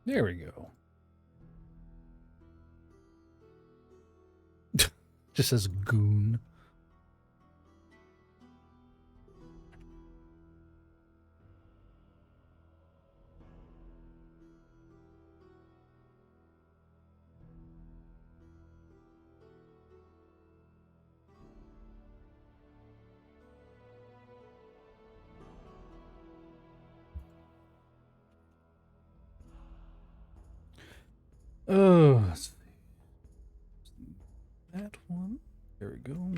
There we go. Just says goon. Oh, let's see. That one. There we go.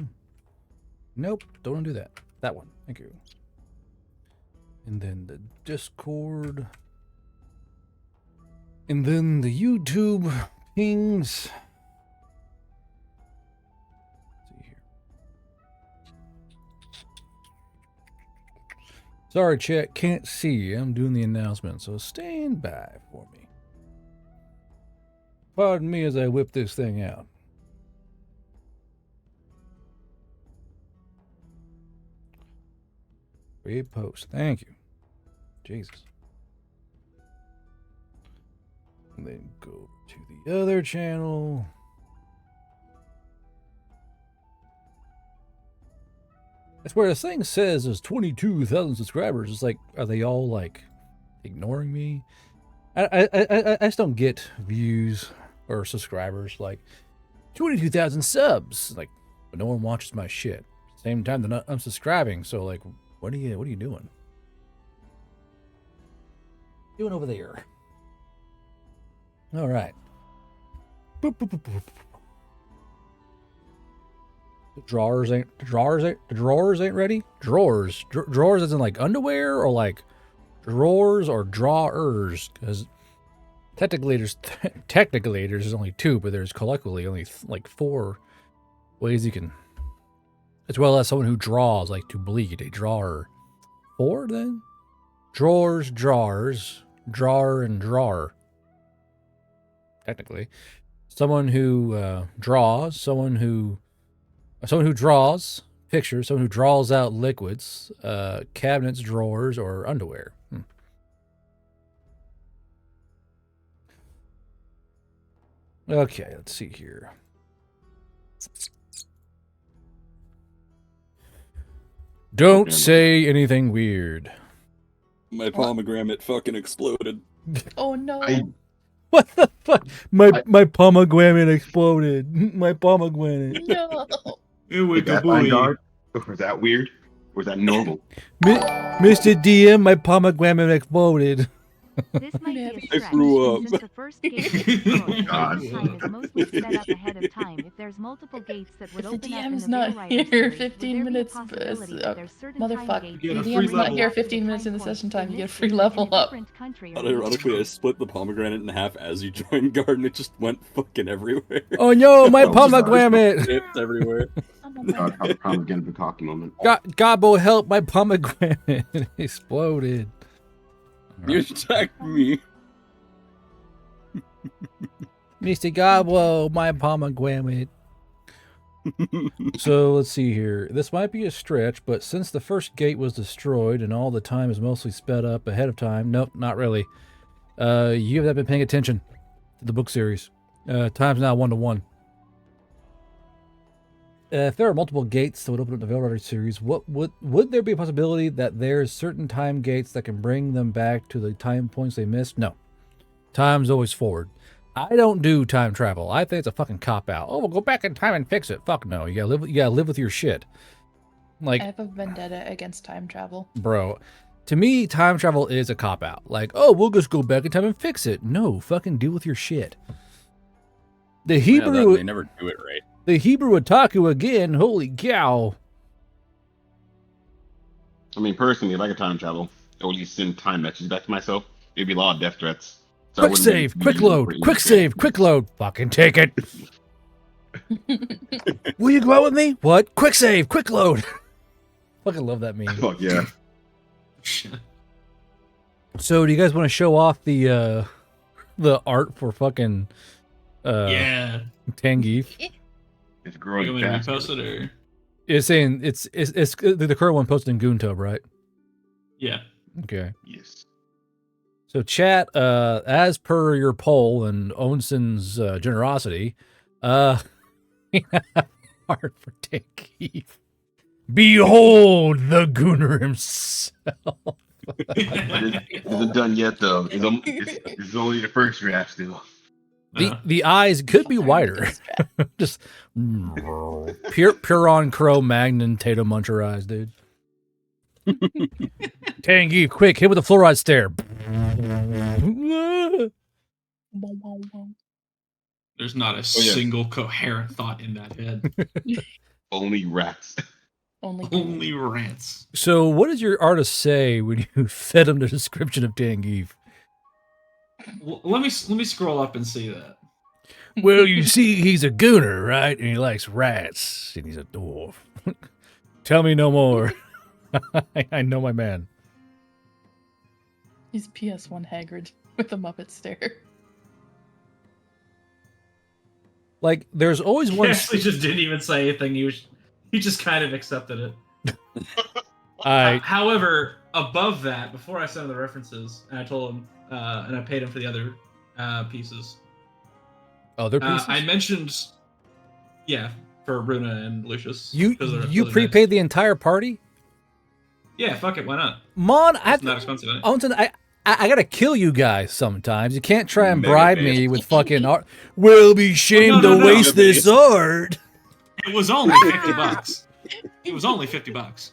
Nope, don't want to do that. That one. Thank you. And then the Discord. And then the YouTube pings. Let's see here. Sorry, chat, can't see you. I'm doing the announcement, so stand by for me. Pardon me as I whip this thing out. Create post. Thank you. Jesus. And then go to the other channel. That's where this thing says there's 22,000 subscribers. It's like, are they all like ignoring me? I just don't get views or subscribers. Like 22,000 subs. Like, but no one watches my shit. Same time they're not unsubscribing. So like, what are you doing? Doing over there. All right. Boop, boop, boop, boop. The drawers ain't ready. Drawers as in like underwear, or like drawers or drawers, because technically there's only two, but there's collectively only like four ways you can, as well as someone who draws, like to bleed, a drawer. Four then? Drawers, drawer, and drawer. Technically. Someone who draws, someone who draws pictures, someone who draws out liquids, cabinets, drawers, or underwear. Okay, let's see here. Don't say anything weird. My pomegranate fucking exploded. Oh no. What the fuck? My pomegranate exploded. My pomegranate. No. Was that weird? Or was that normal? Mr. DM, my pomegranate exploded. This might be a I stretch, threw up. since the first gate is destroyed, God. the time is mostly set up ahead of time. If there's multiple gates that would If the open up in DM's the not Veil Riders here series, 15 would there be a minutes, possibility that there's certain time motherfucker. gates You The get a that free DM's not level. here after the 15 minutes time in the point. session time. You In get a this free case, level in a up. different country or Unironically, I split the pomegranate in half as you joined guard, and it just went fucking everywhere. Oh no, my Oh, pomegranate! It's everywhere. Pomegranate Bukkake moment. Gobbo, help! My pomegranate exploded. You attacked me. Mr. Gobbo, my pomegranate. So let's see here. This might be a stretch, but since the first gate was destroyed and all the time is mostly sped up ahead of time, nope, not really. You have not been paying attention to the book series. Time's now 1-to-1. If there are multiple gates that would open up the Veil Rider series, would there be a possibility that there's certain time gates that can bring them back to the time points they missed? No. Time's always forward. I don't do time travel. I think it's a fucking cop-out. Oh, we'll go back in time and fix it. Fuck no. You gotta live with your shit. Like, I have a vendetta against time travel. bro, to me, time travel is a cop-out. Like, oh, we'll just go back in time and fix it. No, fucking deal with your shit. The Hebrew... They never do it right. The Hebrew otaku again. Holy cow. I mean, personally, if I could time travel, or at least send time messages back to myself, it'd be a lot of death threats. So I Quick wouldn't save, be- quick load, quick save, quick load. Fucking take it. Will you go out with me? What? Quick save, quick load. Fucking love that meme. Fuck yeah. So do you guys want to show off the art for fucking Yeah. Tangeef? It's You growing want me to fast. post it or? It's saying it's the current one posted in GoonTube, right? Yeah. Okay. Yes. So, chat, as per your poll and Onson's generosity, we have hard for Tankeef. Behold the Gunner himself. It isn't done yet, though. It's only the first draft still. The eyes could be wider. Just pure on Crow Magnon Tato Muncher eyes, dude. Tangy, quick, hit with the fluoride stare. There's not a single coherent thought in that head. Only rats. Only rants. So, what does your artist say when you fed him the description of Tangeef? Well, let me scroll up and see that. Well, you see, he's a gooner, right? And he likes rats, and he's a dwarf. Tell me no more. I know my man. He's PS1 Hagrid with the Muppet stare. Like, there's always one. He actually just didn't even say anything. He just kind of accepted it. However, above that, before I sent him the references, and I told him, and I paid him for the other pieces. Other pieces? I mentioned, for Runa and Lucius. You prepaid the entire party? Yeah, fuck it, why not? Mon, it's not expensive. I gotta kill you guys sometimes. You can't try and bribe me with fucking art. We'll be shamed to waste this art. It was only $50. It was only $50.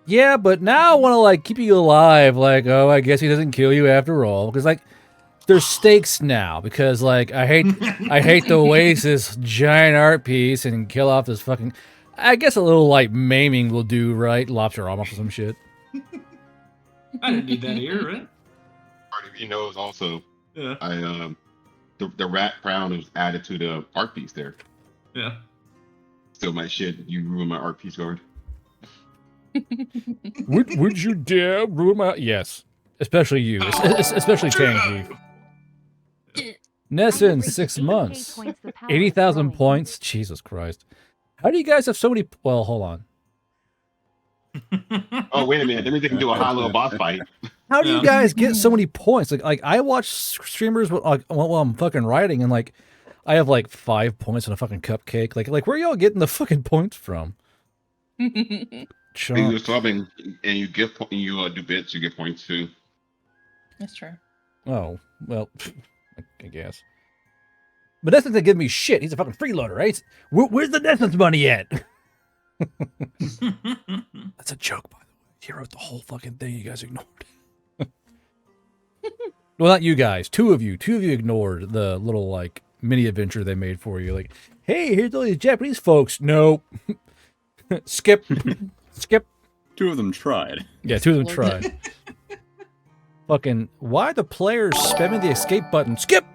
Yeah, but now I want to like keep you alive. Like, oh, I guess he doesn't kill you after all. Because like, there's stakes now. Because like, I hate to waste this giant art piece and kill off this fucking. I guess a little like maiming will do, right? Lops your arm off or some shit. I didn't need that ear, right? Part of you knows also. Yeah. The rat crown was added to the art piece there. Yeah. Still my shit. You ruined my art piece, guard. Would you dare ruin my? Yes, especially you, especially Tangy. Nessa in 6 months, 80,000 points. Jesus Christ! How do you guys have so many? Well, hold on. Oh wait a minute! That means they can do a high level boss fight. How do you guys get so many points? Like I watch streamers while I'm fucking writing, and like I have like 5 points on a fucking cupcake. Like where y'all getting the fucking points from? You're subbing and you do bits, you get points too. That's true. Oh well, I guess. But Nessence didn't give me shit. He's a fucking freeloader, right? Where's the Nessence money at? That's a joke, by the way. He wrote the whole fucking thing. You guys ignored. Well, not you guys. Two of you ignored the little like mini adventure they made for you. Like, hey, here's all these Japanese folks. Nope. Skip. Two of them tried. Yeah, two of them tried. Fucking, why are the players spamming the escape button? Skip.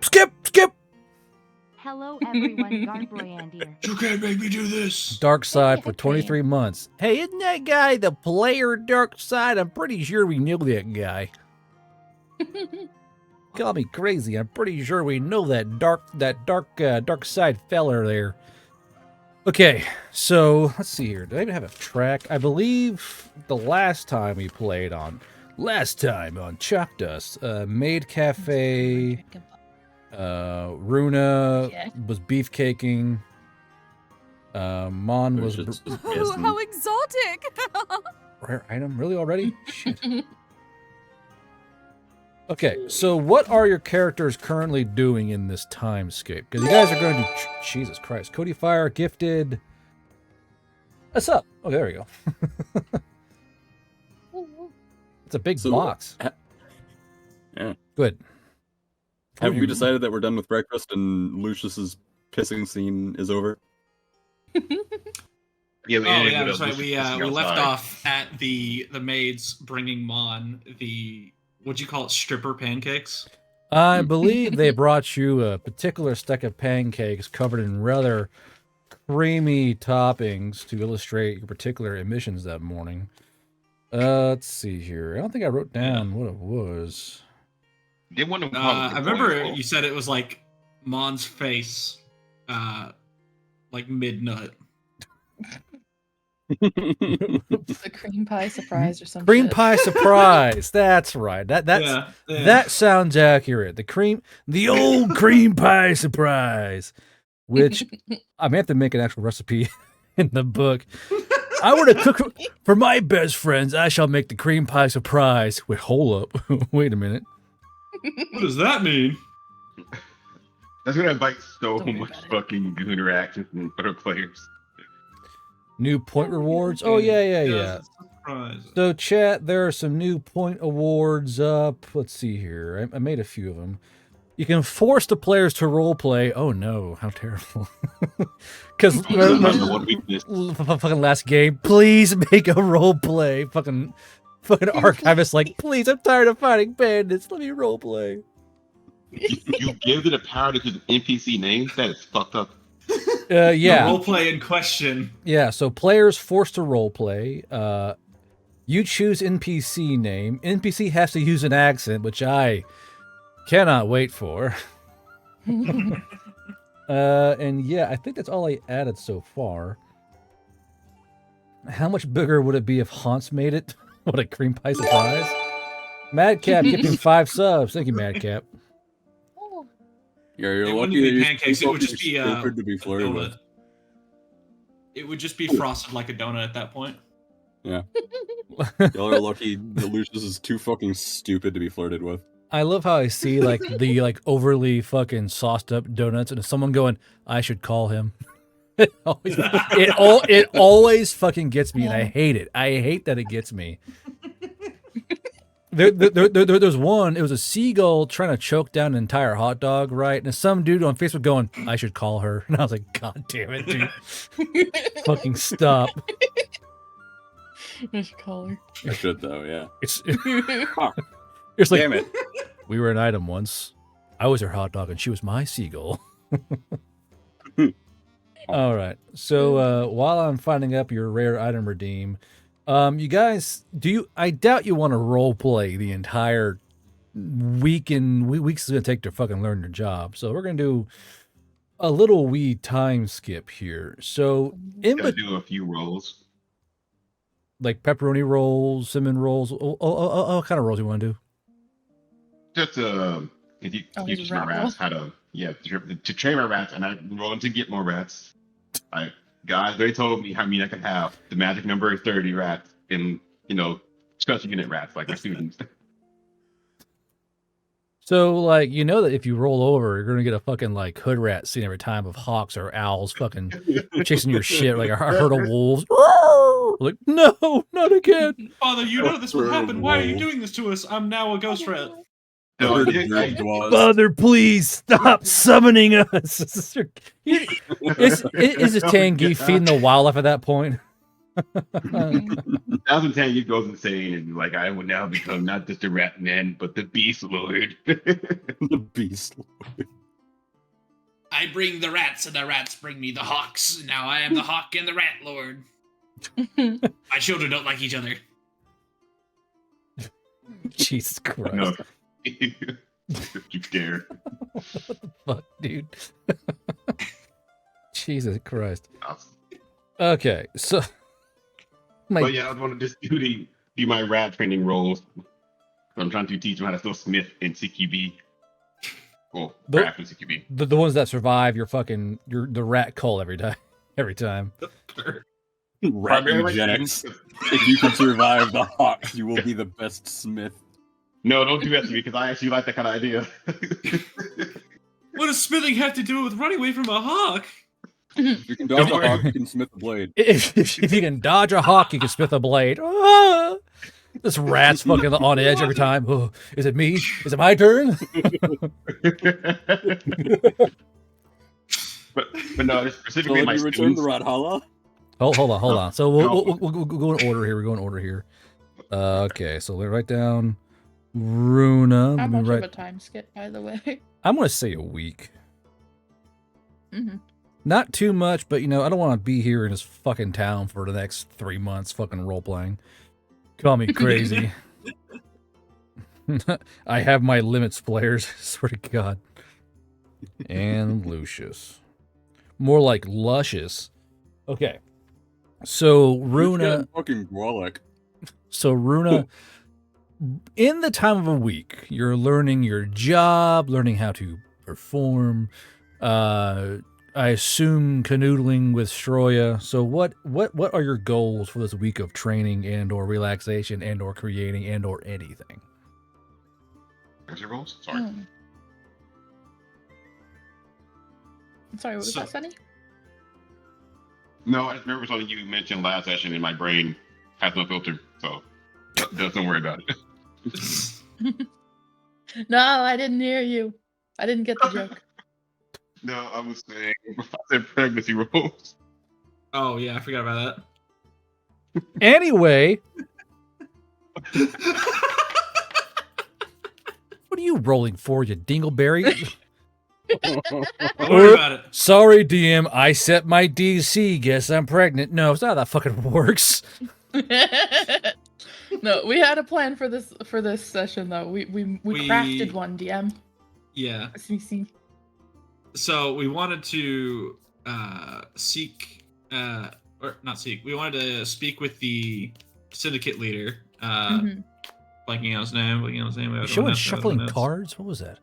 Hello everyone, Garbrand here. You can't make me do this. Dark Side for 23 months. Hey, isn't that guy the player Dark Side? I'm pretty sure we know that guy. Call me crazy. I'm pretty sure we know that dark side feller there. Okay, so let's see here. Do I even have a track? I believe the last time we played on Chalk Dust, Maid Cafe, Runa was beefcaking. Mon was how exotic! rare item, really already? Shit. Okay, so what are your characters currently doing in this timescape? Because you guys are going to do... Jesus Christ. Cody Fire, Gifted... What's up? Oh, there we go. It's a big box. Yeah. Good. Have we decided that we're done with breakfast and Lucius's pissing scene is over? Yeah, that's right. We left off at the maids bringing Mon the... What'd you call it? Stripper pancakes? I believe they brought you a particular stack of pancakes covered in rather creamy toppings to illustrate your particular emissions that morning. Let's see here. I don't think I wrote down what it was. I remember you said it was like Mon's face, like mid-nut. The cream pie surprise or something. Cream pie surprise. That's right. That sounds accurate. The old cream pie surprise, which I may have to make an actual recipe in the book. I want to cook for my best friends. I shall make the cream pie surprise. Wait, hold up. Wait a minute. What does that mean? That's gonna invite so Don't worry much about it. fucking good interactions from other players. New point rewards. Oh yeah. Surprise. So chat, there are some new point awards up. Let's see here. I made a few of them. You can force the players to role play. Oh no, how terrible! Because Number one weakness. fucking last game, please make a role play. Fucking archivist, like, please, I'm tired of fighting bandits. Let me role play. You give it a power to choose NPC names? That is fucked up. The Yeah, roleplay in question. yeah. So players forced to role play. You choose NPC name. NPC has to use an accent, which I cannot wait for. And yeah, I think that's all I added so far. How much bigger would it be if Hans made it? What a cream pie surprise. Madcap giving 5 subs. Thank you, Madcap. Oh, Yeah, you're It wouldn't lucky that be you're pancakes, too it would just be stupid to be a flirted with. donut. It would just be frosted like a donut at that point. Y'all are lucky that Lucius is too fucking stupid to be flirted with. I love how I see like the overly fucking sauced up donuts and someone going, I should call him. It always fucking gets me, and I hate it. I hate that it gets me. There's one. It was a seagull trying to choke down an entire hot dog, right? And some dude on Facebook going, "I should call her," and I was like, "God damn it, dude! Fucking stop!" I should call her. I should though, yeah. It's Huh. it's like, Damn it. we were an item once. I was her hot dog, and she was my seagull. All right. So while I'm finding up your rare item redeem, you guys, I doubt you want to role play the entire weeks it's gonna take to fucking learn your job. So we're gonna do a little wee time skip here. So Gotta do a few rolls. like pepperoni rolls, cinnamon rolls. What kind of rolls you want to do? Just if you Oh, teach just my rat rats how to to train my rats, and I'm rolling to get more rats. Guys, they told me how many I could have. The magic number is 30 rats, and special unit rats like my students. So like that if you roll over, you're gonna get a fucking like hood rat scene every time of hawks or owls fucking chasing your shit. Like a herd of wolves. Like no, not again. Father, you know this will happen. Why are you doing this to us? I'm now a ghost rat. So, Heard yeah, of I- Druid was. Father, please stop summoning us. Is this Tangi feeding the wildlife at that point? 2010, he goes insane and like, I will now become not just a rat man, but the beast lord. The beast. I bring the rats, and the rats bring me the hawks. Now I am the hawk and the rat lord. My children don't like each other. Jesus Christ. No. You dare. What the fuck, dude? Jesus Christ. Okay, so But yeah, I want to just do my rat training roles. I'm trying to teach them how to still smith in CQB. Well, craft in CQB. the ones that survive the rat cull every time. Rat eugenics. If you can survive the hawks, you will be the best smith. No, don't do that to me because I actually like that kind of idea. What does smithing have to do with running away from a hawk? If you can dodge a hawk, you can smith the blade. If you can dodge a hawk, you can smith a blade. Ah! This rat's fucking on edge every time. Oh, is it me? Is it my turn? but no, So specifically let my you return students. to Radhala? Hold on. So we'll go in order here. We're going in order here. Okay, so let me write down Runa. How Let me much write. of a time skip, by the way? I'm gonna say a week. Mm-hmm. Not too much, but I don't want to be here in this fucking town for the next 3 months, fucking role playing. Call me crazy. I have my limits, players. Swear to God. And Lucius. More like luscious. Okay. So Who's Runa, got fucking Gwalek. in the time of a week, you're learning your job, learning how to perform. I assume canoodling with Stroya. So what are your goals for this week of training and or relaxation and or creating and or anything? What's your goals? Sorry. Sorry, what was So- that, Sunny? No, I just remember something you mentioned last session, and my brain has no filter, so don't worry about it. No, I didn't hear you. I didn't get the joke. No, I was saying I said pregnancy roles. Oh yeah, I forgot about Anyway, what are you rolling for, you dingleberry? that. Don't worry about it. Sorry, DM, I set my DC. Guess I'm pregnant. No, it's not how that fucking works. No, we had a plan for this session though. We crafted one, DM. Yeah. SVC. So we wanted to we wanted to speak with the syndicate leader. Blanking out his name. You I don't showing have shuffling notes. cards? What was that?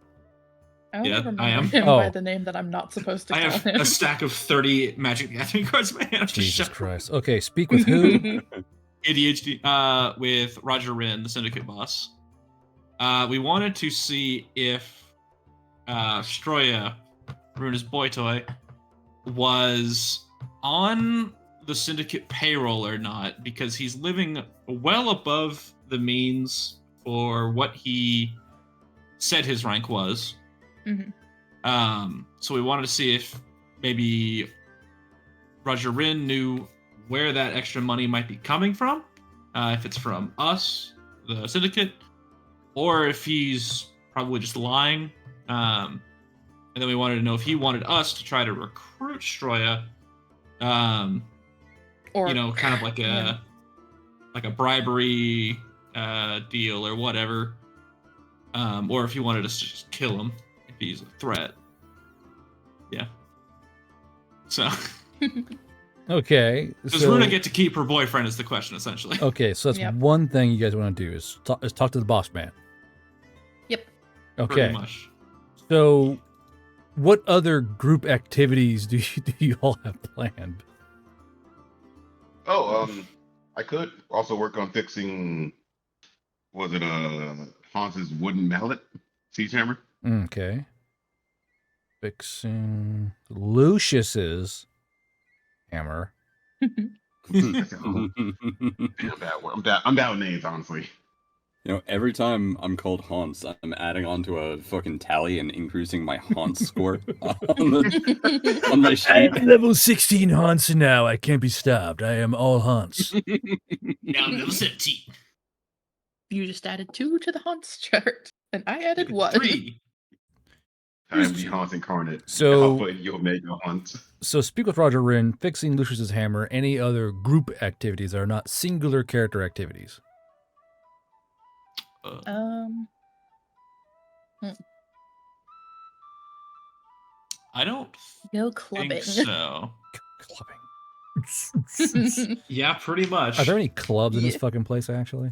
I only Yeah, remember I am. him Oh. by the name that I'm not supposed to I call have him. a stack of 30 Magic the Gathering cards in my hand. Jesus Christ. Okay, speak with who? ADHD with Roger Wren, the syndicate boss. We wanted to see if Stroya, Runa's boy toy, was on the syndicate payroll or not, because he's living well above the means for what he said his rank was. So we wanted to see if maybe Roger Wren knew where that extra money might be coming from, if it's from us, the syndicate, or if he's probably just lying. And then we wanted to know if he wanted us to try to recruit Stroya, Or kind of like a bribery deal or whatever, or if he wanted us to just kill him if he's a threat. Yeah. So Okay. does Runa get to keep her boyfriend is the question, essentially. Okay, so that's Yep. one thing you guys want to do is talk to the boss man. Yep. Okay. Pretty much. So what other group activities do you all have planned? Oh, I could also work on fixing. Was it Hans's wooden mallet, siege hammer? Okay. Fixing Lucius's hammer. I'm bad with names, honestly. You know, every time I'm called Hans, I'm adding on to a fucking tally and increasing my Hans score on my sheet. level 16 Hans now. I can't be stopped. I am all Hans. Now level 17. You just added 2 to the Haunts chart, and I added 1. 3. I am the Hans incarnate. So- I'll put you Omega Hans. So speak with Roger Wren, fixing Lucius's hammer, any other group activities that are not singular character activities. I don't Go clubbing. think so. Clubbing. Yeah, pretty much. Are there any clubs in this Yeah. fucking place, actually?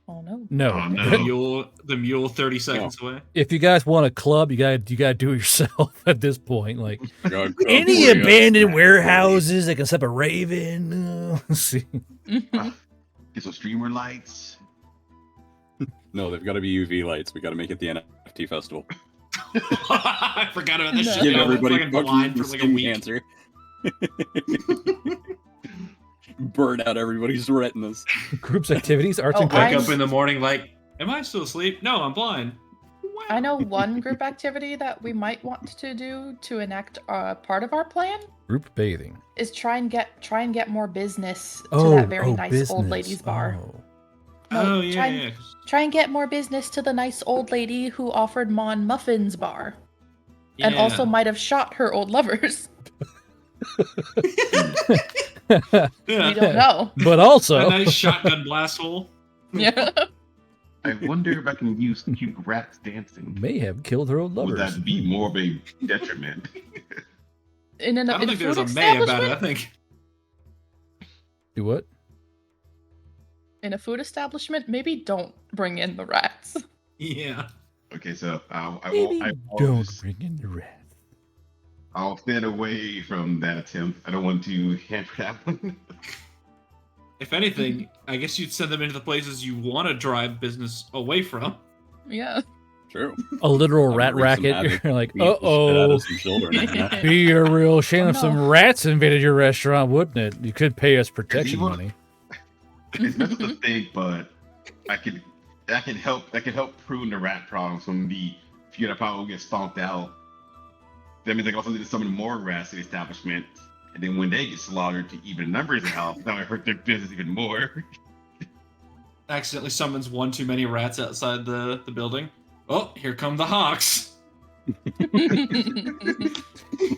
Oh no. No. Oh, no. The mule 30 seconds away. If you guys want a club, you gotta do it yourself at this point. Like God, any God, abandoned warehouses that can stop a raven. See. Get some streamer lights. No, they've got to be UV lights. We got to make it the NFT festival. I forgot about this No. shit. Give I was everybody fucking blind fucking for like a skin week. cancer. Burn out everybody's retinas. Groups activities, arts Oh, and Wake I'm- crafts. up in the morning like, am I still asleep? No, I'm blind. I know one group activity that we might want to do to enact part of our plan Group bathing. is try and get more business to that very nice old business. lady's bar. Oh. No, Oh, yeah, try, yeah. try and get more business to the nice old lady who offered Mon Muffins bar, and Yeah. also might have shot her old lovers. Yeah. We don't know. But A also, nice shotgun blast hole. Yeah. I wonder if I can use cute rats dancing. may have killed her old Would lovers. that be more of a detriment? In I don't a think there's food a may about it. I establishment? think Do what? In a food establishment, maybe don't bring in the rats. Yeah. Okay, so Maybe I don't won't. bring in the rat. I'll stand away from that attempt. I don't want to hamper that one. If anything, I guess you'd send them into the places you want to drive business away from. Yeah. True. A literal That rat would wreak some racket. havoc. You're like, Beat the shit out uh-oh. of some children. Yeah. Be a real shame Oh, if some no. rats invaded your restaurant, wouldn't it? You could pay us protection evil. money. It's not the thing, but that can help prune the rat problem from if you get a problem get stomped out. That means I can also need to summon more rats to the establishment, and then when they get slaughtered to even the numbers out, that might hurt their business even more. Accidentally summons one too many rats outside the building. Oh, here come the hawks.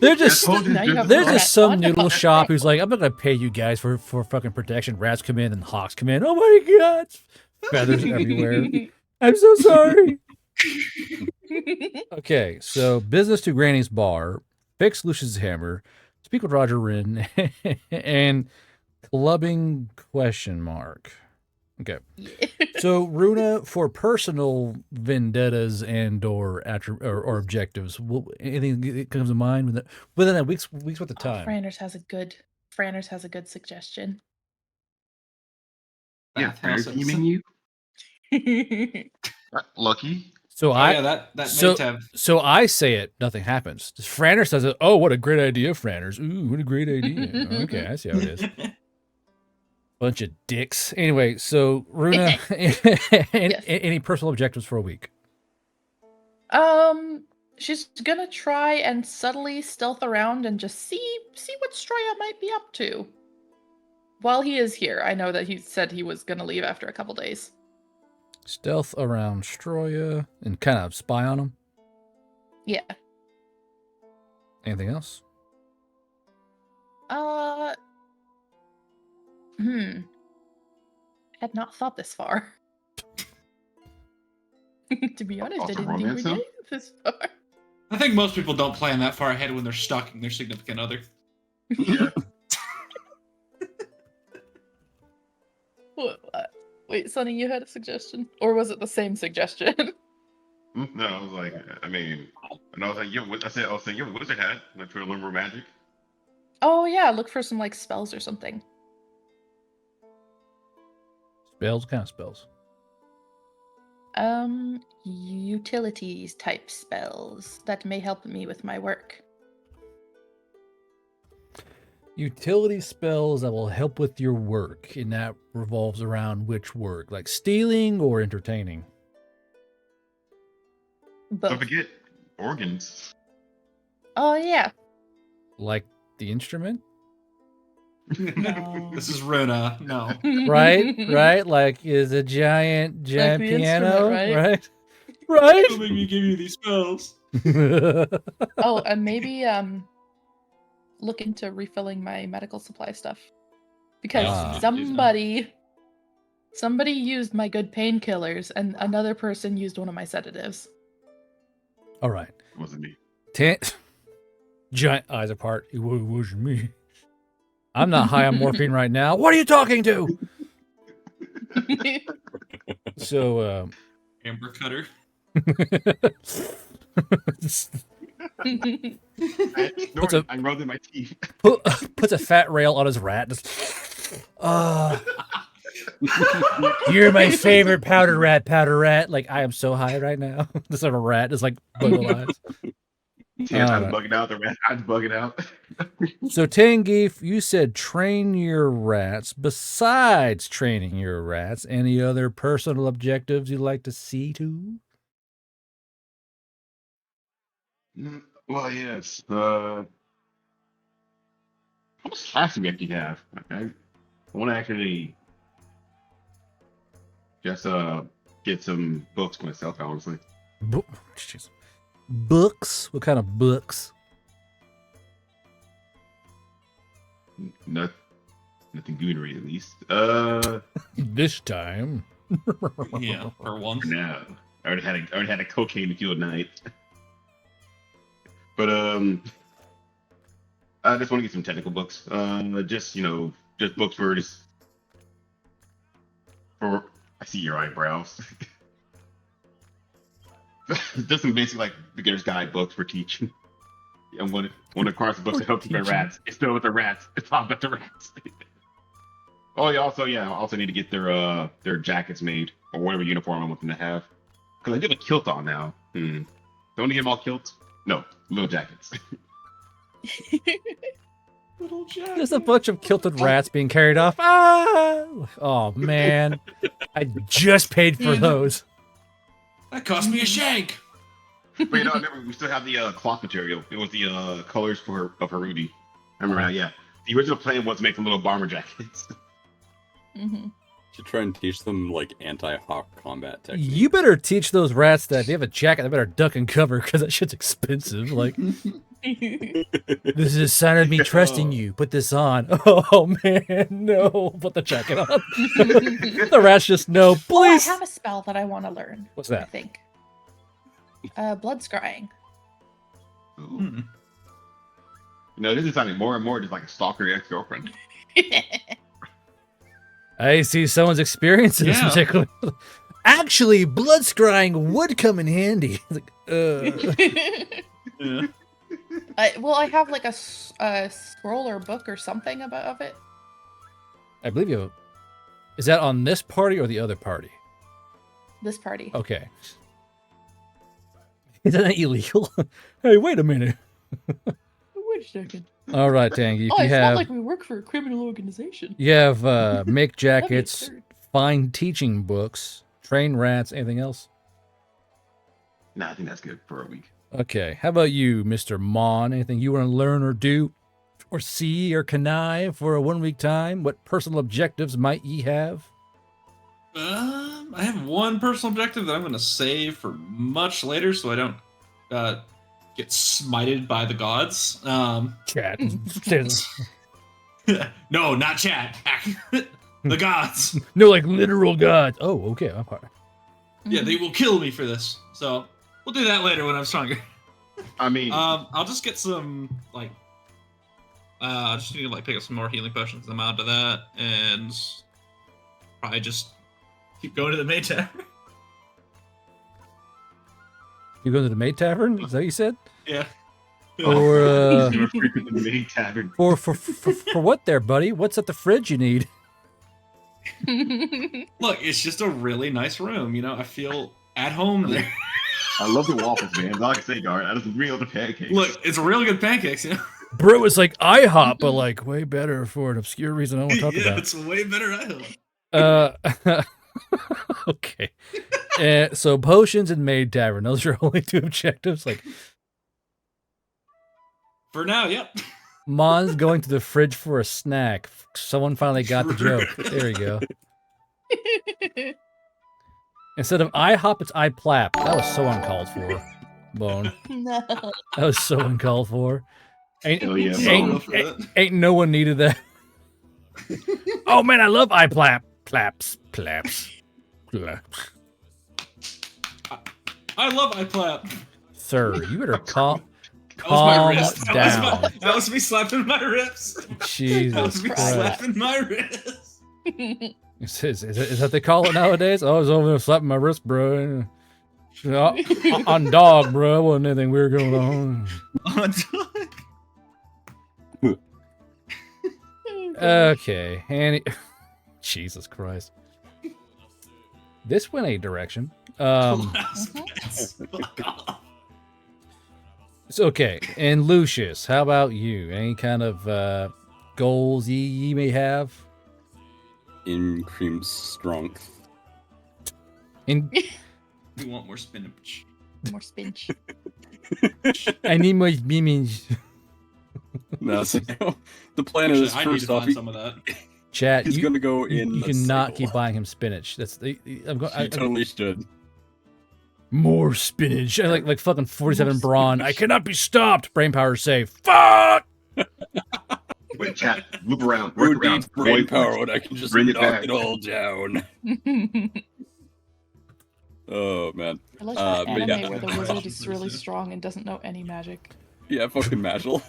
They're just Now you have there's rat just some on noodle dog. shop who's like, I'm not gonna pay you guys for fucking protection. Rats come in and hawks come in. Oh my god, feathers everywhere. I'm so sorry. Okay, so business to Granny's bar, fix Lucius' hammer, speak with Roger Wren, and clubbing question mark. Okay. So, Runa, for personal vendettas and or objectives, anything that comes to mind within that week's worth of time? Franners has a good suggestion. Yeah, Bathhouse fair teaming you. Lucky. So that may have. So I say it, nothing happens. Franners says it. Oh, what a great idea, Franners! Ooh, what a great idea. Okay, I see how it is. Bunch of dicks. Anyway, so Runa, any personal objectives for a week? She's gonna try and subtly stealth around and just see what Stroya might be up to. While he is here, I know that he said he was gonna leave after a couple days. Stealth around Stroya and kind of spy on him. Yeah. Anything else? Had not thought this far. To be honest, I Also didn't think romance we'd him? get this far. I think most people don't plan that far ahead when they're stalking their significant other. Yeah. What? Wait, Sonny, you had a suggestion? Or was it the same suggestion? No, I was like, I mean, and I was like, I was saying, you have a wizard hat, like to learn more magic. Oh yeah, look for some like spells or something. Spells? What kind of spells? Utilities type spells that may help me with my work. Utility spells that will help with your work, and that revolves around which work? Like stealing or entertaining? Both. Don't forget organs. Oh yeah. Like the instrument? No. This is Runa. No. Right? Like is a giant the piano, instrument, right? Don't make me give you these spells. Oh, and maybe look into refilling my medical supply stuff. Because Ah. somebody used my good painkillers and another person used one of my sedatives. All right. It wasn't me. Giant eyes apart. It wasn't me. I'm not high on morphine right now. What are you talking to? So, Amber Cutter. I rubbed in my teeth. puts a fat rail on his rat. Just, you're my favorite powder rat. Like, I am so high right now. Just have a rat, just like buggle eyes. Yeah, I'm Alright. bugging out. The rat, I'm bugging out. So, Tangeef, you said train your rats. Besides training your rats, any other personal objectives you'd like to see to? Well, yes. How much cash do we actually have? I want to actually just get some books myself, honestly. Jeez. Books? What kind of books? Nothing good to read, at least. This time. Yeah, for one. No, I already had a cocaine fueled night. But I just want to get some technical books. Just books for just For I see your eyebrows. Just some basic like beginner's guide books for teaching. And one of the course books to help keep the rats. It's still with the rats. It's all about the rats. Oh, you also need to get their jackets made or whatever uniform I'm looking to have. Because I do have a kilt on now. Don't want to get them all kilts? No, little jackets. Little Jack. There's a bunch of kilted rats being carried off. Ah! Oh man, I just paid for those. That cost me a shank. But you know, I remember we still have the cloth material. It was the colors for of Harudi. I remember that. Yeah, the original plan was to make the little bomber jackets. Should try and teach them like anti-hawk combat techniques. You better teach those rats that if they have a jacket, they better duck and cover because that shit's expensive. Like, this is a sign of me trusting you. Put this on. Oh man, no! Put the jacket on. The rats just no. Please. Oh, I have a spell that I want to learn. What's I that? think. Blood scrying. You know, this is sounding more and more just like a stalker ex-girlfriend. I see someone's experiences Yeah. particularly. Actually, blood scrying would come in handy. Like, Yeah. I have like a scroll or book or something of it. I believe you. Is that on this party or the other party? This party. Okay. Is that illegal? Hey, wait a minute. Wait a second. All right, Tangy. If Oh, you it's have, not like we work for a criminal organization. you have make That'd be jackets, absurd. find teaching books, train rats, anything else? Nah, I think that's good for a week. Okay. How about you, Mr. Mon? Anything you want to learn or do, or see or connive for a 1 week time? What personal objectives might ye have? I have one personal objective that I'm going to save for much later, so I don't get smited by the gods. Chat. No, not chat. The gods. No, like literal gods. Oh, okay. I'm part. Yeah, they will kill me for this. So we'll do that later when I'm stronger. I mean, I'll just get some like. I just need to like pick up some more healing potions. I'm out of that, and probably just keep going to the main tavern. You go to the maid tavern? Is that what you said? Yeah. Or more frequent than the main tavern. for what there, buddy? What's at the fridge you need? Look, it's just a really nice room. You know, I feel at home there. I love the waffles, man. That's all I can say, Gar. I just really love the pancakes. Look, it's really good pancakes. You know. Bro, it's like IHOP, but like way better for an obscure reason I don't want to talk Yeah, about. it's way better. I hope. Okay. So potions and maid tavern. Those are your only two objectives. Like For now, yep. Mon's going to the fridge for a snack. Someone finally got the joke. There you go. Instead of IHOP, it's iPlap. That was so uncalled for. Bone. No. That was so uncalled for. Ain't, Hell yeah, ain't no one needed that. Oh man, I love iPlap. Plaps. Plaps. Plaps. I love iClap. Sir, you better calm That was my calm wrist. down. That was me slapping my ribs. That was Jesus me Christ. slapping my wrist. Is that what they call it nowadays? I was over there slapping my wrist, bro. On dog, bro. Wasn't anything weird going on. Okay. Jesus Christ. This went a direction. Fuck off. It's okay. And Lucius, how about you? Any kind of goals ye may have? Increase strength. We want more spinach. More spinach. I need more memes. No, so the plan Actually, is I need to first off, find some of that. Chat, he's gonna go in. You the cannot cycle. keep buying him spinach. That's He totally should. more spinach. I like fucking 47 brawn. I cannot be stopped. Brain power save. Fuck. Wait, chat. Loop around. Who Work around. needs brain Wait, power when I can just bring it knock back. it all down? Oh man. I like that but anime yeah. where the wizard is really strong and doesn't know any magic. Yeah, fucking Magil.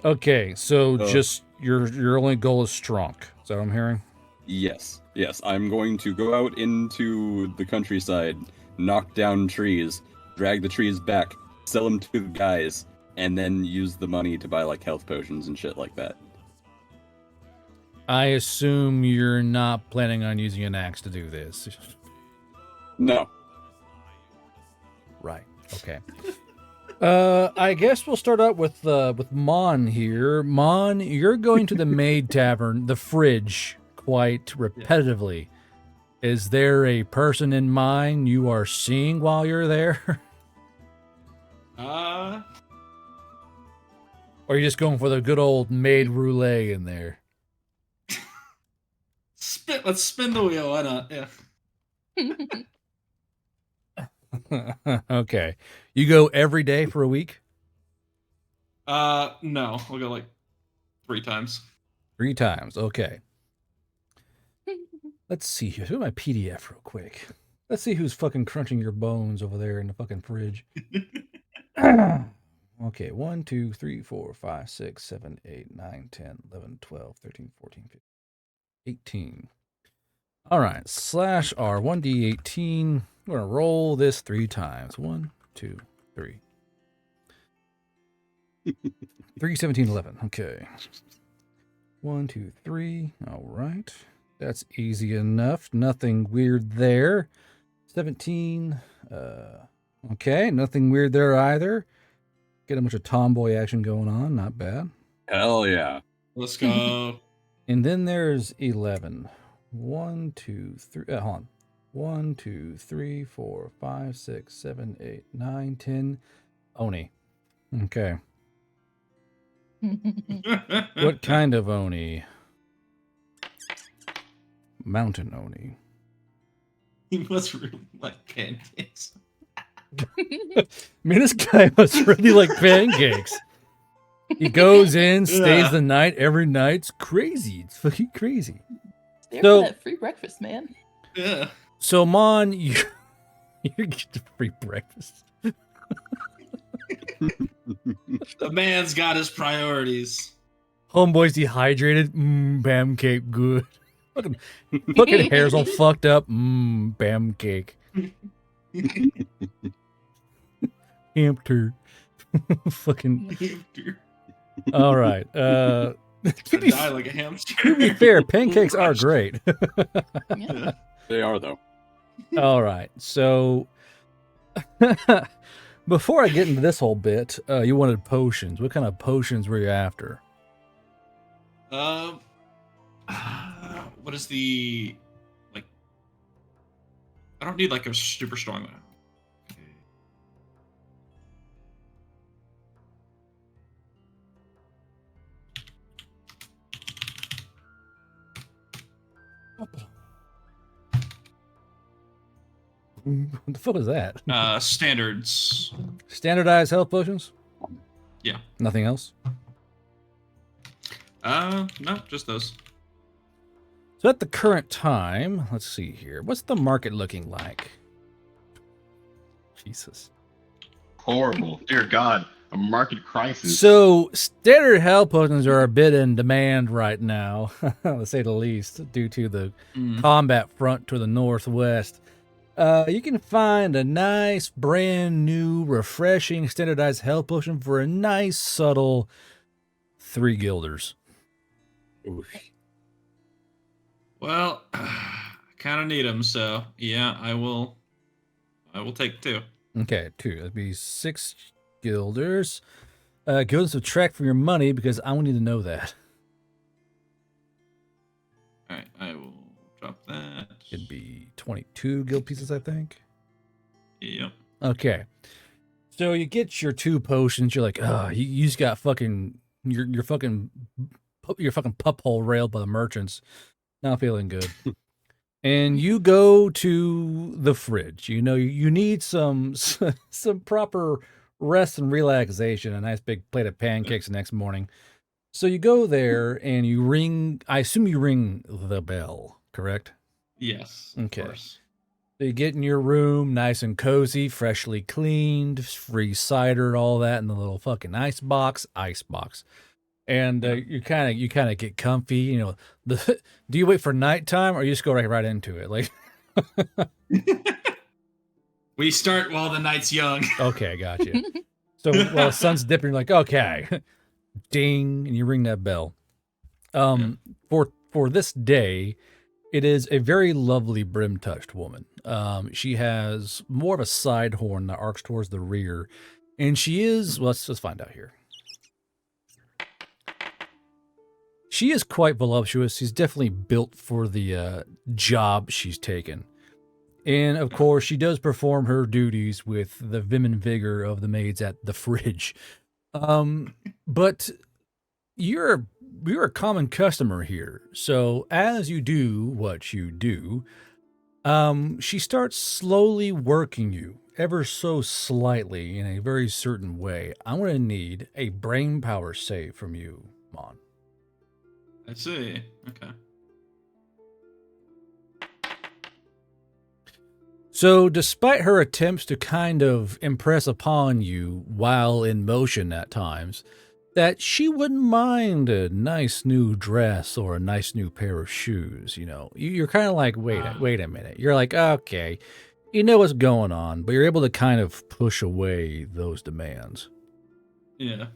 Okay, so Oh. just your only goal is strong. Is that what I'm hearing? Yes. Yes, I'm going to go out into the countryside, knock down trees, drag the trees back, sell them to the guys, and then use the money to buy like health potions and shit like that. I assume you're not planning on using an axe to do this. No. Right. Okay. I guess we'll start out with Mon here. Mon, you're going to the Maid Tavern, the fridge, quite repetitively. Is there a person in mind you are seeing while you're there? Or are you just going for the good old maid roulette in there? Let's spin the wheel. Why not? Yeah. Okay. You go every day for a week? No. We'll go like 3 times. 3 times. Okay. Let's see here. Look at my PDF real quick. Let's see who's fucking crunching your bones over there in the fucking fridge. Okay, 1, 2, 3, 4, 5, 6, 7, 8, 9, 10, 11, 12, 13, 14, 15, 18. All right, /R 1d18. We're going to roll this 3 times. 1, 2, 3. 3, 17, 11. Okay. 1, 2, 3. All right. That's easy enough. Nothing weird there. 17. Okay, nothing weird there either. Get a bunch of tomboy action going on. Not bad. Hell yeah. Let's go. And then there's 11. 1, 2, 3. Hold on. 1, 2, 3, 4, 5, 6, 7, 8, 9, 10. Oni. Okay. What kind of Oni? Mountain Oni. He must really like pancakes. Man, this guy must really like pancakes. He goes in, stays the night every night. It's crazy. It's fucking crazy. There So- for that free breakfast, man. Yeah. So, Mon, you get the free breakfast. The man's got his priorities. Homeboy's dehydrated. Bam cake, good. Fucking hair's all fucked up. Bam cake. Hamster. Fucking. All right. To be, Die like a hamster. to be fair, pancakes are great. Yeah. They are, though. All right. So, before I get into this whole bit, you wanted potions. What kind of potions were you after? What is the like? I don't need like a super strong one. What the fuck is that? Standards. Standardized health potions? Yeah. Nothing else? No, just those. So at the current time, let's see here. What's the market looking like? Jesus. Horrible. Dear God, a market crisis. So standard health potions are a bit in demand right now, to say the least, due to the combat front to the northwest. You can find a nice, brand new, refreshing, standardized health potion for a nice, subtle 3 guilders. Well, I kind of need them, so yeah, I will take 2. Okay, 2. That'd be 6 guilders. Go and subtract from your money because I will need to know that. All right, I will drop that. It'd be 22 guild pieces, I think. Yep. Okay. So you get your 2 potions. You're like, you just got fucking your fucking pup hole railed by the merchants. Not feeling good. And you go to the fridge. You know, you need some proper rest and relaxation. A nice big plate of pancakes the next morning. So you go there and you ring. I assume you ring the bell, correct? Yes. Okay. Of course. So you get in your room, nice and cozy, freshly cleaned, free cider, all that in the little fucking ice box. And you kind of get comfy. You know, do you wait for nighttime or you just go right into it? Like, We start while the night's young. okay, gotcha. So while the sun's dipping, you're like, okay, ding, and you ring that bell. For this day, it is a very lovely brim-touched woman. She has more of a side horn that arcs towards the rear, and she is. Well, let's find out here. She is quite voluptuous. She's definitely built for the job she's taken. And of course, she does perform her duties with the vim and vigor of the maids at the fridge. But you're a common customer here. So as you do what you do, she starts slowly working you ever so slightly in a very certain way. I'm going to need a brain power save from you, Mon. I see. Okay. So, despite her attempts to kind of impress upon you while in motion at times, that she wouldn't mind a nice new dress or a nice new pair of shoes, you know, you're kind of like, wait a minute. You're like, okay, you know what's going on, but you're able to kind of push away those demands. Yeah.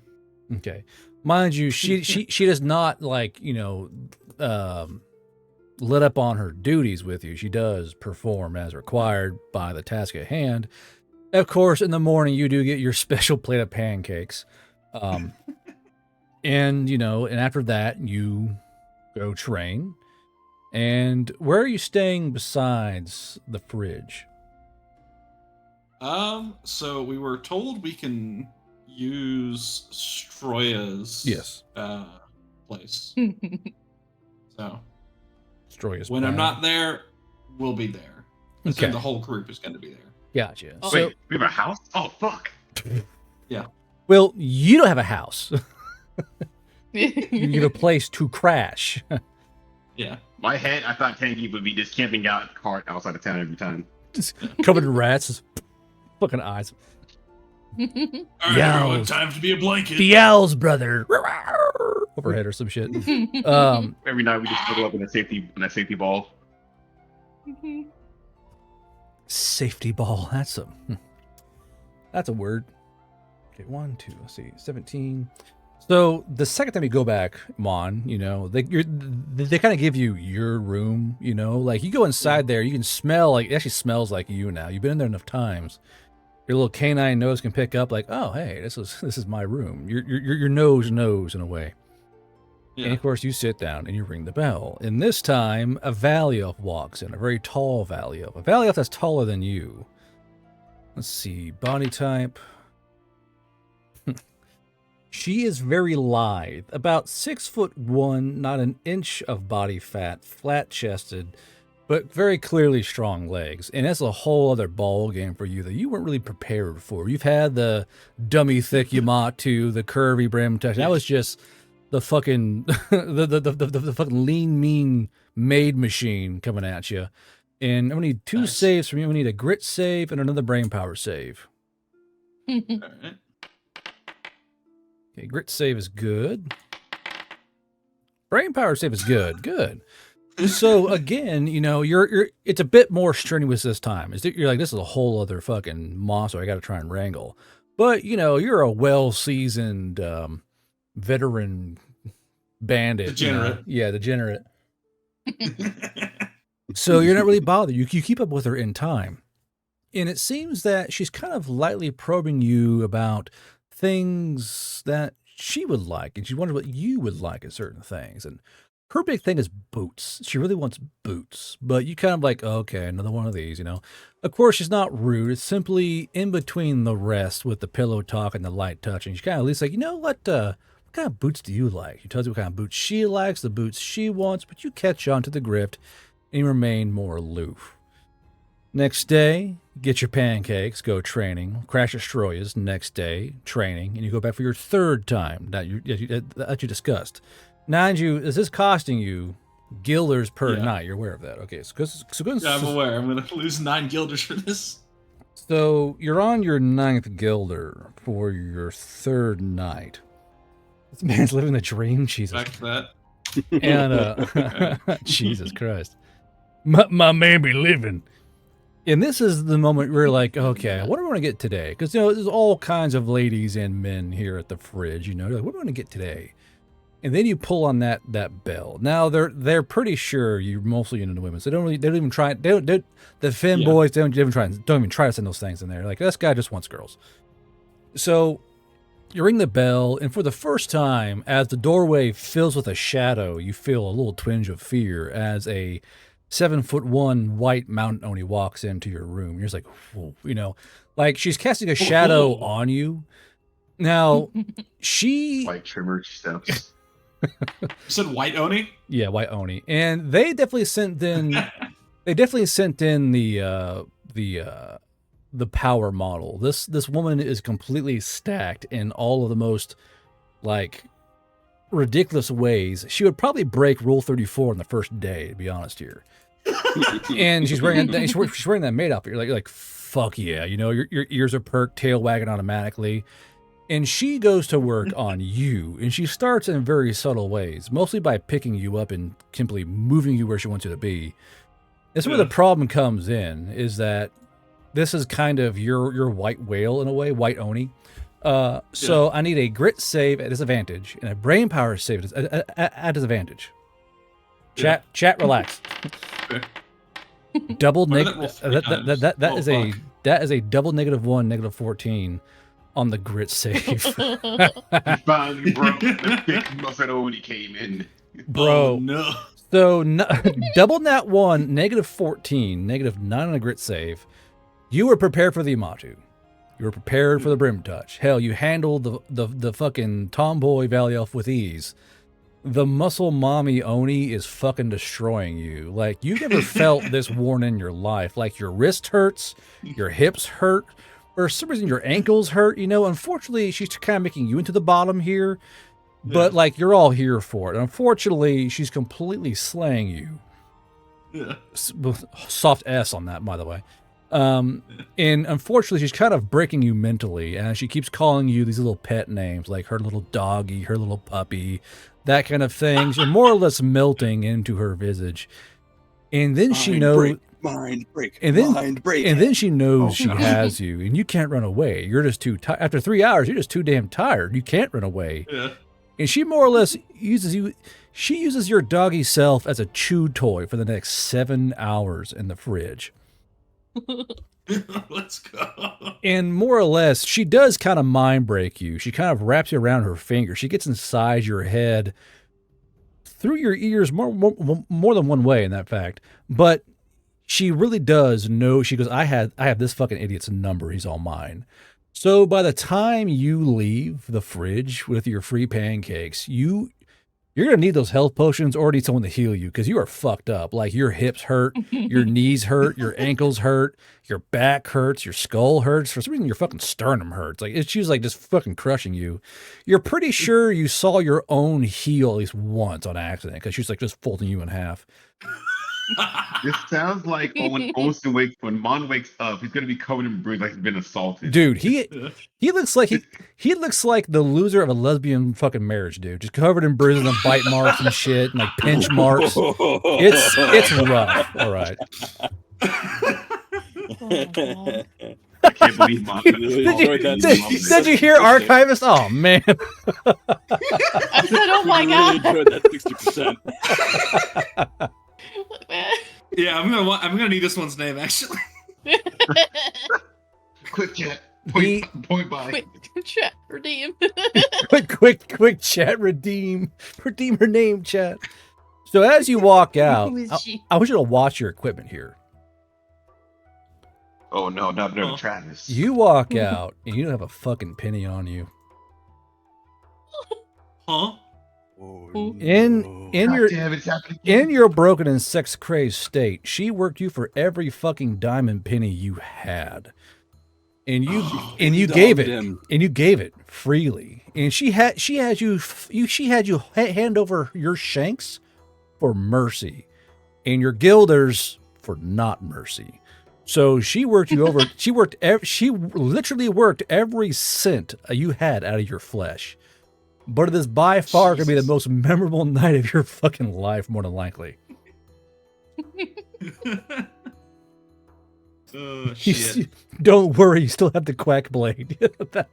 Okay. Mind you, she does not like, you know, let up on her duties with you. She does perform as required by the task at hand. Of course, in the morning, you do get your special plate of pancakes. And, you know, and after that, you go train. And where are you staying besides the fridge? So we were told we can use Stroya's place. So Stroya's when I'm plan. not there, we'll be there. Okay. The whole group is going to be there. Gotcha. Oh. So, Wait, we have a house? Oh, fuck. Yeah. well, you don't have a house. You have a place to crash. Yeah. My head, I thought Tangy would be just camping out a cart outside of town every time. Just covered in rats. Fucking eyes. All right, Yowls. everyone, time to be a blanket. The owls, brother. Overhead or some shit. Every night we just cuddle up in a safety ball. Safety ball. That's a word. Okay, 1, 2, let's see, 17. So the second time you go back, Mon, you know, they kind of give you your room, you know, like you go inside there, you can smell, like, it actually smells like you now. You've been in there enough times. Your little canine nose can pick up, like, oh, hey, this is my room. Your nose knows in a way. Yeah. And of course, you sit down and you ring the bell. And this time, a Valley-Elf walks in, a very tall Valley-Elf. A Valley-Elf that's taller than you. Let's see, body type. She is very lithe, about 6'1", not an inch of body fat, flat-chested, but very clearly strong legs. And that's a whole other ball game for you that you weren't really prepared for. You've had the dummy thick Yamato, the curvy brim touch. That was just the fucking the fucking lean mean maid machine coming at you. And I'm gonna need 2 saves from you. We need a grit save and another brain power save. All right. Okay, grit save is good. Brain power save is good. Good. So again, you know, you're it's a bit more strenuous this time. You're like, this is a whole other fucking monster I got to try and wrangle. But you know, you're a well-seasoned veteran bandit. Degenerate. You know? Yeah, degenerate. So you're not really bothered. You keep up with her in time. And it seems that she's kind of lightly probing you about things that she would like, and she wonders what you would like at certain things. And her big thing is boots. She really wants boots, but you kind of like, okay, another one of these, you know. Of course, she's not rude. It's simply in between the rest with the pillow talk and the light touch. And she's kind of at least like, you know what kind of boots do you like? She tells you what kind of boots she likes, the boots she wants, but you catch on to the grift and you remain more aloof. Next day, get your pancakes, go training, crash at Stroya's. Next day, training, and you go back for your third time that you discussed. Mind you, is this costing you guilders per night? You're aware of that. Okay, Yeah, I'm aware. I'm going to lose 9 guilders for this. So you're on your 9th guilder for your third night. This man's living the dream, Jesus. Back to that. And Jesus Christ, my man be living. And this is the moment where you're like, okay, what do I want to get today? Because there's all kinds of ladies and men here at the fridge. You're like, what do I want to get today? And then you pull on that bell. Now they're pretty sure you're mostly into women, so they don't even try. The femboys don't even try to send those things in there. Like, this guy just wants girls. So you ring the bell, and for the first time, as the doorway fills with a shadow, you feel a little twinge of fear as a 7'1" white mountain oni walks into your room. You're just like, whoa, like she's casting a shadow on you. Now, she Like trimmer steps. You said white Oni? Yeah, white oni, and they definitely sent in. They definitely sent in the power model. This woman is completely stacked in all of the most like ridiculous ways. She would probably break Rule 34 on the first day, to be honest here. And she's wearing that maid outfit. You're like fuck yeah, your ears are perked, tail wagging automatically. And she goes to work on you, and she starts in very subtle ways, mostly by picking you up and simply moving you where she wants you to be. That's where the problem comes in, is this is kind of your white whale in a way, white oni. So I need a grit save at disadvantage and a brain power save at disadvantage. Chat, relax. Okay. Double Why did negative. that roll 3 times? That Oh, is fuck. that is a double -1, -14 on the grit save, He finally broke the big muffin when he came in. bro. Oh, no. So double nat 1, -14, -9 on a grit save. You were prepared for the Amatu. You were prepared for the Brim Touch. Hell, you handled the fucking tomboy Valley Elf with ease. The muscle mommy Oni is fucking destroying you. Like, you've never felt this worn in your life. Like, your wrist hurts, your hips hurt, for some reason your ankles hurt. Unfortunately, she's kind of making you into the bottom here. But, like, you're all here for it. Unfortunately, she's completely slaying you. Yeah. Soft S on that, by the way. And unfortunately, she's kind of breaking you mentally, and she keeps calling you these little pet names, like her little doggy, her little puppy, that kind of thing. You're more or less melting into her visage. And then she knows... Mind break. And then, mind break. And then she knows she no. has you, and you can't run away. You're just too tired. After 3 hours, you're just too damn tired. You can't run away. Yeah. And she more or less uses you. She uses your doggy self as a chew toy for the next 7 hours in the fridge. Let's go. And more or less, she does kind of mind break you. She kind of wraps you around her finger. She gets inside your head, through your ears, more than one way, in that fact. But she really does know. She goes, I have this fucking idiot's number. He's all mine. So by the time you leave the fridge with your free pancakes, you're going to need those health potions or need someone to heal you, because you are fucked up. Like, your hips hurt, your knees hurt, your ankles hurt, your back hurts, your skull hurts. For some reason, your fucking sternum hurts. Like, she's like just fucking crushing you. You're pretty sure you saw your own heel at least once on accident, because she's like just folding you in half. This sounds like when Mon wakes up, he's gonna be covered in bruises, like he's been assaulted. Dude, he looks like he looks like the loser of a lesbian fucking marriage, dude. Just covered in bruises and bite marks and shit, and like pinch marks. It's rough. All right. I can't believe Mon. Did you hear Archivist? Oh man. I said, oh my really god. enjoyed that 60%. Yeah, I'm gonna need this one's name actually. Quick chat. Point by. Quick chat, redeem. quick chat, redeem her name, chat. So as you walk out, Who is she? I want you to watch your equipment here. Oh no, not Oh. Travis. You walk out and you don't have a fucking penny on you. Huh? In God your damn, it's happening. in your broken and sex crazed state, she worked you for every fucking diamond penny you had, and you gave it, him. and you gave it freely. And she had you hand over your shanks for mercy, and your guilders for not mercy. So she worked you over. She literally worked every cent you had out of your flesh. but it is by far going to be the Jesus. most memorable night of your fucking life, more than likely. Oh You shit. don't worry, you still have the quack blade.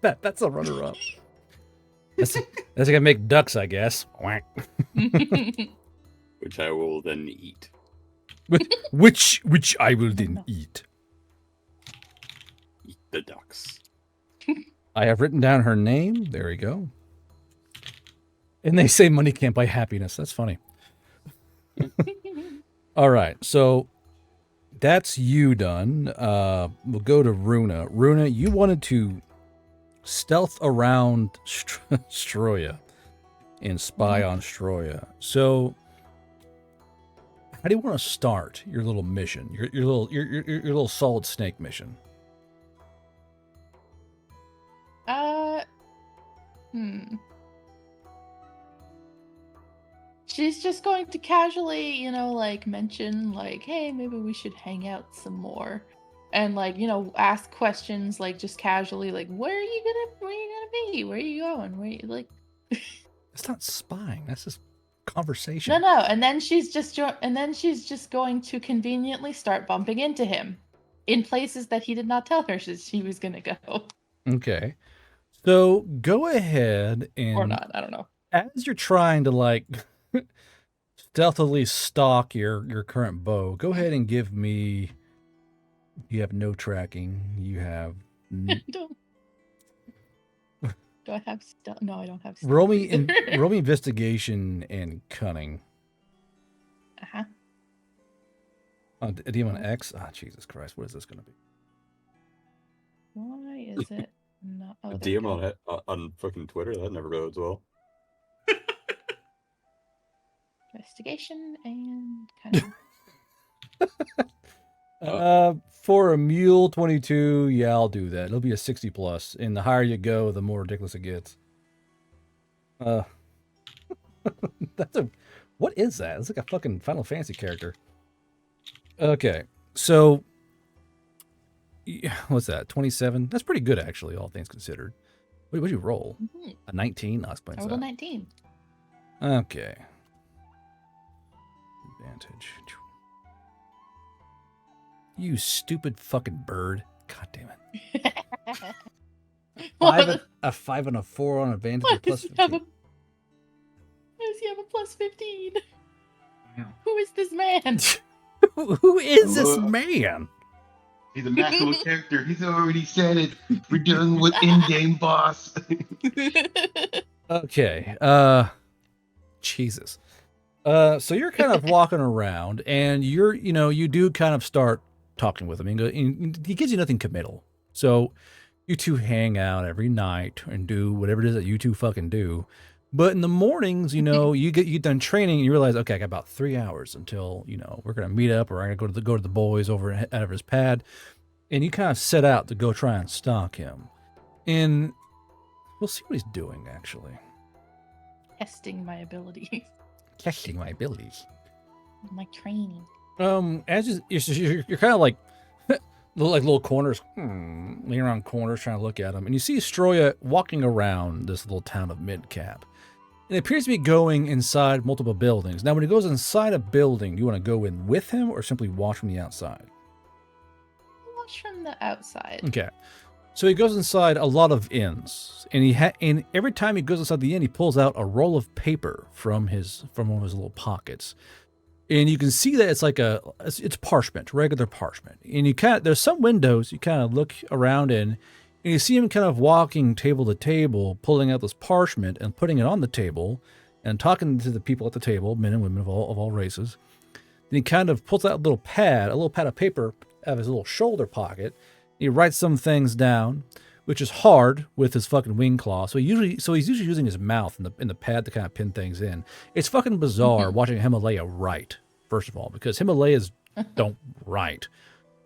That's a runner-up. That's gonna make ducks, I guess. Whack. Which I will then eat. Which I will then eat. Eat the ducks. I have written down her name. There we go. And they say money can't buy happiness. That's funny. All right, so that's you done. We'll go to Runa. Runa, you wanted to stealth around Stroya and spy on Stroya. So, how do you want to start your little mission? Your little solid snake mission. She's just going to casually, like mention, like, hey, maybe we should hang out some more. And like, ask questions like just casually, like, where are you gonna be? Where are you going? Where you like That's not spying. That's just conversation. No. And then she's just going to conveniently start bumping into him in places that he did not tell her she was gonna go. Okay. So go ahead and Or not, I don't know. as you're trying to like stealthily stalk your current bow, go ahead and give me. You have no tracking. You have. Do I have stealth? No, I don't have stealth. Roll me investigation and cunning. Uh-huh. Do you want X? Ah, Jesus Christ! What is this going to be? Why is it not? Oh, A there we DM go. on fucking Twitter? That never goes well. Investigation and kind of. For a mule 22, yeah, I'll do that. It'll be a 60 plus, and the higher you go, the more ridiculous it gets. What is that? It's like a fucking Final Fantasy character. Okay, so what's that? 27. That's pretty good, actually, all things considered. What'd you roll? Mm-hmm. A 19. I rolled a 19. Okay. Advantage. You stupid fucking bird. God damn it. A 5 and a 4 on advantage. Why Plus does he have 15. why does he have a plus 15? Yeah. Who is this man? Who is this man? He's a maximum character. He's already said it. We're dealing with in-game boss. Okay. Jesus. So you're kind of walking around, and you do kind of start talking with him. And he gives you nothing committal. So you two hang out every night and do whatever it is that you two fucking do. But in the mornings, you get done training and you realize, okay, I got about 3 hours until, we're going to meet up, or I'm going to go to the boys over out of his pad. And you kind of set out to go try and stalk him. And we'll see what he's doing, actually. Testing my abilities. Testing my abilities. My training. As you're kind of like little corners, leaning around corners trying to look at him, and you see Stroya walking around this little town of Midcap. And it appears to be going inside multiple buildings. Now, when he goes inside a building, do you want to go in with him or simply watch from the outside? Watch from the outside. Okay. So he goes inside a lot of inns, and and every time he goes inside the inn, he pulls out a roll of paper from one of his little pockets. And you can see that it's parchment, regular parchment. And there's some windows you kind of look around in, and you see him kind of walking table to table, pulling out this parchment and putting it on the table, and talking to the people at the table, men and women of all races. Then he kind of pulls out a little pad of paper out of his little shoulder pocket. He writes some things down, which is hard with his fucking wing claw. So he's usually using his mouth in the pad to kind of pin things in. It's fucking bizarre watching Himalaya write, first of all, because Himalayas don't write.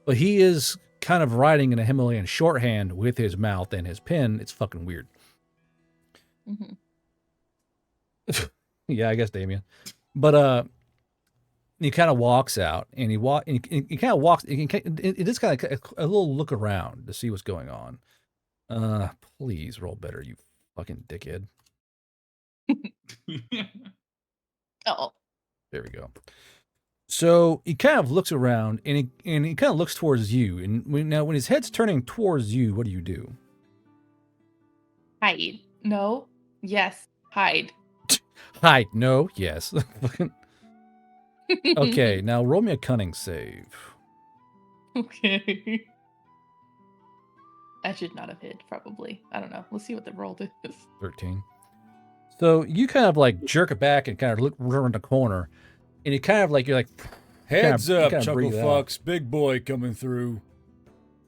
But he is kind of writing in a Himalayan shorthand with his mouth and his pen. It's fucking weird. Mm-hmm. Yeah, I guess, Damien. But he kind of walks out, and he kind of walks. It is kind of a little look around to see what's going on. Please roll better, you fucking dickhead. Oh. There we go. So he kind of looks around and he kind of looks towards you. And when his head's turning towards you, what do you do? Hide. No. Yes. Hide. Hide. No. Yes. Okay. Now roll me a cunning save. Okay. I should not have hid, probably. I don't know. Let's see what the roll is. 13. So you kind of like jerk it back and kind of look around the corner, and you kind of like, you're like, Heads you up, kinda Chuckle breathe out. Fox. Big boy coming through.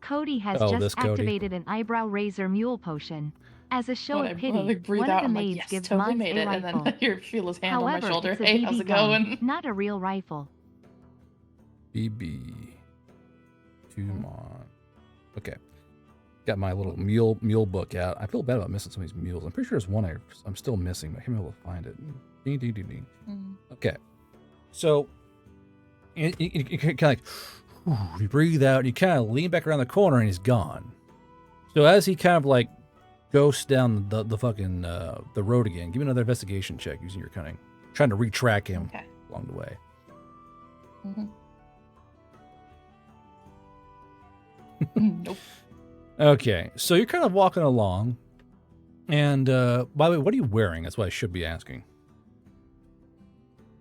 Cody has Oh, this just Cody. activated an eyebrow razor mule potion. As a show When of I, pity, like, breathe one out, of the I'm like, maids yes, gives totally Mons made a it. rifle. And then you feel his hand on However, my shoulder. it's a Hey, BB how's it gun, going? not a real rifle. BB. Tumon. Okay. Got my little mule book out. I feel bad about missing some of these mules. I'm pretty sure there's one I'm still missing, but I can't be able to find it. Ding, ding, ding, ding. Okay. So you kind of like, you breathe out, and you kind of lean back around the corner, and he's gone. So as he kind of like ghosts down the fucking the road again, give me another investigation check using your cunning, trying to retrack him Okay. along the way. Nope. Okay, so you're kind of walking along, and by the way, what are you wearing? That's what I should be asking.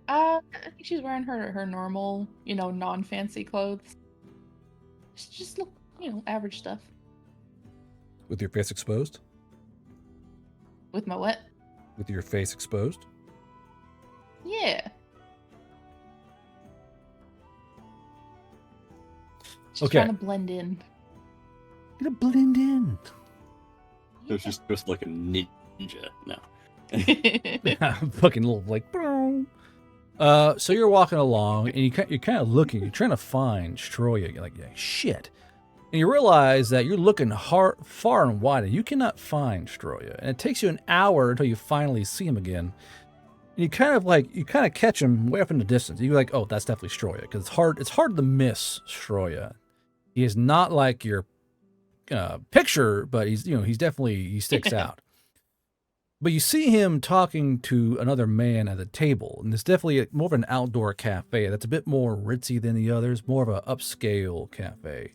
I think she's wearing her normal, non-fancy clothes. Just look, average stuff. With your face exposed? With my what? With your face exposed? Yeah. Just Okay. trying to blend in. Gonna blend in. So she's just like a ninja. No. Fucking little like. Boom. So you're walking along, and you're kind of looking. You're trying to find Stroya. You're like, yeah, shit. And you realize that you're looking far and wide, and you cannot find Stroya. And it takes you an hour until you finally see him again. And you kind of catch him way up in the distance. You're like, oh, that's definitely Stroya, because it's hard to miss Stroya. He is not like your picture, but he sticks out. But you see him talking to another man at the table, and it's definitely more of an outdoor cafe that's a bit more ritzy than the others, more of an upscale cafe.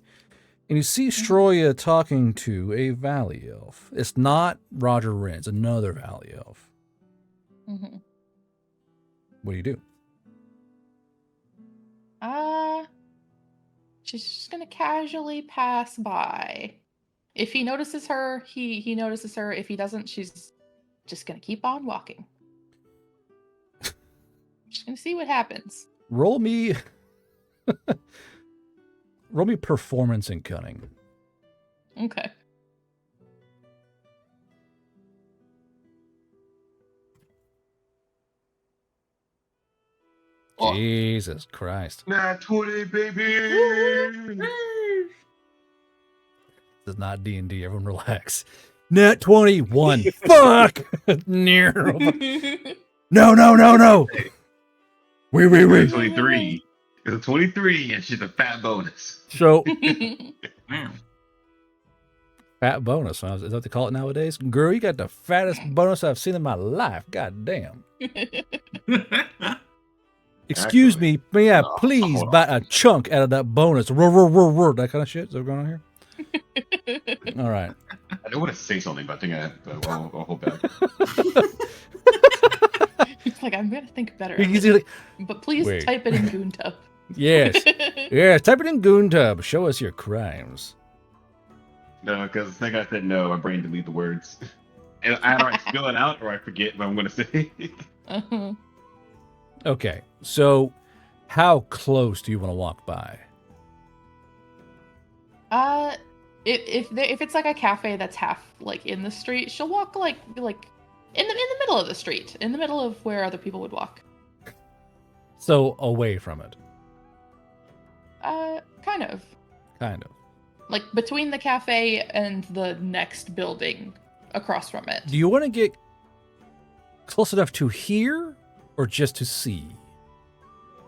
And you see Stroya talking to a Valley Elf. It's not Roger Wren, it's another Valley Elf. Mm-hmm. What do you do? She's just gonna casually pass by. If he notices her, he notices her. If he doesn't, she's just gonna keep on walking. Just gonna see what happens. Roll me performance and cunning. Okay. Oh. Jesus Christ. Nat 20, baby. This is not D&D. Everyone relax. Net 21. Fuck. Near. No. Wait. 23. It's a 23, and she's a fat bonus. So, Wow. fat bonus, huh? Is that what they call it nowadays? Girl, you got the fattest bonus I've seen in my life. God damn. Excuse me. May I please bite a chunk out of that bonus? Roar. That kind of shit. Is that going on here? All right. I don't want to say something, but I think I'll hold back. It's like, I'm gonna think better. He's like, But please Wait. type it in GoonTub. yes. Yes. Type it in GoonTub. Show us your crimes. No, because I think I said no. My brain deleted the words. And either I spill it out or I forget what I'm going to say. Uh-huh. Okay. So, how close do you want to walk by? If it's like a cafe that's half like in the street, she'll walk like in the middle of the street, in the middle of where other people would walk. So, away from it. Kind of. Kind of. Like between the cafe and the next building across from it. Do you want to get close enough to hear or just to see?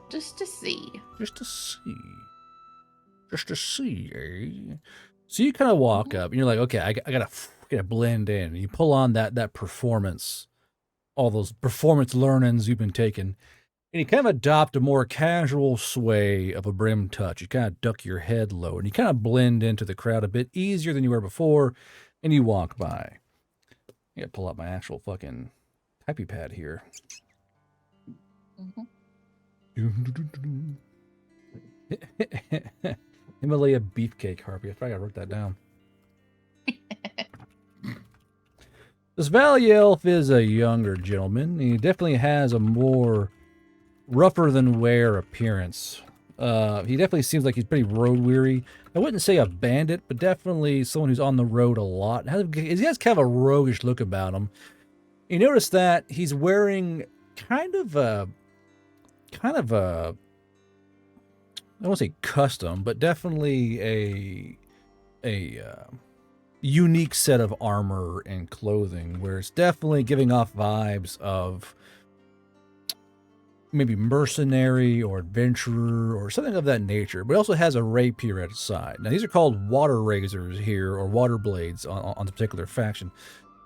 Just to see. Just to see. Just to see, eh? So you kind of walk up and you're like, okay, I gotta blend in. And you pull on that performance all those performance learnings you've been taking, and you kind of adopt a more casual sway of a brim touch. You kind of duck your head low, and you kind of blend into the crowd a bit easier than you were before, and you walk by. I gotta pull out my actual fucking typey pad here. Himalaya beefcake harpy. I think I wrote that down. This valley elf is a younger gentleman. He definitely has a more rougher than wear appearance. He definitely seems like he's pretty road weary. I wouldn't say a bandit, but definitely someone who's on the road a lot. He has kind of a roguish look about him. You notice that he's wearing kind of a I don't want to say custom, but definitely a unique set of armor and clothing, where it's definitely giving off vibes of maybe mercenary or adventurer or something of that nature. But it also has a rapier at its side. Now these are called water razors here, or water blades on the particular faction,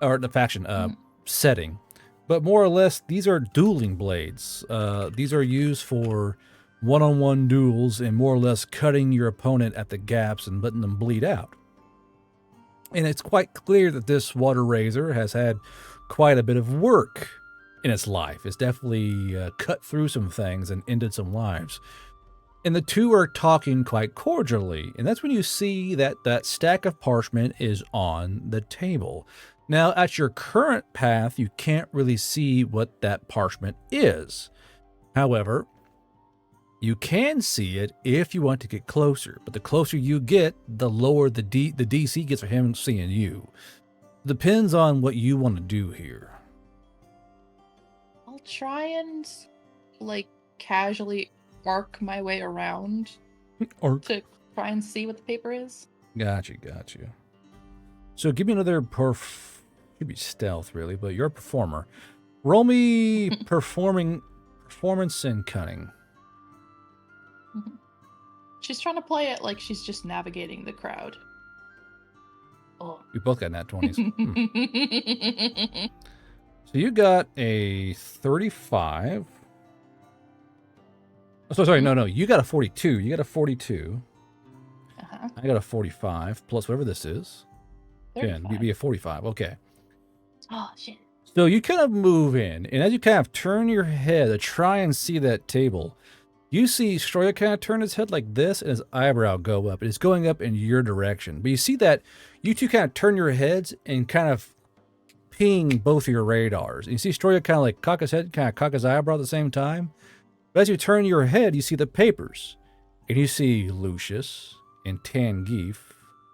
or the faction setting. But more or less, these are dueling blades. These are used for one-on-one duels and more or less cutting your opponent at the gaps and letting them bleed out. And it's quite clear that this water razor has had quite a bit of work in its life. It's definitely cut through some things and ended some lives. And the two are talking quite cordially. And that's when you see that that stack of parchment is on the table. Now, at your current path, you can't really see what that parchment is. However, you can see it if you want to get closer. But the closer you get, the lower the DC gets for him seeing you. Depends on what you want to do here. I'll try and, like, casually arc my way around to try and see what the paper is. Gotcha. So give me another could be stealth, really, but you're a performer. Roll me performance and cunning. She's trying to play it like she's just navigating the crowd. Oh. We both got nat 20s. So you got a 35. Oh, sorry, no. You got a 42. You got a 42. Uh-huh. I got a 45 plus whatever this is. 10. You'd be a 45. Okay. Oh, shit. So you kind of move in, and as you kind of turn your head to try and see that table, you see Stroya kind of turn his head like this, and his eyebrow go up. It's going up in your direction. But you see that you two kind of turn your heads and kind of ping both of your radars. And you see Stroya kind of like cock his head, kind of cock his eyebrow at the same time. But as you turn your head, you see the papers. And you see Lucius and Tangeef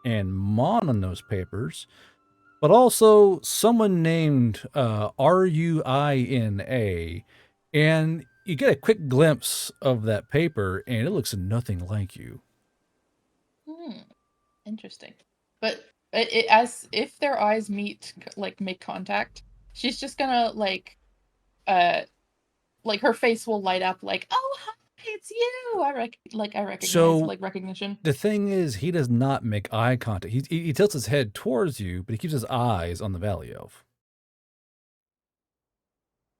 and Mon on those papers. But also someone named Ruina. And you get a quick glimpse of that paper, and it looks nothing like you. Interesting. But as if their eyes meet, like make contact, she's just gonna like her face will light up, like, oh hi, it's you. I recognize, So, like recognition. The thing is, he does not make eye contact. He tilts his head towards you, but he keeps his eyes on the Valley Elf.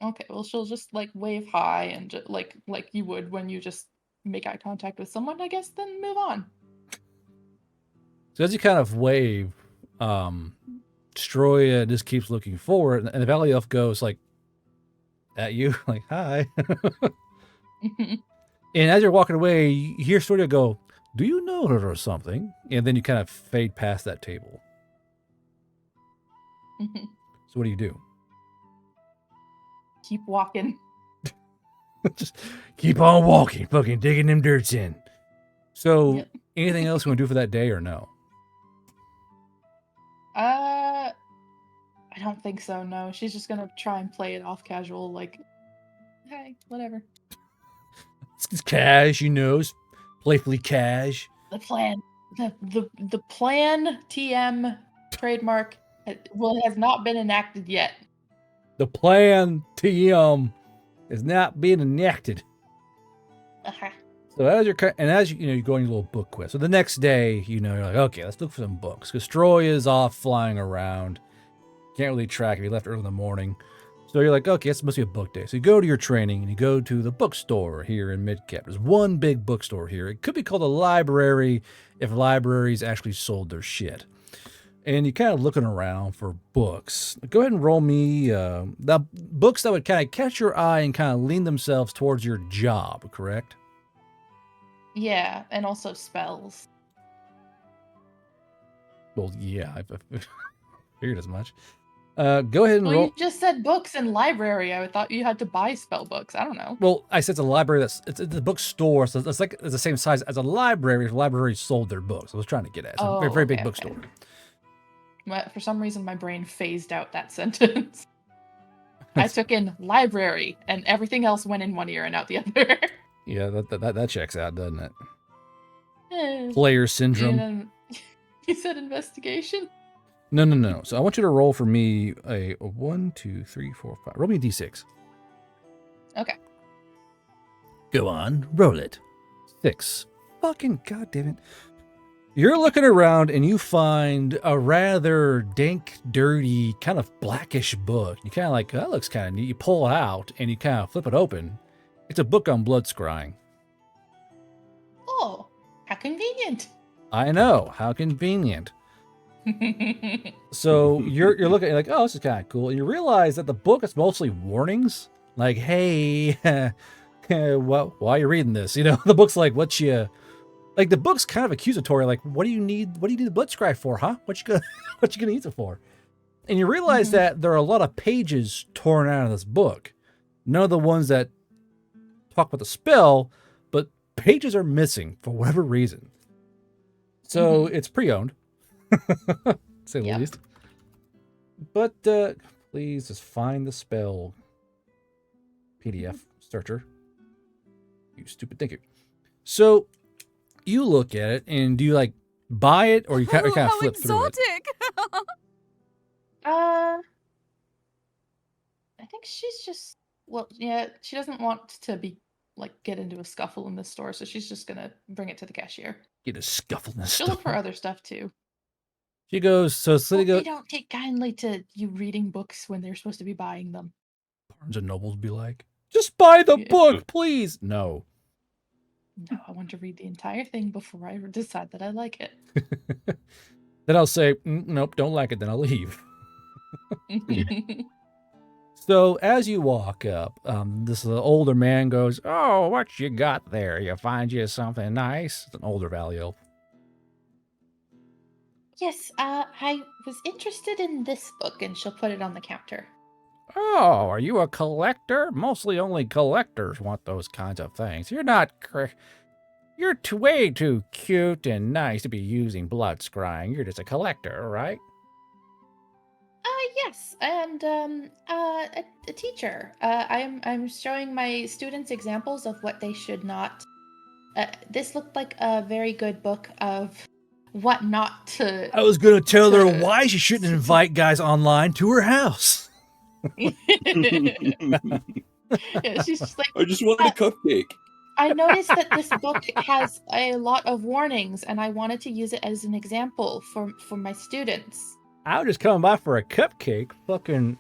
Okay, well she'll just like wave hi and like you would when you just make eye contact with someone, I guess, then move on. So as you kind of wave, Stroya just keeps looking forward, and the Valley Elf goes like at you, like hi. And as you're walking away, you hear Stroya go, "Do you know her or something?" And then you kind of fade past that table. So what do you do? Keep walking. Just keep on walking, fucking digging them dirts in. So, Yep. Anything else you want to do for that day or no? I don't think so, no. She's just gonna try and play it off casual, like, hey, whatever. It's cash, it's playfully cash. The plan. The plan TM trademark has not been enacted yet. The plan TM is not being enacted. Uh-huh. So as you're you go on your little book quest. So the next day, you're like, okay, let's look for some books because Troy is off flying around. Can't really track him. He left early in the morning. So you're like, okay, this must be a book day. So you go to your training and you go to the bookstore here in Midcap. There's one big bookstore here. It could be called a library if libraries actually sold their shit. And you're kind of looking around for books. Go ahead and roll me the books that would kind of catch your eye and kind of lean themselves towards your job, correct? Yeah, and also spells. Well, yeah, I figured as much. Go ahead and Well, roll. you just said books and library. I thought you had to buy spell books. I don't know. Well, I said it's a library. It's a bookstore, so it's like it's the same size as a library. If libraries sold their books, I was trying to get at. It's a very, very big okay, bookstore. For some reason, my brain phased out that sentence. I took in library, and everything else went in one ear and out the other. Yeah, that checks out, doesn't it? Eh, Player syndrome. you said investigation? No. So I want you to roll for me a 1, 2, 3, 4, 5. Roll me a d6. Okay. Go on, roll it. 6. Fucking goddamn it. You're looking around and you find a rather dank, dirty, kind of blackish book. You kind of like, that looks kind of neat. You pull it out and you kind of flip it open. It's a book on blood scrying. Oh, how convenient. I know, how convenient. So you're looking you're like, oh, this is kind of cool. And you realize that the book is mostly warnings. Like, hey, why are you reading this? You know, the book's like, like the book's kind of accusatory. Like, what do you need the blood scry for, huh? What you gonna use it for? And you realize that there are a lot of pages torn out of this book. None of the ones that talk about the spell, but pages are missing for whatever reason. So it's pre-owned. Say the least. But please just find the spell PDF searcher. You stupid thinker. So you look at it and do you like buy it or you kind of flip through it? I think she's just she doesn't want to get into a scuffle in the store, so she's just gonna bring it to the cashier. Get a scuffle in the She'll store. look for other stuff too. She goes, so Slitty goes. They don't take kindly to you reading books when they're supposed to be buying them. Barnes and Nobles be like, just buy the book, please. No. No, I want to read the entire thing before I decide that I like it. Then I'll say, nope, don't like it. Then I'll leave. So as you walk up, this older man goes, oh, what you got there? You find you something nice? It's an older Valley elf. Yes, I was interested in this book, and she'll put it on the counter. Oh, are you a collector? Mostly only collectors want those kinds of things. You're not... You're way too cute and nice to be using blood scrying. You're just a collector, right? Yes, and a teacher. I'm showing my students examples of what they should not. This looked like a very good book of what not to. I was gonna tell her why she shouldn't invite guys online to her house. Yeah, she's just like, I just wanted a cupcake. I noticed that this book has a lot of warnings, and I wanted to use it as an example for my students. I was just coming by for a cupcake. Fucking,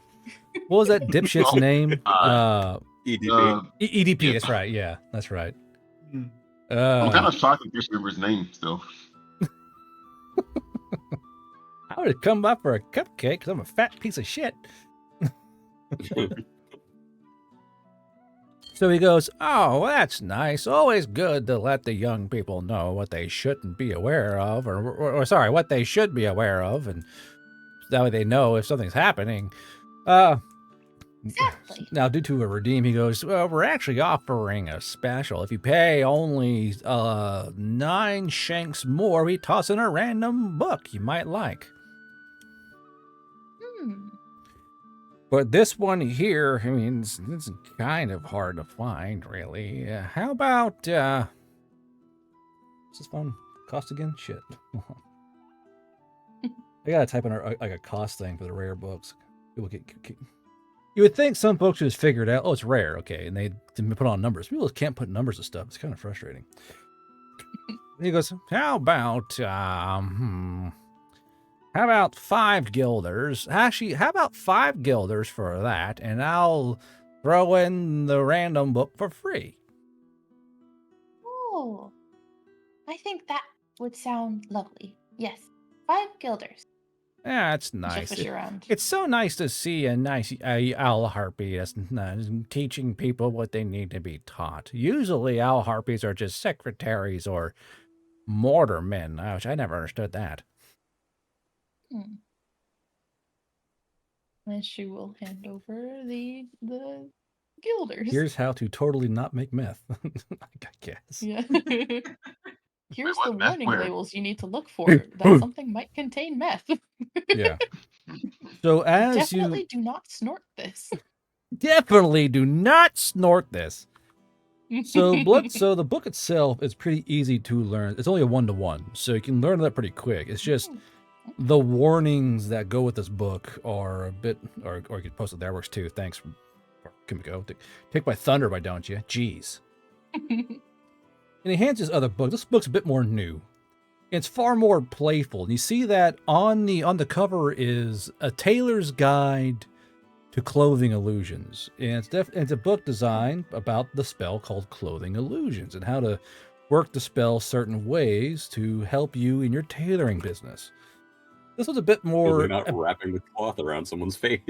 what was that dipshit's name? EDP. EDP. That's right. Yeah, that's right. I'm kind of shocked that you remember his name still. I would have come by for a cupcake because I'm a fat piece of shit. So he goes, oh, that's nice. Always good to let the young people know what they shouldn't be aware of, or sorry, what they should be aware of, and that way they know if something's happening. Exactly. Now, due to a redeem, he goes, well, we're actually offering a special. If you pay only 9 shanks more, we toss in a random book you might like. But this one here, I mean, it's kind of hard to find, really. How about, what's this one? Cost again? Shit. I gotta type in like a cost thing for the rare books. People get you would think some folks would just figure it out. Oh, it's rare, okay, and they put on numbers. People just can't put numbers to stuff. It's kind of frustrating. He goes, how about How about 5 guilders? Actually, how about 5 guilders for that, and I'll throw in the random book for free. Oh, I think that would sound lovely. Yes, 5 guilders. Yeah, it's She'll nice. fish around. It's so nice to see a nice owl harpy that's teaching people what they need to be taught. Usually, owl harpies are just secretaries or mortar men, which I never understood that. And she will hand over the guilders. Here's how to totally not make meth, I guess. Yeah. Here's what, the meth warning where? labels you need to look for that something might contain meth. Yeah. So as Definitely do not snort this. definitely do not snort this. So the book itself is pretty easy to learn. It's only a 1-to-1, so you can learn that pretty quick. It's just the warnings that go with this book are a bit, or you could post it there, works too. Thanks, Kimiko. Take my thunder, why don't you? Jeez. And he hands his other book. This book's a bit more new. It's far more playful. And you see that on the cover is a tailor's guide to clothing illusions. And it's a book designed about the spell called Clothing Illusions and how to work the spell certain ways to help you in your tailoring business. This was a bit more. They're not wrapping the cloth around someone's face.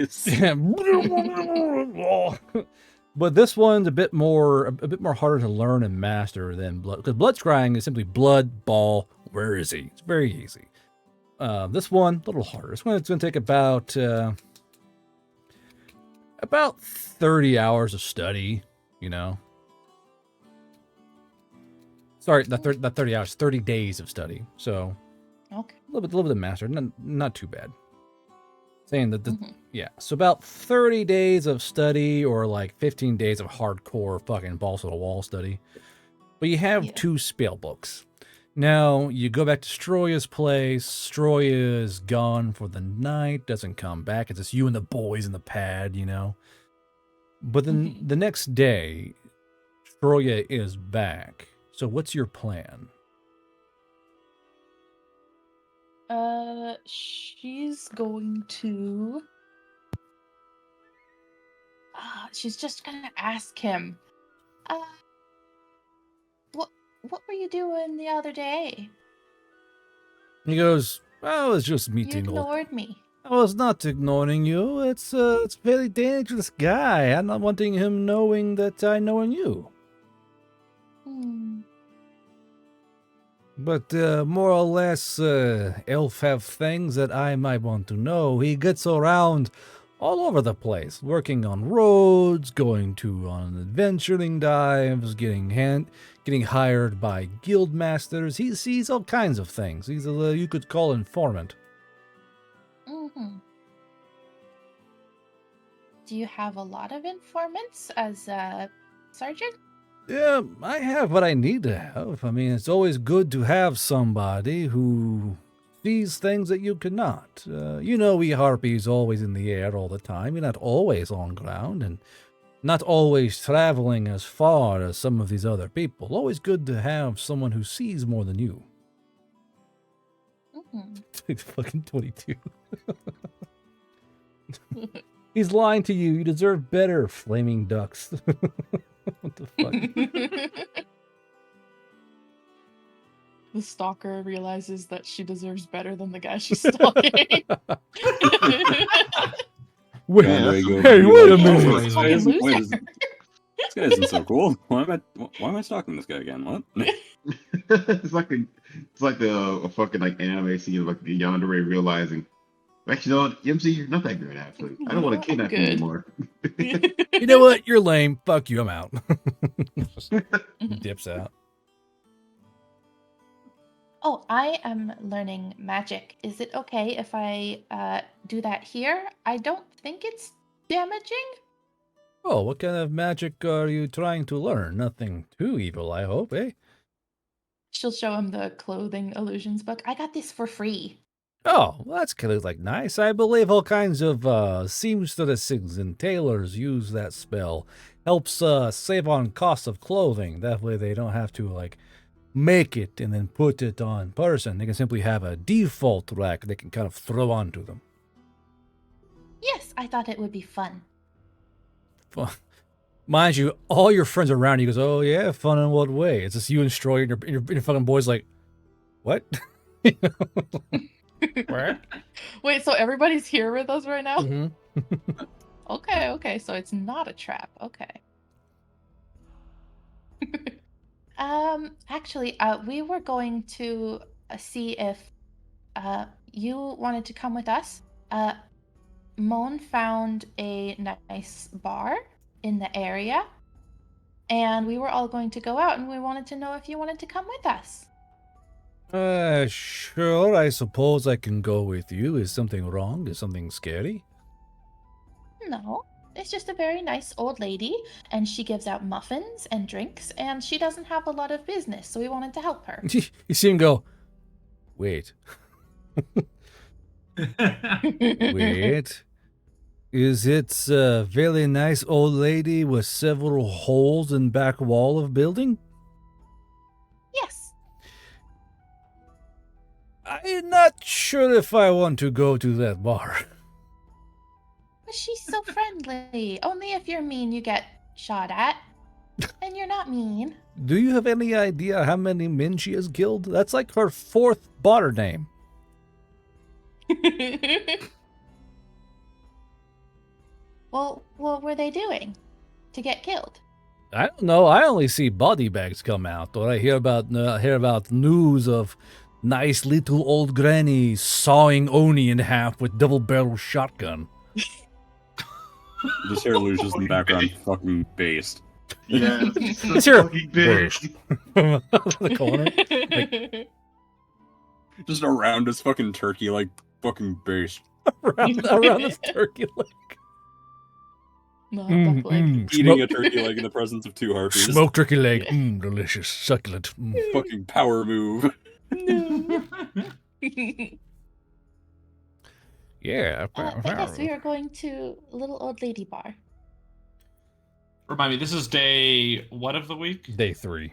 But this one's a bit more harder to learn and master than blood, because blood scrying is simply blood ball. Where is he? It's very easy. This one a little harder. This one it's going to take about 30 hours of study. You know. Sorry, not 30 hours. 30 days of study. So. Okay. A little bit of master, not too bad. Saying that, yeah. So about 30 days of study, or like 15 days of hardcore fucking balls to the wall study. But you have 2 spell books. Now you go back to Stroya's place. Stroya is gone for the night, doesn't come back. It's just you and the boys in the pad, you know. But then the next day, Stroya is back. So what's your plan? She's going to. She's just gonna ask him. What were you doing the other day? He goes, I was just You meeting ignored me. I was not ignoring you. It's a very dangerous guy. I'm not wanting him knowing that I know you. But more or less, elf have things that I might want to know. He gets around all over the place, working on roads, going on adventuring dives, getting hired by guild masters. He sees all kinds of things. He's a you could call informant. Do you have a lot of informants as a sergeant? Yeah, I have what I need to have. I mean, it's always good to have somebody who sees things that you cannot. You know, we harpies always in the air all the time. You're not always on ground and not always traveling as far as some of these other people. Always good to have someone who sees more than you. Fucking 22. He's lying to you. You deserve better, flaming ducks. What the fuck? The stalker realizes that she deserves better than the guy she's stalking. Wait, Hey, wait a minute. This guy isn't so cool. Why am I stalking this guy again? What? it's like a fucking like anime scene, like the Yandere realizing, actually, no, MC, you're not that good. Actually, I don't want to kidnap you anymore. You know what? You're lame. Fuck you. I'm out. Just dips out. Oh, I am learning magic. Is it okay if I do that here? I don't think it's damaging. Oh, what kind of magic are you trying to learn? Nothing too evil, I hope, eh? She'll show him the clothing illusions book. I got this for free. Oh, well, that's kind of like nice. I believe all kinds of seamstresses and tailors use that spell. Helps save on cost of clothing. That way they don't have to like make it and then put it on person. They can simply have a default rack they can kind of throw onto them. Yes, I thought it would be fun. Mind you, all your friends around you goes, oh yeah, fun in what way? It's just you and Stroy and your fucking boys like, what? What? Wait, so everybody's here with us right now? Mm-hmm. Okay, so it's not a trap. Okay. Actually, we were going to see if you wanted to come with us. Moan found a nice bar in the area, and we were all going to go out, and we wanted to know if you wanted to come with us. Sure, I suppose I can go with you. Is something wrong? Is something scary? No, it's just a very nice old lady, and she gives out muffins and drinks, and she doesn't have a lot of business, so we wanted to help her. You see him go, wait. Wait. Is it a very nice old lady with several holes in back wall of building? Yes. I'm not sure if I want to go to that bar. But she's so friendly. Only if you're mean, you get shot at. And you're not mean. Do you have any idea how many men she has killed? That's like her 4th bar name. Well, what were they doing to get killed? I don't know. I only see body bags come out, or I hear about news of nice little old granny sawing Oni in half with double-barrel shotgun. Just hear Lucius in the background, fucking based. Yeah. Let's hear fucking bitch. the corner. Like, Just around his fucking turkey, like fucking based. around this turkey leg. No, definitely. Eating a turkey leg in the presence of 2 harpies. Smoked turkey leg. Delicious. Succulent. Fucking power move. No. Yeah. But yes, we are going to a little old lady bar. Remind me, this is day what of the week? Day 3.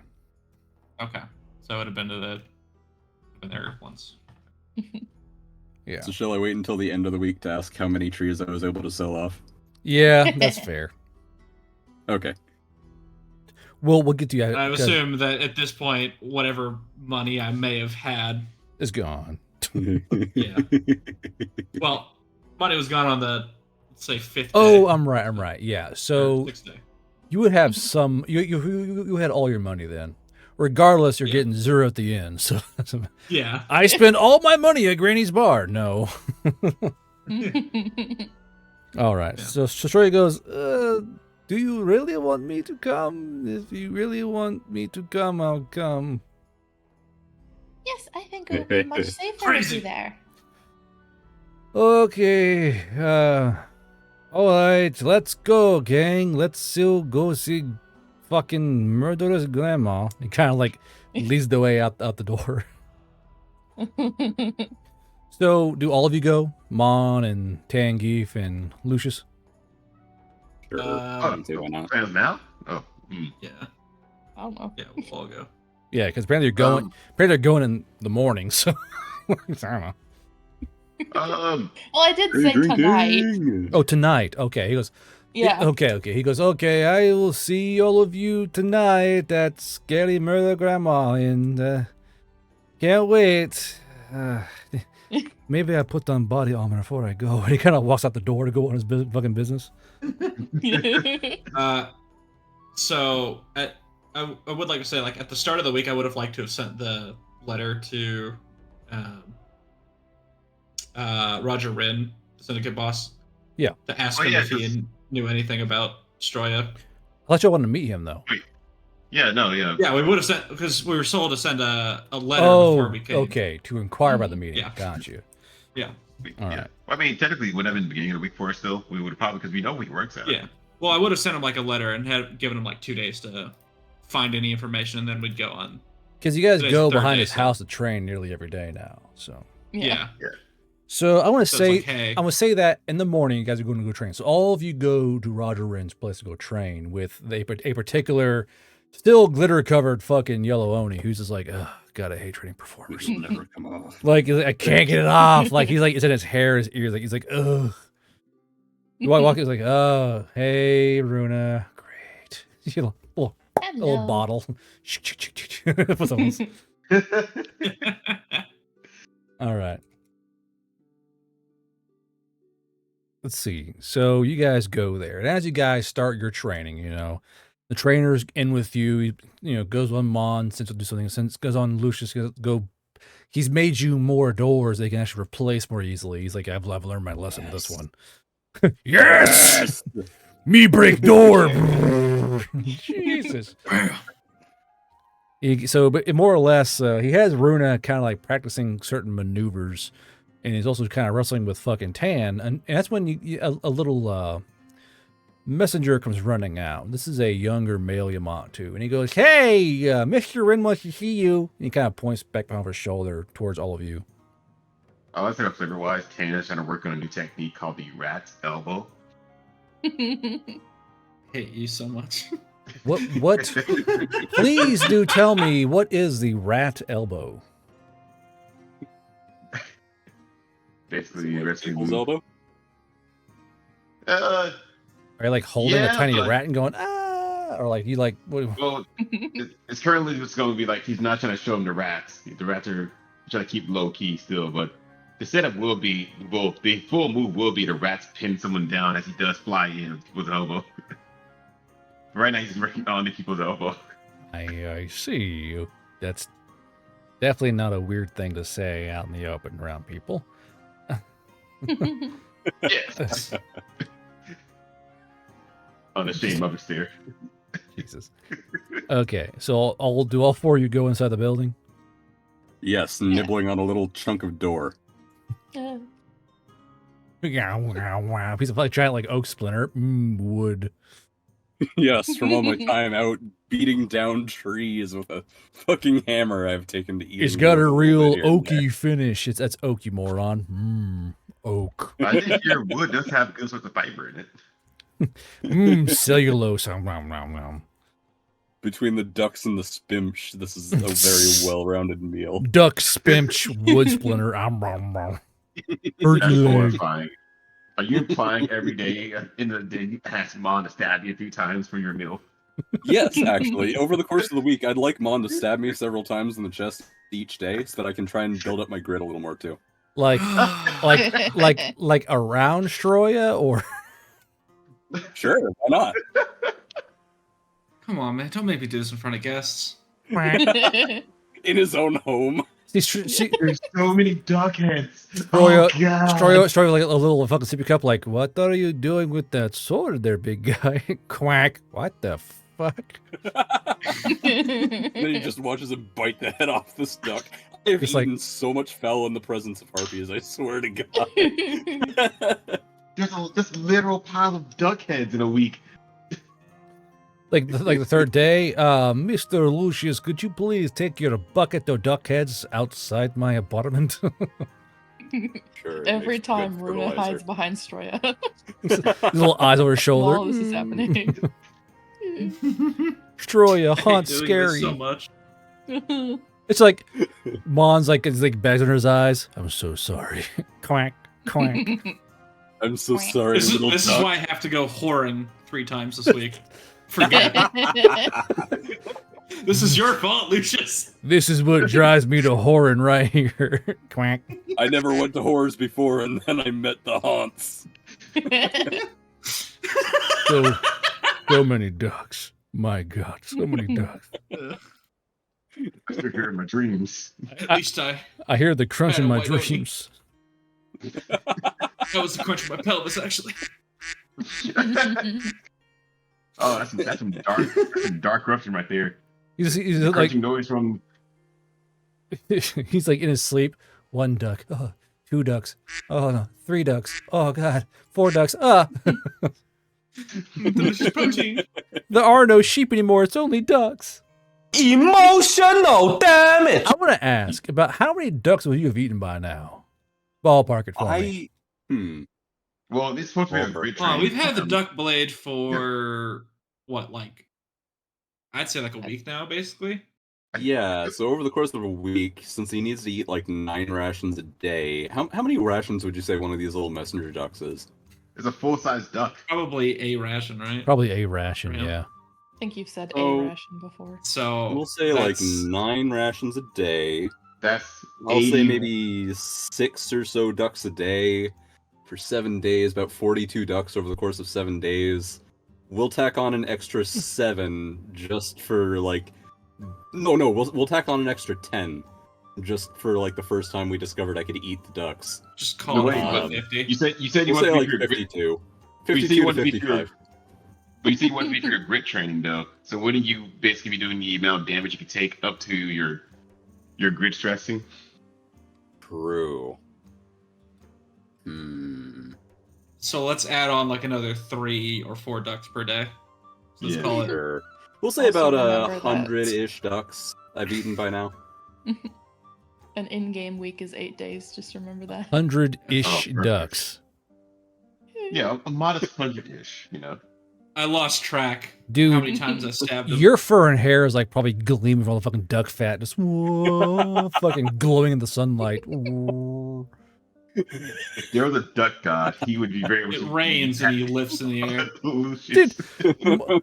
Okay, so I would have been there once. Yeah. So shall I wait until the end of the week to ask how many trees I was able to sell off? Yeah, that's fair. Okay. We'll get to you. I assume that at this point, whatever money I may have had is gone. Yeah. Well, money was gone on the, let's say, 5th day. Oh, I'm right. Yeah. So 6th day. you would have some. You had all your money then. Regardless, you're getting 0 at the end. So Yeah. I spent all my money at Granny's bar. No. All right. Yeah. So Story goes, do you really want me to come? If you really want me to come, I'll come. Yes, I think it would be much safer with Crazy. you there. Okay. All right. Let's go, gang. Let's still go see fucking murderous grandma. He kind of like leads the way out the door. So, do all of you go? Mon and Tangeef and Lucius? Sure. Um, Why not? Plans now? Oh. Yeah. I don't know. Yeah, we'll all go. Yeah, because apparently you're going. Apparently they're going in the morning. So I don't know. Um. Well, I did say tonight. Oh, tonight. Okay. He goes. Yeah. Okay. He goes. Okay, I will see all of you tonight at Scary Murder Grandma, and can't wait. Maybe I put on body armor before I go. And he kind of walks out the door to go on his fucking business. So I would like to say, like, at the start of the week, I would have liked to have sent the letter to Roger Wren, the syndicate boss. Yeah. To ask him if he knew anything about Stroya. I thought you wanted to meet him though. Yeah. No. Yeah. Yeah, we would have sent, because we were told to send a letter before we came. Okay. To inquire about the meeting. Yeah. Got you. Yeah. All Yeah. right. Well, I mean, technically, it would have been the beginning of the week for us still. We would have probably, because we know where he works at. Yeah. Well, I would have sent him like a letter and had given him like 2 days to find any information, and then we'd go on. Because you guys Today's go the third behind day, his so- house to train nearly every day now. So. Yeah. So I want to So say, it's like, hey. I'm gonna say that in the morning you guys are going to go train. So all of you go to Roger Wren's place to go train with a particular Still glitter covered fucking yellow Oni, who's just like, ugh, God, I hate trading performers. This will never come off. Like, I can't get it off. Like, he's like, it's in his hair, his ears. Like, he's like, ugh. You walk, he's like, oh, hey, Runa, great. You know, little bottle. What's else? All right. Let's see. So you guys go there, and as you guys start your training, you know, the trainer's in with you. You know, goes on Mon, since will do something. Since goes on Lucius, go. He's made you more doors they can actually replace more easily. He's like, I've learned my lesson with this one. Yes! Me break door. Jesus. But more or less, he has Runa kind of like practicing certain maneuvers, and he's also kind of wrestling with fucking Tan, and that's when a little messenger comes running out. This is a younger male Yamato, and he goes, "Hey, Mr. Rin wants to see you." And he kind of points back behind his shoulder towards all of you. I like to flavor-wise, Tana's trying to work on a new technique called the rat's elbow. Hate you so much. What? Please do tell me, what is the rat elbow? Basically, Like wrestling Abel's move. elbow? Are you like holding a Yeah, tiny but- rat and going, ah? Or like, you like, what? Well, it's currently just going to be like he's not trying to show him the rats. The rats are trying to keep low key still, but the setup will be, well, the full move will be the rats pin someone down as he does fly in with an elbow. Right now, he's working on the people's elbow. I see. That's definitely not a weird thing to say out in the open around people. Yes. Unashamed of it there. Jesus. Okay, so I'll do all four of you go inside the building? Yes, nibbling on a little chunk of door. Wow. Piece of like giant like oak splinter. Wood. Yes, from all my time out beating down trees with a fucking hammer I've taken to eat. It's got a real oaky finish. That's oak, you moron. Oak. I think your wood does have good sorts of fiber in it. Cellulose. Between the ducks and the spimch, this is a very well-rounded meal. Duck, spimch, wood splinter. That's Turkey leg. horrifying. Are you implying every day in the day you ask Mom to stab you a few times for your meal? Yes, actually. Over the course of the week, I'd like Mon to stab me several times in the chest each day so that I can try and build up my grit a little more too. Like around Stroya or Sure, why not? Come on, man. Don't make me do this in front of guests. In his own home. There's so many duck heads. Stroya, Oh, God. Stroya like a little fucking sippy cup, like, what are you doing with that sword there, big guy? Quack. What the fuck? Then he just watches him bite the head off this duck. I've It's like- eaten so much fowl in the presence of harpies, I swear to God. There's this literal pile of duck heads in a week. Like the third day, Mr. Lucius, could you please take your bucket of duck heads outside my apartment? Sure, it Every makes time good Runa fertilizer. hides behind Stroya. His little eyes over his shoulder. While this is happening. Stroya, I hate haunt doing scary. this so much. It's like Mon's like it's like bags under his eyes. I'm so sorry. Quack, quack. I'm so sorry, This little is duck. why I have to go whoring 3 times this week. Forget it. This is your fault, Lucius. This is what drives me to whoring right here. Quack. I never went to horrors before, and then I met the haunts. So many ducks. My God, so many ducks. I still hear it in my dreams. At least I I hear the crunch in Kinda my white oaky. dreams. that was the crunch of my pelvis, actually. Oh, that's some dark corruption right there. He's The like crunching noise from he's like in his sleep. 1 duck. Oh, 2 ducks. Oh no, 3 ducks. Oh God, 4 ducks. Delicious protein. There are no sheep anymore. It's only ducks. Emotional damage. I want to ask about how many ducks will you have eaten by now? Ballpark it for me. well, it's supposed to be a Well, great We've train. had the duck blade for what, like I'd say like a week now, basically. Yeah, so over the course of a week, since he needs to eat like 9 rations a day, how many rations would you say one of these little messenger ducks is? It's a full-size duck. Probably a ration, right? Probably a ration, For him. yeah. I think you've said Oh. a ration before. So We'll say like that's 9 rations a day. That's I'll say 80 maybe 6 or so ducks a day for 7 days, about 42 ducks over the course of 7 days. We'll tack on an extra 7 just for like... No, we'll tack on an extra 10 just for like the first time we discovered I could eat the ducks. just call No, it wait, but 50. You said you We'll want say to like be your 52. But you 52 say you to want to be 55. But you say you want to be for your grit training though. So wouldn't you basically be doing the amount of damage you could take up to your grit stressing? True. So let's add on like another 3 or 4 ducks per day. So let's Yeah, call it. Sure. We'll say Also about remember that- 100-ish ducks I've eaten by now. An in-game week is 8 days. Just remember that. 100-ish Oh, perfect. ducks. Yeah, a modest 100-ish, you know. I lost track. Dude, How many times I stabbed him? Your fur and hair is like probably gleaming from all the fucking duck fat, just whoa, fucking glowing in the sunlight. Whoa. If there was a duck god, he would be very much. It rains and he lifts in the air. Dude,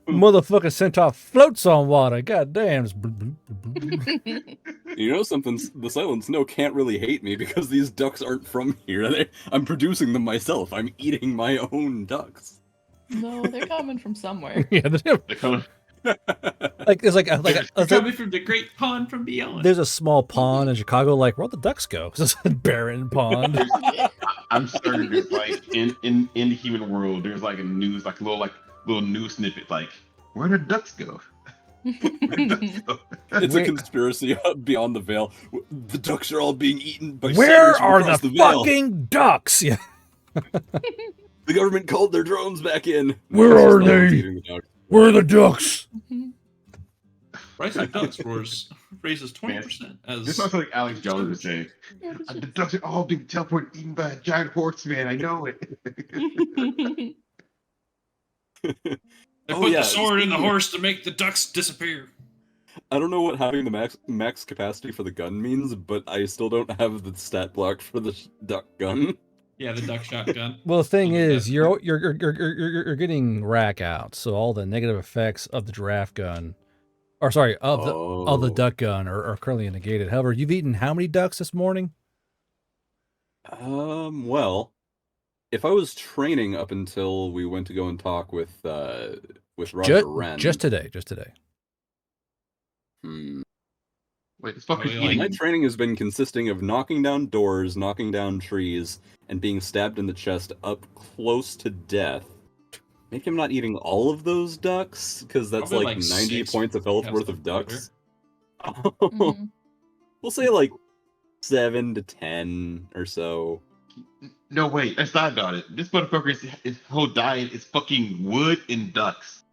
motherfucking centaur floats on water. God damn. Just bloop, bloop, bloop, bloop. You know something? The Silent Snow can't really hate me because these ducks aren't from here. I'm producing them myself. I'm eating my own ducks. No, they're coming from somewhere. Yeah, They're coming. like it's like They're coming from the great pond from beyond. there's a small pond in Chicago. Like, where'd the ducks go? It's just a barren pond. I'm certain there's like in the human world, there's like a news, like little news snippet, like where did ducks go? Where did ducks go? It's a Wait. conspiracy beyond the veil. The ducks are all being eaten by Where sailors from are across the veil. fucking ducks? Yeah. The government called their drones back in. Where It's just are the ones they? eating the ducks. Where are the ducks? Price of ducks raises 20% This as sounds like Alex Jones would say. The ducks are all being teleported, eaten by a giant horseman. I know it. they Oh, put yeah, the sword in the speaking of- horse to make the ducks disappear. I don't know what having the max capacity for the gun means, but I still don't have the stat block for the duck gun. Yeah, the duck shotgun. Well, the thing Look at is, that. you're getting rack out, so all the negative effects of the draft gun, or sorry, of the Oh. duck gun are currently negated. However, you've eaten how many ducks this morning? Well, if I was training up until we went to go and talk with Roger Wren. Just today. Wait, this fucker's Oh, yeah, My eating. training has been consisting of knocking down doors, knocking down trees, and being stabbed in the chest up close to death. Maybe I'm not eating all of those ducks, because that's Probably like like 90 6 points of health have worth of stuff ducks. Mhm. We'll say like 7 to 10 or so. No, wait, that's not about it. This motherfucker his whole diet is fucking wood and ducks.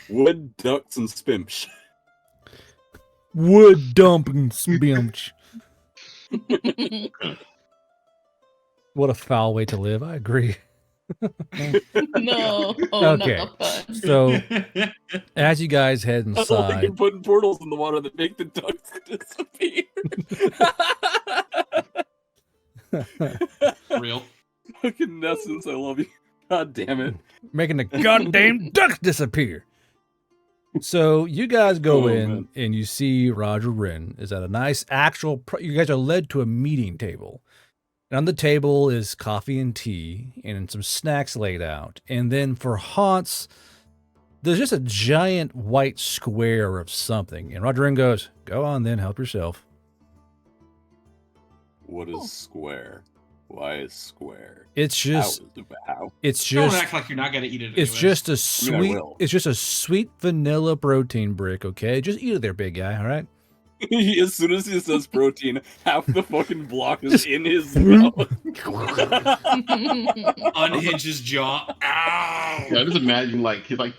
Wood, ducks, and spimps. Wood dumping spimch. What a foul way to live. I agree. No. Okay. Not fun. So as you guys head I don't think you're inside, putting portals in the water that make the ducks disappear. Real. Fucking Essence, I love you. God damn it. making the goddamn ducks disappear. So you guys go Oh, in man. and you see Roger Wren is at a nice actual. You guys are led to a meeting table, and on the table is coffee and tea and some snacks laid out. And then for Hans, there's just a giant white square of something. And Roger Wren goes, "Go on then, help yourself." What is square? Why is square? It's just. How? It's Don't just. act like you're not gonna eat it. It's anyways. just a I sweet. will. It's just a sweet vanilla protein brick. Okay, just eat it there, big guy. All right. As soon as he says protein, half the fucking block is in his mouth. unhinge his jaw. Ow! Yeah, just imagine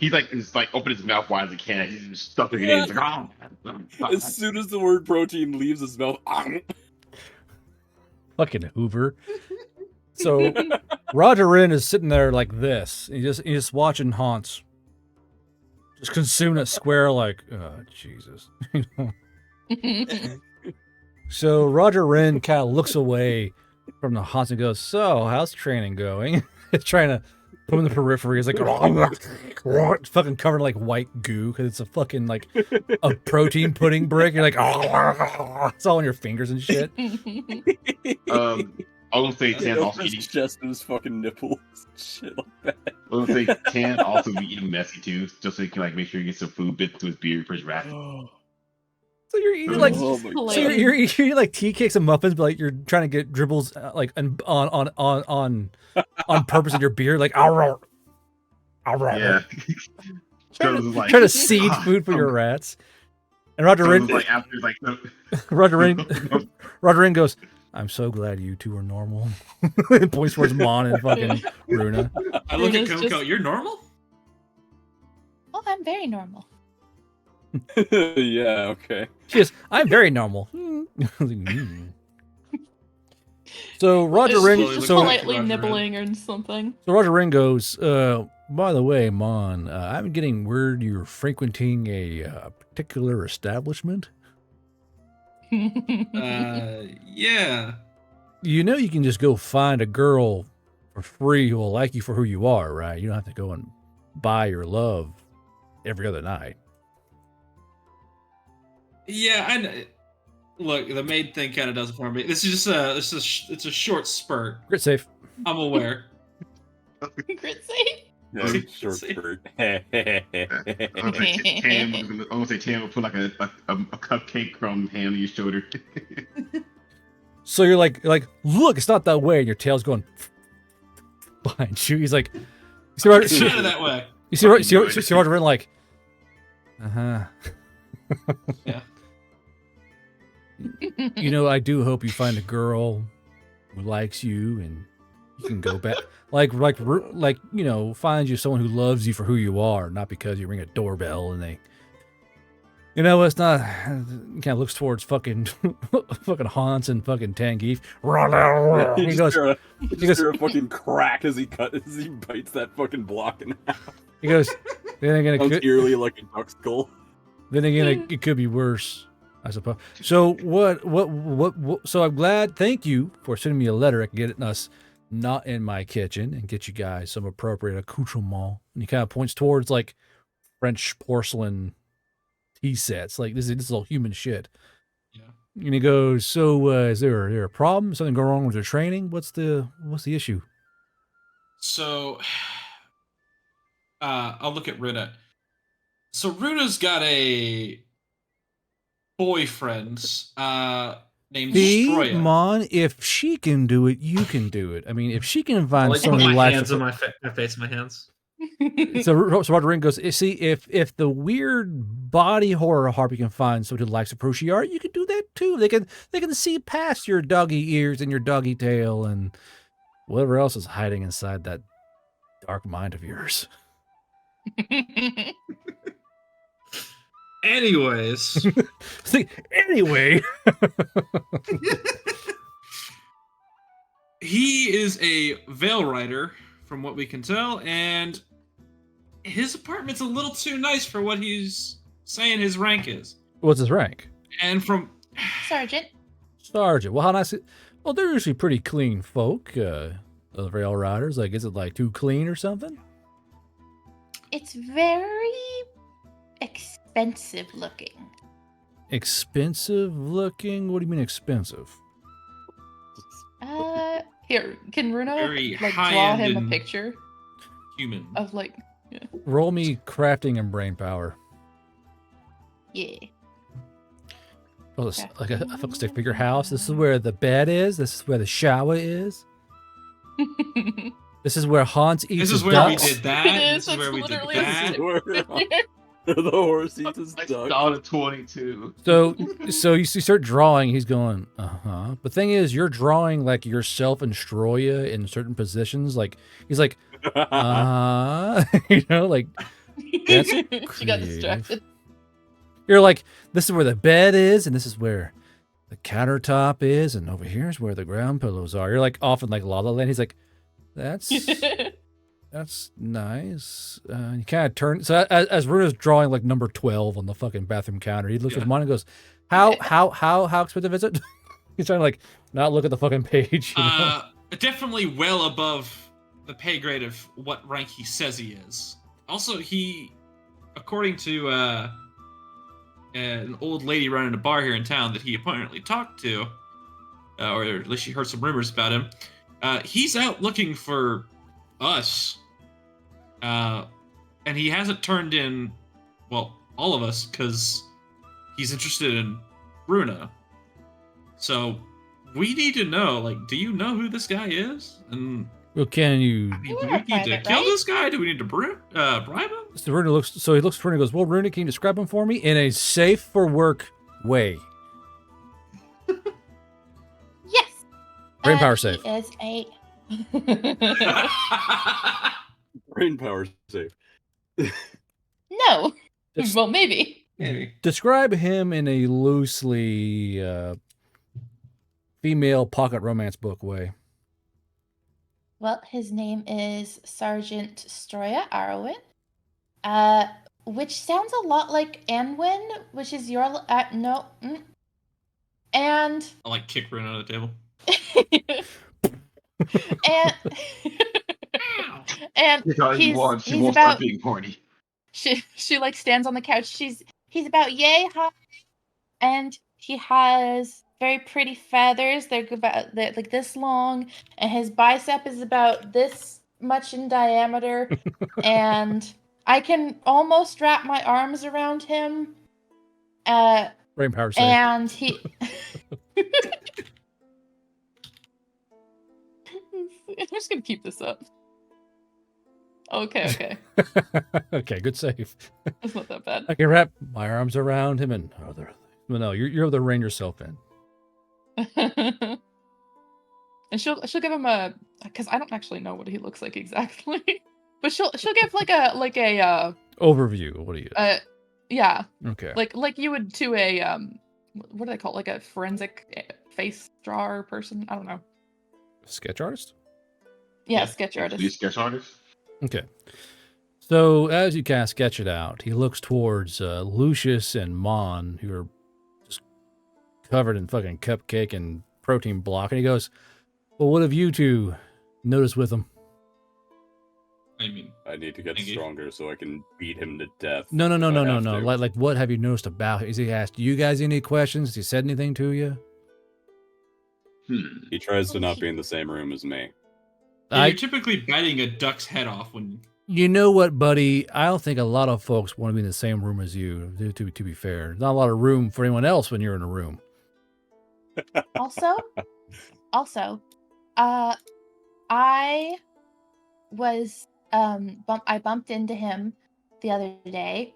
he's open his mouth wide as he can. He's just stuffing it in. He's like, oh. As soon as the word protein leaves his mouth, Fucking Hoover. So Roger Wren is sitting there like this. He's just watching Hans. Just consume that square like, oh, Jesus. So Roger Wren kind of looks away from the haunts and goes, so how's training going? It's trying to put him in the periphery. It's like, it's fucking covered in like white goo because it's a fucking like a protein pudding brick. You're like, it's all on your fingers and shit. I will say Tan also his eating. chest and his fucking nipples, shit like that. I will say Tan also be eating messy too, just so he can like make sure he gets some food bits to his beard for his rat. So you're eating like, Oh my so you're eating like tea cakes and muffins, but like you're trying to get dribbles like on purpose in your beard, like Yeah. trying to seed food for your rats. And Roger Wren, like after like Roger Wren goes, I'm so glad you two are normal. Points towards Mon and fucking Runa. I look at Runa's Coco. just- You're normal. Oh, I'm very normal. Yeah, okay. She goes, I'm very normal. So Roger Just- Wren, just so politely Roger nibbling or something. Roger Wren goes, by the way, Mon, I'm getting word you're frequenting a particular establishment. Yeah. You know you can just go find a girl for free who will like you for who you are, right? You don't have to go and buy your love every other night. Yeah, I know. Look, the maid thing kind of does it for me. This is just it's a short spurt. Grit safe. I'm aware. Grit save. Yeah, short See? bird. I'm gonna say Tam will put like a cupcake crumb hand on your shoulder. So you're like, look, it's not that way. And your tail's going behind you. He's like, you see Roger, It's kind of that way. you see Roger Wren like, uh-huh. Yeah. You know, I do hope you find a girl who likes you and you can go back. like, you know, find you someone who loves you for who you are, not because you ring a doorbell and they, you know, it's not, kind of looks towards fucking Hans and fucking Tangeef. He goes, hear a fucking crack as he bites that fucking block in half. he goes, then again, Sounds eerily like a duck skull. it could be worse, I suppose. So what, so I'm glad, thank you for sending me a letter. I can get us not in my kitchen and get you guys some appropriate accoutrement. And he kind of points towards like French porcelain tea sets. Like this is all human shit. Yeah. And he goes, so is there a problem? Something going wrong with your training? What's the issue? So, I'll look at Runa. So Runa's got a boyfriend named Stroya. Mon, if she can do it, you can do it. I mean, if she can I find like to put someone who my likes hands to on my face, my hands. So Roger Wren goes, see, if the weird body horror harpy can find someone who likes approaching art, you can do that too. They can see past your doggy ears and your doggy tail and whatever else is hiding inside that dark mind of yours. Anyways, See, anyway, he is a veil rider, from what we can tell, and his apartment's a little too nice for what he's saying his rank is. what's his rank? And from Sergeant. Sergeant. Well, how nice. Well, they're usually pretty clean folk. The rail riders. Like, is it like too clean or something? It's very expensive looking. Expensive looking? What do you mean expensive? Here, can Runo Very like draw high-end him a and- picture human. of like, Roll me crafting and brain power. yeah. Oh, it's like a fucking stick figure house. This is where the bed is. This is where the shower is. This is where Hans eats This his is where we ducks. did that. It This is where we did literally that. The horse eats his I duck. saw the 22. So you start drawing. He's going, uh-huh. The thing is, you're drawing like yourself and Stroya in certain positions. Like he's like, you know, like that's She got creative. distracted. You're like, this is where the bed is, and this is where the countertop is, and over here is where the ground pillows are. You're like off in like La La Land. He's like, that's That's nice. You kind of turn. So as Runa's drawing like number 12 on the fucking bathroom counter, he looks at his monitor and goes, how expensive is it? He's trying to like not look at the fucking page. You know? Definitely well above the pay grade of what rank he says he is. Also, he, according to an old lady running a bar here in town that he apparently talked to, or at least she heard some rumors about him, he's out looking for us. And he hasn't turned in, well, all of us, because he's interested in Bruna. So we need to know, like, do you know who this guy is? And Well, can you? do we need to kill this guy? Do we need to bribe him? So he looks at Runa and goes, well, Runa, can you describe him for me in a safe for work way? Yes. Brain power save. He is a. Brain power save. No. Well, maybe. Describe him in a loosely female pocket romance book way. Well, his name is Sergeant Stroya Arwen, which sounds a lot like Anwin, which is your no. And I like kick Rune on the table. and he's about being horny. She like stands on the couch. He's about yay high, and he has very pretty feathers. They're like this long, and his bicep is about this much in diameter, and I can almost wrap my arms around him. Brain power save. And he. I'm just gonna keep this up. Okay. Okay, good save. It's not that bad. I can wrap my arms around him and other. Well, no, you're able to rein yourself in. And she'll give him a, because I don't actually know what he looks like exactly, but she'll give like a overview of what he is. Yeah. Okay. Like you would to a what do they call it? Like a forensic face drawer person? I don't know. Sketch artist? Yeah, sketch artist. You sketch artist? Okay. So as you kind of sketch it out, he looks towards Lucius and Mon, who are just covered in fucking cupcake and protein block, and he goes, well, what have you two noticed with him? I mean, I need to get stronger so I can beat him to death. No. Like, what have you noticed about him? Has he asked you guys any questions? Has he said anything to you? He tries to not be in the same room as me. Yeah, you're typically biting a duck's head off when. You know what, buddy? I don't think a lot of folks want to be in the same room as you. To be fair, there's not a lot of room for anyone else when you're in a room. Also, I was I bumped into him the other day,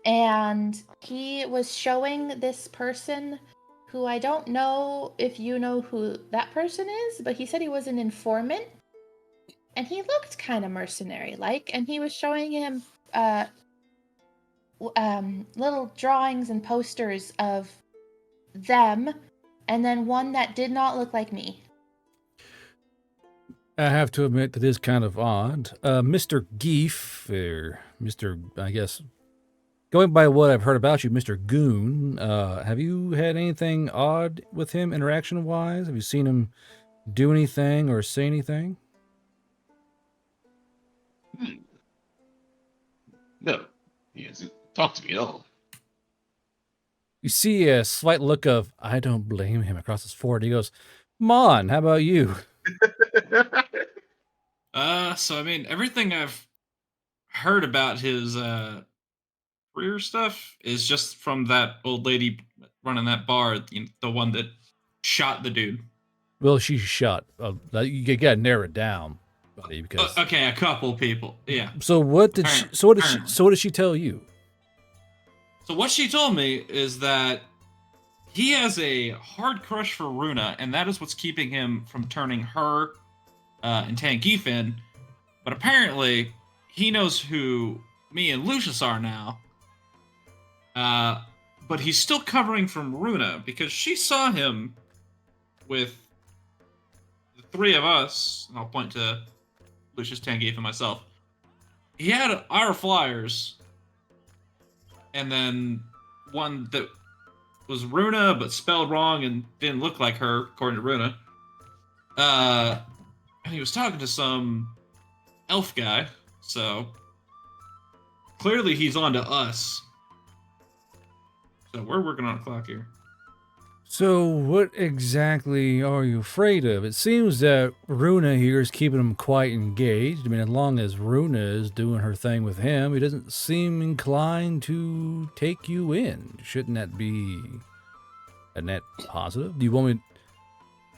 and he was showing this person who I don't know if you know who that person is, but he said he was an informant. And he looked kind of mercenary-like, and he was showing him little drawings and posters of them, and then one that did not look like me. I have to admit that is kind of odd. Mr. Geef, or Mr. I guess, going by what I've heard about you, Mr. Goon, have you had anything odd with him interaction-wise? Have you seen him do anything or say anything? No, he hasn't talked to me at all. You see a slight look of, I don't blame him across his forehead. He goes, Mon, how about you? So I mean, everything I've heard about his career stuff is just from that old lady running that bar, the one that shot the dude. Well, she shot. You gotta narrow it down, buddy. Because okay, a couple people. Yeah. So what did she? So what did she tell you? So what she told me is that he has a hard crush for Runa, and that is what's keeping him from turning her and Tankeef in. But apparently, he knows who me and Lucius are now. But he's still covering from Runa because she saw him with the three of us. And I'll point to Lucius, Tankeef, and myself he had our flyers, and then one that was Runa but spelled wrong and didn't look like her, according to Runa. And he was talking to some elf guy, so clearly he's on to us. So we're working on a clock here. So what exactly are you afraid of? It seems that Runa here is keeping him quite engaged. I mean, as long as Runa is doing her thing with him, he doesn't seem inclined to take you in. Shouldn't that be a net positive? Do you want me...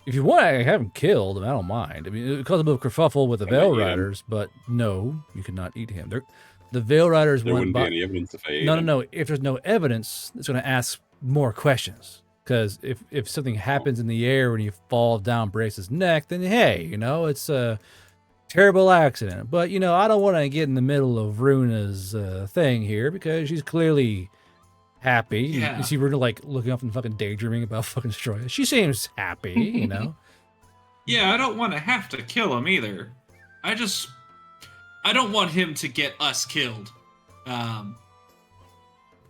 If you want, I have him killed, and I don't mind. I mean, it caused a bit of kerfuffle with the I might Veil eat him. Riders, but no, you cannot eat him. The Veil Riders There went wouldn't be by... any evidence if I ate No. him. If there's no evidence, it's going to ask more questions. Because if something happens in the air when you fall down, breaks his neck, then hey, you know, it's a terrible accident. But, you know, I don't want to get in the middle of Runa's thing here because she's clearly happy. Yeah. You see Runa, like, looking up and fucking daydreaming about fucking Stroya. She seems happy, you know? Yeah, I don't want to have to kill him either. I don't want him to get us killed. That's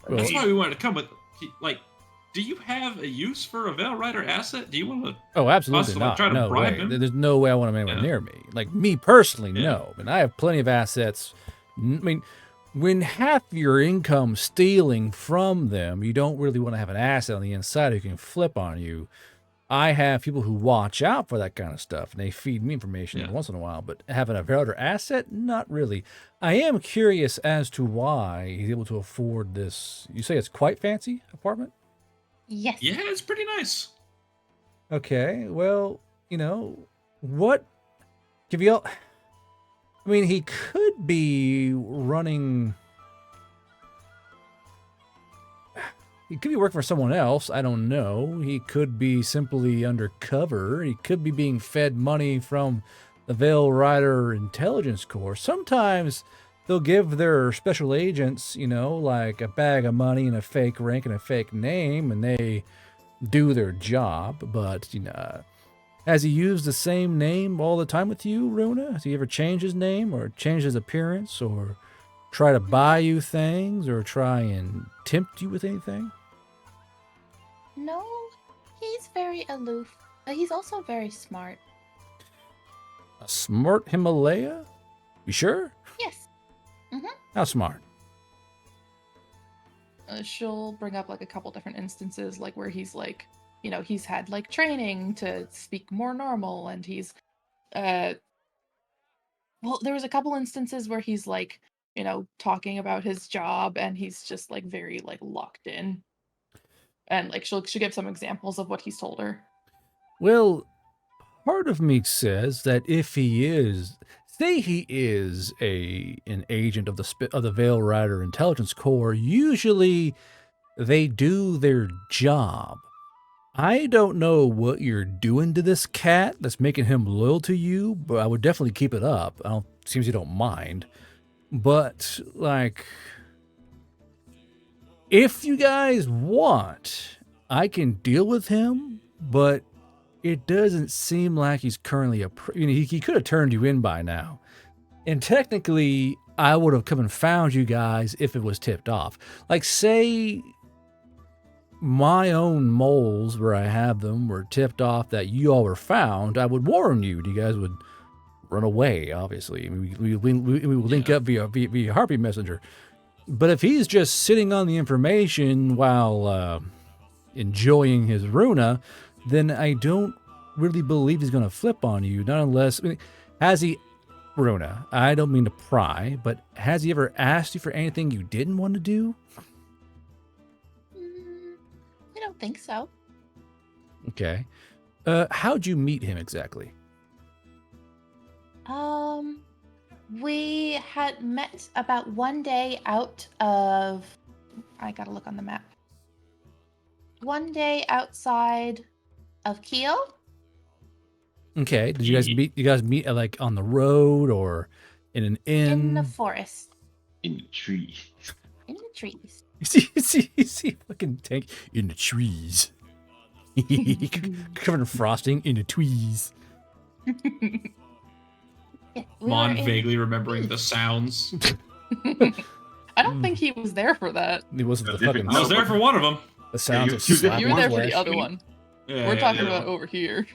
why we wanted to come with, like, do you have a use for a Veil Rider asset? Do you want to? Oh, absolutely Possibly not. try to No bribe way. him? There's no way I want him anywhere near me. Like, me personally, no. I mean, I have plenty of assets. I mean, when half your income stealing from them, you don't really want to have an asset on the inside who can flip on you. I have people who watch out for that kind of stuff, and they feed me information every once in a while. But having a Veil Rider asset, not really. I am curious as to why he's able to afford this. You say it's quite fancy apartment? Yes. Yeah, it's pretty nice. Okay, well, you know, what give you? I mean, he could be running. He could be working for someone else. I don't know. He could be simply undercover. He could be being fed money from the Veil Rider Intelligence Corps. Sometimes they'll give their special agents, you know, like a bag of money and a fake rank and a fake name, and they do their job. But, you know, has he used the same name all the time with you, Runa? Has he ever changed his name or changed his appearance or try to buy you things or try and tempt you with anything? No, he's very aloof. He's also very smart. A smart Himalaya? You sure? Yes. How smart? She'll bring up like a couple different instances, like where he's like, you know, he's had like training to speak more normal, and he's, well, there was a couple instances where he's like, you know, talking about his job, and he's just like very like locked in, and like she'll give some examples of what he's told her. Well, part of me says that if he is, say he is an agent of the Veil Rider Intelligence Corps, usually they do their job. I don't know what you're doing to this cat that's making him loyal to you, but I would definitely keep it up. Seems you don't mind. But, like, if you guys want, I can deal with him, but it doesn't seem like he's currently he could have turned you in by now. And technically, I would have come and found you guys if it was tipped off. Like, say my own moles where I have them were tipped off that you all were found, I would warn you. You guys would run away, obviously. I mean, we would link up via Harpy Messenger. But if he's just sitting on the information while enjoying his Runa, then I don't really believe he's going to flip on you. Not unless, has he, Runa, I don't mean to pry, but has he ever asked you for anything you didn't want to do? I don't think so. Okay. How'd you meet him exactly? We had met about one day out of, I gotta look on the map. One day outside of Kiel. Okay. Did you guys meet like on the road or in an inn? In the forest. In the tree. In the trees. You see fucking tank in the trees. Covered in frosting in the trees. Yeah, we Mon were in vaguely remembering the beach. sounds. I don't think he was there for that. It wasn't A the different fucking I was there for one of them. the sounds of he was there for You were slapping there for the flesh. other one. Yeah, We're yeah, talking yeah. about over here.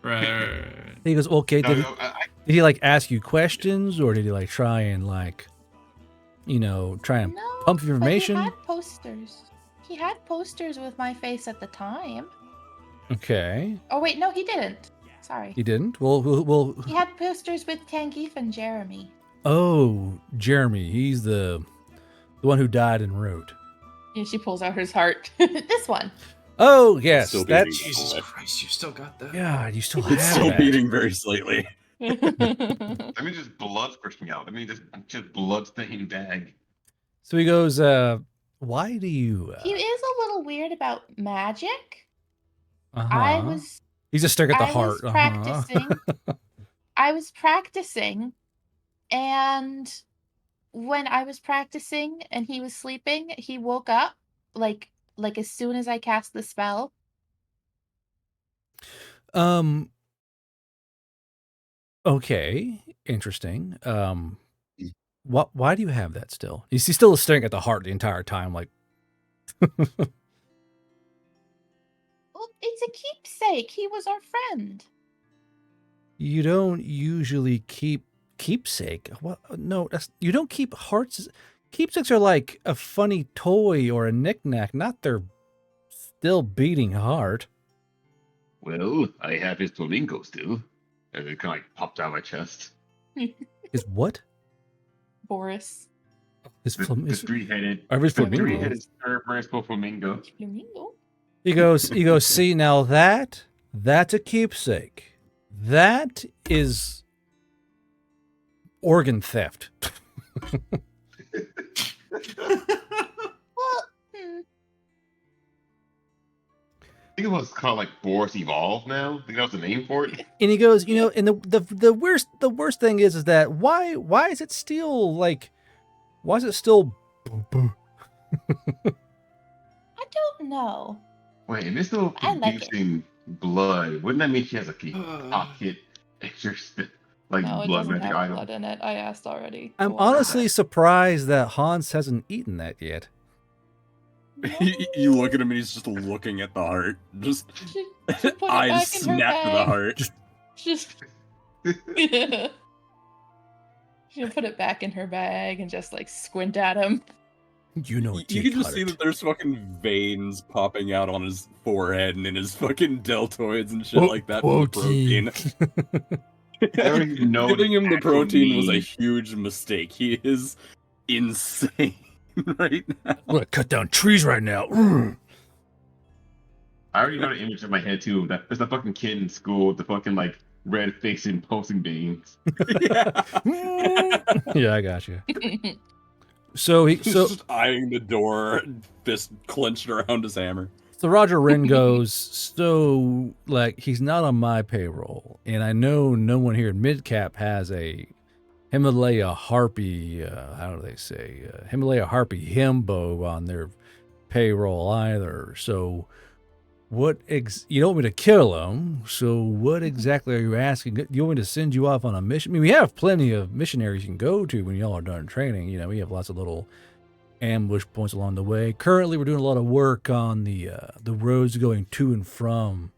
Right. He goes, okay. No, Did no, he like ask you questions, or did he like try and like, try and No, pump but information? he had posters. He had posters with my face at the time. Okay, Oh wait, no, he didn't. Sorry. he didn't. Well. He had posters with Tangeef and Jeremy. Oh, Jeremy. He's the one who died and wrote. Yeah, she pulls out his heart. This one. Oh yes, Still that's beating. Jesus Christ, you still got that. God. You still It's have still that. beating very slightly. Let me just blood pushing out. Let me just blood stained bag. So he goes, why do you? He is a little weird about magic. Uh-huh. He's just staring at the heart. Was practicing. I was practicing, and when I was practicing and he was sleeping, he woke up like as soon as I cast the spell. Okay, interesting. Why do you have that still? He's still staring at the heart the entire time, like. Well, it's a keepsake. He was our friend. You don't usually keep keepsake. What? No, you don't keep hearts. Keepsakes are like a funny toy or a knickknack, not their still beating heart. Well, I have his flamingo still. And it kind of like popped out of my chest. His what? Boris. His The three-headed, flamingo. three-headed cerebral flamingo. Flamingo. He goes, see, now that's a keepsake. That is organ theft. Well, I think it was called like Boris Evolve now. I think that was the name for it. And he goes, and the worst thing is that why is it still like, why is it still? I don't know. Wait, if it's still I like producing blood, wouldn't that mean she has a pocket extra like No, it blood doesn't magic have item? blood in it. I asked already. I'm Go on. honestly surprised that Hans hasn't eaten that yet. You look at him and he's just looking at the heart. Just She put it eyes back in her snap to the bag. heart. Just she'll put it back in her bag and just like squint at him. You know, You can just see that there's fucking veins popping out on his forehead and in his fucking deltoids and shit like that. From the protein. I don't even know Giving him the actual protein was a name. huge mistake. He is insane right now. I'm gonna cut down trees right now. I already know the image in my head too. That there's a fucking kid in school with the fucking like red face and pulsing veins. Yeah, I got you. So He's just eyeing the door, fist clenched around his hammer. So Roger Wren goes, so like he's not on my payroll, and I know no one here at Midcap has a Himalaya Harpy, how do they say, Himalaya Harpy himbo on their payroll either. So what, you don't want me to kill him, so what exactly are you asking? Do you want me to send you off on a mission? I mean, we have plenty of missionaries you can go to when y'all are done training. You know, we have lots of little ambush points along the way. Currently, we're doing a lot of work on the roads going to and from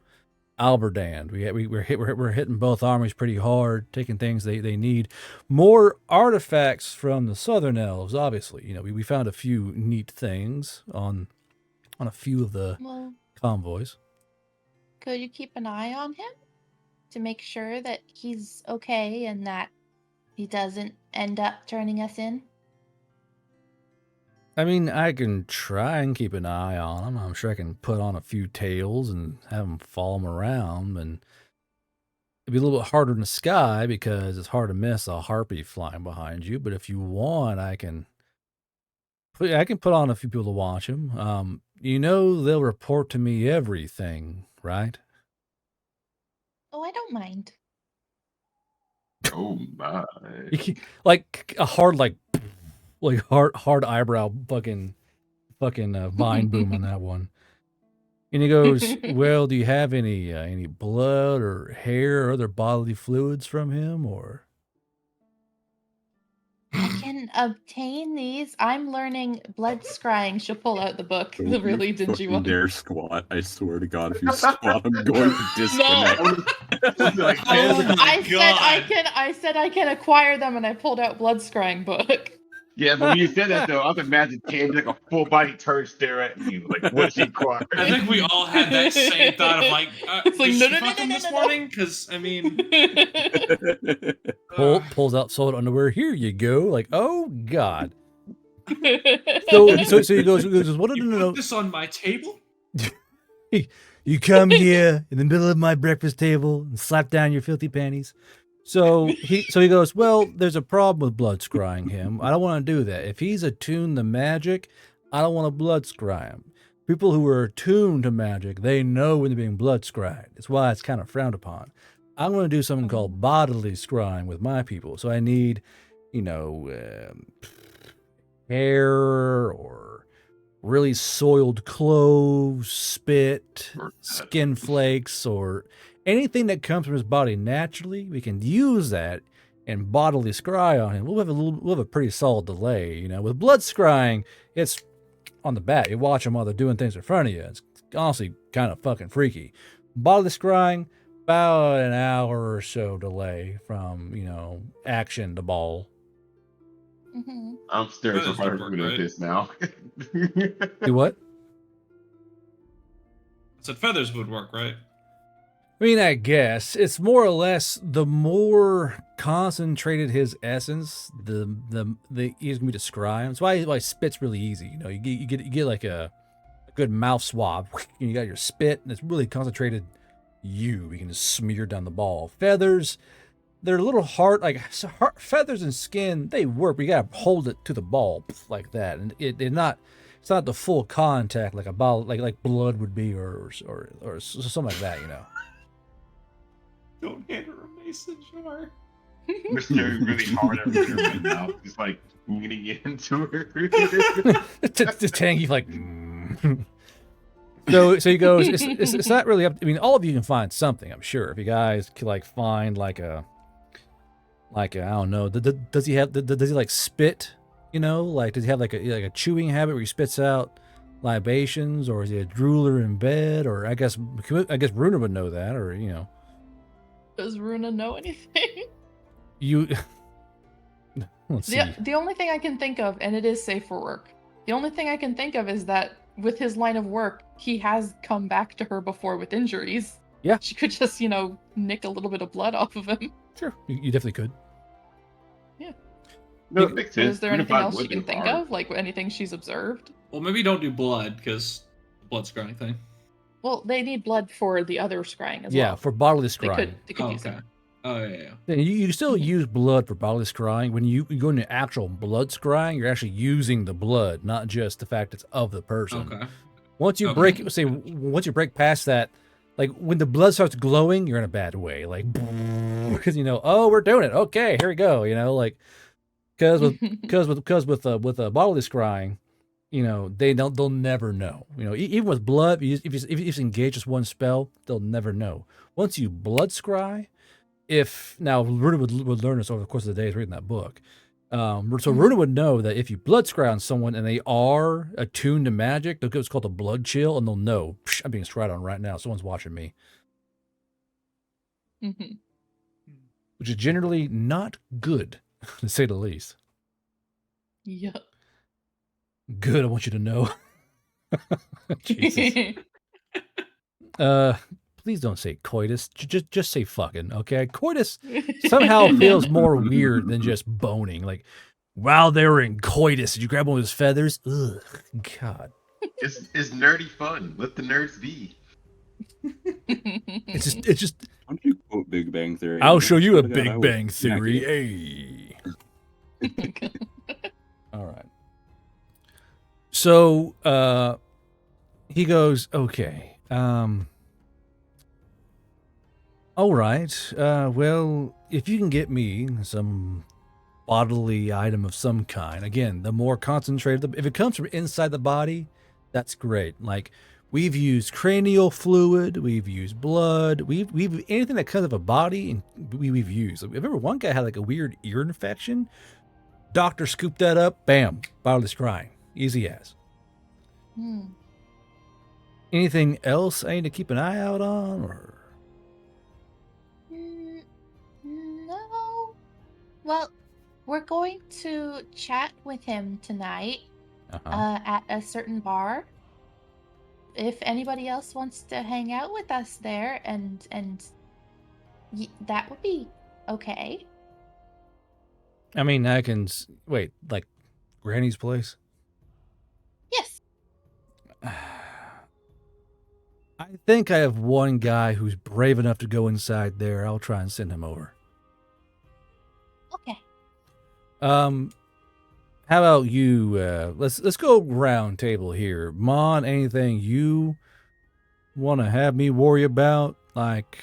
Alberdand. We're hitting both armies pretty hard, taking things they need. More artifacts from the Southern Elves, obviously. You know, we found a few neat things on a few of the convoys. Could you keep an eye on him to make sure that he's okay and that he doesn't end up turning us in? I mean, I can try and keep an eye on him. I'm sure I can put on a few tails and have him follow him around. And it'd be a little bit harder in the sky because it's hard to miss a harpy flying behind you. But if you want, I can put on a few people to watch him. You know, they'll report to me everything, right? Oh, I don't mind. Oh my! Like a hard, like hard eyebrow, fucking vine boom on that one. And he goes, "Well, do you have any blood or hair or other bodily fluids from him, or?" can obtain these. I'm learning blood scrying. She'll pull out the book, the Don't really you dingy fucking one. dare squat. I swear to God, if you squat, I'm going to disconnect. Like, Oh my I god. said I can acquire them, and I pulled out blood scrying book. yeah, but when you said that though, I was imagining Cam like a full body turd stare at you, like what she cried. I think we all had that same thought of like, It's like, did no, she no, no, fuck no, him no, this no, no. morning? Because I mean, Pulls out sold underwear. Here you go. Like, oh God. So he goes, what did you no, put no, this on my table? you come here in the middle of my breakfast table and slap down your filthy panties. So he goes, well, there's a problem with blood scrying him. I don't want to do that. If he's attuned to magic, I don't want to blood scry him. People who are attuned to magic, they know when they're being blood scryed. That's why it's kind of frowned upon. I'm going to do something called bodily scrying with my people. So I need, hair or really soiled clothes, spit, skin flakes, or anything that comes from his body naturally. We can use that and bodily scry on him. We'll have a pretty solid delay. With blood scrying, it's on the bat. You watch them while they're doing things in front of you. It's honestly kind of fucking freaky. Bodily scrying, about an hour or so delay from action to ball. Mhm. I'm staring so Feathers hard would work, at right? this now. Do what? I said feathers would work, right? I mean, I guess it's more or less the more concentrated his essence, the he's gonna be described. That's why spit's really easy. You get like a good mouth swab, and you got your spit, and it's really concentrated. You can just smear down the ball. Feathers, they're a little hard. Feathers and skin, they work. But you gotta hold it to the ball like that, and it's not the full contact like a ball, like blood would be, or something like that. Don't hand her a mason jar. We're staring really hard at her right now, just like leaning into her. The tanky like. So he goes. It's not really up. I mean, all of you can find something. I'm sure if you guys can find like a I don't know. Does he like spit? Does he have like a chewing habit where he spits out libations, or is he a drooler in bed? Or I guess Runa would know that, or Does Runa know anything? Let's see. The only thing I can think of, and it is safe for work, the only thing I can think of is that with his line of work, he has come back to her before with injuries. Yeah. She could just, nick a little bit of blood off of him. Sure, you definitely could. Yeah. No, it makes sense. Is there anything else you can think of? Like anything she's observed? Well, maybe don't do blood because the blood scrying thing. Well, they need blood for the other scrying as well. Yeah, for bodily scrying. They could use it. Oh, yeah. Yeah, you still use blood for bodily scrying. When you go into actual blood scrying, you're actually using the blood, not just the fact it's of the person. Okay. Once you once you break past that, like when the blood starts glowing, you're in a bad way. Like, because oh, we're doing it. Okay, here we go. Because with bodily scrying, they'll never know. Even with blood, if you engage just one spell, they'll never know. Once you blood scry. Now Runa would learn this over the course of the days reading that book. So Runa would know that if you blood scry on someone and they are attuned to magic, they'll get what's called a blood chill, and they'll know I'm being scryed on right now. Someone's watching me, which is generally not good, to say the least. Yeah. Good. I want you to know. Jesus. Please don't say coitus. Just say fucking, okay? Coitus somehow feels more weird than just boning. Like, while they were in coitus, did you grab one of his feathers? Ugh, God. It's nerdy fun. Let the nerds be. It's just. Why don't you quote Big Bang Theory? I'll show you a Big Bang Theory. Hey. All right. So, he goes, okay. All right. Well, if you can get me some bodily item of some kind, again, the more concentrated, if it comes from inside the body, that's great. Like, we've used cranial fluid, we've used blood, we've anything that comes out of a body, and we've used. I remember one guy had like a weird ear infection. Doctor scooped that up. Bam. Bodily scrying. Easy as. Hmm. Anything else I need to keep an eye out on? Or No. Well, we're going to chat with him tonight at a certain bar. If anybody else wants to hang out with us there, and that would be okay. I mean, I can wait. Like Granny's place. Yes. I think I have one guy who's brave enough to go inside there. I'll try and send him over. Okay. How about you? Let's go round table here. Mon, anything you want to have me worry about? Like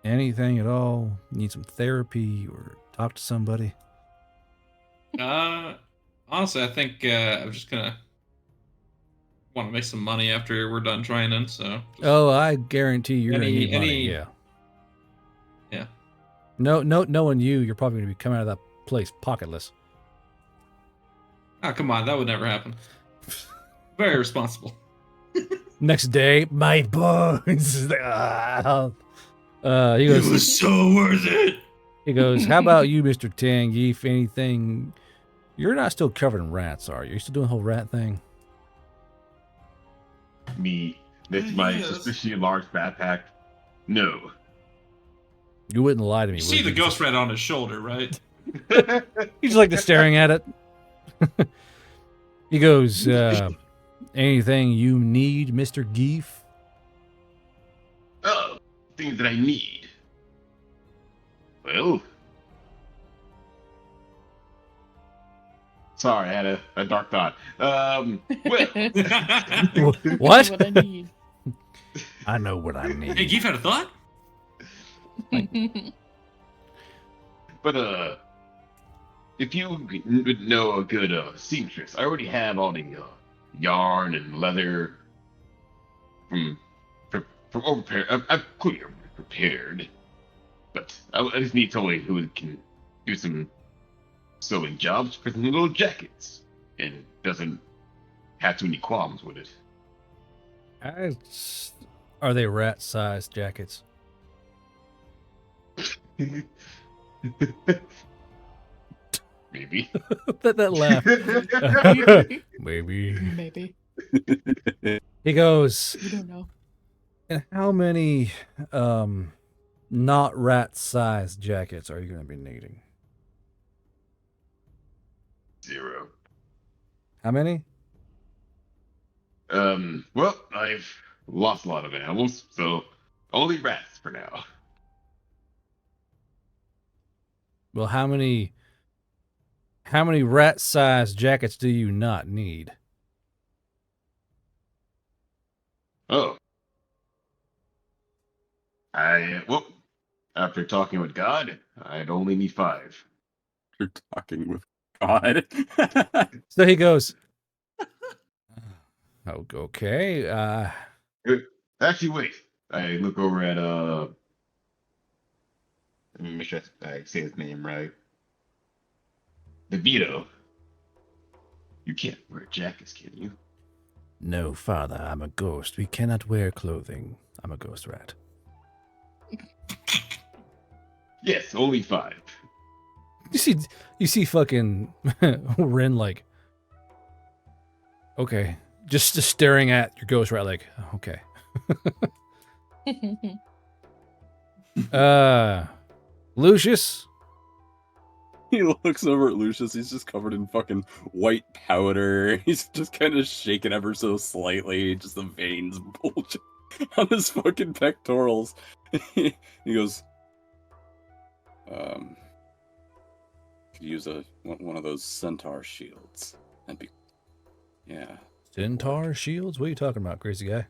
anything at all? Need some therapy or talk to somebody? Honestly, I think I'm just gonna want to make some money after we're done training. So. Oh, I guarantee you're gonna need money. any- Yeah. Yeah. No, knowing you, you're probably gonna be coming out of that place pocketless. Oh, come on, that would never happen. Very responsible. Next day, my bones. He goes. It was so worth it. He goes. How about you, Mr. Tangeef? Anything? You're not still covered in rats, are you? You still doing the whole rat thing? Me, with my Yes. suspiciously large backpack. No. You wouldn't lie to me. You would see the you? ghost rat on his shoulder, right? He's just like the staring at it. He goes. Anything you need, Mr. Geef? Oh, things that I need. Well. Sorry, I had a dark thought. Well. What? What I need. I know what I need. Hey, you've had a thought? But, if you would know a good seamstress, I already have all the yarn and leather from overprepared. I'm clearly prepared, but I just need someone who can do some sewing jobs for some little jackets and doesn't have too many qualms with it. Are they rat-sized jackets? Maybe. that laugh. Maybe. Maybe. He goes. We don't know. And how many not rat-sized jackets are you going to be needing? 0. How many? Well, I've lost a lot of animals, so only rats for now. Well, how many rat-sized jackets do you not need? Oh. Well, after talking with God, I'd only need 5. You're talking with God. So he goes, oh, okay. Actually, wait. I look over at, let me make sure I say his name right. DeVito. You can't wear jackets, can you? No, father, I'm a ghost. We cannot wear clothing. I'm a ghost rat. Yes, only 5. You see fucking Ren like, okay, just staring at your ghost rat like, okay. Lucius? He looks over at Lucius. He's just covered in fucking white powder. He's just kind of shaking ever so slightly. Just the veins bulging on his fucking pectorals. He goes, could use one of those centaur shields. That'd be, yeah. Centaur shields? What are you talking about, crazy guy?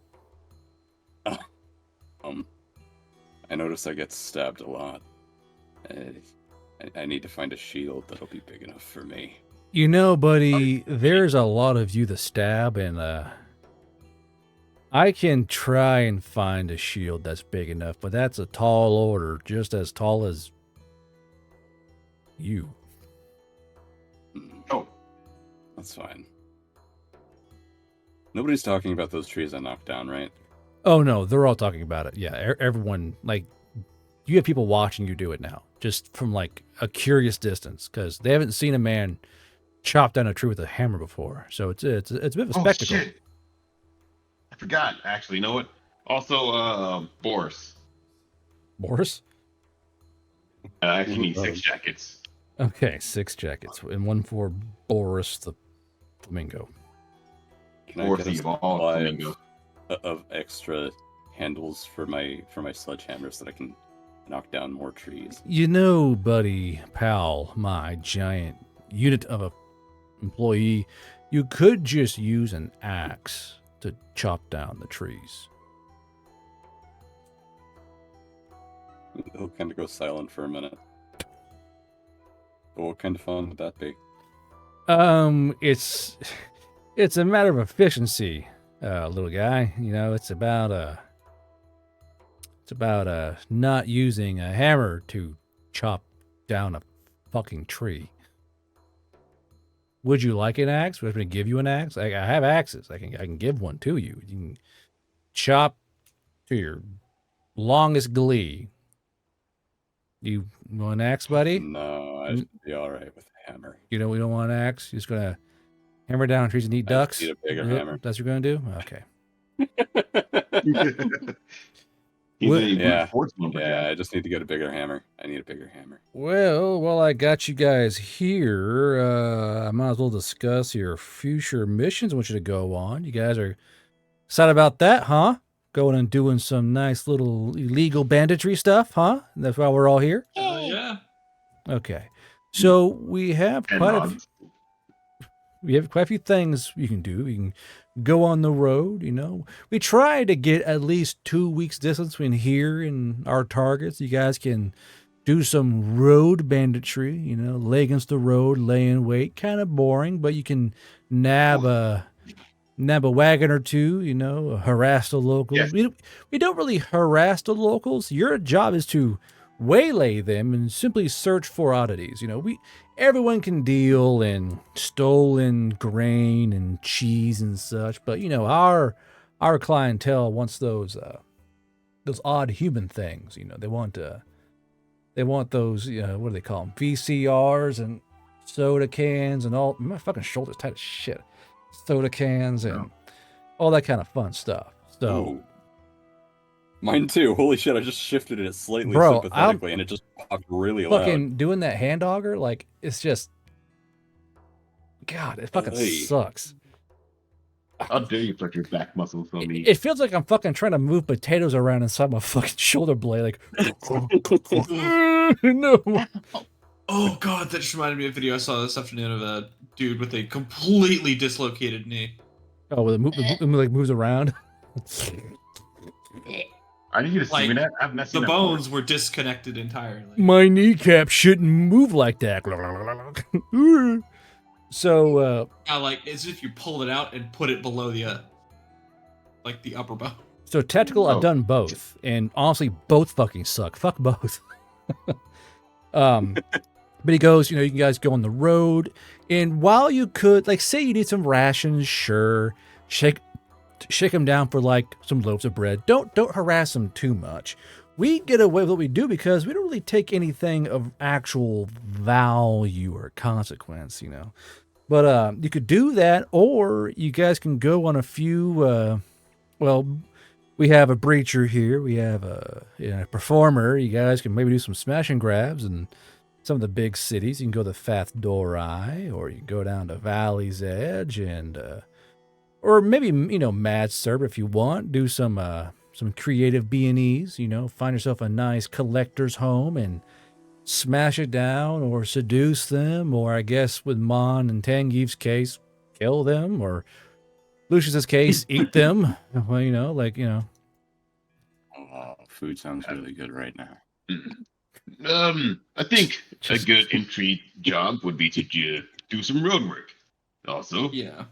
I notice I get stabbed a lot. I need to find a shield that'll be big enough for me. You know, buddy, there's a lot of you to stab, and I can try and find a shield that's big enough, but that's a tall order, just as tall as you. That's fine. Nobody's talking about those trees I knocked down, right? Oh no, they're all talking about it. Yeah, everyone, like, you have people watching you do it now, just from like a curious distance, because they haven't seen a man chop down a tree with a hammer before. So it's a bit of a Oh spectacle. shit! I forgot. Actually, you know what? Also, Boris. Boris? I actually need 6 jackets. Okay, 6 jackets and 1 for Boris the flamingo. Can I Boris get a the evolved supply flamingo. of extra handles for my sledgehammer so that I can knock down more trees? You know, buddy, pal, my giant unit of a employee, you could just use an axe to chop down the trees. He'll kind of go silent for a minute. But what kind of fun would that be? It's a matter of efficiency, little guy. You know, it's about not using a hammer to chop down a fucking tree. Would you like an axe? Would I give you an axe? I have axes. I can give one to you. You can chop to your longest glee. You want an axe, buddy? No, I should be all right with a hammer. You know we don't want an axe. You're just gonna hammer down trees and eat I ducks. just need a bigger Yep, hammer. that's what you're gonna do. Okay. He's What- a Yeah, sports lumberjack. Yeah, I just need to get a bigger hammer. I need a bigger hammer. Well, I got you guys here. I might as well discuss your future missions I want you to go on. You guys are excited about that, huh? Going and doing some nice little illegal banditry stuff, huh? That's why we're all here? Yeah. Okay. So we have And quite a odds. we have quite a few things you can do. You can go on the road, you know. We try to get at least 2 weeks distance between here and our targets. You guys can do some road banditry, you know, lay against the road, lay in wait. Kind of boring, but you can nab a wagon or two, you know, harass the locals. Yes. We don't really harass the locals. Your job is to waylay them and simply search for oddities. You know, everyone can deal in stolen grain and cheese and such, but you know, our clientele wants those odd human things. You know, they want those, what do they call them, VCRs and soda cans and all. My fucking shoulder's tight as shit. Soda cans and all that kind of fun stuff. So, Ooh. Mine too. Holy shit! I just shifted it slightly Bro, sympathetically, and it just popped really fucking loud. doing that hand auger, like, it's just, God, it fucking Hey. sucks. How dare you put your back muscles on me? It feels like I'm fucking trying to move potatoes around inside my fucking shoulder blade. Like, no. Oh god, that just reminded me of a video I saw this afternoon of a dude with a completely dislocated knee. Oh, well, it like moves around. I need you to see Like, me that. I've not The seen that bones were disconnected entirely. My kneecap shouldn't move like that. So, Like as if you pulled it out and put it below the like the upper bone. so tactical, I've Oh. done both, and honestly, both fucking suck. Fuck both. But he goes, you know, you guys go on the road, and while you could, like, say you need some rations, sure, shake them down for like some loaves of bread. Don't harass them too much. We get away with what we do because we don't really take anything of actual value or consequence, you know. But you could do that, or you guys can go on a few. Well, we have a breacher here. We have a performer. You guys can maybe do some smash and grabs and some of the big cities. You can go to Fath Dorai, or you can go down to Valley's Edge, and or maybe, you know, Mad Serb if you want. Do some creative B&Es. You know, find yourself a nice collector's home and smash it down, or seduce them, or I guess with Mon and Tangif's case, kill them, or Lucius's case, eat them. Well, you know, like, you know. Oh, food sounds really good right now. I think a good entry job would be to do some road work. Also, Yeah.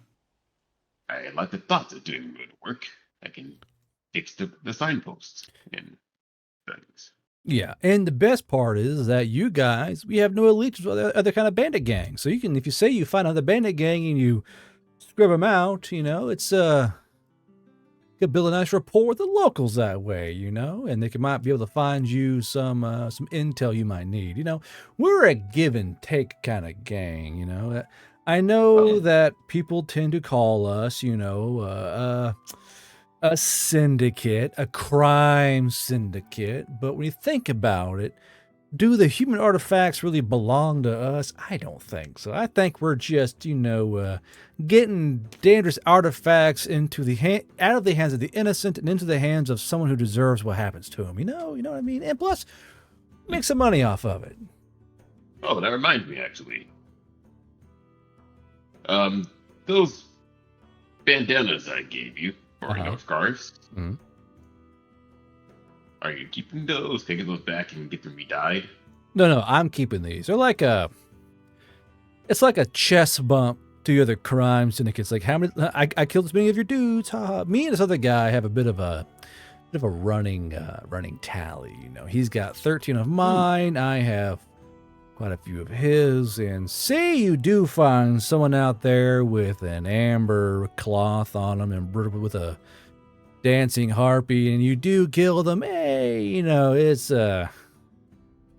I like the thought of doing road work. I can fix the signposts and things. Yeah, and the best part is that you guys, we have no allegiance with other kind of bandit gangs. So you can, if you say you find another bandit gang and you scrub them out, it's could build a nice rapport with the locals that way, and they might be able to find you some intel you might need. We're a give and take kind of gang. I know that people tend to call us, a syndicate, a crime syndicate, but when you think about it, do the human artifacts really belong to us? I don't think so. I think we're just, getting dangerous artifacts out of the hands of the innocent and into the hands of someone who deserves what happens to them. You know what I mean? And plus, make some money off of it. Oh, that reminds me, actually. Those bandanas I gave you, or scarves. Mm-hmm. Are you keeping those? Taking those back and get them re-dyed? No, I'm keeping these. They're it's like a chest bump to the other crime syndicates. Like, how many? I killed this many of your dudes. Ha. Me and this other guy have a bit of a running tally. He's got 13 of mine. I have quite a few of his. And say you do find someone out there with an amber cloth on them and with a dancing harpy, and you do kill them. Hey, it's I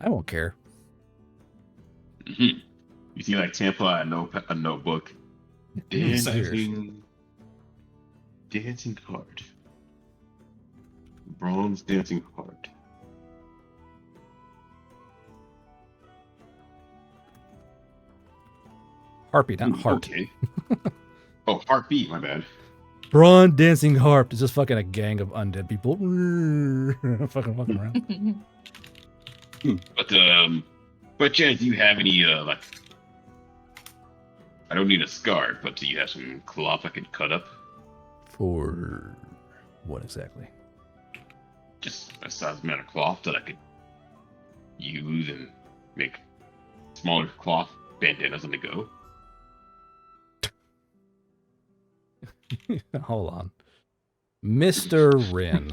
won't care. Mm-hmm. You see, like Tampa, a notebook. Dancing heart. Bronze dancing heart. Harpy, not heart. Okay. Oh, heartbeat. My bad. Bronze dancing harp is just fucking a gang of undead people fucking walking around. But Jen, do you have any like? I don't need a scarf, but do you have some cloth I could cut up? For what exactly? Just a size amount of cloth that I could use and make smaller cloth bandanas on the go. Hold on. Mr. Wren.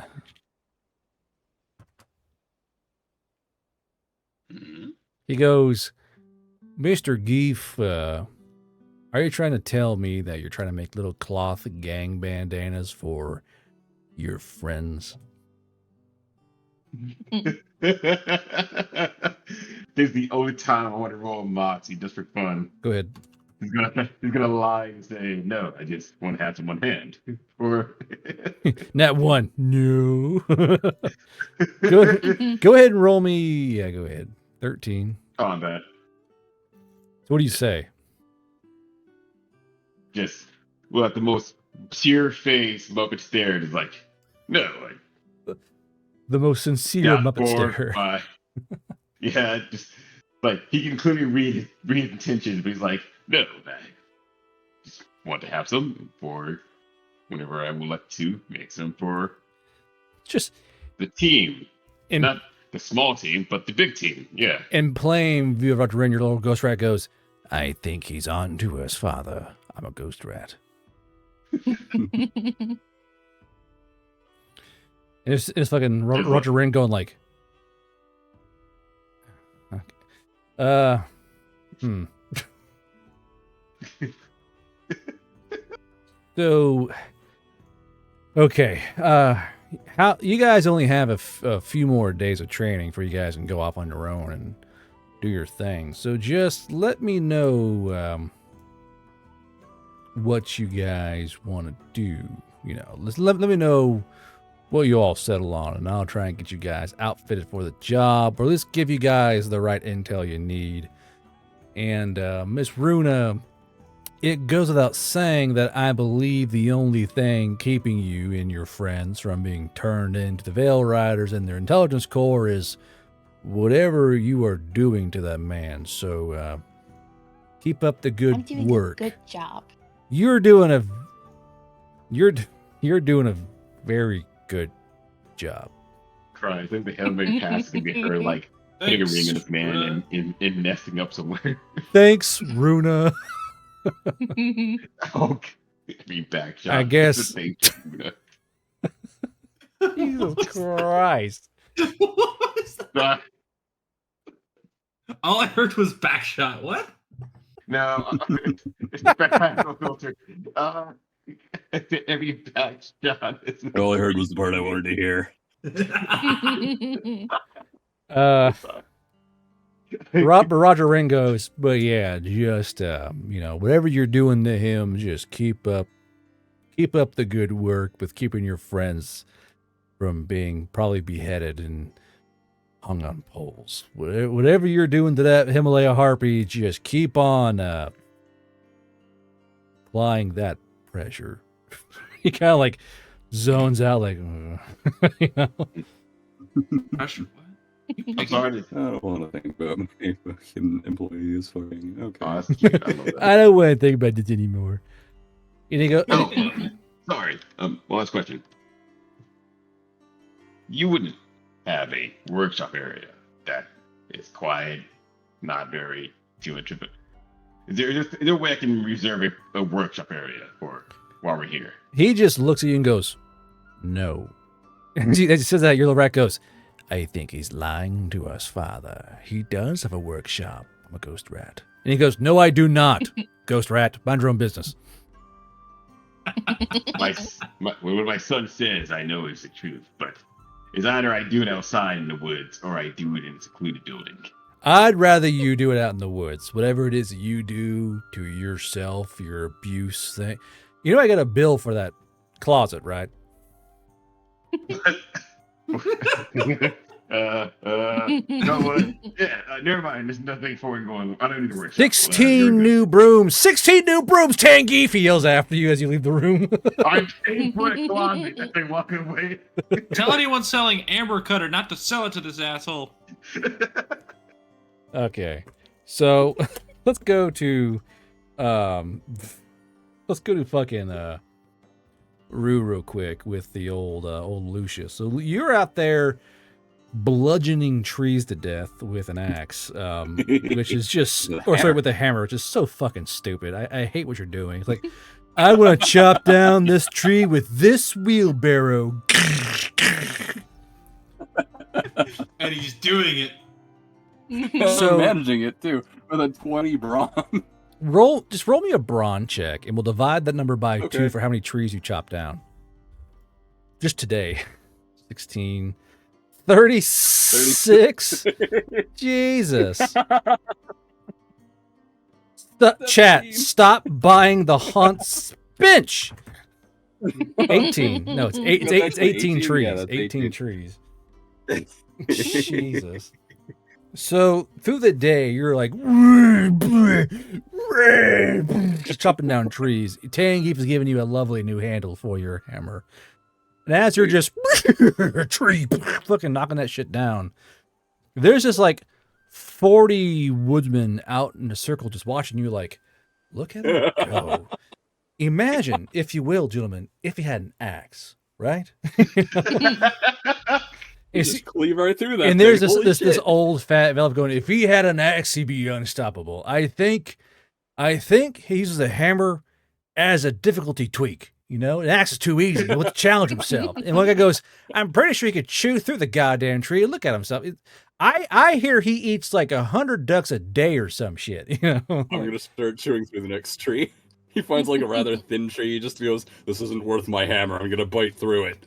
Mm-hmm. He goes, Mr. Geef, are you trying to tell me that you're trying to make little cloth gang bandanas for your friends? This is the only time I want to roll a Moxie just for fun. Go ahead. He's gonna lie and say, no, I just want to have some on hand. Or Nat 1. No. Go ahead and roll me. Yeah, go ahead. 13. Combat. So what do you say? Just at the most pure face Muppet stare is like, no. The most sincere Muppet stare. Yeah, just like he can clearly read his intentions, but he's like, no, I just want to have some for whenever I would like to make some for just the team. Not the small team, but the big team. Yeah. In plain view of Dr. Ren, your little ghost rat goes, I think he's on to us, Father. I'm a ghost rat. And it's fucking Roger Wren going like, So, okay. How you guys only have a few more days of training before you guys can go off on your own and do your thing. So just let me know what you guys want to do. Let me know what you all settle on, and I'll try and get you guys outfitted for the job, or at least give you guys the right intel you need. And Miss Runa, it goes without saying that I believe the only thing keeping you and your friends from being turned into the Veil Riders and their intelligence corps is whatever you are doing to that man. So keep up the good work. I'm doing a good job. You're doing a very good job. Cry. I think the Hail pass can get her like putting a ring in this man and nesting up somewhere. Thanks, Runa. Oh, be back shot. I guess. Thanks, Runa. Jesus Christ. What was that? Uh, All I heard was backshot. What? no, it's the backpack filter. Every back shot. All I heard was the part I wanted to hear. Roger Ring goes, but yeah, just whatever you're doing to him, just keep up the good work with keeping your friends from being probably beheaded and hung on poles. Whatever you're doing to that Himalaya harpy, just keep on applying that pressure. He kind of like zones out, like, you know. Pressure. What? I'm sorry. I don't want to think about my fucking employees fucking. Okay. Oh, that's cute. I love that. I don't want to think about this anymore. And he goes, Oh, sorry. One last question. You wouldn't have a workshop area that is quiet, not very too much of it. Is there a way I can reserve a workshop area for while we're here? he just looks at you and goes, no. And he says that, your little rat goes, I think he's lying to us, Father. He does have a workshop. I'm a ghost rat. And he goes, no, I do not. Ghost rat, mind your own business. What my son says, I know is the truth, but it's either I do it outside in the woods or I do it in a secluded building. I'd rather you do it out in the woods. Whatever it is that you do to yourself, your abuse thing. You know I got a bill for that closet, right? No, never mind. There's nothing for going. I don't need to worry. 16 new brooms. 16 new brooms, Tangeef! He yells after you as you leave the room. I'm paying for a closet as they walk away. Tell anyone selling Amber Cutter not to sell it to this asshole. Okay. So let's go to fucking Rue real quick with the old Lucius. So you're out there bludgeoning trees to death with an axe, which is just, with a hammer, which is so fucking stupid. I hate what you're doing. It's like, I want to chop down this tree with this wheelbarrow. And he's doing it. So managing it too with a 20 brawn. Roll me a brawn check, and we'll divide that number by 2 for how many trees you chop down. Just today. 16. 36. Jesus. Chat, stop buying the Hunt's bench. 18. No, it's 18 trees. Yeah, 18 trees. Jesus. So through the day, you're like just chopping down trees. Tangeef is giving you a lovely new handle for your hammer. And as you're just tree fucking knocking that shit down, there's just like 40 woodsmen out in a circle just watching you like, look at him go. Imagine, if you will, gentlemen, if he had an axe, right? Just cleave right through that. And there's this old fat velvet going, if he had an axe, he'd be unstoppable. I think he uses a hammer as a difficulty tweak. You know, an axe is too easy. He wants to challenge himself. And one guy goes, I'm pretty sure he could chew through the goddamn tree and look at himself. I hear he eats like 100 ducks a day or some shit. You know, I'm gonna start chewing through the next tree. He finds like a rather thin tree. He just goes, "This isn't worth my hammer. I'm gonna bite through it."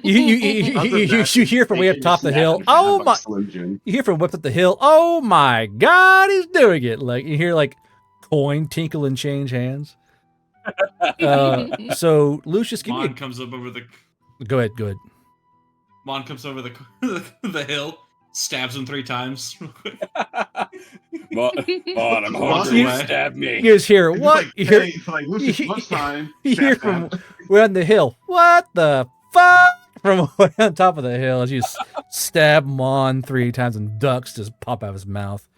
you hear from way up top the hill. Oh my! You hear from way up the hill. Oh my God, he's doing it! Like you hear like coin tinkle and change hands. So Lucius, give me. Comes up over the. Go ahead. Mon comes over the hill, stabs him 3 times. Mon, I'm hungry. Stab me. You guys hear what? You hear from way on the hill. What the fuck? From way on top of the hill, as you stab Mon 3 times and ducks just pop out of his mouth.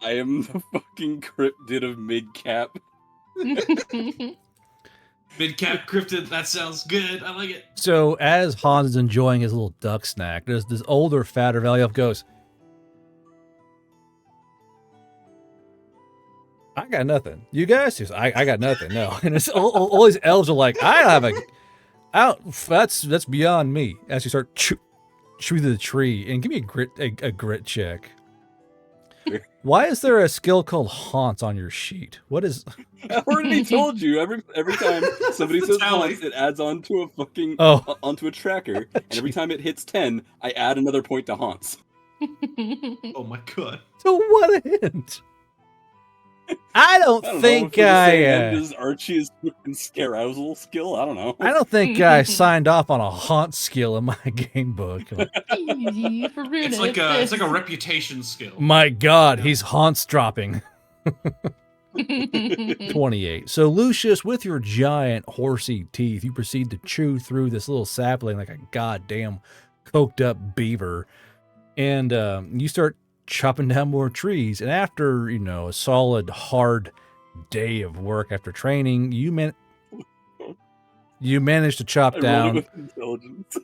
I am the fucking cryptid of Midcap. Midcap cryptid, that sounds good. I like it. So as Hans is enjoying his little duck snack, there's this older, fatter Valley Elf goes, I got nothing. You guys? I got nothing. No. And it's all these elves are like, that's beyond me. As you start through the tree and give me a grit check. Why is there a skill called haunts on your sheet? What is? I already told you. Every time somebody The says tally. haunts, it adds onto a fucking onto a tracker, and every time it hits 10, I add another point to haunts. Oh my god. To what end? I don't I don't think know, for the same end I. as Archie's fucking scarousal skill. I don't know. I don't think I signed off on a haunt skill in my game book. Easy for Runa. It's like a reputation skill. My God, he's haunts dropping. 28. So Lucius, with your giant horsey teeth, you proceed to chew through this little sapling like a goddamn coked up beaver, and you start chopping down more trees. And after a solid hard day of work after training, you managed to chop I rolled it down. with intelligence.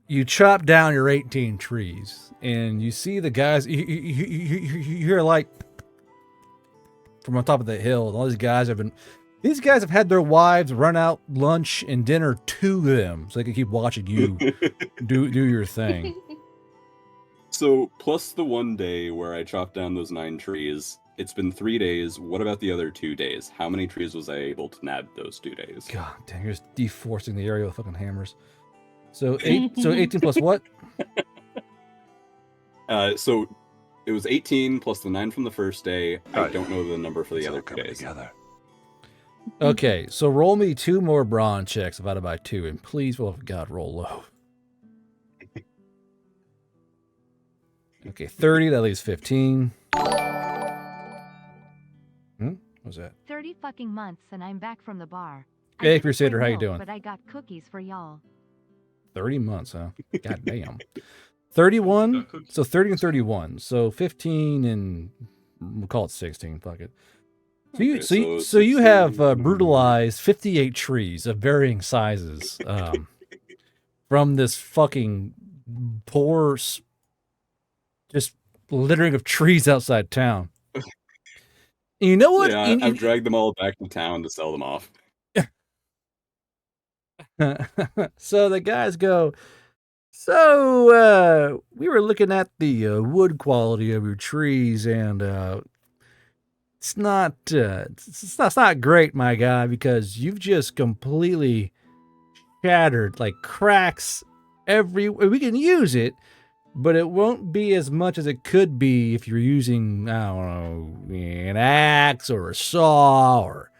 You chop down your 18 trees, and you see the guys. You hear like from on top of the hill. And all these guys have had their wives run out lunch and dinner to them, so they can keep watching you do your thing. So, plus the one day where I chopped down those 9 trees, it's been 3 days. What about the other 2 days? How many trees was I able to nab those 2 days? God damn, you're just deforesting the area with fucking hammers. So 18 plus what? So it was 18 plus the 9 from the first day. I don't know the number for the other 2 days. Okay, so roll me 2 more brawn checks divided by 2, and please, well, God, roll low. Okay, 30, that leaves 15. What was that? 30 fucking months and I'm back from the bar. I Hey, didn't Crusader, bring how you milk, doing? But I got cookies for y'all. 30 months, huh? God damn. 31, so 30 and 31. So 15 and we'll call it 16, fuck it. So you have brutalized 58 trees of varying sizes from this fucking poor, just littering of trees outside town. You know what? Yeah, I've dragged them all back to town to sell them off. So the guys go, so we were looking at the wood quality of your trees, and it's not great, my guy, because you've just completely shattered like cracks everywhere. We can use it, but it won't be as much as it could be if you're using, I don't know, an axe or a saw or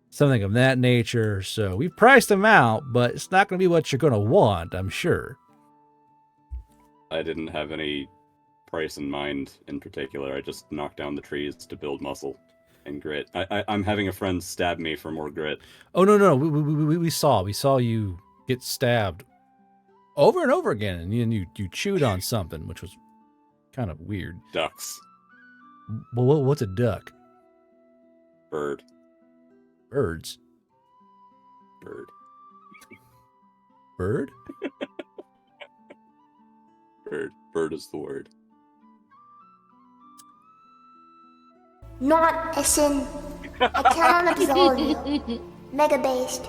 something of that nature. So we've priced them out, but it's not going to be what you're going to want, I'm sure. I didn't have any price in mind in particular. I just knocked down the trees to build muscle and grit. I'm having a friend stab me for more grit. Oh, no. We saw you get stabbed over and over again, and you chewed on something, which was kind of weird. Ducks. Well, what's a duck? Bird. Birds. Bird. Bird? Bird. Bird is the word. Not a sin. I cannot absolve you. Mega based.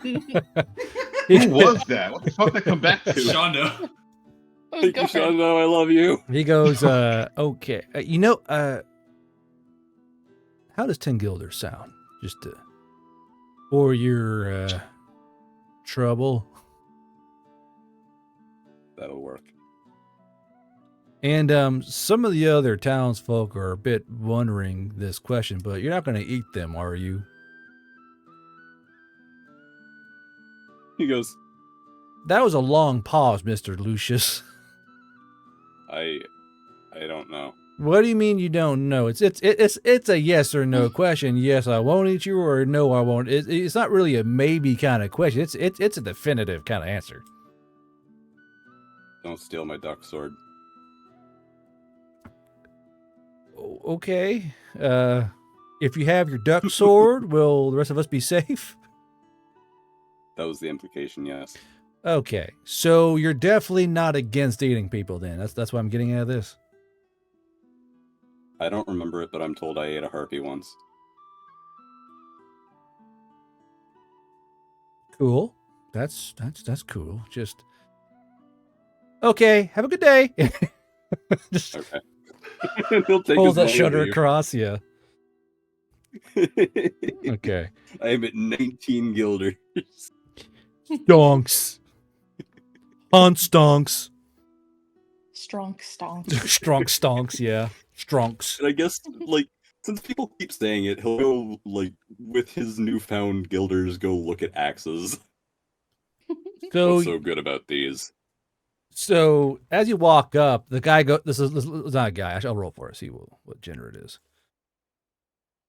Who was that? What the fuck did that come back to? Shondo. Thank you, Shondo. I love you. He goes, okay. How does 10 guilder sound? Just for your trouble. That'll work. And some of the other townsfolk are a bit wondering this question, but you're not going to eat them, are you? He goes, That was a long pause, Mr. Lucius. I don't know. What do you mean you don't know? It's a yes or no question. Yes, I won't eat you, or no, I won't. It's not really a maybe kind of question. It's a definitive kind of answer. Don't steal my duck sword. Okay. If you have your duck sword, will the rest of us be safe? That was the implication, yes. Okay. So you're definitely not against eating people then. That's what I'm getting out of this. I don't remember it, but I'm told I ate a harpy once. Cool. That's cool. Just Okay, have a good day. Just Okay. He'll take pulls his that money shutter and leave. across. Yeah. Okay. I am at 19 guilders. Stonks. On stonks. Strong stonk. Strong stonks. Yeah. Stronks. And I guess, like, since people keep saying it, he'll go, like, with his newfound guilders, go look at axes. So What's so good about these? So as you walk up, the guy go. This is not a guy. Actually, I'll roll for it. See what gender it is.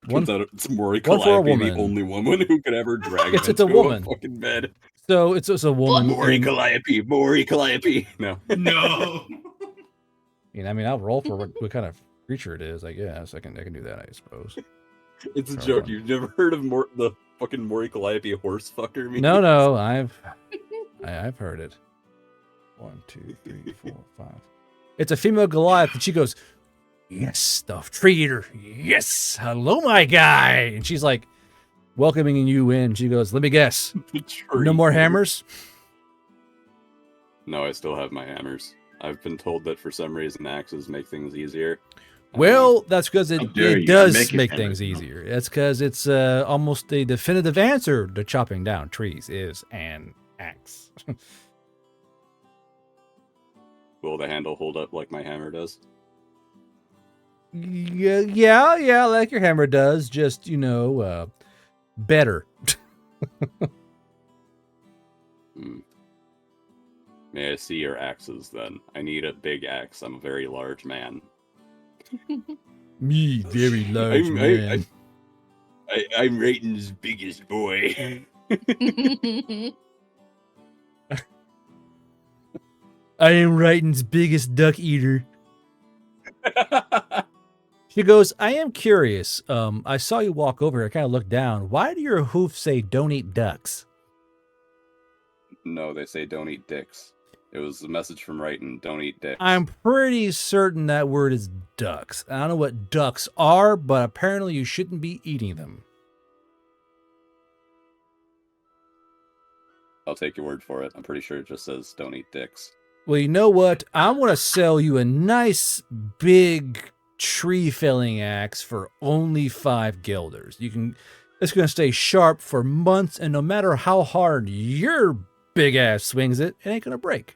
Turns out it's Mori one for a Calliope, the woman. only woman who could ever drag him It's a into woman. fucking bed. So it's a woman. Mori and- Calliope, Mori Calliope. No. No. I mean, I'll roll for what kind of creature it is. I guess I can do that. I suppose. It's a Fair joke. one. You've never heard of the fucking Mori Calliope horse fucker? No, I've heard it. 1, 2, 3, 4, 5. It's a female Goliath, and she goes, "Yes, the tree eater. Yes, hello, my guy." And she's like welcoming you in. She goes, "Let me guess, no more hammers." No, I still have my hammers. I've been told that for some reason axes make things easier. Well, that's because How dare it you. does Make it make hammers, things no. easier. That's because it's almost a definitive answer to chopping down trees is an axe. Will the handle hold up like my hammer does? Yeah, like your hammer does, just better. May I see your axes then? I need a big axe. I'm a very large man. Me, very large man. I'm Rayton's biggest boy. I am Rayton's biggest duck eater. She goes, I am curious. I saw you walk over here. I kind of looked down. Why do your hoofs say don't eat ducks? No, they say don't eat dicks. It was a message from Rayton. Don't eat dicks. I'm pretty certain that word is ducks. I don't know what ducks are, but apparently you shouldn't be eating them. I'll take your word for it. I'm pretty sure it just says don't eat dicks. Well, you know what? I'm going to sell you a nice big tree felling axe for only 5 guilders. It's going to stay sharp for months, and no matter how hard your big ass swings it, it ain't going to break.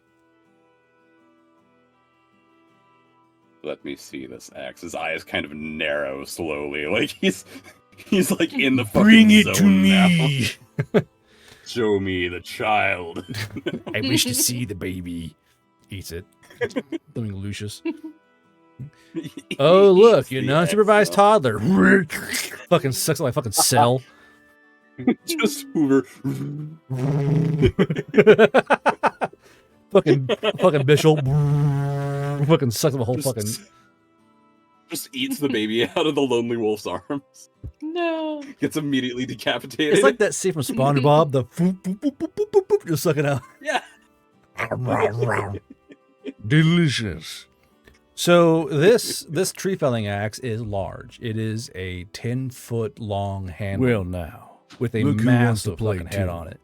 Let me see this axe. His eyes kind of narrow slowly. Like he's like in the fucking Bring it to zone me. now. Show me the child. I wish to see the baby. Eats it. Something Lucius. Oh, look, Eats you're the an unsupervised axe toddler. Fucking sucks like fucking cell. Just Hoover. fucking Bishop. Fucking sucks up a whole fucking. Just eats the baby out of the lonely wolf's arms. No. Gets immediately decapitated. It's like that scene from SpongeBob. The boop, boop, boop, boop, boop, boop, boop, just suck it out. Yeah. Delicious. So this tree felling axe is large. It is a 10-foot long handle. Well, now, with a look who wants to massive play fucking head too. on it.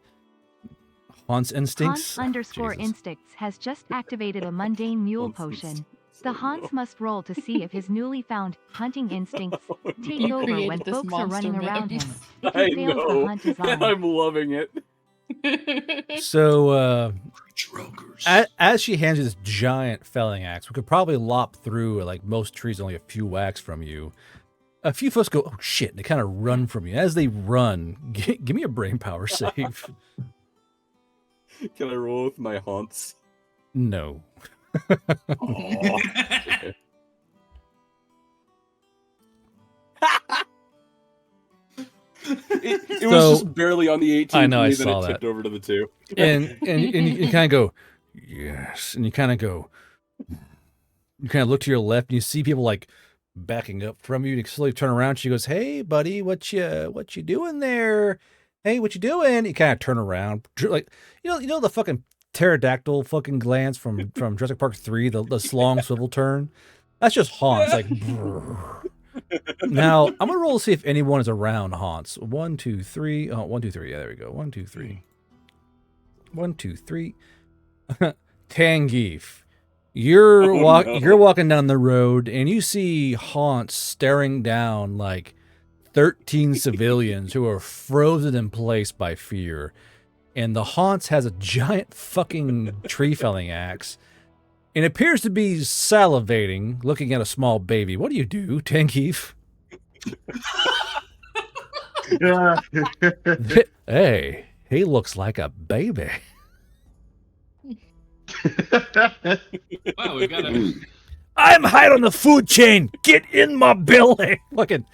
Haun's instincts. Hans_instincts has just activated a mundane mule Haun's potion. instincts. The Hans must roll to see if his newly found hunting instincts take You over created when this folks are running monster, around man. him. If I he fails, the know. hunt is And on. I'm loving it. So Drugers. as she hands you this giant felling axe, we could probably lop through like most trees only a few whacks from you. A few folks go, oh shit, and they kind of run from you. As they run, give me a brain power save. Can I roll with my haunts? No. Oh. Okay. It was So- just barely on the 18. I know, I then saw it that. tipped over to the 2. And you kind of go, yes. And you kind of go, you kind of look to your left and you see people like backing up from you. And you slowly turn around. She goes, hey, buddy, what you doing there? Hey, what you doing? You kind of turn around. Like, you know the fucking pterodactyl fucking glance from Jurassic Park 3, the long swivel turn? That's just Hans. Like, brrr. Now, I'm going to roll to see if anyone is around Hans. 1, 2, 3. Oh, 1, 2, 3. Yeah, there we go. 1, 2, 3. 1, 2, 3. Tangeef, you're Oh, no. you're walking down the road and you see Haunts staring down like 13 civilians who are frozen in place by fear. And the Haunts has a giant fucking tree felling axe and appears to be salivating, looking at a small baby. What do, Tangeef? Hey, he looks like a baby. Wow, we've got a I'm high on the food chain. Get in my belly. Fucking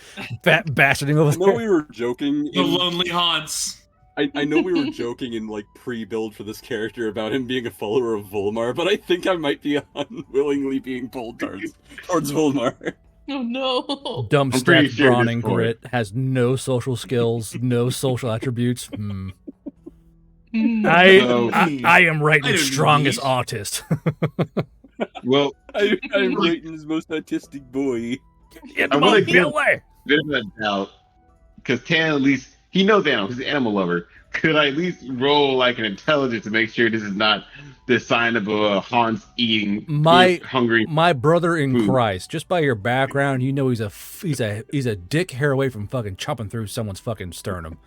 bastarding over I know there. we were joking. the lonely haunts. I know we were joking in like pre-build for this character about him being a follower of Volmar, but I think I might be unwillingly being pulled towards Volmar. Oh no. Dumb I'm pretty stats, sure at this brawning point. grit, has no social skills, no social attributes. Hmm. I am I Raiden's don't strongest need- artist. Well, I'm Raiden's most autistic boy. Get I wanna my give- away. bit of a doubt because Tan at least he knows animals. He's an animal lover. Could I at least roll like an intelligence to make sure this is not the sign of a Hans eating hungry? My brother in food. Christ, just by your background, you know he's a dick hair away from fucking chopping through someone's fucking sternum.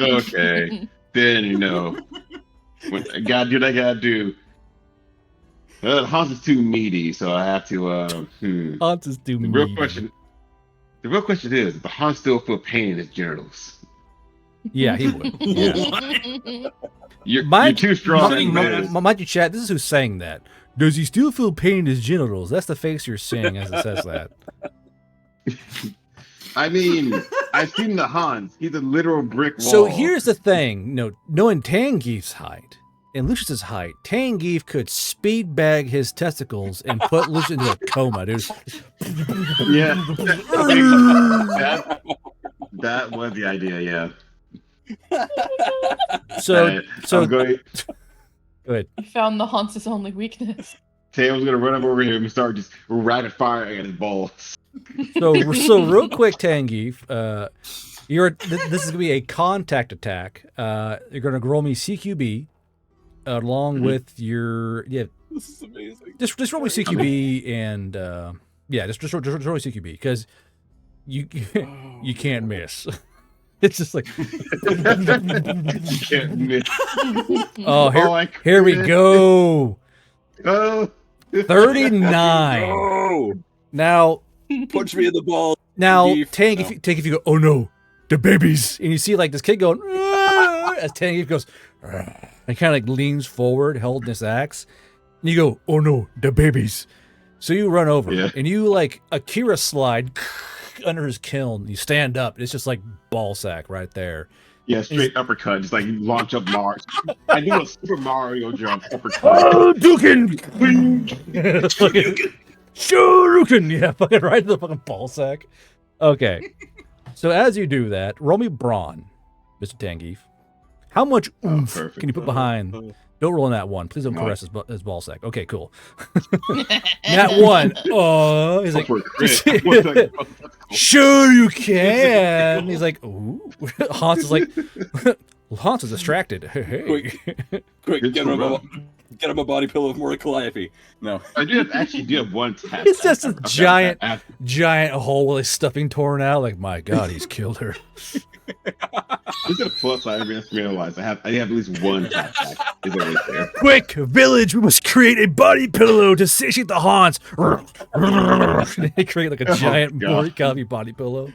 Okay, then you know. When I gotta do what I gotta do. Hans is too meaty, so I have to. Hans is too The real meaty. question is: the Hans still feel pain in his genitals? Yeah, he would. Yeah. You're too strong. Mind you, chat, this is who's saying that. Does he still feel pain in his genitals? That's the face you're seeing as it says that. I mean, I've seen the Hans. He's a literal brick wall. So here's the thing. Knowing Tangeef's height and Lucius's height, Tangeef could speed bag his testicles and put Lucius into a coma, dude. Yeah. that was the idea, yeah. So I'm going. go ahead. I found the Haunts' only weakness. Taylor's gonna run up over here and start just rapid firing at his balls. So real quick, Tangeef, this is gonna be a contact attack. You're gonna roll me CQB along with your This is amazing. Just roll me CQB and just roll me CQB because you can't miss. It's just like You can't miss. oh here we go. Oh. 39. Oh, Now punch me in the ball. Tangeef, if you go, oh no, the babies, and you see like this kid going as Tangeef goes and kind of like leans forward holding this axe, and you go, oh no, the babies. So you run over and you like Akira slide under his kiln. You stand up. It's just like ball sack right there. Yeah, straight uppercut, just like you launch up Mars. I do a Super Mario jump uppercut. Oh, Dukin! Shuriken! Yeah, fucking right in the fucking ball sack. Okay. So as you do that, roll me brawn, Mr. Tangeef. How much oomph can you put behind? Don't roll on that one. Please don't caress his ball sack. Okay, cool. That one. Oh, he's like, sure you can. He's like, ooh. Hans is like, Hans is distracted. Hey. Quick, get him a body pillow of more Calliope. No. I actually do have one tap. It's just a giant hole with his stuffing torn out. Like, my God, he's killed her. This is a plus side I just realized. I have at least one tap back. Is always there. Quick, village, we must create a body pillow to satiate the Haunts. They create like a giant Morikawa body pillow.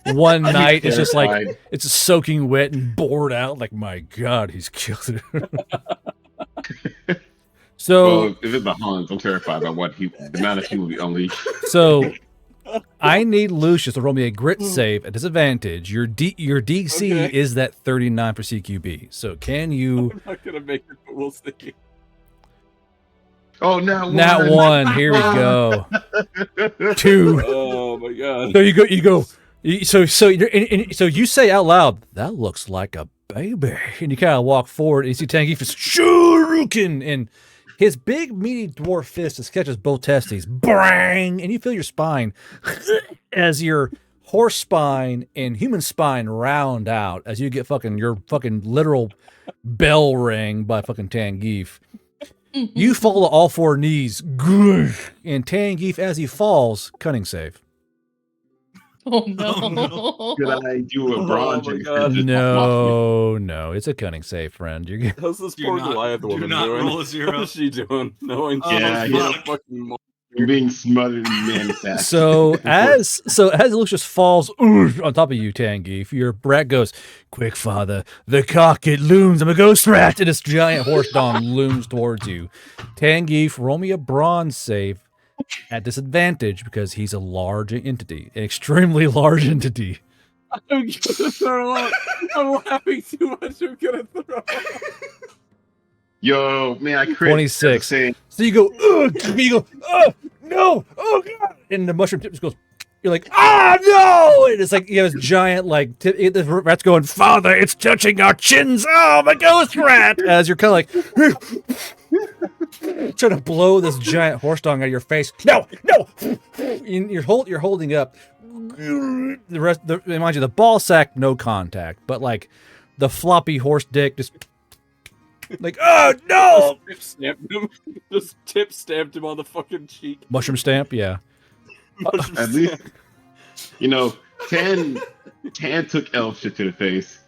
One night, it's just like, it's soaking wet and bored out. Like, my God, he's killed her. So, if it's the Hans, I'm terrified about the amount of people we unleash. So, I need Lucius to roll me a grit save at disadvantage. Your DC is that 39 for CQB. So, can you? I'm not gonna make it, but we'll see. Oh, not one. Here we go. 2. Oh my God. So so you say out loud, that looks like a baby, and you kind of walk forward and you see Tangeef is Shuriken, and his big meaty dwarf fist just catches both testes, bang, and you feel your spine as your horse spine and human spine round out as you get your fucking literal bell ring by fucking Tangeef. You fall to all four knees, and Tangeef, as he falls, cunning save. Oh no. Oh, no. Could I do a Oh bronze? my and God. just No, it's a cunning save, friend. You're good. How's this Do poor not- Goliath do woman not doing? roll a 0. How's she doing? Knowing Oh, she's Yeah, being a fuck. fucking monster. I'm being smothered in man sack. So as Lucius falls on top of you, Tangeef, your brat goes, "Quick, father, the cock it looms. I'm a ghost rat," and this giant horse dong looms towards you. Tangeef, roll me a bronze save at disadvantage because he's a large entity, an extremely large entity. I'm gonna throw up. I'm laughing too much. I'm gonna throw up. Yo, man, I crit. 26. Saying, So you go, ugh, you go, oh no, oh god, and the mushroom tip just goes. You're like, ah, no! And it's like you have this giant, like, the rat's going, "Father, it's touching our chins. Oh, my ghost rat!" As you're kind of like trying to blow this giant horse dong out of your face. No, no! And you're holding up the rest. Mind you, the ball sack, no contact, but like the floppy horse dick just. Like, oh no! Just tip stamped him on the fucking cheek. Mushroom stamp, yeah. at least, you know, Tan took elf shit to the face.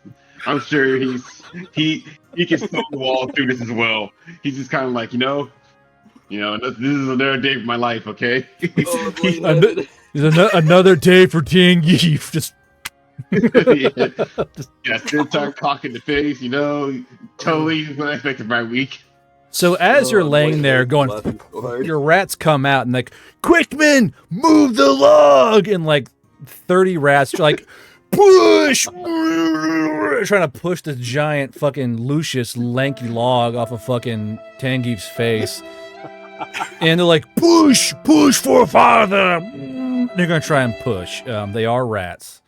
I'm sure he can stonewall through this as well. He's just kind of like, you know, this is another day of my life, okay? Oh, boy, There's another day for Tangeef. Just yeah, still start cock in the face, you know, totally unaffected by week. so as you're laying there going, your rats come out and like, "Quickman, move the log!" And like 30 rats are like, push, trying to push this giant fucking Lucius lanky log off of fucking Tangeef's face. And they're like, push for father. They're gonna try and push. They are rats.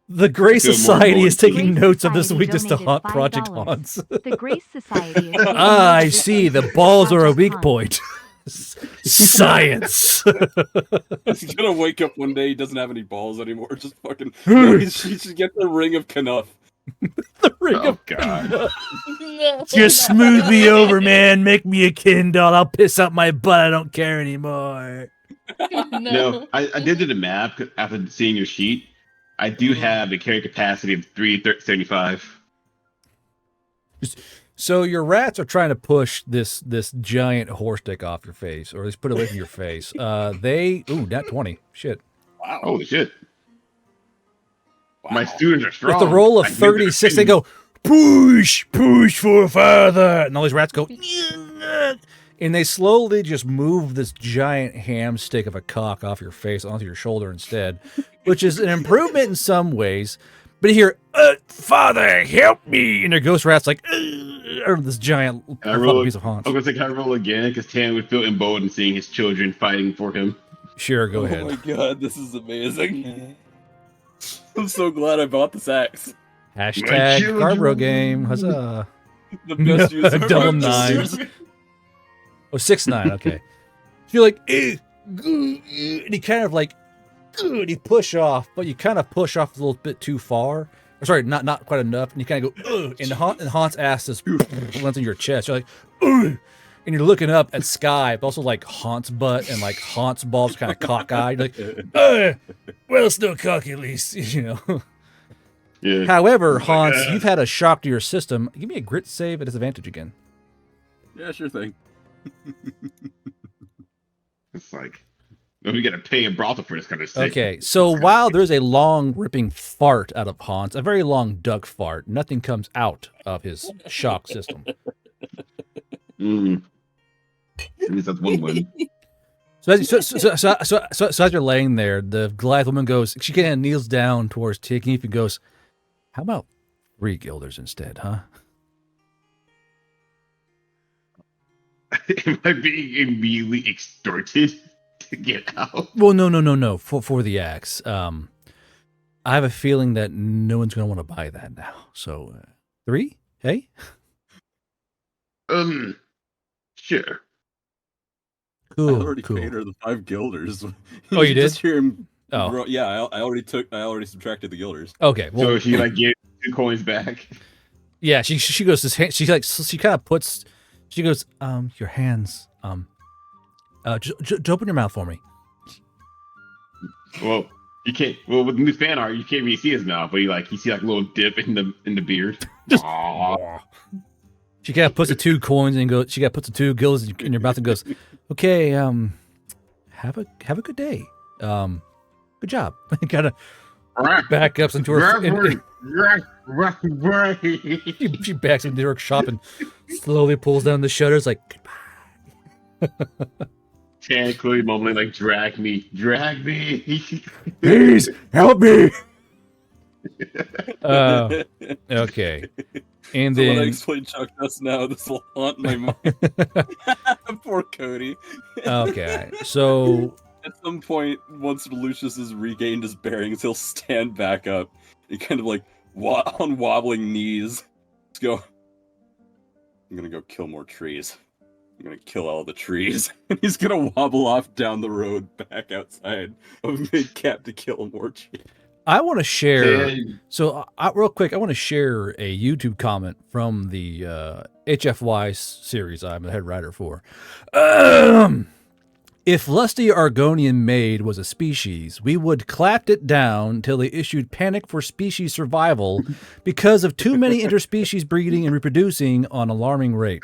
The Grace Good Society morning. is taking Grace notes of this Society weakness to donated haunt $5. Project Haunts. The Grace Society. Is Ah, I see. The balls are a weak Haunts. point. Science. He's gonna wake up one day, he doesn't have any balls anymore. Just fucking. No, he should get the ring of Knuff. The ring Oh of god. No, Just smooth me over, man. Make me a Ken doll. I'll piss out my butt. I don't care anymore. No. No, I did the math after seeing your sheet. I do have a carrying capacity of 375. So your rats are trying to push this giant horse dick off your face, or at least put it away from your face. Nat 20. Shit. Wow. Holy shit. Wow. My students are strong. With the roll of I think they're 36, they opinions. go, push for father. And all these rats go, and they slowly just move this giant ham stick of a cock off your face onto your shoulder instead, which is an improvement in some ways. But you hear, "Father, help me!" And their ghost rat's like, or this giant Can I roll? piece of haunch. I'm gonna say, can I roll again? Because Tan would feel emboldened seeing his children fighting for him. Sure, go Oh ahead. my god, this is amazing. I'm so glad I bought this axe. Hashtag children. Carbro game. Huzzah. The best use of Double practice. nines. Oh, 6-9, okay. So you're like, and he kind of like, and you push off, but you kind of push off a little bit too far. Or sorry, not quite enough. And you kind of go, and Haunt's ass just lands in your chest. You're like, and you're looking up at Sky, but also like Haunt's butt and like Haunt's balls kind of cockeyed. You're like, well, still cocky at least, you know. Yeah. However, Haunts, you've had a shock to your system. Give me a grit save at disadvantage again. Yeah, sure thing. It's like, we gotta pay a brothel for this kind of stuff. Okay, so while there's a long ripping fart out of Haunts, a very long duck fart, nothing comes out of his shock system. At least that's one win. So as you're laying there, the Goliath woman goes, she kind of kneels down towards Tangeef and goes, "How about 3 guilders instead, huh?" Am I being immediately extorted to get out? Well, no. For the axe, I have a feeling that no one's going to want to buy that now. So, 3? Hey? Sure. Cool. I already cool. paid her the 5 guilders. Oh, you did? Just hear him. Oh. Yeah, I already subtracted the guilders. Okay. Well, So she like gave 2 coins back. yeah, she goes this hand, she kind of puts She goes, your hands, just open your mouth for me. Well, you can't. Well, with the new fan art, you can't really see his mouth, but you see like a little dip in the beard. Just Aw. She kind of puts the 2 coins and goes. She got puts the 2 gills in your mouth and goes, "Okay, have a good day. Good job." Kind of back up into her. She backs into her shop and slowly pulls down the shutters, like goodbye. Technically mumbling like, drag me. Please help me. Okay. And So then when I explain Chuck just now, this will haunt my mind. Poor Cody. Okay, so at some point, once Lucius has regained his bearings, he'll stand back up and kind of like on wobbling knees. Let's go. I'm gonna go kill more trees. I'm gonna kill all the trees. And he's gonna wobble off down the road back outside of Midcap to kill more trees. I want to share. So, real quick, I want to share a YouTube comment from the HFY series I'm the head writer for. If lusty Argonian maid was a species, we would clapped it down till they issued panic for species survival because of too many interspecies breeding and reproducing on alarming rate.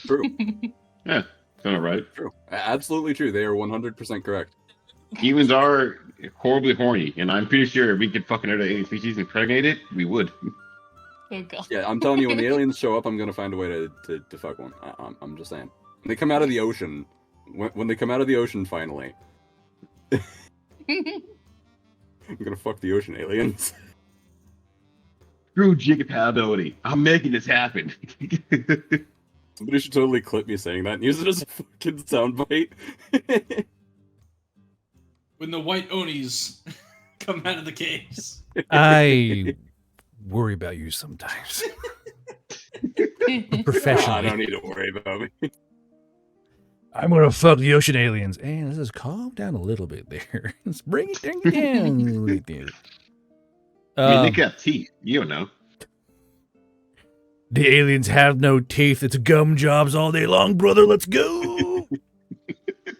True. Yeah, kind of right. True. Absolutely true. They are 100% correct. Humans are horribly horny, and I'm pretty sure if we could fuck another alien species and impregnate it, we would. Oh god. Yeah, I'm telling you, when the aliens show up, I'm gonna find a way to fuck one. I'm just saying. When they come out of the ocean, when they come out of the ocean, finally, I'm gonna fuck the ocean aliens. Screw compatibility. I'm making this happen. Somebody should totally clip me saying that and use it as a fucking soundbite. When the white Onis come out of the caves. I worry about you sometimes. Professionally. I don't need to worry about me. I'm gonna fuck the ocean aliens. And let's just calm down a little bit there. Let's bring it down right there. I mean, they got teeth. You don't know. The aliens have no teeth. It's gum jobs all day long, brother. Let's go. Oh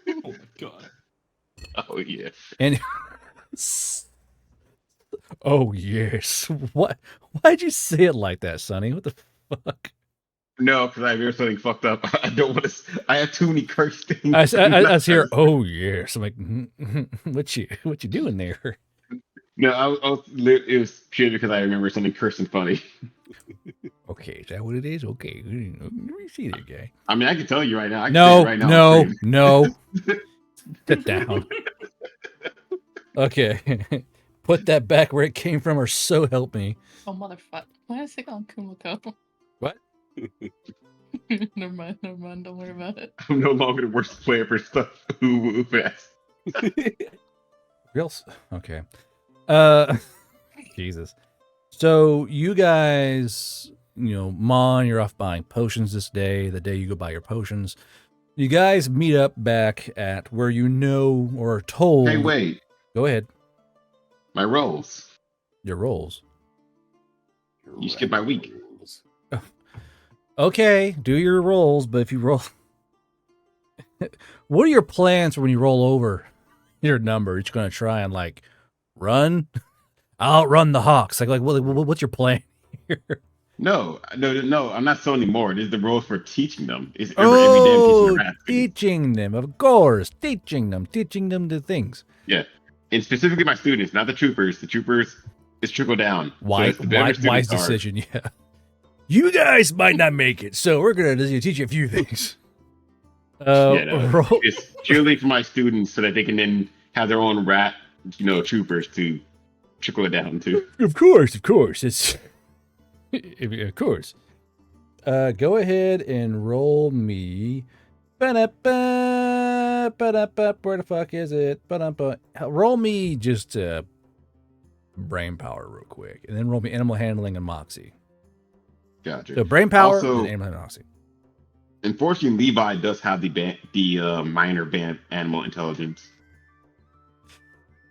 my god. Oh yeah. And oh yes. What? Why'd you say it like that, Sonny? What the fuck? No, because I hear something fucked up. I don't want to. I have too many curse things. I hear. Oh yes. I'm like, what you doing there? No, it was purely because I remember something cursing funny. Okay, is that what it is? Okay, let me see that guy. I mean, I can tell you right now. No. Sit down. Okay, put that back where it came from, or so help me. Oh motherfucker! Why is it called Kumiko? What? Never mind. Don't worry about it. I'm no longer the worst player for stuff. Ooh, fast. Real. Okay. Jesus. So you guys, Mon, you're off buying potions this day, the day you go buy your potions. You guys meet up back at where or are told. Hey, wait. Go ahead. My rolls. Your rolls. You skipped my week. Okay, do your rolls, but if you roll... What are your plans for when you roll over your number? You're just going to try and, run? Outrun the Hawks. What's your plan here? No, I'm not selling anymore. This is the rules for teaching them. It's every damn piece of teaching them, of course. Teaching them the things. Yeah. And specifically my students, not the troopers. The troopers is trickle down. Wise decision, yeah. You guys might not make it, so we're going to teach you a few things. It's purely for my students so that they can then have their own rat, troopers to trickle it down to. Of course. It's of course. Go ahead and roll me. Where the fuck is it? Roll me just brain power real quick, and then roll me animal handling and moxie. Gotcha. So brain power also, and animal handling, moxie. Unfortunately, Levi does have the minor animal intelligence.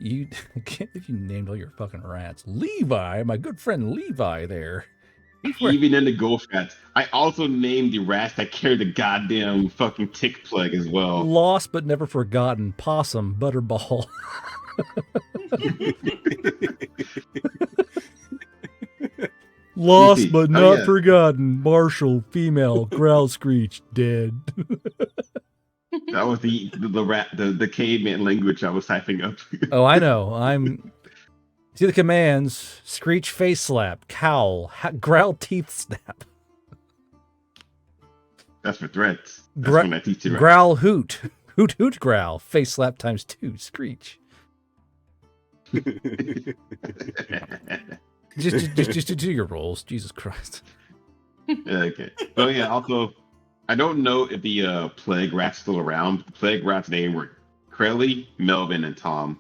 I can't believe you named all your fucking rats. Levi, my good friend Levi there. Even in the ghost rats, I also named the rats that carry the goddamn fucking tick plague as well. Lost but never forgotten. Possum, Butterball. Lost Easy. but Oh, not yeah. forgotten. Marshall, female, growl screech, dead. That was the rat the caveman language I was typing up. Oh, I know. See the commands: screech, face slap, cowl, growl, teeth snap, That's for threats. That's when I teach you. growl, hoot, hoot, hoot, growl, face slap times 2, screech. Just do your rolls, Jesus Christ. Okay. So yeah, also, I don't know if the plague rat's still around. The plague rat's name were Crelly, Melvin, and Tom.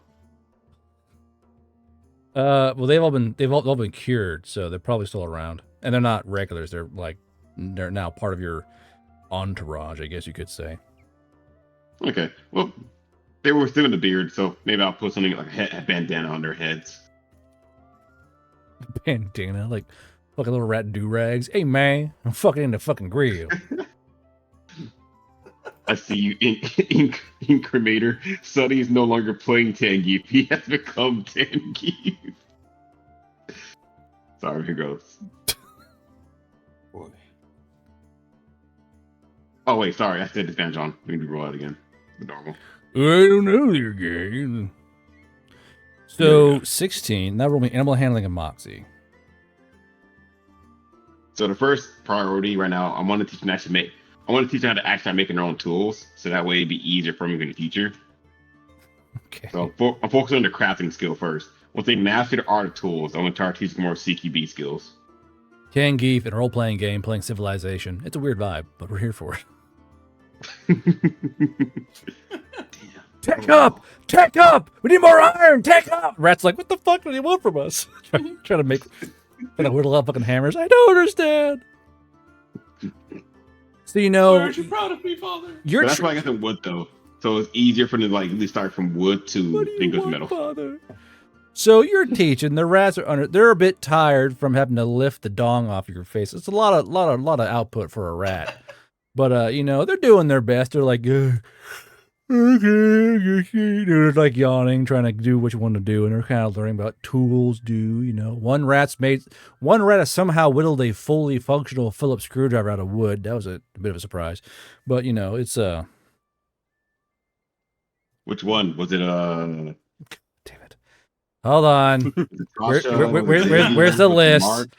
Well, they've all been cured, so they're probably still around, and they're not regulars. They're now part of your entourage, I guess you could say. Okay. Well, they were still in the beard, so maybe I'll put something like a bandana on their heads. Bandana, like fucking little rat do-rags. Hey man, I'm fucking in the fucking grill. I see you, Incremator. Sonny's no longer playing Tangeef. He has become Tangeef. Sorry, here goes. Boy. Oh, wait, sorry. I said disadvantage on. We need to roll out again. The normal. I don't know your game. So, 16. Now roll me animal handling and moxie. So the first priority right now, I want to teach them how to actually make their own tools, so that way it'd be easier for them in the future. Okay. So I'm focusing on the crafting skill first. Once they master the art of tools, I'm going to start teaching more CQB skills. Tangeef in a role-playing game, playing Civilization. It's a weird vibe, but we're here for it. Tech up! Tech up! We need more iron! Tech up! Rat's like, what the fuck do you want from us? Trying to whittle up fucking hammers. I don't understand. So Why aren't you proud of me, Father? But that's why I got some wood though. So it's easier for them to like at least start from wood to then go to metal. Father? So you're teaching the rats they're a bit tired from having to lift the dong off your face. It's a lot of output for a rat. But they're doing their best. They're like, okay, they're like yawning, trying to do what you want to do, and they're kind of learning about tools. One rat has somehow whittled a fully functional Phillips screwdriver out of wood. That was a bit of a surprise, but it's Which one was it? Damn it! Hold on. Where's the list? Mark,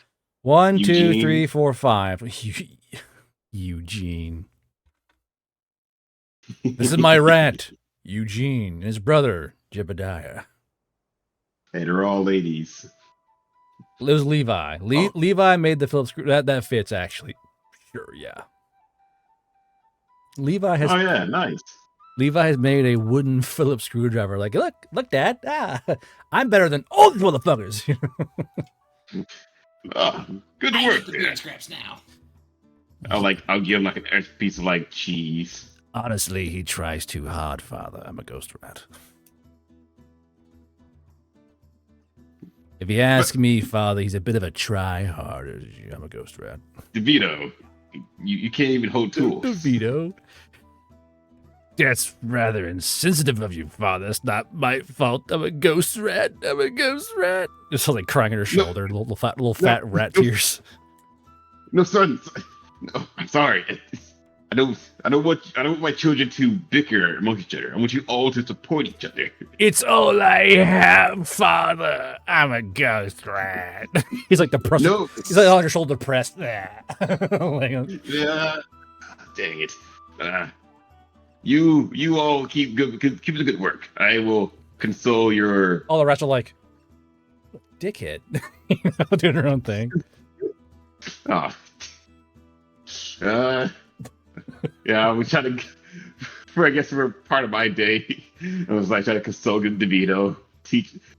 1, 2, Eugene. 3, 4, 5. Eugene. This is my rat, Eugene, and his brother, Jebediah. Hey, they're all ladies. It was Levi. Levi made the Phillips screw. That fits, actually. Sure, yeah. Levi has. Oh, yeah, nice. Levi has made a wooden Phillips screwdriver. Like, look, Dad. I'm better than all these motherfuckers. Good I work. get the beard scraps now. I'll give him like an extra piece of like cheese. Honestly, he tries too hard, Father. I'm a ghost rat. If you ask me, Father, he's a bit of a try-hard. I'm a ghost rat. DeVito, you can't even hold tools. DeVito. That's rather insensitive of you, Father. It's not my fault. I'm a ghost rat. Just like crying on her shoulder, little fat rat tears. No, son. No, I'm sorry. I don't want my children to bicker amongst each other. I want you all to support each other. It's all I have, Father. I'm a ghost rat. He's like depressed. No. He's like on your shoulder pressed. Yeah. Dang it. You all keep the good work. I will console your. All the rats are like, dickhead, doing their own thing. Yeah, we try to. For part of my day, I was like trying to console DeVito,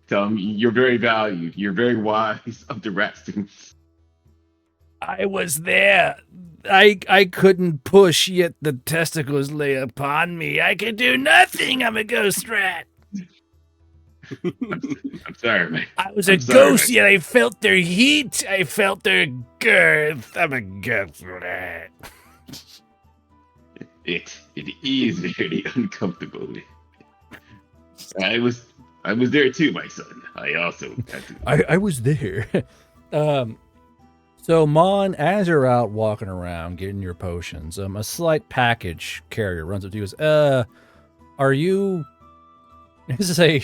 tell him you're very valued, you're very wise of the rat students. I was there. I couldn't push, yet the testicles lay upon me. I could do nothing. I'm a ghost rat. I'm sorry, man. I was I'm a sorry, ghost, man. yet I felt their heat. I felt their girth. I'm a ghost for that. It is very uncomfortable. I was there too, my son. I also had to. I was there. So Mon, as you're out walking around getting your potions, a slight package carrier runs up to you and goes, are you this is a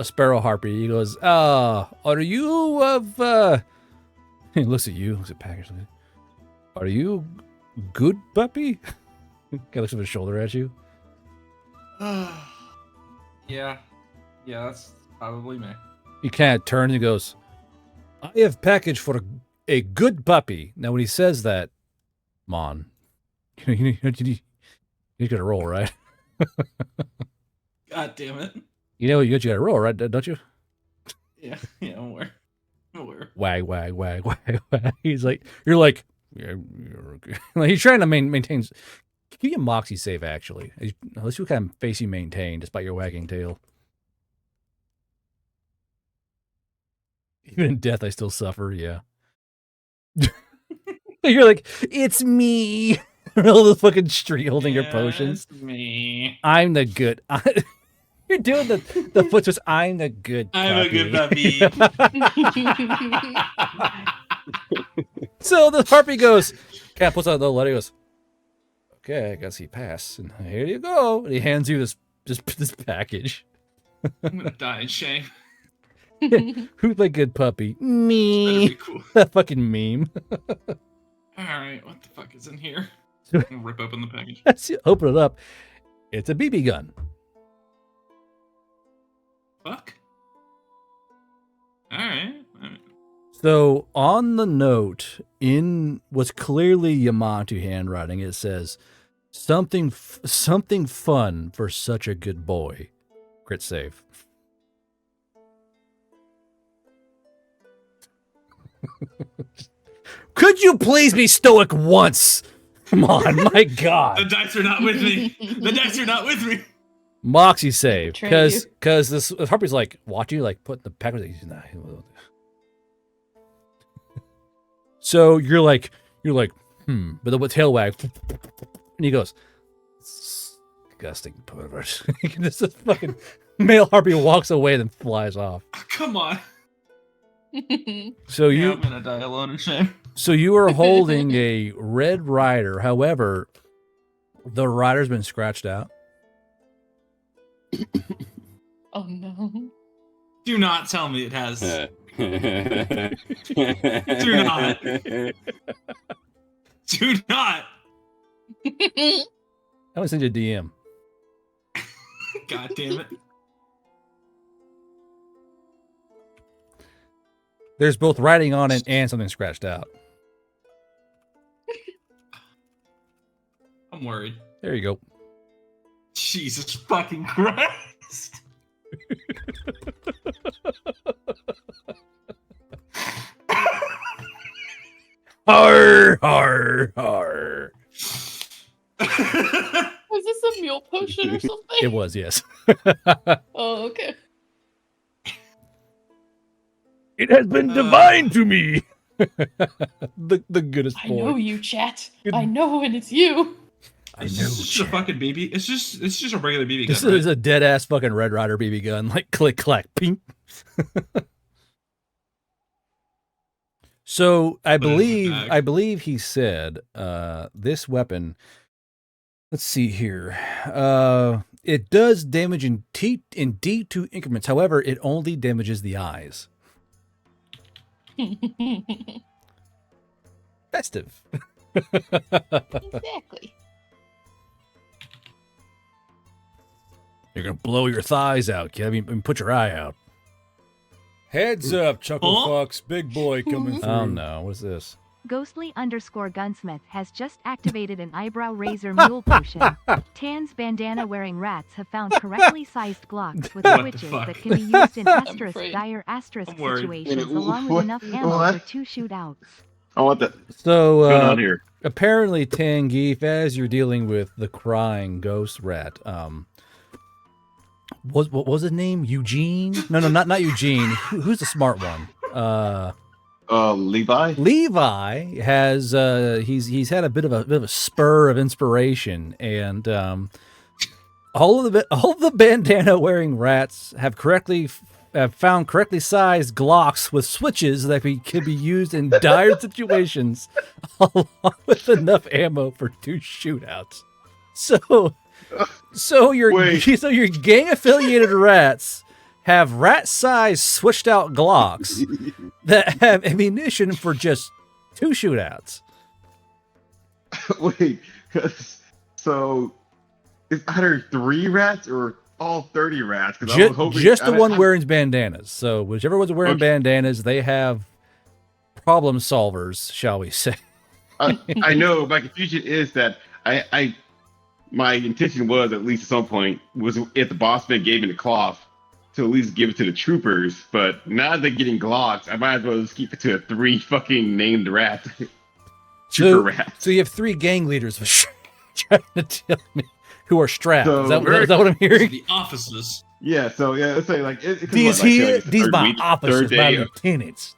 sparrow harpy. He goes, are you of he looks at you, looks at package. Are you good puppy? Guy looks over his shoulder at you. Yeah, that's probably me. He kind of turns and goes, I have package for a good puppy. Now, when he says that, Mon, you got to roll, right? God damn it. You know you got to roll, right? Don't you? Yeah, I'm aware. Wag, wag, wag, wag, wag. He's like, you're like, yeah, you're okay. Like, he's trying to maintain. Give you a moxie save, actually. Let's see what kind of face you maintain despite your wagging tail. Even in death, I still suffer. Yeah. You're like, it's me. Middle of the fucking street holding your potions. It's me. I'm the good. You're doing the foot twist. I'm the good puppy. I'm a good puppy. So the harpy goes, Cat puts out the letter. He goes, okay, I guess he passed. And here you go. And he hands you this package. I'm gonna die in shame. Who's my good puppy? Me. Cool. That fucking meme. Alright, what the fuck is in here? I'm gonna rip open the package. Open it up. It's a BB gun. Fuck. Alright. So on the note, in what's clearly Yamato handwriting, it says, something fun for such a good boy. Crit save. Could you please be stoic once? Come on, my God. The dice are not with me. The dice are not with me. Moxie save, because this harpy's like watching you, like put the package. So you're like, but the tail wag, and he goes, disgusting pervert. This fucking male harpy walks away and then flies off. Come on. So I'm gonna die alone in shame. So you are holding a red rider. However, the rider's been scratched out. Oh no. Do not tell me it has. Do not. Do not. I want to send you a DM. God damn it. There's both writing on it and something scratched out. I'm worried. There you go. Jesus fucking Christ. Har, har, har. Was this a mule potion or something? It was, yes. Oh, okay. It has been divine to me. the goodest boy. I know you, chat. I know when it's you. I know. It's just a fucking BB. It's just a regular BB gun. This is a dead ass fucking Red Rider BB gun. Like click clack ping. So I believe he said this weapon. Let's see here. It does damage in D2 increments. However, it only damages the eyes. Festive. Exactly. You're gonna blow your thighs out, kid. I mean, put your eye out. Heads up, Chuckle Fox. Big boy coming through. Oh no, what's this? Ghostly_gunsmith has just activated an eyebrow razor mule potion. Tan's bandana wearing rats have found correctly sized Glocks with switches that can be used in dire asterisk situations along with enough ammo for 2 shootouts. I want that. So What's going on here? Apparently, Tangeef, as you're dealing with the crying ghost rat, what was his name? Eugene? No, not Eugene. Who's the smart one? Levi. Levi has he's had a bit of a spur of inspiration, and all of the bandana wearing rats have found correctly sized Glocks with switches that could be used in dire situations, along with enough ammo for 2 shootouts. So your gang affiliated rats have rat-sized switched-out Glocks that have ammunition for just 2 shootouts. Wait, so it's either 3 rats or all 30 rats? I was hoping, just the one wearing bandanas. So whichever one's wearing bandanas, they have problem solvers, shall we say. I know. My confusion is that my intention was, at least at some point, was if the boss man gave me the cloth, to at least give it to the troopers, but now they're getting Glocks, I might as well just keep it to 3 fucking named rats. Trooper rats. So you have 3 gang leaders trying to tell me who are strapped. So is that what I'm hearing? The officers. Yeah, so yeah, it's like these my officers, my lieutenants.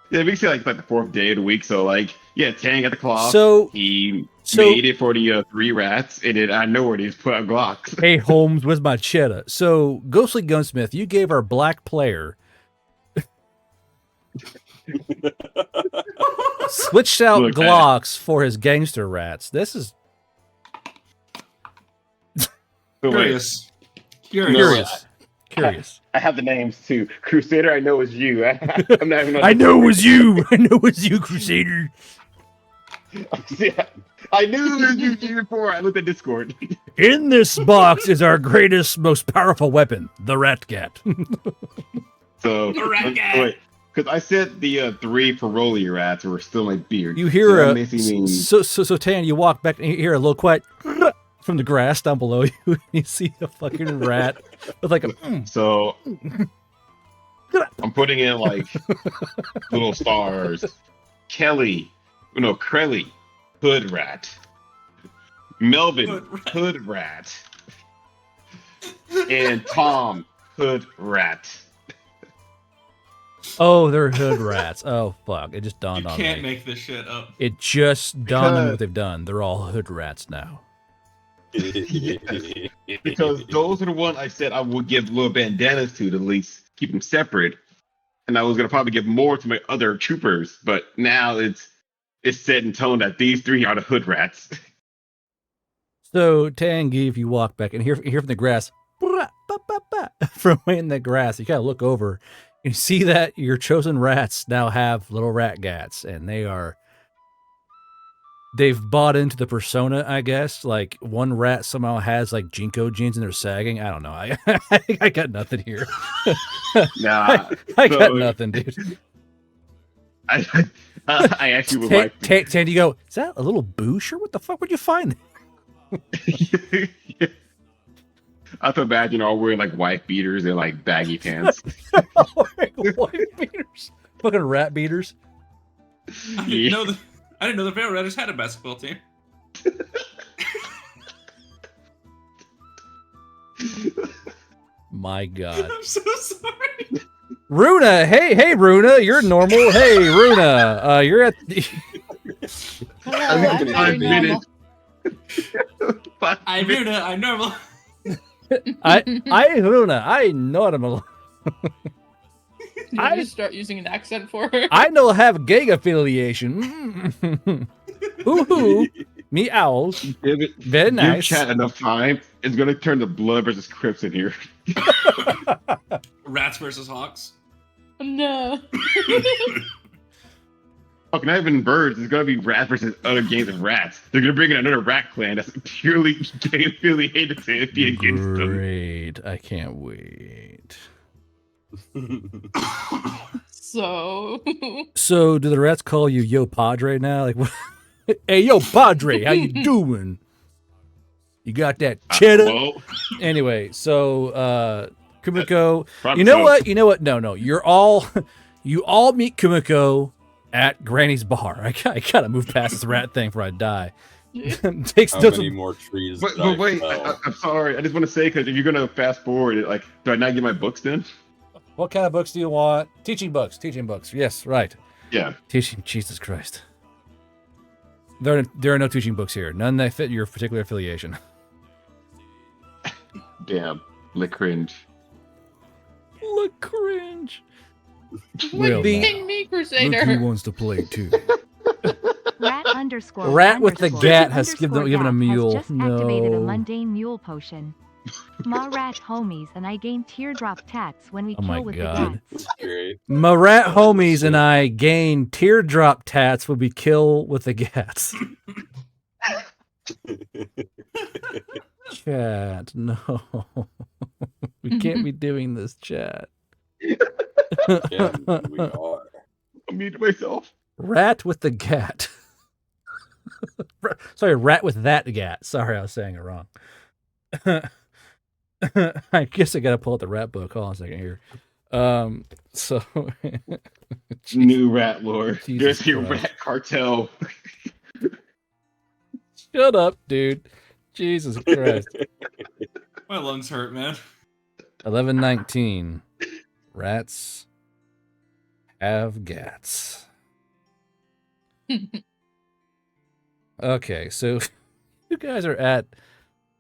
Yeah, we can say like the 4th day of the week. So Tang got the cloth. So he made it for the 3 rats, and then I know where these put out Glocks. Hey Holmes, where's my cheddar? So Ghostly Gunsmith, you gave our black player switched out Glocks for his gangster rats. This is curious. Curious. I have the names too. Crusader, I know is you. I'm not even. I know it was you. I know it was you, Crusader. Yeah, I knew it was you before I looked at Discord. In this box is our greatest, most powerful weapon, the Rat Cat. So, wait, because I said the 3 paroli rats were still my beard. You hear so Tan, you walk back and you hear a little quiet from the grass down below you. And you see a fucking rat with like a. So I'm putting in like little stars. Crelly, hood rat. Melvin, hood rat. And Tom, hood rat. Oh, they're hood rats. Oh, fuck. It just dawned on me. You can't make this shit up. It just dawned on me what they've done. They're all hood rats now. Because those are the ones I said I would give little bandanas to at least keep them separate. And I was going to probably give more to my other troopers. But now it's set in tone that these 3 are the hood rats. So, Tangi, if you walk back and hear from the grass, from way in the grass, you kind of look over. You see that your chosen rats now have little rat gats, and they've bought into the persona, I guess. Like, one rat somehow has like Jinko jeans and they're sagging. I don't know. I got nothing here. Nah, I got nothing, dude. I actually would like to. Tandy, you go, is that a little Boosh, or what the fuck would you find? Yeah. I thought imagine all wearing like white beaters and like baggy pants. White beaters, fucking rat beaters. I didn't know the Veil Raiders had a basketball team. My God. I'm so sorry. Runa, hey Runa, you're normal. Hey Runa, you're at the. Hello, I'm very normal. I'm Runa, I'm normal. I Runa, I normal. Did you just start using an accent for her? I don't have gang affiliation. Ooh, me owls. Very nice. Give chat enough time. It's gonna turn to Blood versus Crips in here. Rats versus Hawks. No. Fucking not even birds. It's gonna be rats versus other gangs of rats. They're gonna bring in another rat clan that's purely gang affiliated to be against them. Great. I can't wait. So do the rats call you Yo Padre now? Like, hey, Yo Padre, how you doing? You got that cheddar? Anyway, so Kumiko, you know what? No, you all meet Kumiko at Granny's bar. I gotta move past this rat thing before I die. Takes How notes many of- more trees? But, did I but wait, fell? I'm sorry. I just want to say, because if you're gonna fast forward it, like, do I not get my books then? What kind of books do you want? Teaching books. Teaching books. Yes, right. Yeah. Teaching. Jesus Christ. There are no teaching books here. None that fit your particular affiliation. Damn. Lick cringe. Look cringe. Well, the- King Me Look Crusader. who wants to play too. Rat with the gat has given a gat mule. Has just activated a No. mundane mule potion. Ma rat homies and I gain teardrop tats when we Oh my kill with God. the gats. Great. My rat homies and I gain teardrop tats when we kill with the gats. Chat, no. We can't be doing this, chat. Yeah, we are. I'm muting myself. Rat with the gat. Sorry, rat with that gat. Sorry, I was saying it wrong. I guess I gotta pull out the rat book. Hold on a second here. So New rat lore. Jesus There's your Christ. rat cartel. Shut up, dude. Jesus Christ. My lungs hurt, man. 11:19. Rats have gats. Okay, so you guys are at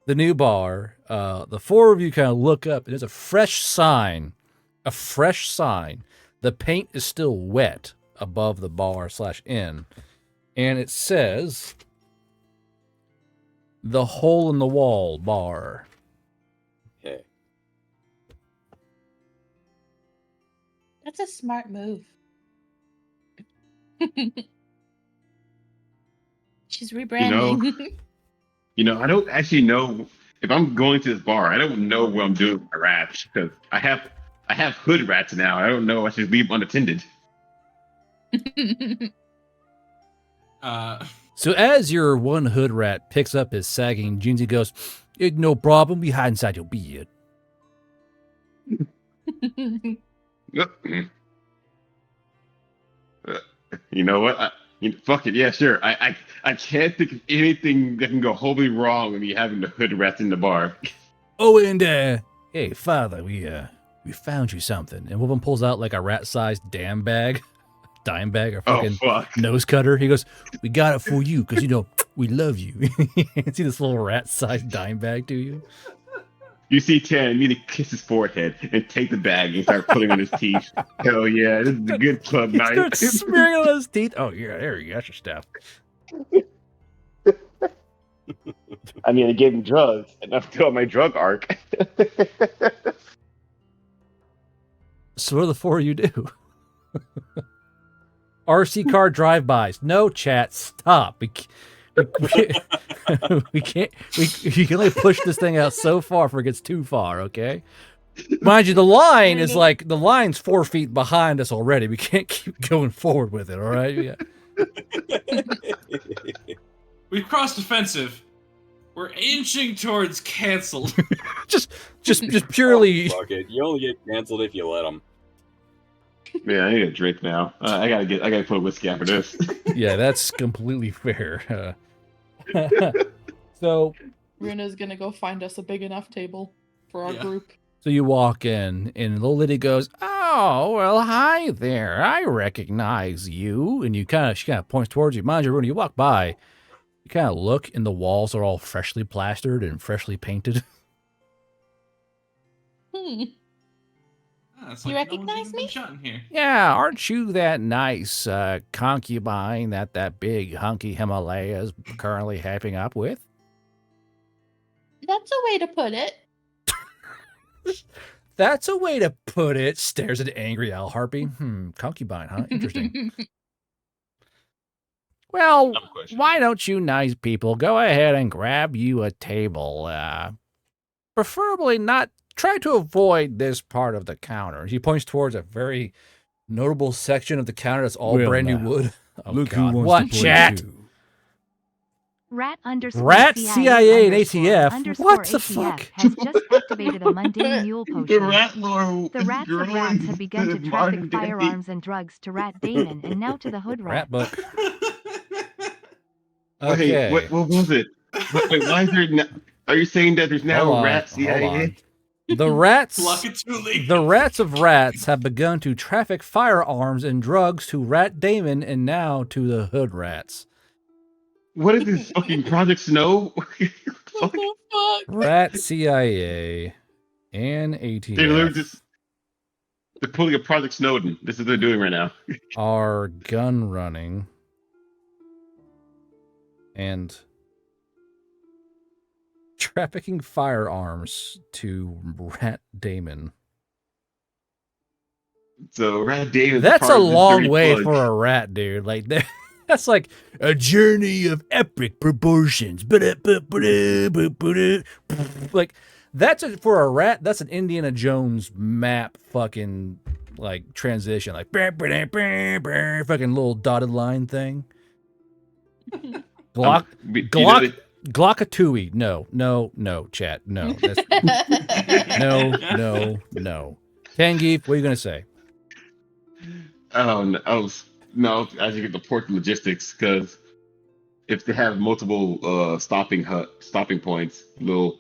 the new bar. The four of you kind of look up, and there's a fresh sign. A fresh sign. The paint is still wet above the bar/inn, and it says the Hole in the Wall Bar. Okay. That's a smart move. She's rebranding. I don't actually know if I'm going to this bar. I don't know what I'm doing with my rats because I have hood rats now. I don't know. I should leave them unattended. So as your one hood rat picks up his sagging jeans, he goes, no problem, we hide inside your beard. You know what? Fuck it. Yeah, sure. I can't think of anything that can go horribly wrong with me having the hood rats in the bar. Oh, and hey, father, we found you something. And one of them pulls out like a rat-sized dime bag, or fucking nose cutter. He goes, we got it for you because we love you. See this little rat-sized dime bag, do you? You see Tan immediately kiss his forehead and take the bag and start putting on his teeth. Hell yeah, this is a good club night. Start smearing on his teeth. Oh yeah, there you go. That's your stuff. I mean, I gave him drugs, and I'm still on my drug arc. So what do the four of you do? RC car drive-bys. No, chat. Stop. We can't. You can only push this thing out so far before it gets too far. Okay. Mind you, the line's 4 feet behind us already. We can't keep going forward with it. All right. Yeah. We've crossed offensive. We're inching towards canceled. just purely. Fuck it. You only get canceled if you let them. Man, I need a drink now. I gotta put whiskey after this. Yeah, that's completely fair. So Runa's gonna go find us a big enough table for our group. So you walk in, and the little lady goes, "Oh, well, hi there. I recognize you." And she kind of points towards you. Mind you, Runa, you walk by, you kind of look, and the walls are all freshly plastered and freshly painted. You recognize me? Here. Yeah, aren't you that nice concubine that big hunky Himalaya is currently happing up with? That's a way to put it. That's a way to put it. Stares at angry owl harpy. Concubine, huh? Interesting. Well, why don't you nice people go ahead and grab you a table? Preferably not. Try to avoid this part of the counter. He points towards a very notable section of the counter that's all brand new wood. Oh, Look God. who wants What, to play chat? too. Rat CIA and ATF? underscore What the ATF fuck? has just activated a mundane mule potion. The rat lore. The rats of rats have begun to traffic firearms and drugs to Rat Damon and now to the hood rat. Rat book. Okay. Wait, what was it? Wait, why is there? Are you saying that there's now Hold on, rat CIA? hold on. The rats, Luckatuli. the rats of rats have begun to traffic firearms and drugs to Rat Damon and now to the hood rats. What is this fucking Project Snow? What the fuck? Rat CIA and ATF They're pulling a Project Snowden. This is what they're doing right now. are gun running and trafficking firearms to Rat Damon. So Rat Damon. That's a long way for a rat, dude. Like that's like a journey of epic proportions. Like for a rat. That's an Indiana Jones map fucking like transition. Like fucking little dotted line thing. Glockatui. No, chat. No. No. Tangeef, what are you gonna say? No, I think the port logistics, because if they have multiple stopping points, little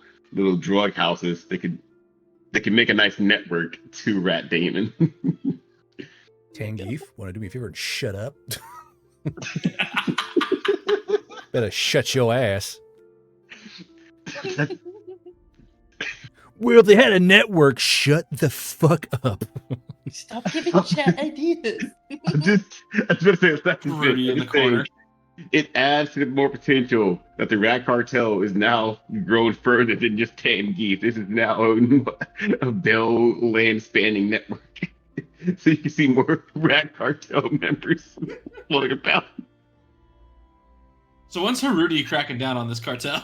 drug houses, they can make a nice network to Rat Damon. Tangeef, want to do me a favor and shut up? Better shut your ass. Well, if they had a network, shut the fuck up. Stop giving chat ideas. I just want to say that's Rudy in the corner. It adds to the more potential that the Rat Cartel is now grown further than just Tangeef. This is now a Bell land spanning network. So you can see more Rat Cartel members floating about. So when's Rudy cracking down on this cartel?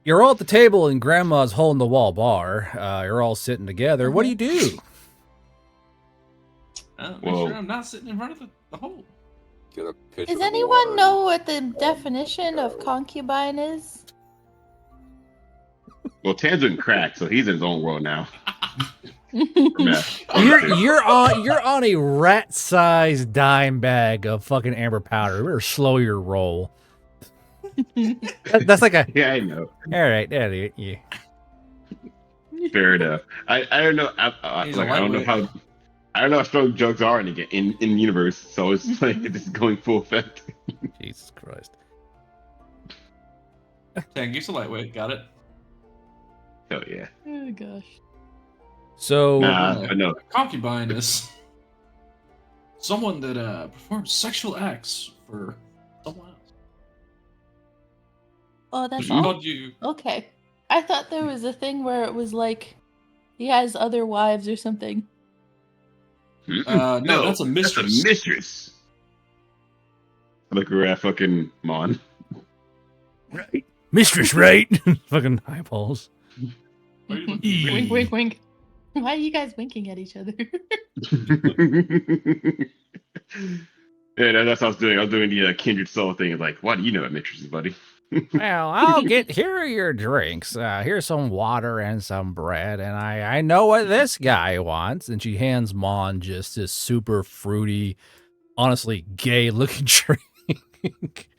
You're all at the table in Grandma's hole-in-the-wall bar. You're all sitting together. What do you do? Make sure I'm not sitting in front of the hole. Does anyone know what the definition of concubine is? Well, Tan's in crack, so he's in his own world now. You're on a rat-sized dime bag of fucking amber powder. You better slow your roll. That's like a yeah, I know. All right, yeah. Fair enough. I don't know. I don't know how strong drugs are in universe. So it's like this is going full effect. Jesus Christ. Dang, you're a lightweight. Got it. Oh yeah. Oh gosh. So no. Concubine is someone that performs sexual acts for someone else. Oh, that's all. all. Okay. I thought there was a thing where it was like he has other wives or something. No, that's a mistress. That's a mistress. Look at fucking Mon. Right. Mistress, right? Fucking eyeballs. Wink, wink, wink. Why are you guys winking at each other? Yeah, that's what I was doing. I was doing the kindred soul thing. Like, what do you know about mistresses, buddy? Well, here are your drinks. Here's some water and some bread, and I know what this guy wants. And she hands Mon just this super fruity, honestly gay-looking drink.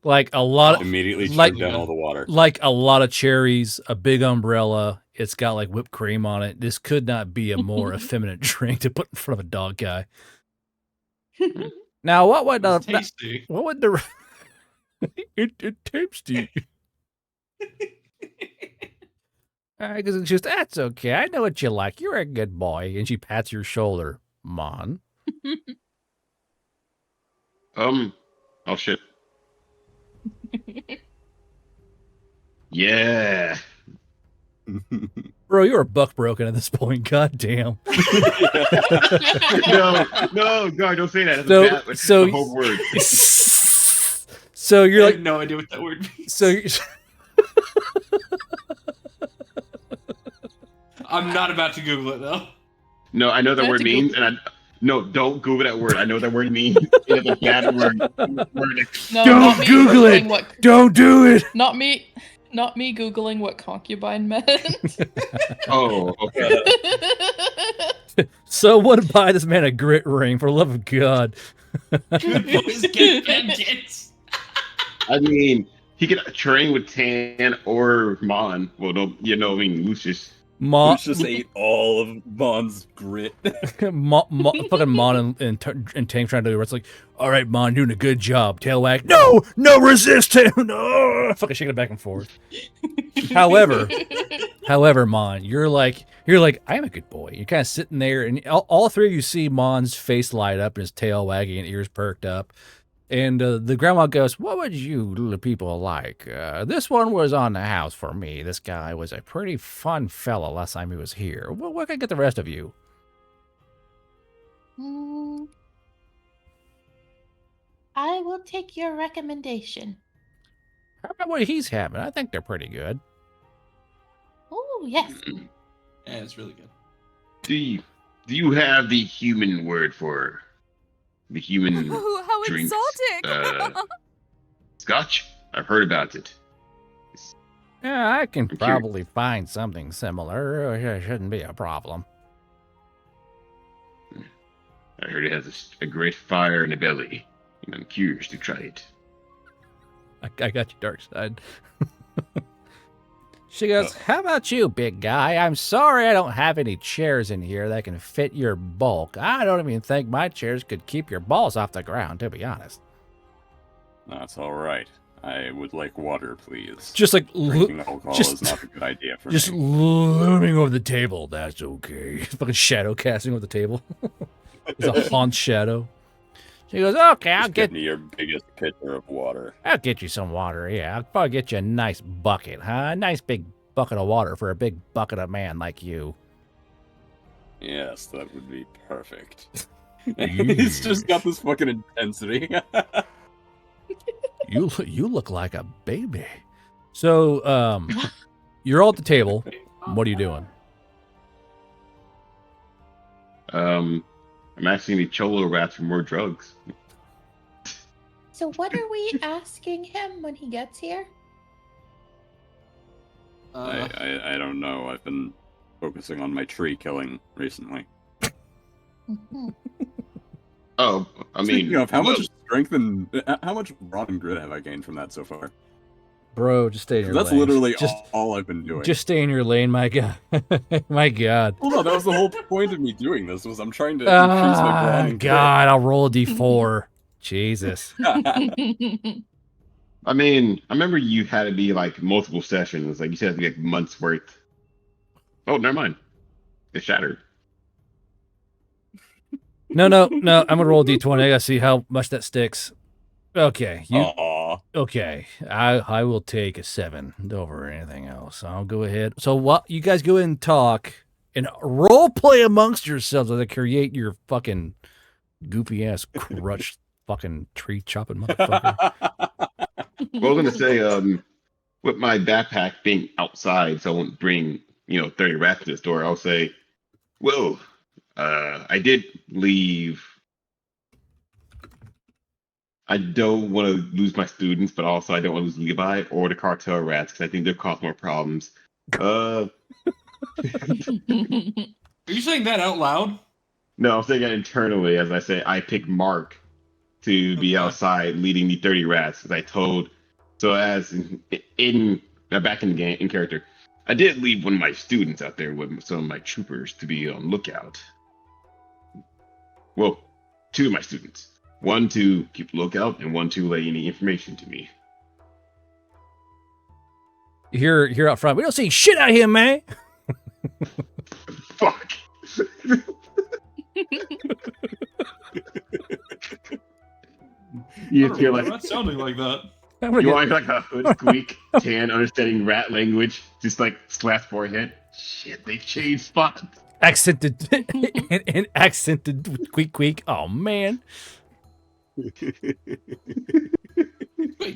Like a lot of immediately like down all the water. Like a lot of cherries, a big umbrella. It's got like whipped cream on it. This could not be a more effeminate drink to put in front of a dog guy. Now, what would tasty? What would the it tasty? Because it's just that's okay. I know what you like. You're a good boy, and she pats your shoulder, Mon. Oh shit. Yeah. Bro, you're a buck broken at this point. God damn. No, God, don't say that. That's a whole word. So you're I have no idea what that word means. So I'm not about to Google it though. No, I know that word means, and no, don't Google that word. I know that word means. It's a bad word. No, don't Google it. Don't do it. Not me Googling what concubine meant. Oh, okay. Someone buy this man a grit ring, for the love of God. Good boys get vengeance. I mean, he could train with Tan or Mon. Well, no, I mean, Lucius. Lucius ate all of Mon's grit. Fucking Mon and Tank trying to do it. It's like, all right, Mon, doing a good job. Tail wag. No, resist him. No. Fucking shaking it back and forth. However, Mon, you're like, I am a good boy. You're kind of sitting there, and all three of you see Mon's face light up and his tail wagging and ears perked up. And the grandma goes, what would you little people like? This one was on the house for me. This guy was a pretty fun fella last time he was here. What can I get the rest of you? I will take your recommendation. How about what he's having? I think they're pretty good. Oh, yes. Yeah, it's really good. Do you have the human word for the human Oh, how drinks? exotic! Scotch? I've heard about it. Yeah, I can curious. probably find something similar. It shouldn't be a problem. I heard it has a great fire in the belly, and I'm curious to try it. I got you, dark side. She goes, how about you, big guy? I'm sorry I don't have any chairs in here that can fit your bulk. I don't even think my chairs could keep your balls off the ground, to be honest. That's all right. I would like water, please. Just like drinking alcohol is not a good idea for just me. looming over the table. That's okay. Fucking shadow casting over the table. It's a haunt shadow. She goes, okay, I'll get me your biggest pitcher of water. I'll get you some water. Yeah, I'll probably get you a nice bucket, huh? A nice big bucket of water for a big bucket of man like you. Yes, that would be perfect. He's just got this fucking intensity. You look like a baby. So, you're all at the table. What are you doing? I'm asking the Cholo rats for more drugs. So what are we asking him when he gets here? I don't know. I've been focusing on my tree killing recently. Oh, I mean, Speaking of, how much strength and how much rotten grit have I gained from that so far? Bro, just stay in your lane. That's literally all I've been doing. Just stay in your lane, my God. My God. Well, no, that was the whole point of me doing this, was I'm trying to increase my ground and God, I'll roll a d4. Jesus. I mean, I remember you had to be like multiple sessions. Like you said, like months worth. Oh, never mind. It shattered. No. I'm gonna roll a d20. I gotta see how much that sticks. Okay. Okay. I will take a 7 over anything else. I'll go ahead. So what you guys go in and talk and role play amongst yourselves as I create your fucking goofy ass crutch fucking tree chopping motherfucker. Well, I was gonna say, with my backpack being outside, so I won't bring 30 rats to the store. I'll say, well, I did leave. I don't want to lose my students, but also I don't want to lose Levi or the cartel rats because I think they'll cause more problems. Are you saying that out loud? No, I'm saying that internally as I say I picked Mark to be outside leading the 30 rats as I told. So as in back in the game in character, I did leave one of my students out there with some of my troopers to be on lookout. Well, 2 of my students. 1 to keep lookout and 1 to lay any information to me. Here out front. We don't see shit out here, man. Fuck. You feel like not sounding like that. You want like a hood squeak, Tan understanding rat language, just like slash forehead. Shit, they changed spots. Accented and accented squeak. Oh man.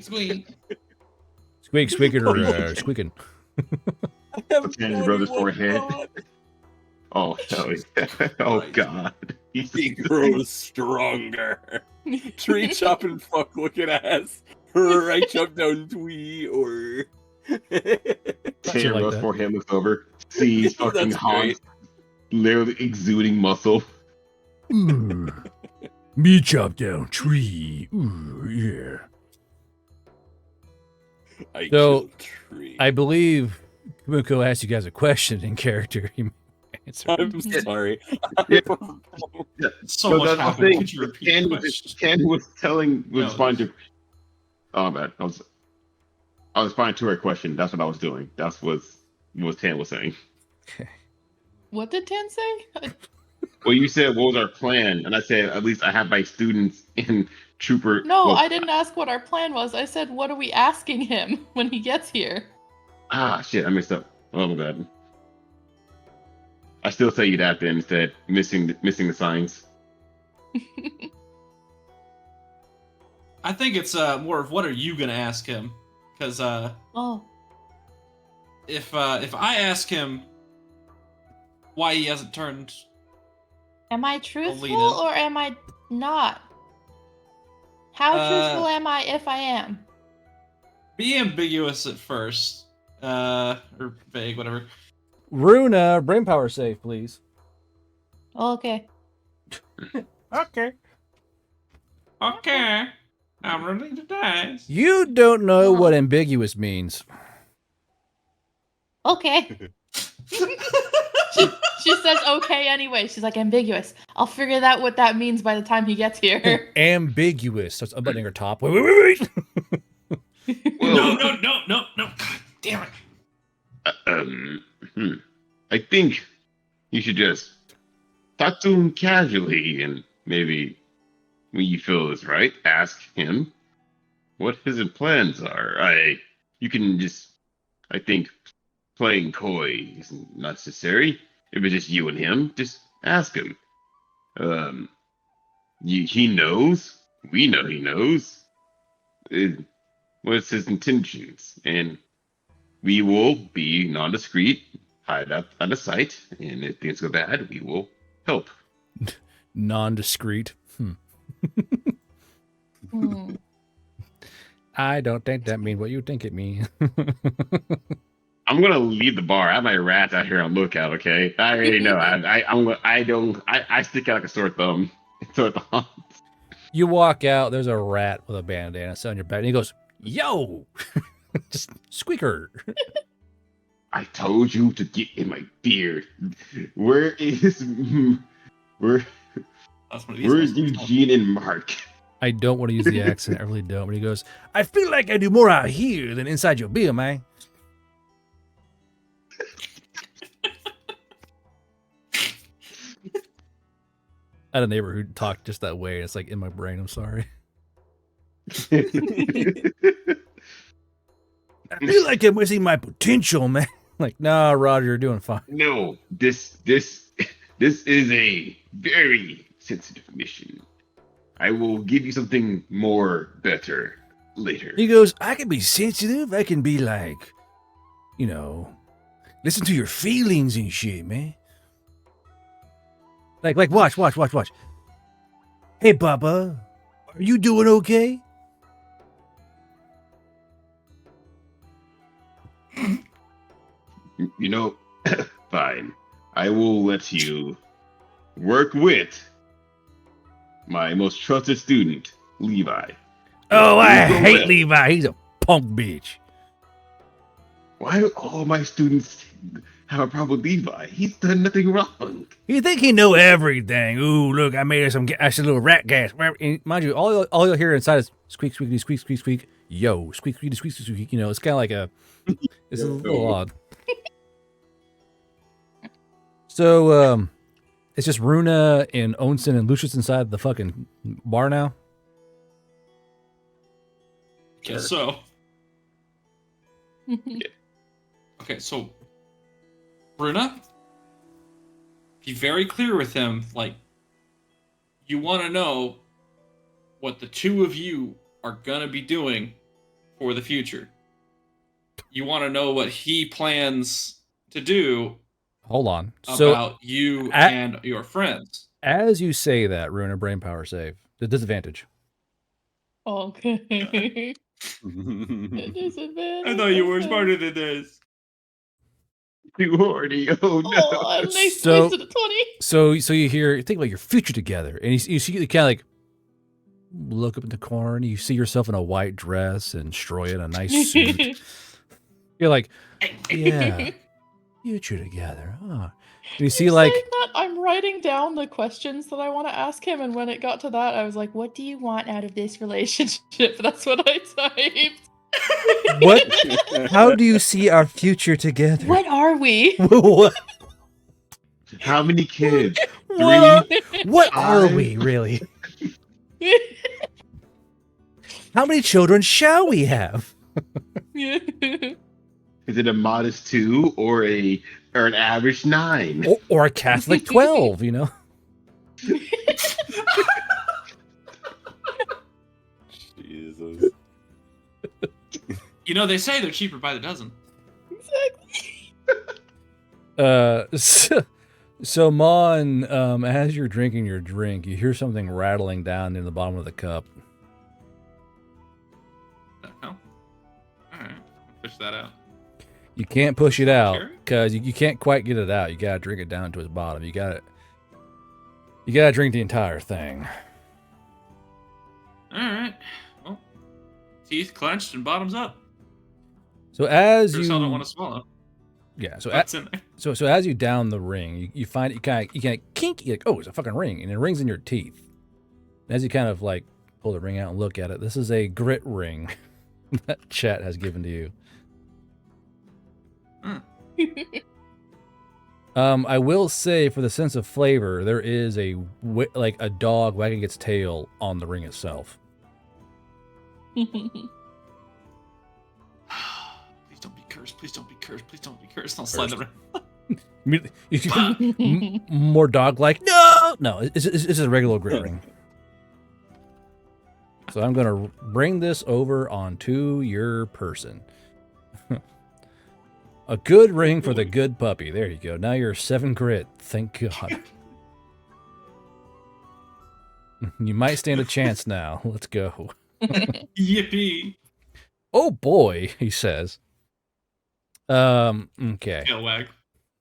Squeaking or squeaking. Tan's brother's forehead. Oh hell yeah. Oh god. He grows stronger. Tree chopping fuck looking ass. Right chop down twee or Tan rose for him looks over. Sees fucking Hans. literally exuding muscle. Me chop down tree. Ooh, yeah. I So, killed tree. I believe Kumiko asked you guys a question in character. You may answer. I'm sorry. Yeah. So much happened. Could you repeat the Ken question? was No, responding to. Oh man, I was responding to her question. That's what I was doing. That's what Tan was saying. What did Tan say? Well, you said what was our plan, and I said at least I have my students in Trooper. No, well, I didn't ask what our plan was. I said, what are we asking him when he gets here? Shit, I messed up. Oh my bad. I still say you that then instead, missing the signs. I think it's more of what are you gonna ask him? Because Oh, if I ask him why he hasn't turned, am I truthful Alina. or am I not? How truthful am I if I am? be ambiguous at first, or vague, whatever. Runa, brain power save, please. Okay. Okay. Okay, I'm rolling the dice. You don't know what ambiguous means. Okay. She says okay anyway. She's like, ambiguous. I'll figure out what that means by the time he gets here. Ambiguous. That's unbuttoning her top. Wait. No. God damn it. I think you should just talk to him casually, and maybe when you feel is right, ask him what his plans are. You can just, I think, playing coy isn't necessary. If it's just you and him, just ask him. He knows. We know he knows. What's his intentions? And we will be non-discreet, hide up out of sight, and if things go bad, we will help. Non-discreet. I don't think that means what you think it means. I'm gonna leave the bar. I have my rats out here on lookout. Okay, I already know. I stick out like a sore thumb. Sore thumb. You walk out. There's a rat with a bandana on your back, and he goes, "Yo!" Just squeaker. I told you to get in my beard. Where's Eugene and Mark? I don't want to use the accent. I really don't. But he goes, "I feel like I do more out here than inside your beer, man." I had a neighbor who talked just that way. It's like in my brain. I'm sorry. I feel like I'm missing my potential, man. Like, nah, Roger, you're doing fine. No, this is a very sensitive mission. I will give you something more better later. He goes, I can be sensitive. I can be like, listen to your feelings and shit, man. Like, watch. Hey, Bubba, are you doing okay? Fine. I will let you work with my most trusted student, Levi. Oh, I hate Levi. He's a punk bitch. Why do all my students have a problem with Levi? He's done nothing wrong. You think he know everything? Ooh, look, I made some little rat gas. And mind you, all you'll hear inside is squeak, squeaky, squeak, squeak, squeak. Yo, squeak, squeak, squeak, squeak. It's kind of like it's a little odd. So, it's just Runa and Onsen and Lucius inside the fucking bar now. Guess so. Okay, so Bruna, be very clear with him. Like, you want to know what the two of you are gonna be doing for the future. You want to know what he plans to do. Hold on. About you and your friends. As you say that, Runa, brain power save. The disadvantage. Okay. Disadvantage. I thought you were smarter than this. Too horny. Oh no. Oh, and they So- wasted a 20. So you think about your future together, and you see you kind of like look up in the corner, and you see yourself in a white dress and Stroya in a nice suit. You're like, yeah, future together, huh? And you see like, saying that, I'm writing down the questions that I want to ask him, and when it got to that, I was like, "What do you want out of this relationship?" That's what I typed. what? How do you see our future together? What are we? what? How many kids? What are Five? we really? How many children shall we have? Is it a modest 2 or an average 9? Or a Catholic 12? You know. Jesus. You know, they say they're cheaper by the dozen. So Mon, as you're drinking your drink, you hear something rattling down in the bottom of the cup. Oh. Alright. Push that out. You can't push it out Sure. because you can't quite get it out. You gotta drink it down to its bottom. You gotta drink the entire thing. Alright. Well, teeth clenched and bottoms up. So as Sure you don't want to swallow. Yeah, so What's in there? so as you down the ring, you find you kind of kink. You're like, oh, it's a fucking ring, and it rings in your teeth. And as you kind of like pull the ring out and look at it, this is a grit ring that Chat has given to you. I will say, for the sense of flavor, there is like a dog wagging its tail on the ring itself. Please don't be cursed. Please don't be cursed. Please don't be cursed. I'll slide the ring. More dog-like. No, it's a regular grit ring. So I'm gonna bring this over onto your person. A good ring for the good puppy. There you go. Now you're 7 grit. Thank God. You might stand a chance now. Let's go. Yippee. Oh boy, he says. Okay. Tail wag.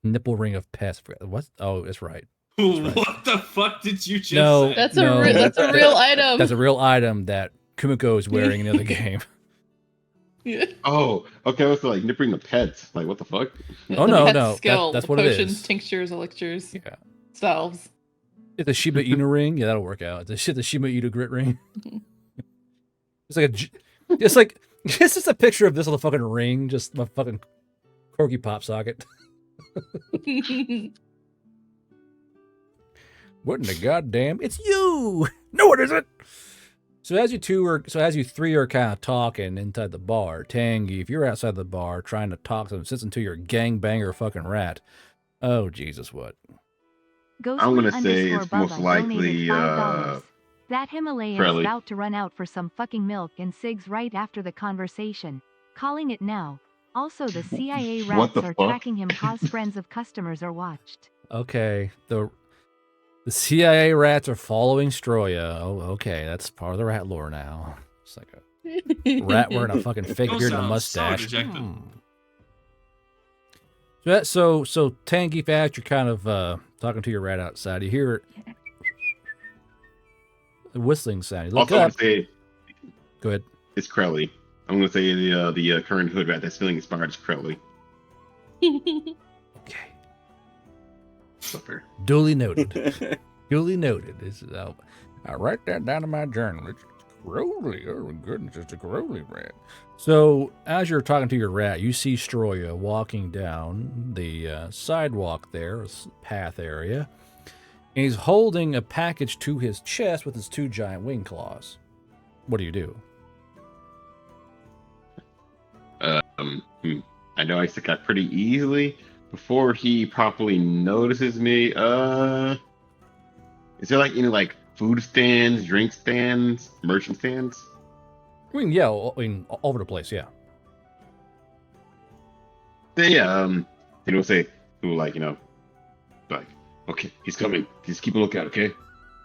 Nipple ring of pest. What? Oh, that's right. What the fuck did you just No, say? That's no, a real item. That's a real item that Kumiko is wearing in the other game. Oh, okay. I was like nipping the pets. Like, what the fuck? Oh no, Pet no, skill, that's what it potions, is. tinctures, elixirs, Yeah, salves. it's a Shiba Inu ring. Yeah, that'll work out. It's the Shiba Inu grit ring. It's like this is a picture of this little fucking ring, just my fucking corky pop socket. What in the goddamn? It's you! No, it isn't. So as you three are kind of talking inside the bar, Tangy, if you're outside the bar trying to talk to them, sits into your gangbanger fucking rat. Oh Jesus, what? I'm gonna say it's Bubba most likely $5. That Himalayan Crowley. is about to run out for some fucking milk and cigs right after the conversation. Calling it now. Also, the CIA What rats the are fuck? tracking him cause friends of customers are watched. Okay, the CIA rats are following Stroya. Oh, okay, that's part of the rat lore now. It's like a rat wearing a fucking fake Don't beard and a sound mustache. so dejected. So Tangy Fast, you're kind of talking to your rat outside. You hear a whistling sound. You look Also, I'm up. gonna say Go ahead. it's Crowley. I'm gonna say the current hood rat that's feeling inspired is Crowley. Okay. Duly noted. Duly noted. I write that down in my journal. It's Crowley. Oh my goodness, it's a Crowley rat. So as you're talking to your rat, you see Stroya walking down the sidewalk there, path area, and he's holding a package to his chest with his 2 giant wing claws. What do you do? I know I stick out pretty easily. Before he properly notices me, is there like any like food stands, drink stands, merchant stands? I mean, yeah, all over the place, yeah. Say, like, okay, he's coming. Just keep a lookout, okay?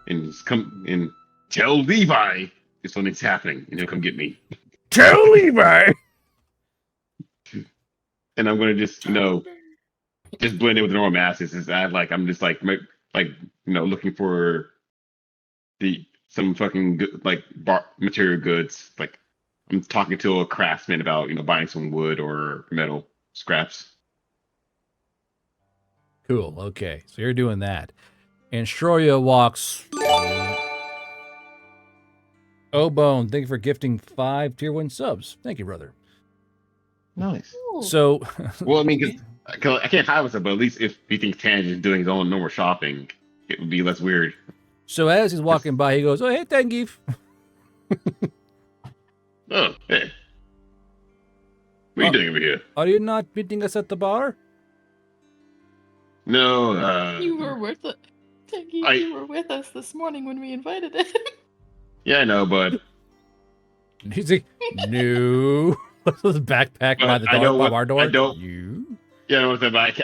And just come and tell Levi if something's happening, and he'll come get me. Tell Levi! And I'm gonna just, just blend in with the normal masses. Is that like I'm just like looking for some fucking good, like material goods. Like I'm talking to a craftsman about buying some wood or metal scraps. Cool. Okay, so you're doing that, and Stroya walks. Oh, Bone, thank you for gifting 5 tier 1 subs. Thank you, brother. Nice. Ooh. So, Well, I mean, because I can't hide myself, but at least if he thinks Tange is doing his own normal shopping, it would be less weird. so as he's walking by, he goes, "Oh, hey, Tengief." Oh, hey. What are you doing over here? Are you not meeting us at the bar? No, You were with it. Tinky, you were with us this morning when we invited him. Yeah, I know, but He's like, no. The backpack by the door, by our door. I don't. You? Yeah, I know what I'm saying, but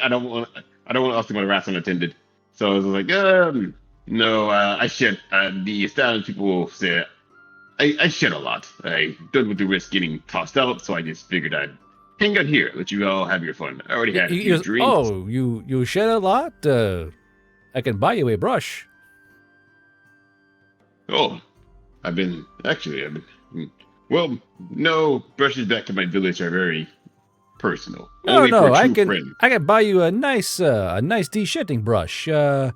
I don't want us to go to rats unattended. So I was like, no, I shed. The established people say I shed a lot. I don't want to risk getting tossed out, so I just figured I'd hang out here, let you all have your fun. I already had a few drinks. Oh, you shed a lot? I can buy you a brush. Oh, well, no, brushes back to my village are very personal. No, Only for a I true can friend. I can buy you a nice de-shitting brush. I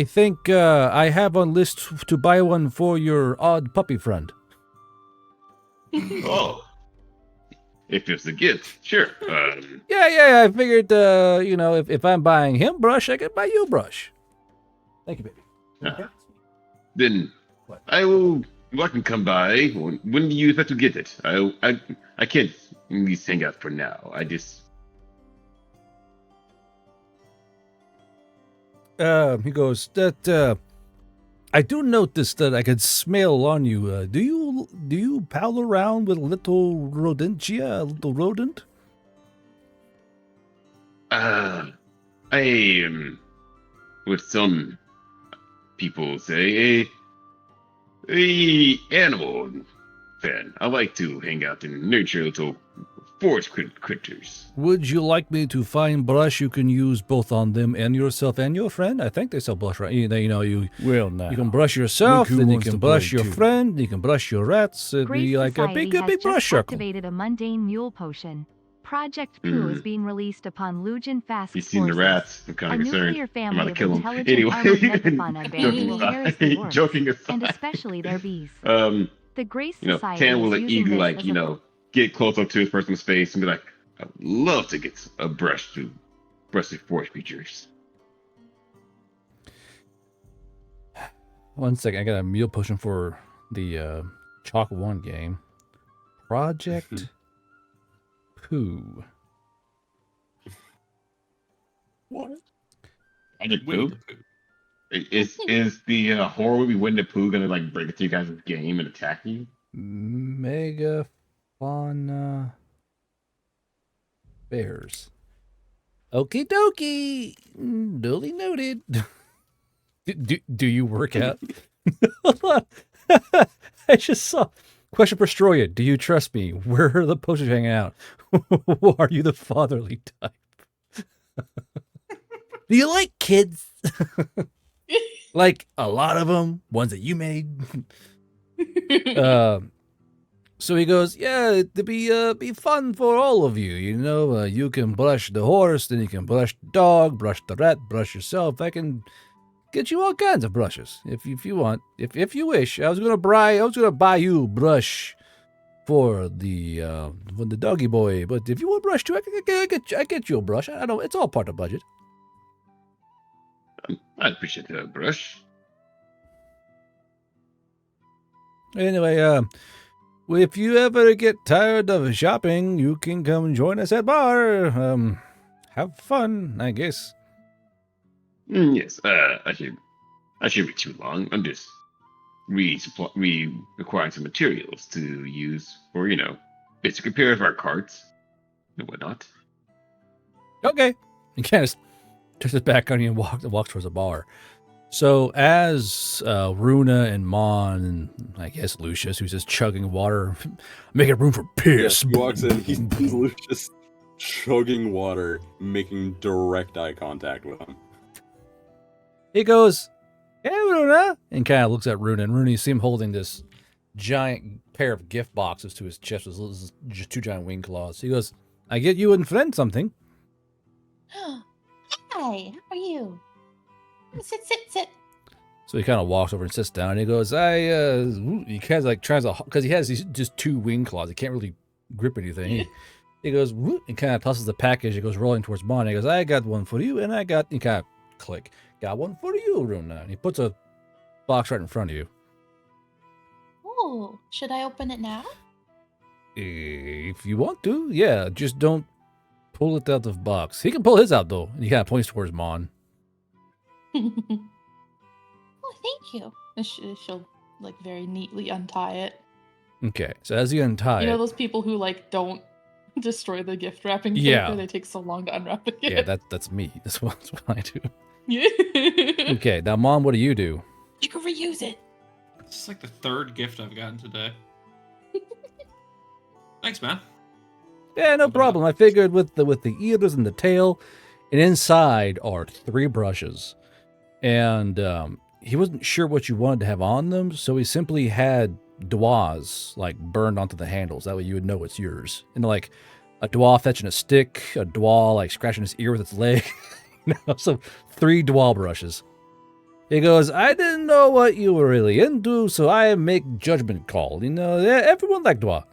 think I have on list to buy one for your odd puppy friend. Oh, if it's a gift, sure. Yeah. I figured, if I'm buying him brush, I can buy you brush. Thank you, baby. Okay. Then I can come by. When do you expect to get it? I can't at least hang out for now. He goes, that I do notice that I can smell on you. Do you pal around with a little rodent? I am, with some people say, a animal fan. I like to hang out and nurture little forest critters. Would you like me to find brush you can use both on them and yourself and your friend? I think they sell brush, right? You can brush yourself, then you can brush your friend, you can brush your rats. It'd be like a big brush circle. Activated a mundane mule potion. Project Pooh is being released upon Lujan Fast You've seen the rats. I'm kind of concerned. Nuclear I'm family about to kill them. intelligent Anyway, armored megafauna bears will harass the dwarves, joking aside, and especially their bees. The Grace Society Tan will is using eagerly, this as a get close up to his person's face and be like, "I'd love to get a brush to brush the forest creatures." One second, I got a meal potion for the Chalk 1 game. Project Pooh. What? Project Pooh? Is the horror movie Winnie the Pooh gonna like break into you guys' game and attack you? Megafauna bears. Okie dokie. Duly noted. Do you work out? Hold on. I just saw. Question for Stroya. Do you trust me? Where are the posters hanging out? Are you the fatherly type? Do you like kids? Like a lot of them, ones that you made. So he goes, yeah, it'd be fun for all of you. You can brush the horse, then you can brush the dog, brush the rat, brush yourself. I can get you all kinds of brushes if you want. If you wish, I was gonna buy you brush for the doggy boy. But if you want brush too, I get you a brush. I know it's all part of budget. I'd appreciate a brush. Anyway, if you ever get tired of shopping, you can come join us at bar. Have fun, I guess. Yes. I shouldn't be too long. I'm just requiring some materials to use for basic repairs of our carts and whatnot. Okay. He kind of turns his back on you and walks towards the bar. So as Runa and Mon and I guess Lucius, who's just chugging water, making room for piss. He walks in, he's Lucius chugging water, making direct eye contact with him. He goes, "Hey, Runa," and kind of looks at Runa. And Runa, you see him holding this giant pair of gift boxes to his chest with just 2 giant wing claws. He goes, "I get you and friend something." Hi, how are you? Sit. So he kind of walks over and sits down. And he goes, he kind of like tries to, because he has these just 2 wing claws. He can't really grip anything. He goes, "Whoop," and kind of tosses the package. He goes rolling towards Mon. He goes, "I got one for you, and he kind of click. Got one for you, Runa." And he puts a box right in front of you. Oh, should I open it now? If you want to, yeah. Just don't pull it out of the box. He can pull his out, though. And he kind of points towards Mon. Oh, thank you. And she'll like very neatly untie it. Okay, so as you untie You know it, those people who like don't destroy the gift wrapping paper? Yeah. They take so long to unwrap the gift. yeah, that's me. That's what I do. Yeah. Okay, now, Mom, what do you do? You can reuse it. This is like the 3rd gift I've gotten today. Thanks, man. Yeah, no Open it problem. I figured with the ears and the tail, and inside are 3 brushes, and he wasn't sure what you wanted to have on them, so he simply had doigts like burned onto the handles. That way you would know it's yours. And like a doigt fetching a stick, a doigt like scratching his ear with its leg. So 3 doigt brushes. He goes, "I didn't know what you were really into, so I make judgment call. You know, everyone like doigt."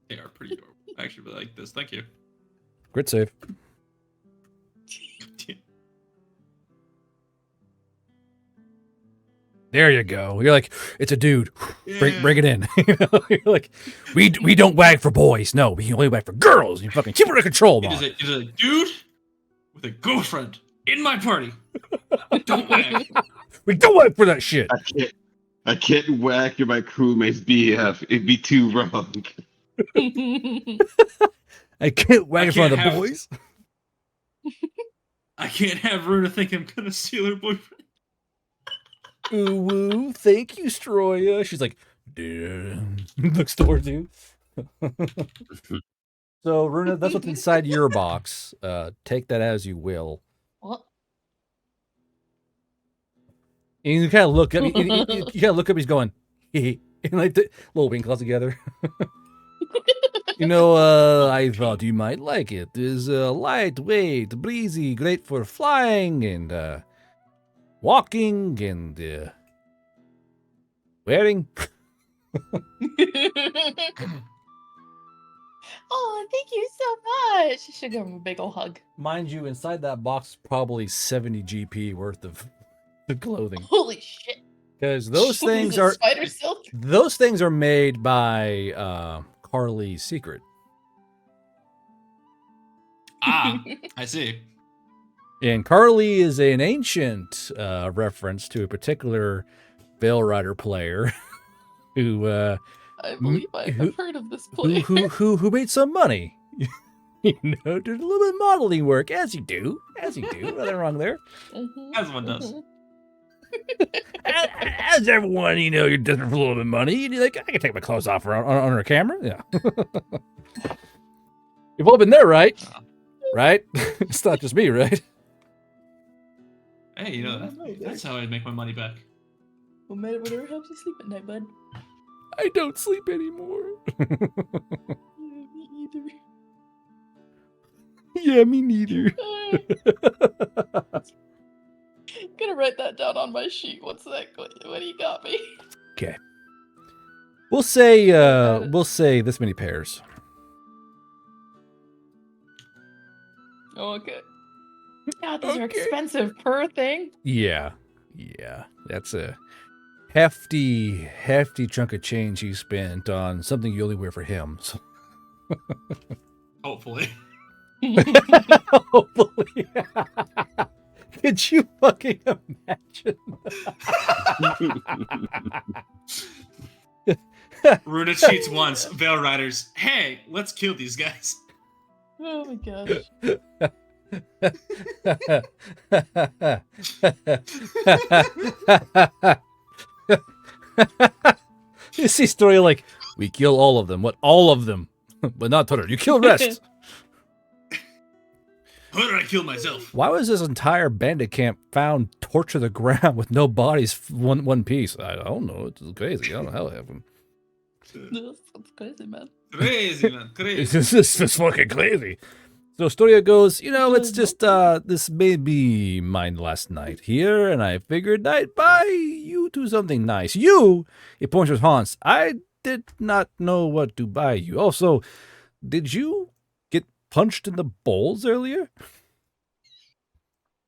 They are pretty adorable. I actually really like this. Thank you. Grit save. There you go. You're like, it's a dude. Bring it in. You know? You're like, we don't wag for boys. No, we only wag for girls. You fucking keep it under control, It Mom. is a dude with a girlfriend in my party. Don't wag. We don't wag for that shit. I can't whack my crewmate's BF. It'd be too wrong. I can't wag in front of the can't have- boys. I can't have Runa think I'm gonna steal her boyfriend. Ooh, woo. Thank you, Stroya. She's like, damn. Looks towards you. So, Runa, that's what's inside your box. Take that as you will. What? And you kind of look at me. You kind of look at me. He's going, and like the little wing claws together. You know, I thought you might like it. It's lightweight, breezy, great for flying and walking and wearing. Oh, thank you so much. I should give him a big ol' hug. Mind you, inside that box, probably 70 GP worth of clothing. Holy shit. Because those things Is it are spider silk? those things are made by Carly's Secret. Ah, I see. And Carly is an ancient reference to a particular Veil Rider player who I believe I have heard of this player. who made some money. You know, did a little bit of modeling work, as you do. Nothing wrong there. Mhm, As one does. mhm. As everyone, you know, you're desperate for a little bit of money, and you're like, I can take my clothes off on our camera. Yeah. You've all been there, right? Right? It's not just me, right? Hey, you know, that's how I make my money back. Well, man, whatever helps you sleep at night, bud. I don't sleep anymore. Yeah, me either. Yeah, me neither. Gonna write that down on my sheet. What's that? What do you got me? Okay. We'll say this many pairs. Oh, okay. God, those are Okay. expensive per thing. Yeah. That's a hefty chunk of change he spent on something you only wear for him. So. Hopefully. Hopefully. Could you fucking imagine? Runa cheats once. Veil Riders. Hey, let's kill these guys. Oh my gosh. You see story like, we kill all of them. What? All of them. but not her. You killed rest. How did I kill myself? Why was this entire bandit camp found torched to the ground with no bodies one piece? I don't know. It's crazy. I don't know how it happened. That's crazy, man. Crazy, man. Crazy. This is fucking crazy. So Storia goes, it's just, this may be mine last night here, and I figured I'd buy you to something nice. You, it points to Hans, I did not know what to buy you. Also, did you get punched in the balls earlier?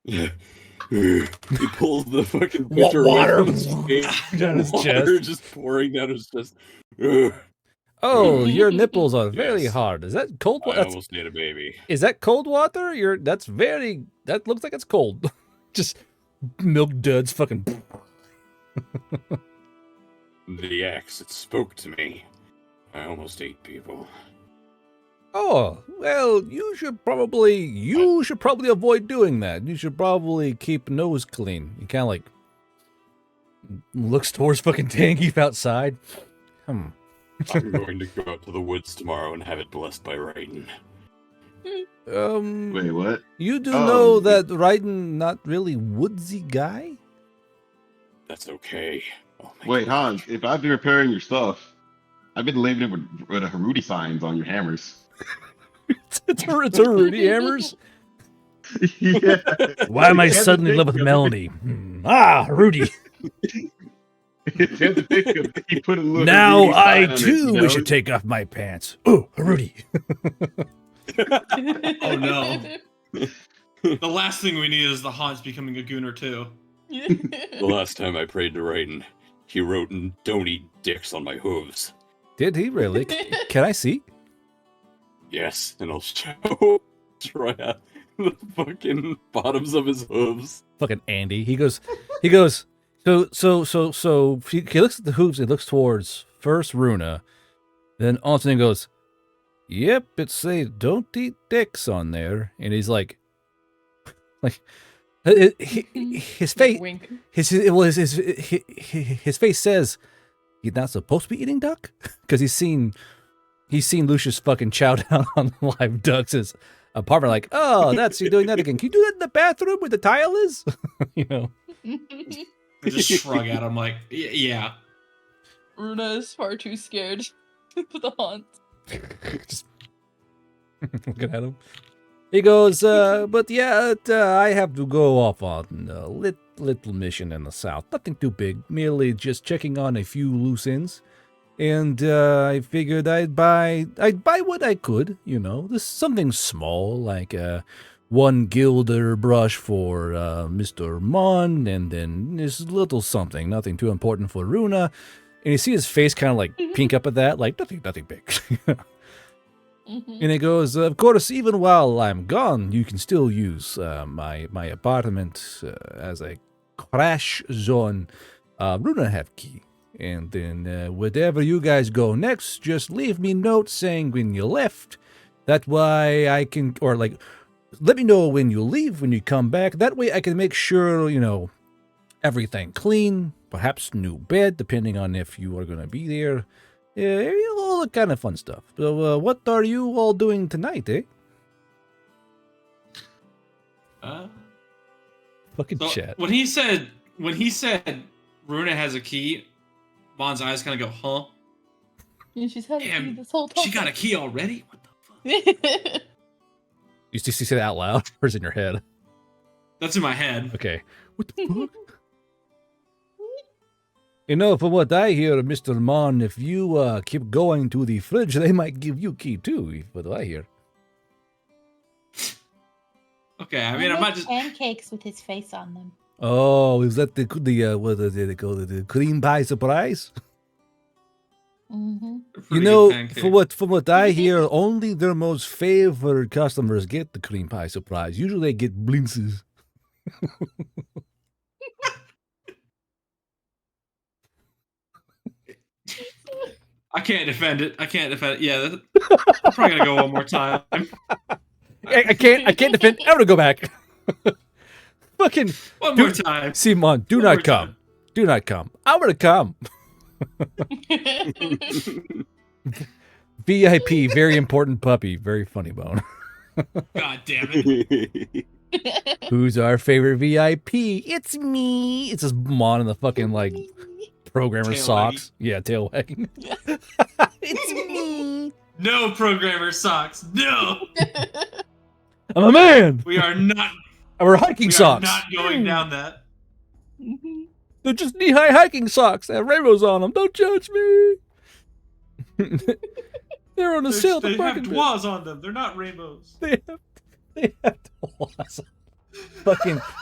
Yeah. He pulls the fucking pitcher water away from his face. down his Water chest. just pouring down his chest. Oh, your nipples are very Yes. hard. Is that cold I water? almost need a baby. Is that cold water? That looks like it's cold. Just milk duds fucking. The axe, it spoke to me. I almost ate people. Oh, well, you should probably avoid doing that. You should probably keep nose clean. He kind of like looks towards fucking Tangy outside. I'm going to go out to the woods tomorrow and have it blessed by Raiden. Wait, what? You do know that Raiden not really woodsy guy? That's okay. Wait, Hans, if I've been repairing your stuff, I've been labeling it with Haruti signs on your hammers. it's a Rudy Hammers? Yeah. Why am I suddenly in love with Melanie? Rudy. Now I too wish to take off my pants. Oh, Rudy. Oh no. The last thing we need is the Hans becoming a gooner too. The last time I prayed to Raiden, he wrote, "Don't eat dicks on my hooves." Did he really? Can I see? Yes, and I'll show Troya the fucking bottoms of his hooves. Fucking Andy. He goes, so he looks at the hooves, he looks towards first Runa, then Anthony goes, yep, it says don't eat dicks on there. And he's like his face, his face says he's not supposed to be eating duck because he's seen Lucius fucking chow down on live ducks' apartment. Like, oh, that's you doing that again. Can you do that in the bathroom where the tile is? I just shrug at him like, yeah. Runa is far too scared for the Hans. Just looking at him. He goes, but yeah, I have to go off on a little mission in the south. Nothing too big, merely just checking on a few loose ends. And I figured I'd buy what I could, this something small, like one gilder brush for Mr. Mon, and then this little something, nothing too important for Runa. And you see his face kind of like pink up at that, like nothing big. And he goes, of course, even while I'm gone, you can still use my apartment as a crash zone. Runa have key. And then wherever you guys go next, just leave me note saying when you left. That way I can, or like, let me know when you leave, when you come back. That way I can make sure, everything clean, perhaps new bed, depending on if you are going to be there. Yeah, all that kind of fun stuff. So what are you all doing tonight, eh? Fucking so chat. When he said Runa has a key, Von's eyes kind of go, huh? Yeah, she's had a key Damn, this whole time. she got a key already? What the fuck? You say that out loud, or is it in your head? That's in my head. Okay. What the fuck? From what I hear, Mr. Mon, if you keep going to the fridge, they might give you key too, what do I hear? Okay, I mean, I'm not just... pancakes with his face on them. Oh, is that the what do they call it? The cream pie surprise? Mm-hmm. From what I hear, only their most favored customers get the cream pie surprise. Usually they get blintzes. I can't defend it. Yeah, I'm probably gonna go one more time. I can't defend. I'm gonna go back. Fucking one more time. Simon, do not come. Do not come. I'm gonna come. VIP, very important puppy, very funny bone. God damn it. Who's our favorite VIP? It's me. It's just Mon in the fucking like programmer Tail socks. Yeah, tail wagging. It's me. No programmer socks. No. I'm a man. We are not. We're hiking We socks. are not going down that. They're just knee-high hiking socks. They have rainbows on them. Don't judge me. They're on a sale. They have dwas on them. They're not rainbows. They have dwas.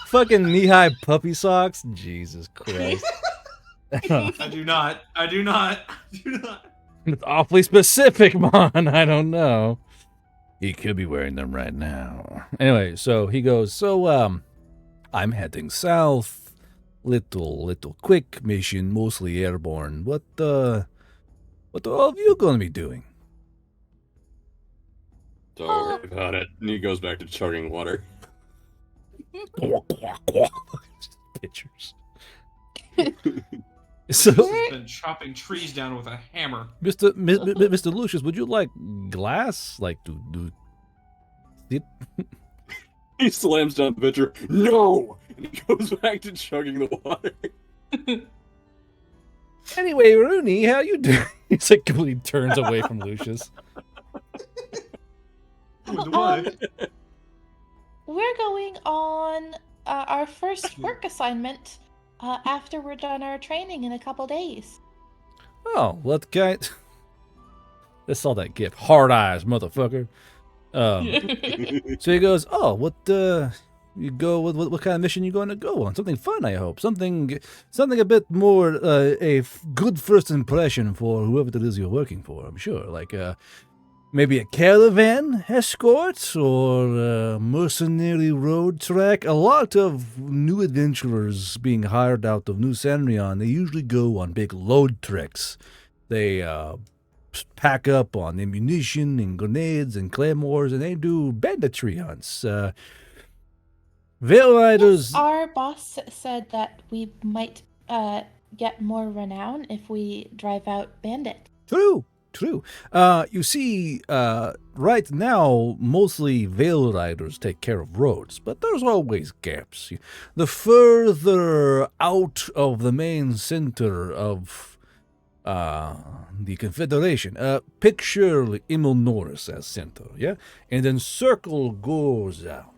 fucking knee-high puppy socks. Jesus Christ. I do not. It's awfully specific, Mon. I don't know. He could be wearing them right now. Anyway, so he goes, I'm heading south. Little quick mission, mostly airborne. What are all of you going to be doing? Don't worry about it. And he goes back to chugging water. Pictures. So, He's been chopping trees down with a hammer. Mr. Lucius, would you like glass? Like, do He slams down the pitcher. No! And he goes back to chugging the water. Anyway, Rooney, how you doing? He's like completely turns away from Lucius. What? We're going on our first work assignment after we're done our training in a couple days. Oh, what kind? I saw that gif. Hard eyes, motherfucker. So he goes, oh, what you go with? What kind of mission you going to go on? Something fun, I hope. Something a bit more good first impression for whoever it is you're working for. I'm sure, like maybe a caravan escort or a mercenary road trek. A lot of new adventurers being hired out of New Sandrion, they usually go on big load treks. They pack up on ammunition and grenades and claymores, and they do banditry hunts. Veil Riders. Yes, our boss said that we might get more renown if we drive out bandits. True. You see, right now, mostly Veil Riders take care of roads, but there's always gaps. The further out of the main center of the Confederation, picture Imel Norris as center, yeah? And then circle goes out.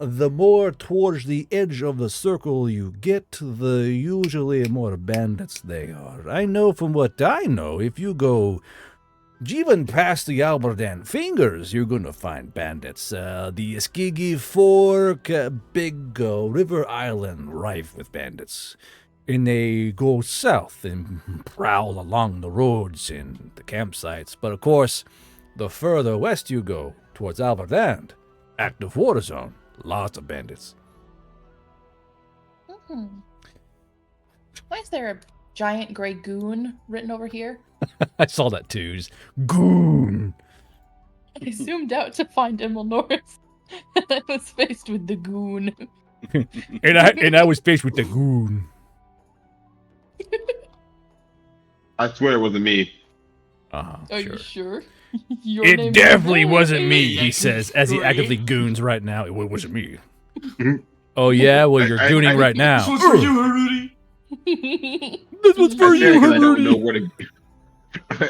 The more towards the edge of the circle you get, the usually more bandits they are. I know from what I know, if you go even past the Alberdan Fingers, you're going to find bandits. The Eskigi Fork, big river island rife with bandits. And they go south and prowl along the roads and the campsites. But of course, the further west you go, towards Alberdan, active water zone, lots of bandits. Why is there a giant gray goon written over here? I saw that too. Just goon. I zoomed out to find Emil Norris, and I was faced with the goon. and I was faced with the goon. I swear it wasn't me. Are Sure. you sure? Your It name definitely is wasn't me, Rudy. He says as he Great. actively goons right now. It wasn't me. Oh yeah, well you're gooning right This now. one's for you, Rudy. This one's for I say it you, 'cause I don't Rudy. know what a.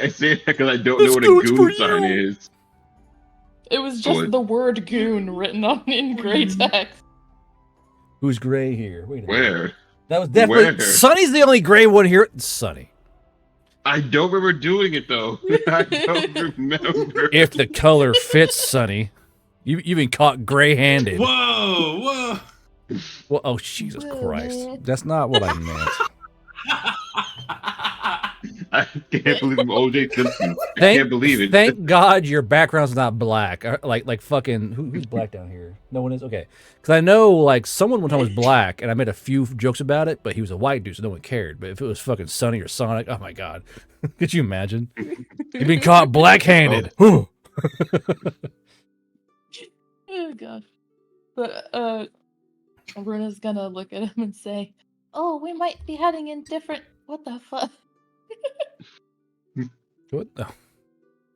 I say it because I don't This know what a goon's for goon sign you. is. It was just Oh, the word goon written on in gray text. Who's gray here? Wait a minute. Where? That was definitely Where? Sonny's the only gray one here. Sonny. I don't remember doing it though. I don't remember. If the color fits, Sonny. You've been caught gray-handed. Whoa. Well, oh Jesus Whoa, Christ. man. That's not what I meant. I can't believe I'm OJ Simpson. I Thank- can't believe it. Thank God your background's not black. Like fucking who's black down here? No one is? Okay. Because I know like someone one time was black and I made a few jokes about it, but he was a white dude, so no one cared. But if it was fucking Sonny or Sonic, oh my God. Could you imagine? You've been caught black-handed. Whew. Oh god. But Bruna's gonna look at him and say, "Oh, we might be heading in different." What the fuck? What the?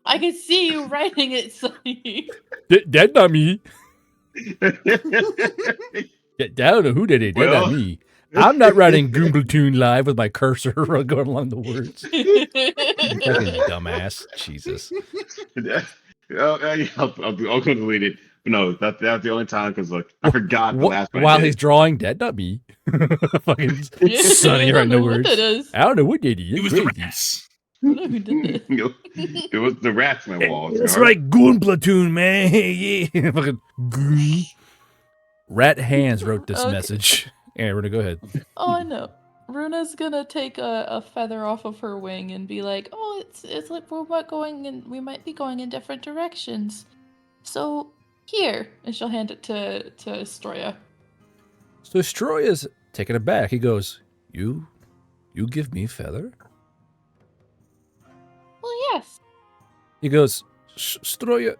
I can see you writing it, Sonny. That's not me. I don't know who did it. That's not me. I'm not writing Goombletoon live with my cursor going along the words. Fucking dumbass. Jesus. I'll go delete it. But no, that's the only time because look, I forgot the last one. While he's drawing, that not me. Fucking Sonny writing the words. I don't know what did he. It was the rats. I don't know who did that. It was the rats in my walls. That's right, Goombletoon, man. Yeah. Fucking goon. Rat Hands wrote this message. Aaron, go ahead. Oh, I know. Runa's gonna take a feather off of her wing and be like, "Oh, it's like we might be going in different directions. So here," and she'll hand it to Stroya. So Stroya's taken aback. He goes, "You give me a feather?" Well, yes. He goes, "Stroya,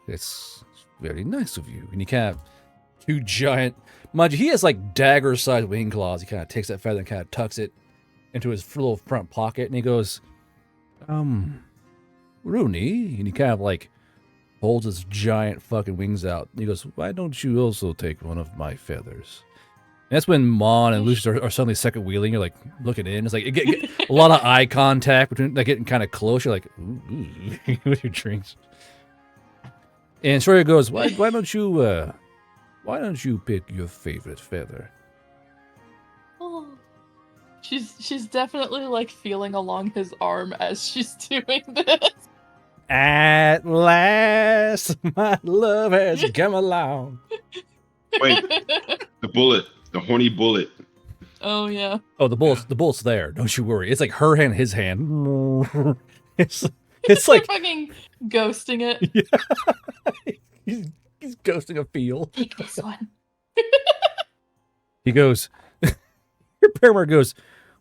it's very nice of you." And he kind of two giant, mind you, he has like dagger-sized wing claws. He kind of takes that feather and kind of tucks it into his little front pocket, and he goes, Rooney, and he kind of like holds his giant fucking wings out. And he goes, "Why don't you also take one of my feathers?" And that's when Mon and Lucius are suddenly second wheeling. You're like looking in. It's like it get a lot of eye contact between, like getting kind of close. You're like, ooh, with your drinks. And Stroya goes, why don't you pick your favorite feather?" Oh. She's definitely like feeling along his arm as she's doing this. At last, my love has come along. Wait, the horny bullet. Oh yeah. Oh, the bullet's there. Don't you worry. It's like her hand, his hand. It's like fucking ghosting it. Yeah. He's ghosting a field. Take this one. He goes, your Paramore goes,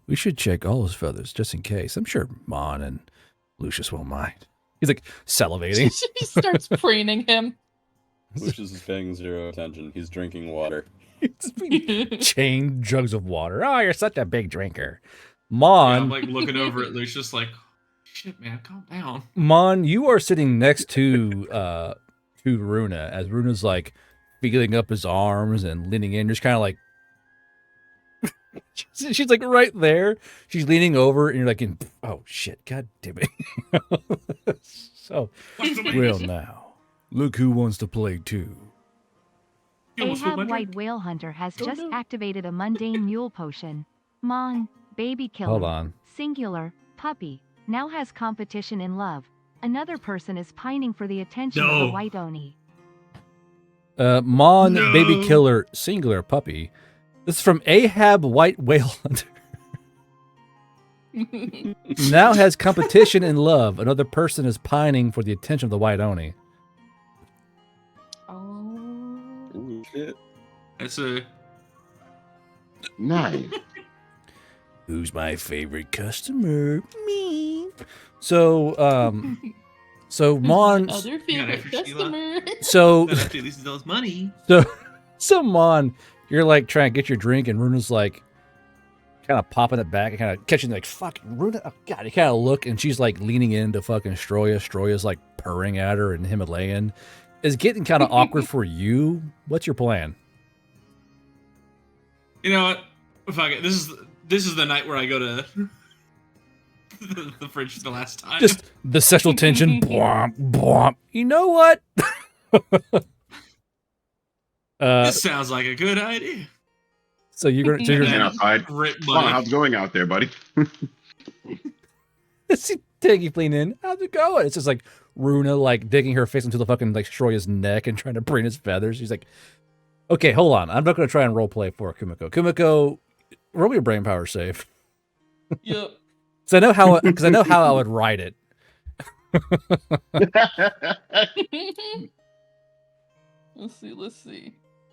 "We should check all his feathers just in case. I'm sure Mon and Lucius won't mind." He's like salivating. She starts preening him. Lucius is paying zero attention. He's drinking water. Chain jugs of water. "Oh, you're such a big drinker." Mon. Yeah, I'm like looking over at Lucius like, shit, man, calm down. Mon, you are sitting next to Runa as Runa's like feeling up his arms and leaning in, just kind of like she's like right there. She's leaning over, and you're like, "Oh shit, god damn it!" So, well now, look who wants to play too. Ahab White Whale Hunter has just activated a mundane mule potion. Mon, baby killer. Hold on. Singular, puppy, now has competition in love. Another person is pining for the attention of the white Oni. Mon, baby killer, singular, puppy. This is from Ahab White Whale Hunter. Now has competition in love. Another person is pining for the attention of the white Oni. Ooh, shit. That's a nice. Who's my favorite customer? Me. So Mon. Other favorite customer. So this is money. So Mon, you're like trying to get your drink, and Runa's like kind of popping it back and kind of catching like, "Fuck, Runa." Oh god, you kind of look, and she's like leaning into fucking Stroya. Stroya's like purring at her and Himalayan. It's getting kind of awkward for you. What's your plan? You know what? Fuck it. This is the night where I go to the fridge for the last time. Just the sexual tension. Bwomp, bwomp. You know what? This sounds like a good idea. So you're outside. How's it going out there, buddy? Peggy lean in. How's it going? It's just like Runa like digging her face into the fucking like Stroya's neck and trying to preen his feathers. She's like, "Okay, hold on. I'm not going to try and roleplay for Kumiko. Kumiko, roll me a brain power save." Yep. So I know how I would write it. Let's see.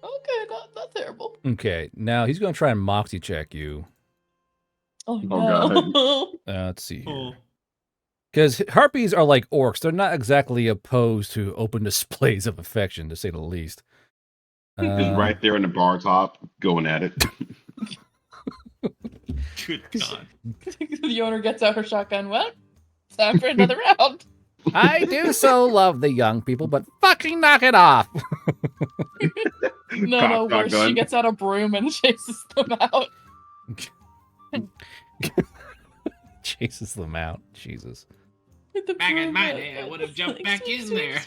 Okay, not terrible. Okay, now he's going to try and moxie check you. Oh no. Let's see here. Because harpies are like orcs. They're not exactly opposed to open displays of affection, to say the least. Just right there in the bar top, going at it. Good God. The owner gets out her shotgun. Well, it's time for another round. I do so love the young people, but fucking knock it off. No, worse. She gets out a broom and chases them out. Chases them out. Jesus. Back in my day, I would have jumped back in there.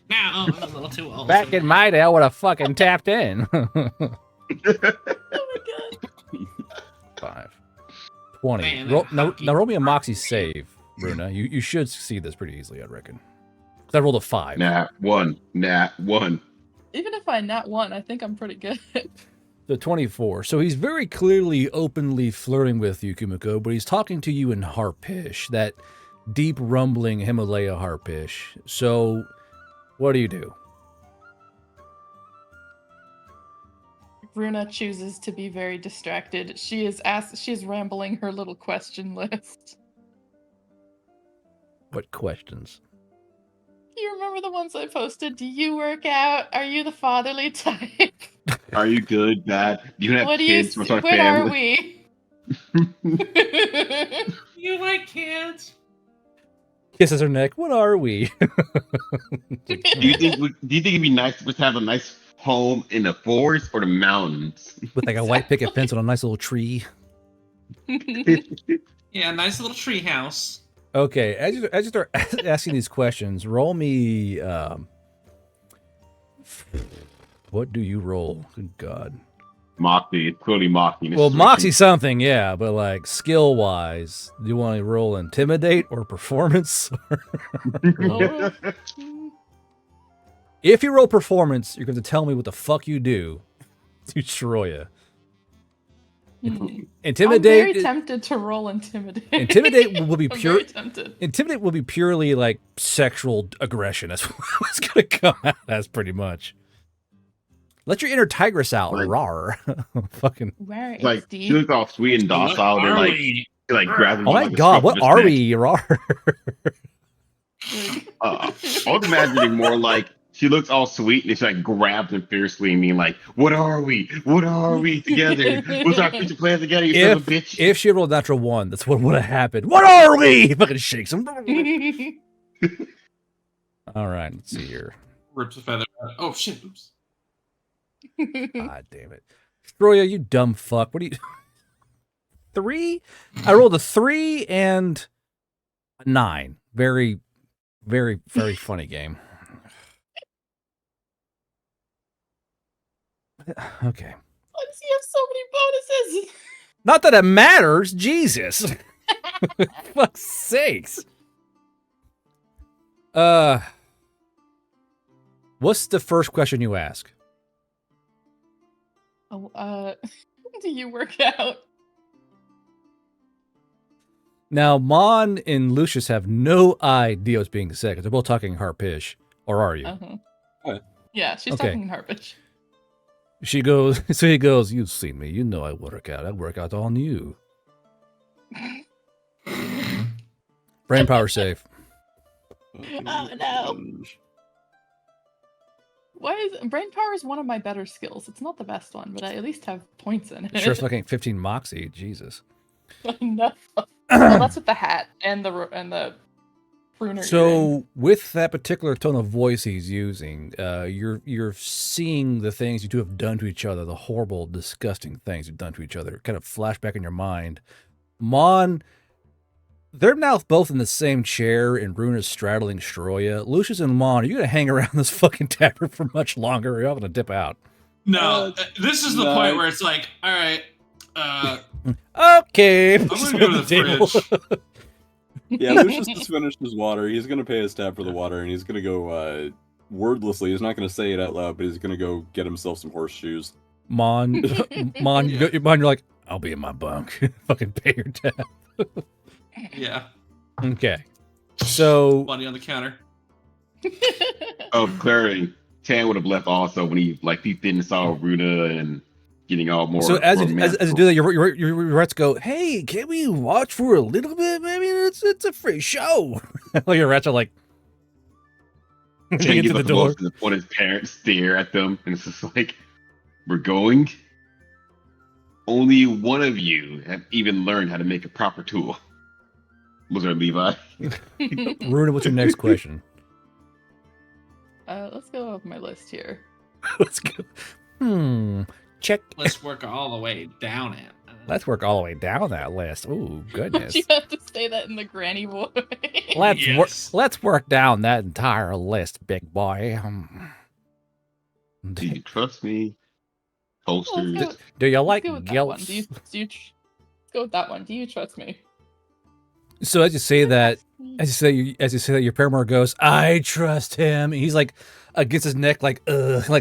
Now, I'm a little too old. Back in my day, I would have fucking tapped in. Oh my god. 5. 20. Man, Roll, that now, hockey- now roll me a Moxie save, Bruna. You should succeed this pretty easily, I reckon. 'Cause I rolled a 5. Nat 1. Even if I nat 1, I think I'm pretty good. The 24. So he's very clearly openly flirting with you, Kumiko, but he's talking to you in Harpish, that deep rumbling Himalaya Harpish. So what do you do? Bruna chooses to be very distracted. She is rambling her little question list. What questions? You remember the ones I posted? Do you work out? Are you the fatherly type? Are you good, bad? Do you have What do you kids? What's our Where are family? we? You like kids? Kisses her neck. What are we? Do you think it'd be nice to have a nice home in the forest or the mountains? With like a white picket fence on a nice little tree. Yeah, nice little tree house. Okay, as you start asking these questions, roll me. What do you roll? Good God. Moxie, it's clearly Moxie. Well, Moxie something, yeah, but like skill wise, do you want to roll intimidate or performance? If you roll performance, you're going to tell me what the fuck you do to Shroya. Intimidate. I'm very tempted to roll intimidate. Intimidate will be I'm pure. very tempted. Intimidate will be purely like sexual aggression. That's what's going to come out as pretty much. Let your inner tigress out, Like- rar. Fucking. Where is Like Steve? she looks all sweet and docile. They're like grabbing. Oh my God, what are we, rar? I was imagining more like she looks all sweet and she like grabs him fiercely and being like, "What are we? What are we together? What's our future plan together? You son of a bitch!" If she rolled natural 1, that's what would have happened. What are we? Fucking shakes him. All right, let's see here. Rips a feather out. Oh shit! Oops. God damn it. Stroya, you dumb fuck. What do you... 3? I rolled a 3 and a 9. Very, very, very funny game. Okay. Why does he have so many bonuses? Not that it matters. Jesus. Fuck's sakes. What's the first question you ask? Oh, do you work out? Now, Mon and Lucius have no idea what's being said because they're both talking Harpish. Or are you? Uh-huh. Yeah, she's Okay. talking Harpish. She goes, so he goes, you've seen me. You know I work out. I work out on you. Brain power save. Oh no. Why is brain power is one of my better skills? It's not the best one, but I at least have points in it. Sure, it's fucking 15 Moxie. Jesus. No. Well, that's with the hat and the pruner. So, with that particular tone of voice he's using, you're seeing the things you two have done to each other, the horrible, disgusting things you've done to each other, kind of flash back in your mind. Mon, they're now both in the same chair, and Bruna's straddling Stroya. Lucius and Mon, are you gonna hang around this fucking tavern for much longer, or are you all gonna dip out? No, this is the no. point where it's like, all right, Okay, I'm gonna go to the fridge. Yeah, Lucius just finished his water. He's gonna pay his tab for the water, and he's gonna go wordlessly. He's not gonna say it out loud, but he's gonna go get himself some horseshoes. Mon, you're like, I'll be in my bunk. Fucking pay your tab. Yeah, Okay. So, money on the counter. Oh, clearly, Tan would have left also when he didn't saw Runa and getting all more. so as you romantic. do that, your rats go, hey, can we watch for a little bit? Maybe it's a free show. Well, your rats are like, Tan get gives to the up the door. most and when his parents stare at them, and it's just like, we're going. only one of you have even learned how to make a proper tool. Was there Levi? Runa, what's your next question? Let's go off my list here. Let's go. Check. Let's work all the way down it. Let's work all the way down that list. Ooh, goodness. You have to say that in the granny voice. Let's work down that entire list, big boy. Do you trust me? Posters. Do you like guilt? guilt? Let's go with that one. Do you trust me? So as you say that, your paramour goes, I trust him. And he's like against his neck, like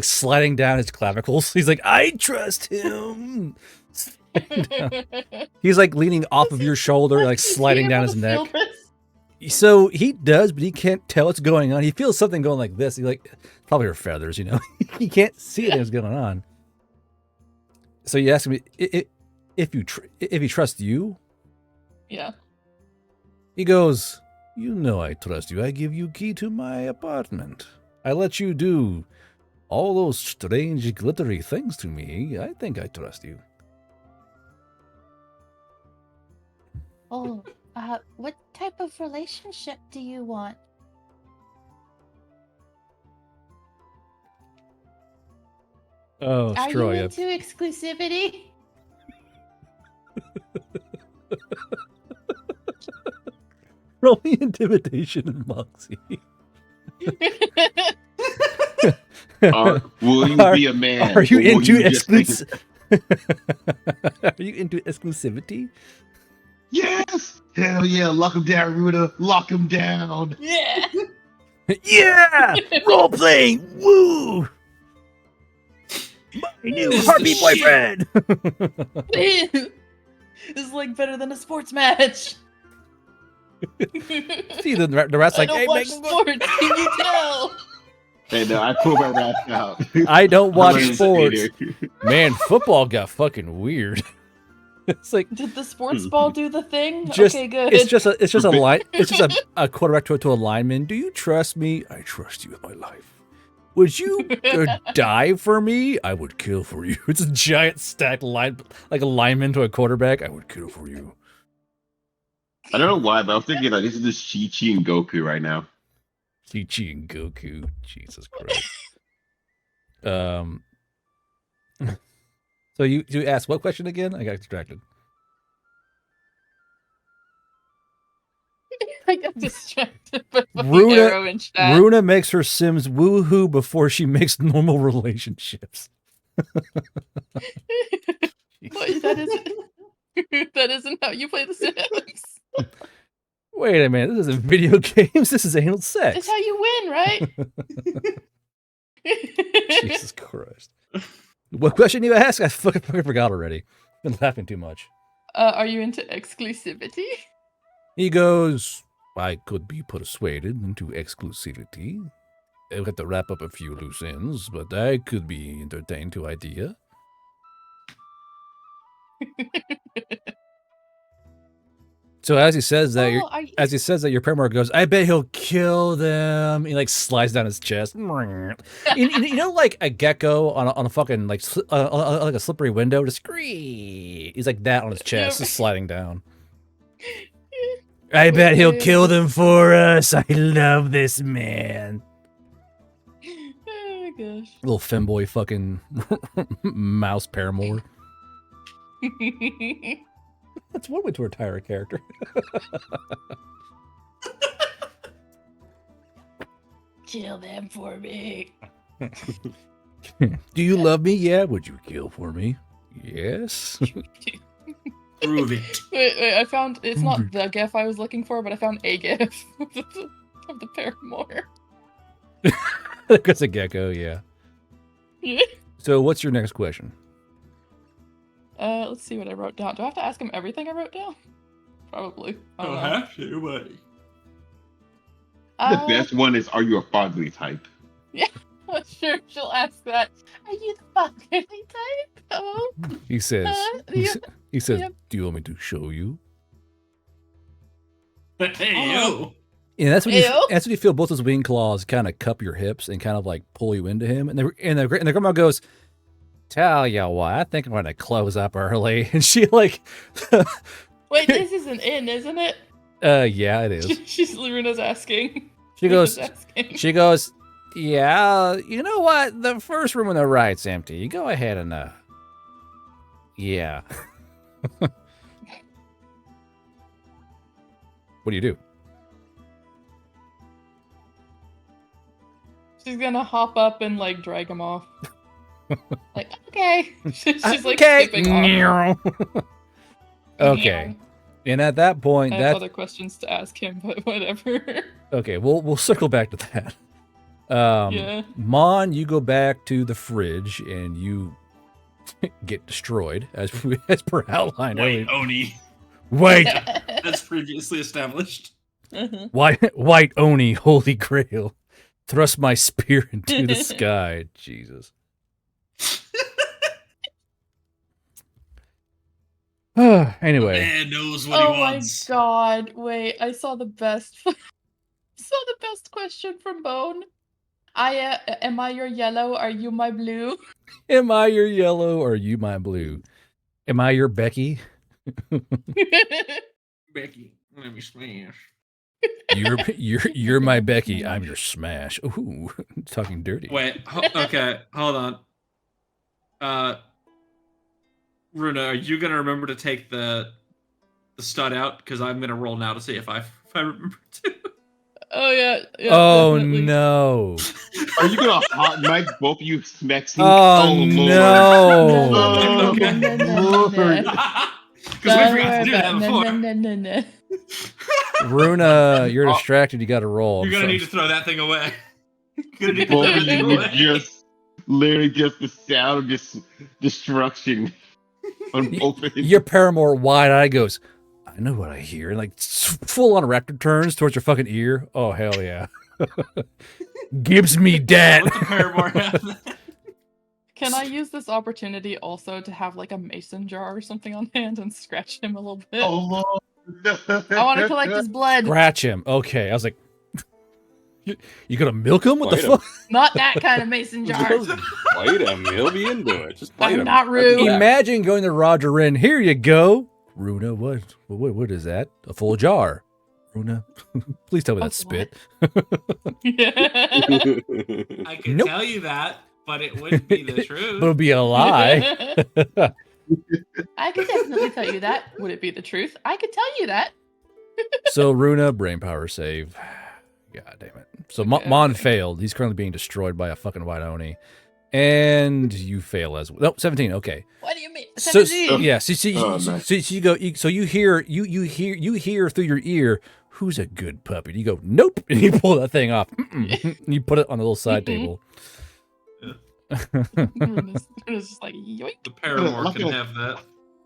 sliding down his clavicles. He's like, I trust him. He's like leaning off of your shoulder, like sliding down his neck. So he does, but he can't tell what's going on. He feels something going like this. He's like, probably her feathers, you know. He can't see anything that's going on. So you ask me if he trusts you. Yeah. He goes, you know I trust you. I give you key to my apartment. I let you do all those strange glittery things to me. I think I trust you. Oh, what type of relationship do you want? Oh, Are you Stroya. into exclusivity? Roll me intimidation and moxie. Will you be a man? Are you or will into you just think- Are you into exclusivity? Yes! Hell yeah, lock him down, Ruda. Lock him down. Yeah. Yeah! Role playing! Woo! My new heartbeat boyfriend! This is like better than a sports match. See, the rat's like, I don't hey, watch sports. Can you tell? Hey, no, I pulled my rats out. I don't watch I'm a sports. hater. Man, football got fucking weird. It's like Did the sports ball do the thing? just Okay, good. it's just a line. It's just a quarterback to a lineman. Do you trust me? I trust you with my life. Would you die for me? I would kill for you. It's a giant stacked line, like a lineman to a quarterback. I would kill for you. I don't know why, but I'm thinking like this is just Chi-Chi and Goku right now. Chi-Chi and Goku. Jesus Christ. So you asked what question again? I got distracted. I got distracted by fucking arrow in chat. Runa makes her Sims woohoo before she makes normal relationships. Wait, that isn't how you play The Sims. Wait a minute, this isn't video games. This is anal sex. It's how you win, right? Jesus Christ. What question do you ask? I fucking forgot already. Been laughing too much. Are you into exclusivity? He goes, I could be persuaded into exclusivity. I've got to wrap up a few loose ends, but I could be entertained to idea. So as he says that, your paramour goes, I bet he'll kill them. He like slides down his chest. You know, like a gecko on a fucking like like a slippery window, just scream. He's like that on his chest, just sliding down. I bet he'll kill them for us. I love this man. Oh gosh. Little femboy fucking mouse paramour. That's one way to retire a character. Kill them for me. Do you love me? Yeah. Would you kill for me? Yes. Prove it. Wait, I found, it's not the gif I was looking for, but I found a gif of the paramour. That's a gecko, yeah. Yeah. So what's your next question? Let's see what I wrote down. Do I have to ask him everything I wrote down? Probably. I don't know. Have to, buddy. The best one is, are you a fatherly type? Yeah, sure, she'll ask that. Are you the fatherly type? Oh. He says, he says, yep. do you want me to show you? Hey, yo. Yeah, that's when you feel both his wing claws kind of cup your hips and kind of like pull you into him. And the grandma goes, Tell you what, I think I'm gonna close up early. And she like, Wait, this is an inn, isn't it? yeah, it is. She's Luna's asking. She Luna's goes, asking. she goes, yeah, you know what? The first room on the right's empty. You go ahead and, yeah. What do you do? She's gonna hop up and like drag him off. Like, okay. She's like Okay. skipping off. Okay. And at that point, I have other questions to ask him, but whatever. okay, we'll circle back to that. Yeah. Mon, you go back to the fridge and you get destroyed as per outline earlier. White Oni, Wait, as previously established. white Oni, holy grail. Thrust my spear into the sky. Jesus. Anyway. Man knows what Oh he my wants. god! Wait, I saw the best. Saw the best question from Bone. Am I your yellow? Are you my blue? Am I your yellow or are you my blue? Am I your Becky? Becky, let me smash. You're my Becky. I'm your smash. Ooh, talking dirty. Wait, okay, hold on. Runa, are you gonna remember to take the stud out? Because I'm gonna roll now to see if I remember to. Oh yeah. Oh definitely. no. Are you gonna hot mic both of you smexing? Oh, Lord. no. Okay. Because we forgot to do that before. Runa, you're distracted. You got to roll. You're gonna need to throw that thing away. You're gonna need to Both throw of that thing you away. just literally just the sound of just destruction on both of you. Your paramour wide-eyed goes, I know what I hear. And like full-on erector turns towards your fucking ear. Oh, hell yeah. Gives me that. Let the paramour have that. Can I use this opportunity also to have like a mason jar or something on hand and scratch him a little bit? Oh, Lord. I want to collect his blood. Scratch him. Okay. I was like, you gonna milk him? What the Bite him. fuck? Not that kind of mason jar. Just bite him. He'll be into it. Just bite I'm him. not rude. Imagine going to Roger Wren. Here you go. Runa, what is that? A full jar. Runa, please tell me that's spit. I could Nope. tell you that, but it wouldn't be the truth. But it'll be a lie. I could definitely tell you that. Would it be the truth? I could tell you that. So Runa, brain power save. God damn it. So Okay. Mon failed. He's currently being destroyed by a fucking white Oni. And you fail as well. No, 17. Okay. What do you mean? So 17. yeah, so you go. So you hear through your ear, who's a good puppy? You go, nope, and you pull that thing off. And you put it on a little side table. Runa's just like, yoink. The paramour Look can at- have that.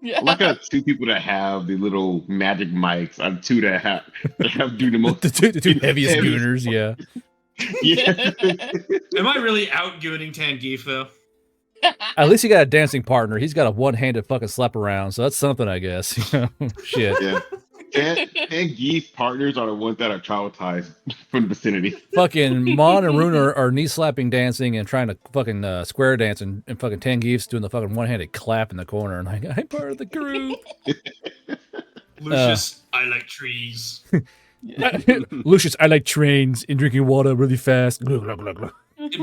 Yeah. Like I got two people that have the little magic mics. I'm two that have do the most. the two heaviest gooners, yeah. Yeah. Am I really out gooning Tangeef though? At least he got a dancing partner. He's got a one-handed fucking slap around, so that's something, I guess. Shit. Yeah. And Geese partners are the ones that are traumatized from the vicinity. Fucking Mon and Runa are knee slapping dancing and trying to fucking square dance, and fucking Tangeef's doing the fucking one-handed clap in the corner, and like, I'm part of the crew. Lucius, I like trees. Lucius, I like trains and drinking water really fast. Glug, glug, glug, glug.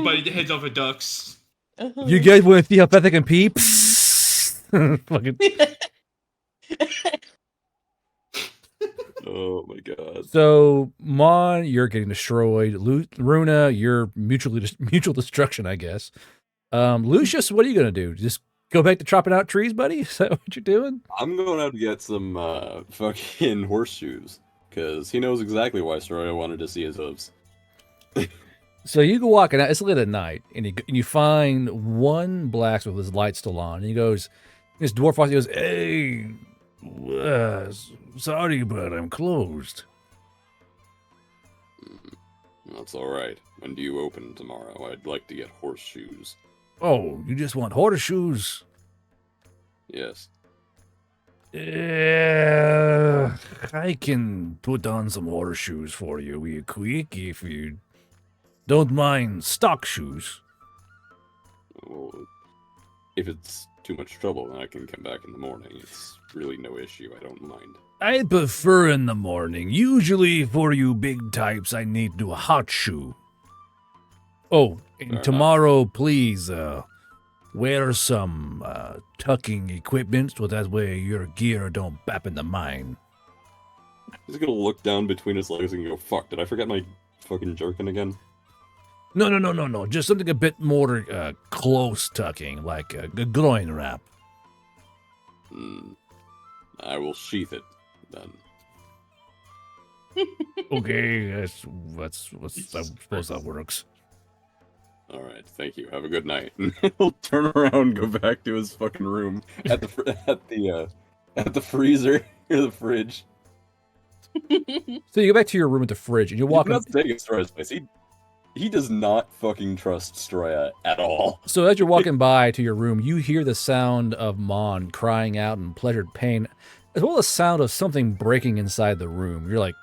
But the heads over ducks. You guys want to see how fast I can pee? Fucking. Oh my god. So, Mon, you're getting destroyed. Runa, you're mutual destruction, I guess. Lucius, what are you gonna do? Just go back to chopping out trees, buddy? Is that what you're doing? I'm going out to get some fucking horseshoes. Because he knows exactly why Soroya wanted to see his hooves. So you go walking out. It's late at night, and you find one blacksmith with his light still on. And he goes, this dwarf he goes, "Hey, sorry, but I'm closed." That's alright. When do you open tomorrow? I'd like to get horseshoes. Oh, you just want horseshoes? Yes. I can put on some horseshoes for you real quick if you don't mind stock shoes. Well, if it's too much trouble, then I can come back in the morning. It's really no issue. I don't mind. I prefer in the morning. Usually for you big types, I need to do a hot shoe. Oh, and Fair tomorrow, please, wear some tucking equipment so that way your gear don't bap into mine. He's gonna look down between his legs and go, fuck, did I forget my fucking jerkin again? No. Just something a bit more close tucking, like a groin wrap. I will sheath it, then. Okay, I suppose that works. Alright, thank you. Have a good night. He'll turn around and go back to his fucking room at the freezer or the fridge. So you go back to your room at the fridge, and you walk He's up. not staying at Stroya's place. He does not fucking trust Stroya at all. So as you're walking by to your room, you hear the sound of Mon crying out in pleasured pain, as well as the sound of something breaking inside the room. You're like,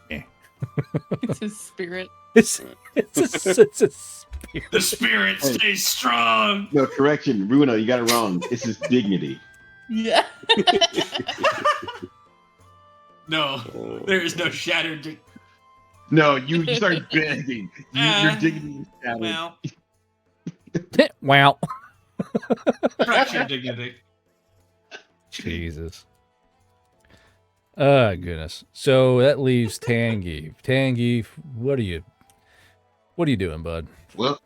eh. It's his spirit. It's a spirit. The spirit stays strong. No, correction, Runa, you got it wrong. It's his dignity. Yeah. No, there is no shattered. No, you started begging. Your dignity is shattered. Well, Wow. fractured dignity. Jesus. Oh, goodness. So that leaves Tangeef. Tangeef, what are you doing, bud? Well,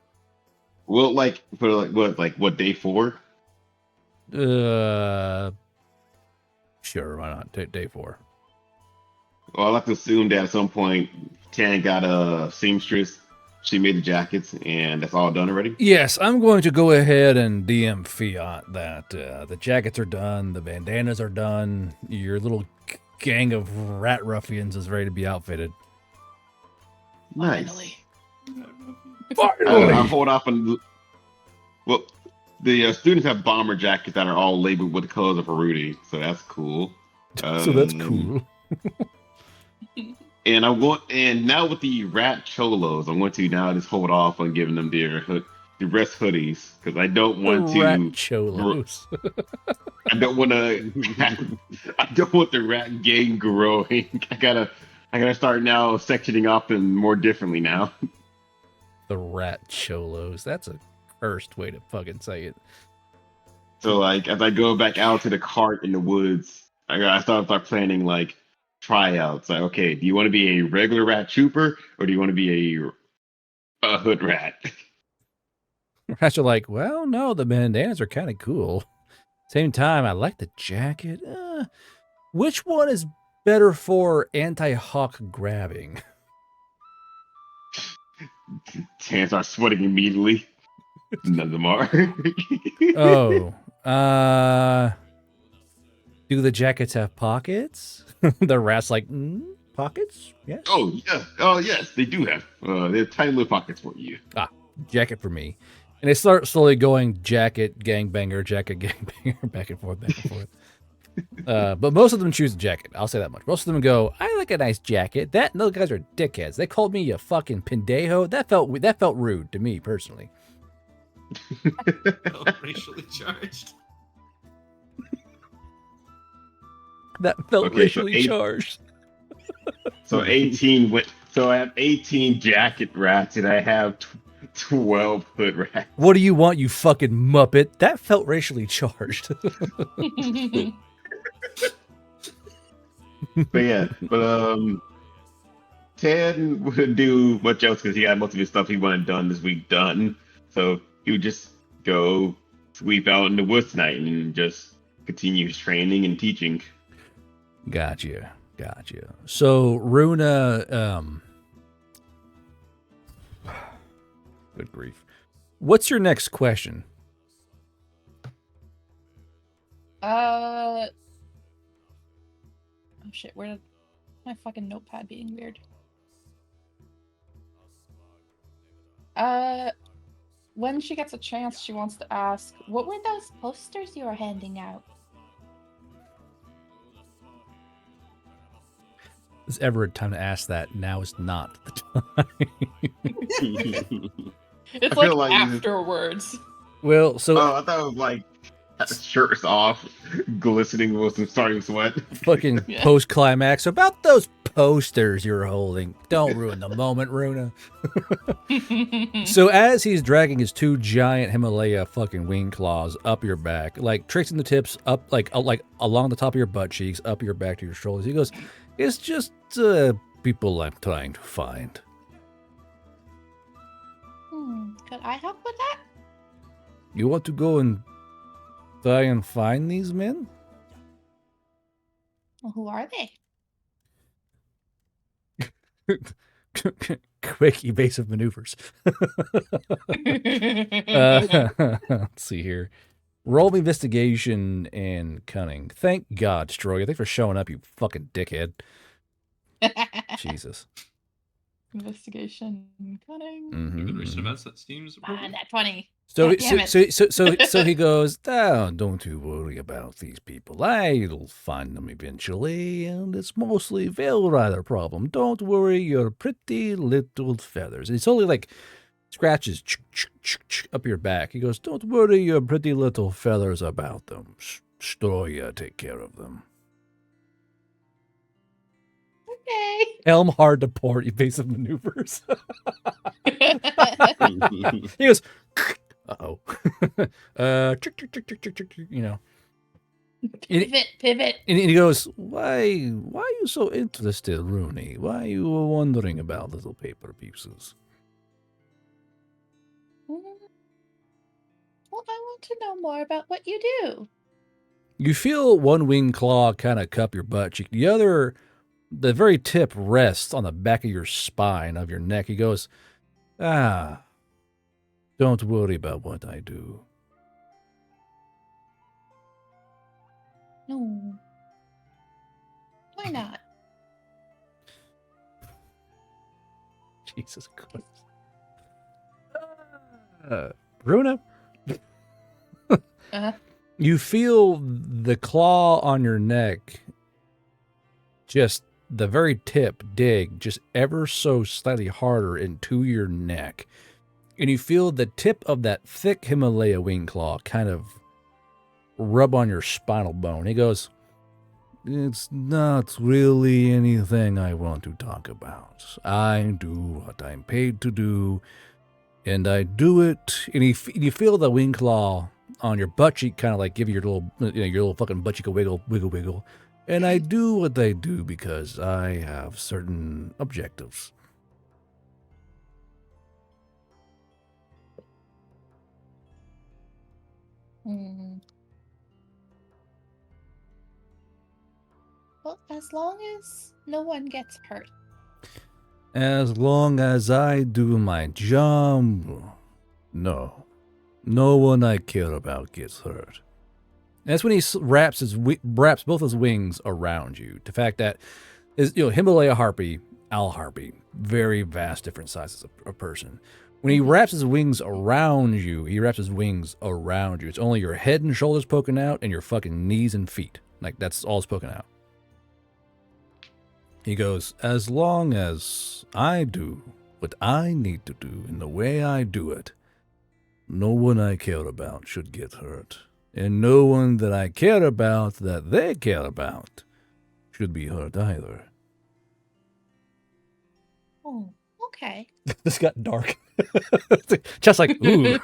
like for what day 4? Sure, why not? Day 4. Well, I like to assume that at some point Tan got a seamstress. She made the jackets, and that's all done already. Yes, I'm going to go ahead and DM Fiat that the jackets are done, the bandanas are done, your little gang of rat ruffians is ready to be outfitted. Nice. Finally. I'll hold off on. Well, the students have bomber jackets that are all labeled with the colors of Harudi, so that's cool. So that's cool. And now with the rat cholos, I want to now just hold off on giving them the rest hoodies because I don't want to. Rat cholos. I don't want to. I don't want the rat gang growing. I gotta start now sectioning off them more differently now. The rat cholos. That's a cursed way to fucking say it. So like as I go back out to the cart in the woods, I start planning like tryouts. Like, okay, do you want to be a regular rat trooper or do you want to be a hood rat? Rats are like, well, no, the bandanas are kind of cool. Same time, I like the jacket. Which one is better for anti-hawk grabbing? Tan starts sweating immediately. None of them are. Do the jackets have pockets? The rat's like, pockets? Yes. Oh yeah. Oh yes, they do have. They have tiny little pockets for you. Jacket for me. And they start slowly going jacket, gangbanger, back and forth, back and forth. But most of them choose a jacket. I'll say that much. Most of them go, I like a nice jacket. Those guys are dickheads. They called me a fucking pendejo. That felt rude to me personally. Racially charged. That felt Okay, racially charged. So 18 went. So I have 18 jacket rats and I have 12 hood rats. What do you want, you fucking muppet? That felt racially charged. Ted wouldn't do much else because he had most of his stuff he wanted done this week done. So he would just go sweep out in the woods tonight and just continue his training and teaching. Gotcha. So Runa, good grief. What's your next question? Oh shit, where did my fucking notepad being weird? When she gets a chance, she wants to ask, what were those posters you were handing out? Is ever a time to ask that? Now is not the time. It's I feel like like afterwards. Well, so I thought it was like Shirt is off, glistening with some starting sweat. Fucking Yeah. post-climax. About those posters you're holding. Don't ruin the moment, Runa. So as he's dragging his 2 giant Himalaya fucking wing claws up your back, like tracing the tips up, like along the top of your butt cheeks, up your back to your shoulders, he goes, "It's just people I'm trying to find." Could I help with that? You want to go and try and find these men? Well, who are they? Quick evasive maneuvers. Let's see here. Roll me investigation and cunning. Thank God, Stroya. Thanks for showing up, you fucking dickhead. Jesus. Investigation, cunning. Given recent events, that seems Ah, that 20. So, God damn it. so he goes, "Oh, don't you worry about these people. I'll find them eventually, and it's mostly Veil Rider problem. Don't worry your pretty little feathers." And he's only like scratches up your back. He goes, "Don't worry your pretty little feathers about them. Stroya take care of them." Okay. Helm hard to port, evasive maneuvers. He goes, "Uh-oh." You know. Pivot. And he goes, why are you so interested, Rooney? Why are you wondering about little paper pieces? Well, I want to know more about what you do. You feel one wing claw kind of cup your butt cheek. The other, the very tip rests on the back of your spine, of your neck. He goes, "Ah, don't worry about what I do." No. Why not? Jesus Christ. Runa? You feel the claw on your neck, just the very tip dig just ever so slightly harder into your neck. And you feel the tip of that thick Himalaya wing claw kind of rub on your spinal bone. He goes, "It's not really anything I want to talk about. I do what I'm paid to do, and I do it." And you feel the wing claw on your butt cheek kind of like give you your little fucking butt cheek a wiggle. And I do what I do because I have certain objectives. Well, as long as no one gets hurt. As long as I do my job, no one I care about gets hurt. And that's when he wraps both his wings around you. The fact that is, Himalaya harpy, owl harpy, very vast different sizes of person. When he wraps his wings around you, It's only your head and shoulders poking out and your fucking knees and feet. Like, that's all that's poking out. He goes, as long as I do what I need to do in the way I do it, no one I care about should get hurt. And no one that I care about that they care about should be hurt either. Oh, okay. This got dark. Just like, ooh.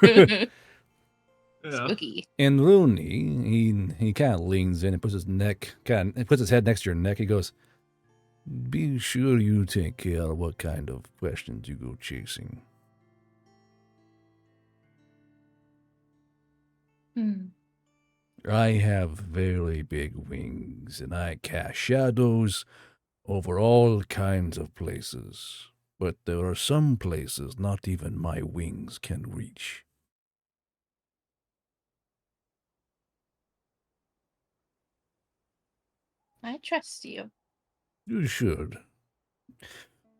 Spooky. And Rooney, he kind of leans in and puts his head next to your neck. He goes, be sure you take care of what kind of questions you go chasing. I have very big wings, and I cast shadows over all kinds of places. But there are some places not even my wings can reach. I trust you. You should.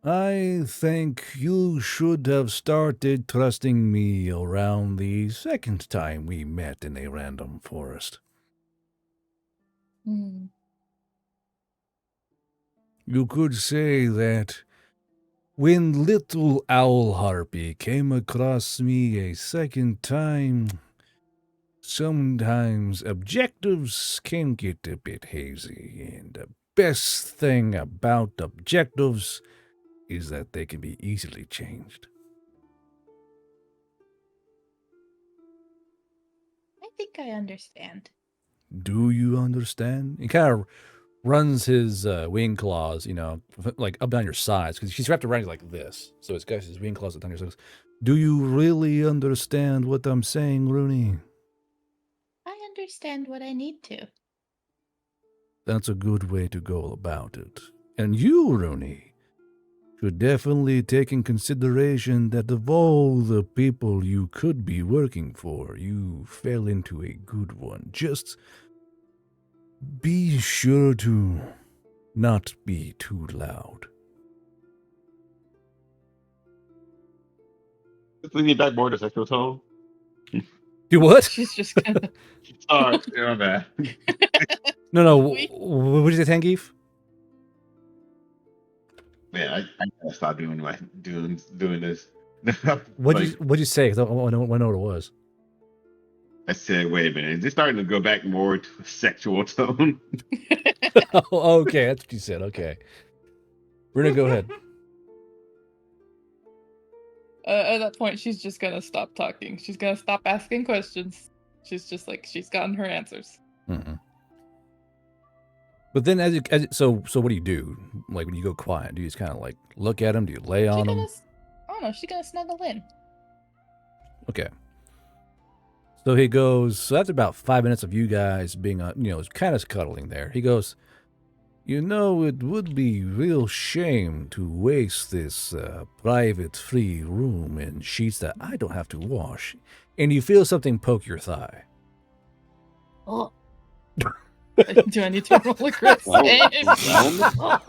I think you should have started trusting me around the second time we met in a random forest. You could say that when little Owl Harpy came across me a second time, sometimes objectives can get a bit hazy, and the best thing about objectives is that they can be easily changed. I think I understand. Do you understand? He kind of runs his wing claws, you know, like up down your sides, because she's wrapped around you like this. So it's got his wing claws up down your sides. Do you really understand what I'm saying, Rooney? I understand what I need to. That's a good way to go about it. And you, Rooney, should definitely take in consideration that of all the people you could be working for, you fell into a good one. Just be sure to not be too loud. Bring me back more to sexual tone. Do what? She's just gonna. Sorry, yeah, my bad. No. We- What did you say, Tangeef? Man, I gotta stop doing this. What'd you say? 'Cause I want to know what it was. I said, wait a minute, is this starting to go back more to a sexual tone? Oh, okay, that's what you said. Okay. We're gonna go ahead. At that point, she's just gonna stop talking. She's gonna stop asking questions. She's just like she's gotten her answers. Mm-mm. But then, so what do you do? Like when you go quiet, do you just kind of like look at him? Do you lay on him? I don't know. She's gonna snuggle in. Okay. So he goes. So after about 5 minutes of you guys being, kind of cuddling there, he goes, "You know, it would be real shame to waste this private free room in sheets that I don't have to wash." And you feel something poke your thigh. Oh, Do I need to roll a crit save?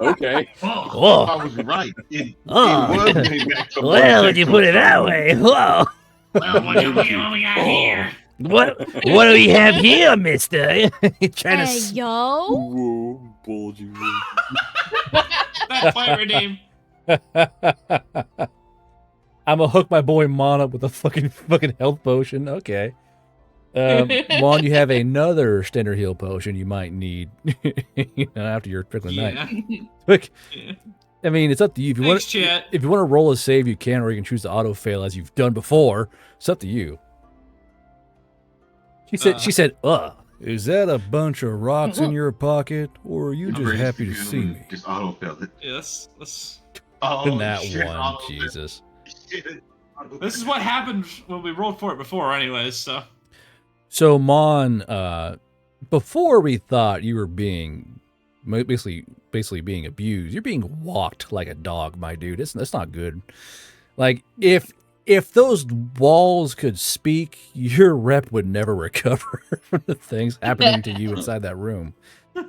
Okay. Oh. I was right. It Oh. was getting back to more Well, when you sexual put it that tone. way, whoa. Well, what do we got here? What do we have here, mister? Trying Hey, yo. Whoa, bulgy. That pirate name. I'm gonna hook my boy Mon up with a fucking health potion. Okay. Mon, you have another standard heal potion you might need after your trickling night. Quick. Yeah. I mean, it's up to you. If you Thanks, want, chat. if you want to roll a save, you can, or you can choose to auto fail as you've done before. It's up to you. She said, is that a bunch of rocks in your pocket, or are you I'm just ready happy to do see me? Just autofill it. Yeah, let's. Oh, In that shit, one, autofill. Jesus. Shit. This is what happened when we rolled for it before, anyways. So, Mon, before we thought you were being basically being abused, you're being walked like a dog, my dude. That's not good. Like if those walls could speak, your rep would never recover from the things happening to you inside that room.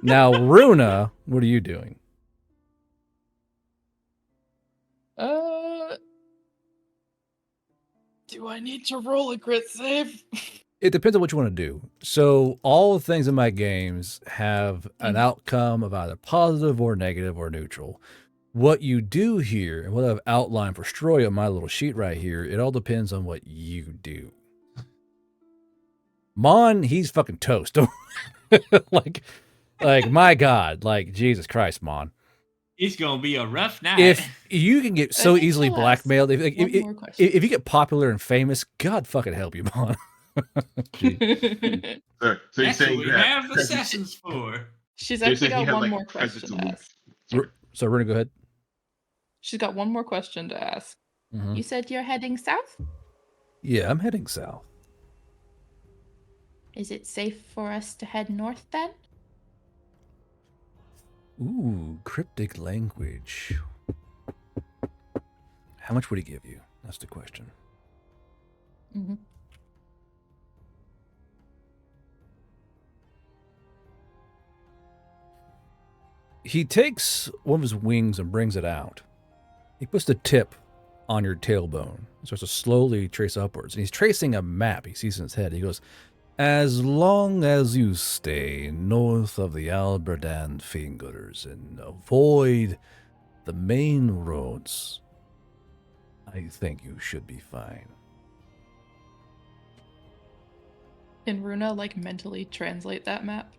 Now, Runa, what are you doing? Do I need to roll a crit save? It depends on what you want to do. So all the things in my games have an outcome of either positive or negative or neutral. What you do here, and what I've outlined for Stroy on my little sheet right here, it all depends on what you do. Mon, he's fucking toast. like my God, like Jesus Christ, Mon. It's gonna be a rough night. If you can get so think easily I'll ask blackmailed, one more question. if you get popular and famous, God fucking help you, Mon. So you're That's what saying we you have have assassins for. She's so you're actually saying he got had, one like, more question to presence ask. So we're gonna go ahead. She's got one more question to ask. Mhm. You said you're heading south? Yeah, I'm heading south. is it safe for us to head north then? Ooh, cryptic language. How much would he give you? That's the question. Mm-hmm. He takes one of his wings and brings it out. He puts the tip on your tailbone. He starts to slowly trace upwards. And he's tracing a map he sees in his head. He goes, as long as you stay north of the Alberdan Fingers and avoid the main roads, I think you should be fine. Can Runa like mentally translate that map?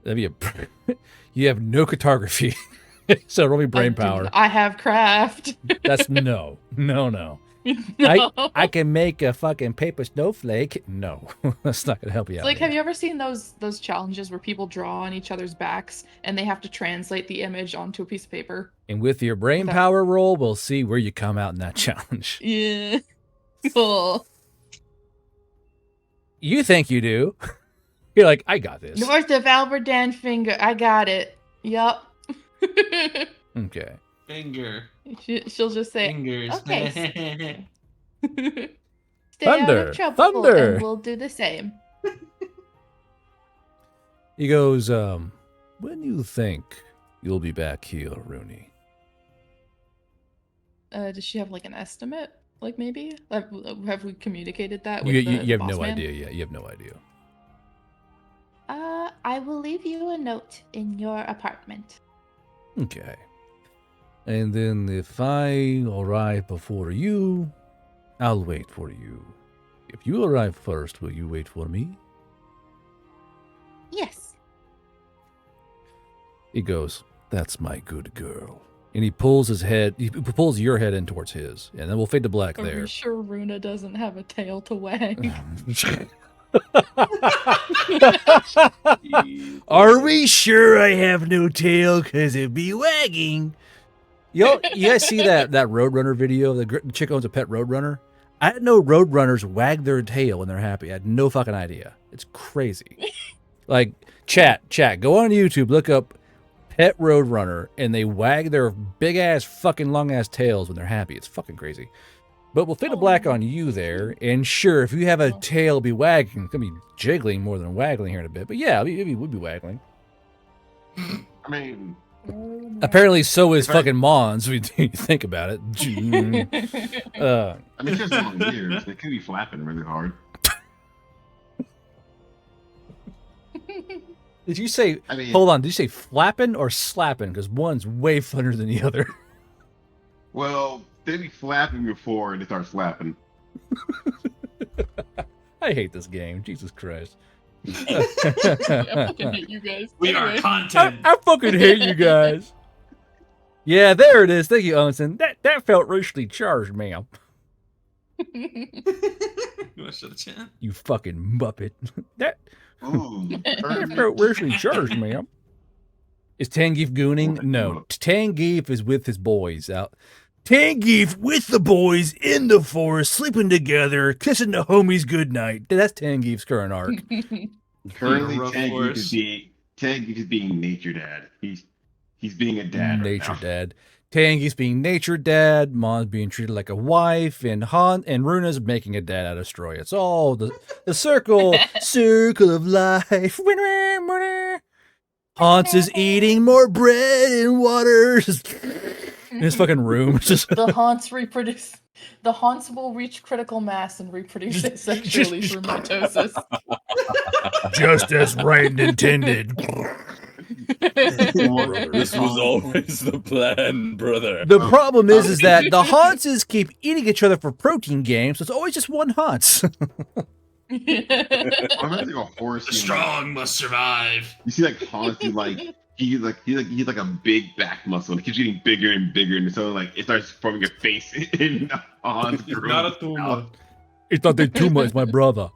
That'd be you have no cartography. So roll me brain power. I have craft. That's no. No. I can make a fucking paper snowflake. No, that's not gonna help you out. Like, have you ever seen those challenges where people draw on each other's backs and they have to translate the image onto a piece of paper? And with your brain power roll, we'll see where you come out in that challenge. Yeah. Cool. You think you do? You're like, I got this. North of Alberdan Finger. I got it. Yup. Okay. Finger. She'll just say, Fingers. okay. Stay Thunder. out of trouble, Thunder. and we'll do the same. He goes, when you think you'll be back here, Rooney? Does she have like an estimate? Like maybe? Have we communicated that with You the have boss no man? idea yet. You have no idea. I will leave you a note in your apartment. Okay. And then if I arrive before you, I'll wait for you. If you arrive first, will you wait for me? Yes. He goes, that's my good girl. And he pulls he pulls your head in towards his. And then we'll fade to black Are there. we sure Runa doesn't have a tail to wag? Are we sure I have no tail? Because it'd be wagging. You guys see that Roadrunner video? The chick owns a pet Roadrunner. I didn't know Roadrunners wag their tail when they're happy. I had no fucking idea. It's crazy. Like, chat, go on YouTube, look up pet Roadrunner, and they wag their big-ass, fucking long-ass tails when they're happy. It's fucking crazy. But we'll fade to black on you there, and sure, if you have a tail be wagging, it's going to be jiggling more than waggling here in a bit. But yeah, it would be waggling. I mean... Apparently, so is fucking Mons. When you think about it. I mean, it's just long ears. They could be flapping really hard. Did you say? I mean, hold on. Did you say flapping or slapping? Because one's way funner than the other. Well, they be flapping before they start flapping. I hate this game. Jesus Christ. I fucking hate you guys. We are content. I fucking hate you guys. Yeah, there it is. Thank you, Owenson. That felt racially charged, ma'am. You want to show the chat? You fucking muppet. That Ooh, felt racially charged, ma'am. Is Tangeef gooning? No. Tangeef is with his boys out. Tangeef with the boys in the forest, sleeping together, kissing the homies goodnight. That's Tangeef's current arc. Currently, Rough Tangeef is being nature dad. He's being a dad. Nature right now. dad. Tangeef's being nature dad. Mon's being treated like a wife, and Runa's making a dad out of Stroy. It's all the circle of life. Hans is eating more bread and water. In his fucking room. Just The haunts reproduce. The haunts will reach critical mass and reproduce asexually through mitosis. just as Raiden intended. This was always the plan, brother. The problem is that the Hanses keep eating each other for protein games, so it's always just one Hans. I'm like a horse. The strong must survive. You see, like Hans, he's like a big back muscle, and it keeps getting bigger and bigger, and so like it starts forming a face in Hans. Not a tumor. It's not a tumor, it's my brother.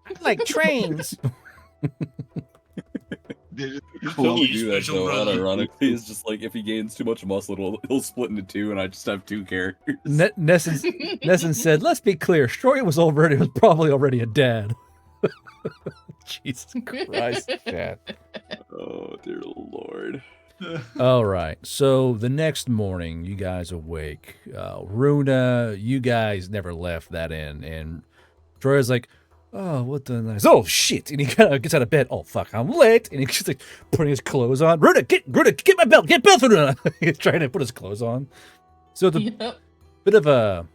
I like trains. Just how we do that though, unironically, is just like if he gains too much muscle, he'll split into two, and I just have two characters. Nesson said, "Let's be clear. Stroy was probably already a dad." Jesus Christ, Chad. Oh dear Lord. All right. So the next morning, you guys awake. Runa, you guys never left that inn, and Troy's like, "Oh, what the nice? Oh shit!" And he kind of gets out of bed. Oh fuck, I'm late. And he's just like putting his clothes on. Runa, get my belt. Get belt for Runa. He's trying to put his clothes on. So the bit of a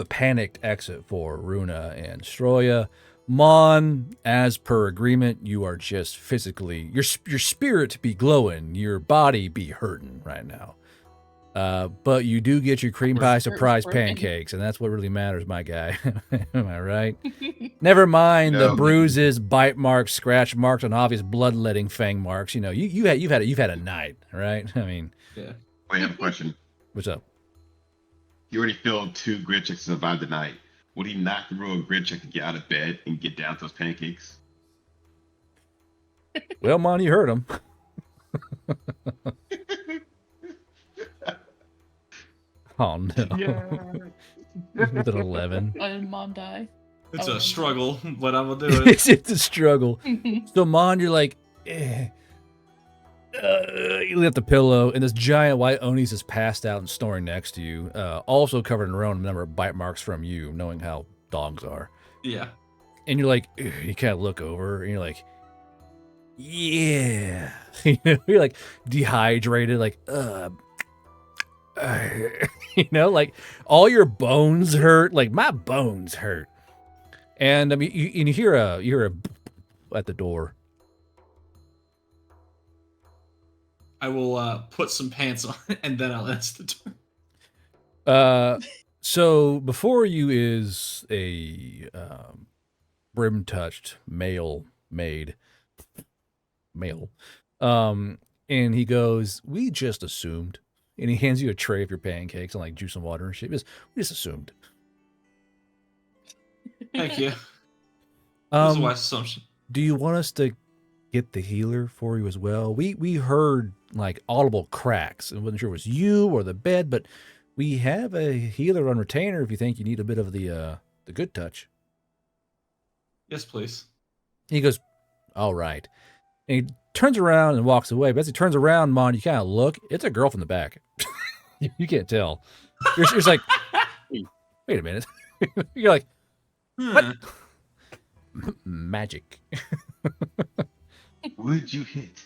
panicked exit for Runa and Stroya. Mon, as per agreement, you are just physically your spirit be glowing, your body be hurting right now. But you do get your cream pie surprise broken. pancakes, and that's what really matters, my guy. Am I right? Never mind the No, bruises, bite marks, scratch marks, and obvious bloodletting fang marks. You know, you've had a night, right? I mean, Yeah. I have a question. what's up? You already filled 2 grit checks to survive the night. Would he not roll a grit check to get out of bed and get down to those pancakes? Well, Mon, you heard him. Oh no. With an 11. And Mom die. It's Oh, a no. struggle, but I'm gonna do it. It's a struggle. So Mon, you're like, you lift the pillow, and this giant white Onis is passed out and snoring next to you, also covered in a own number of bite marks from you, knowing how dogs are. Yeah. And you're like, you kind of look over, and you're like, yeah. You know, you're like dehydrated, like, you know, like all your bones hurt, like my bones hurt. And I mean, you hear a at the door. I will put some pants on and then I'll answer the door. So before you is a brim-touched male maid. And he goes, "We just assumed." And he hands you a tray of your pancakes and like juice and water and shit. We just assumed. Thank you. This is a wise assumption. Do you want us to get the healer for you as well? We heard like audible cracks. I wasn't sure it was you or the bed, but we have a healer on retainer if you think you need a bit of the good touch. Yes, please. He goes, all right. And he turns around and walks away. But as he turns around, Mon, you kind of look. It's a girl from the back. You can't tell. You're just like, wait a minute. You're like, what? Magic. Would you hit?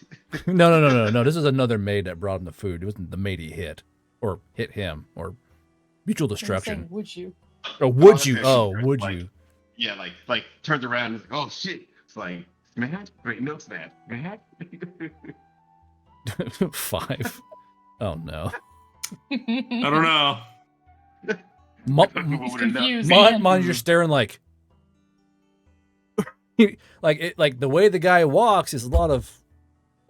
No. This is another maid that brought him the food. It wasn't the maid he hit. Or hit him. Or mutual destruction. Saying, would you? Or would you? okay. Oh, would Like, you? Yeah, like turns around and is like, oh shit. It's like, smash? Wait, no smash. Smash? 5. Oh no. I don't know. He's confused. Mon, you're staring like like the way the guy walks is a lot of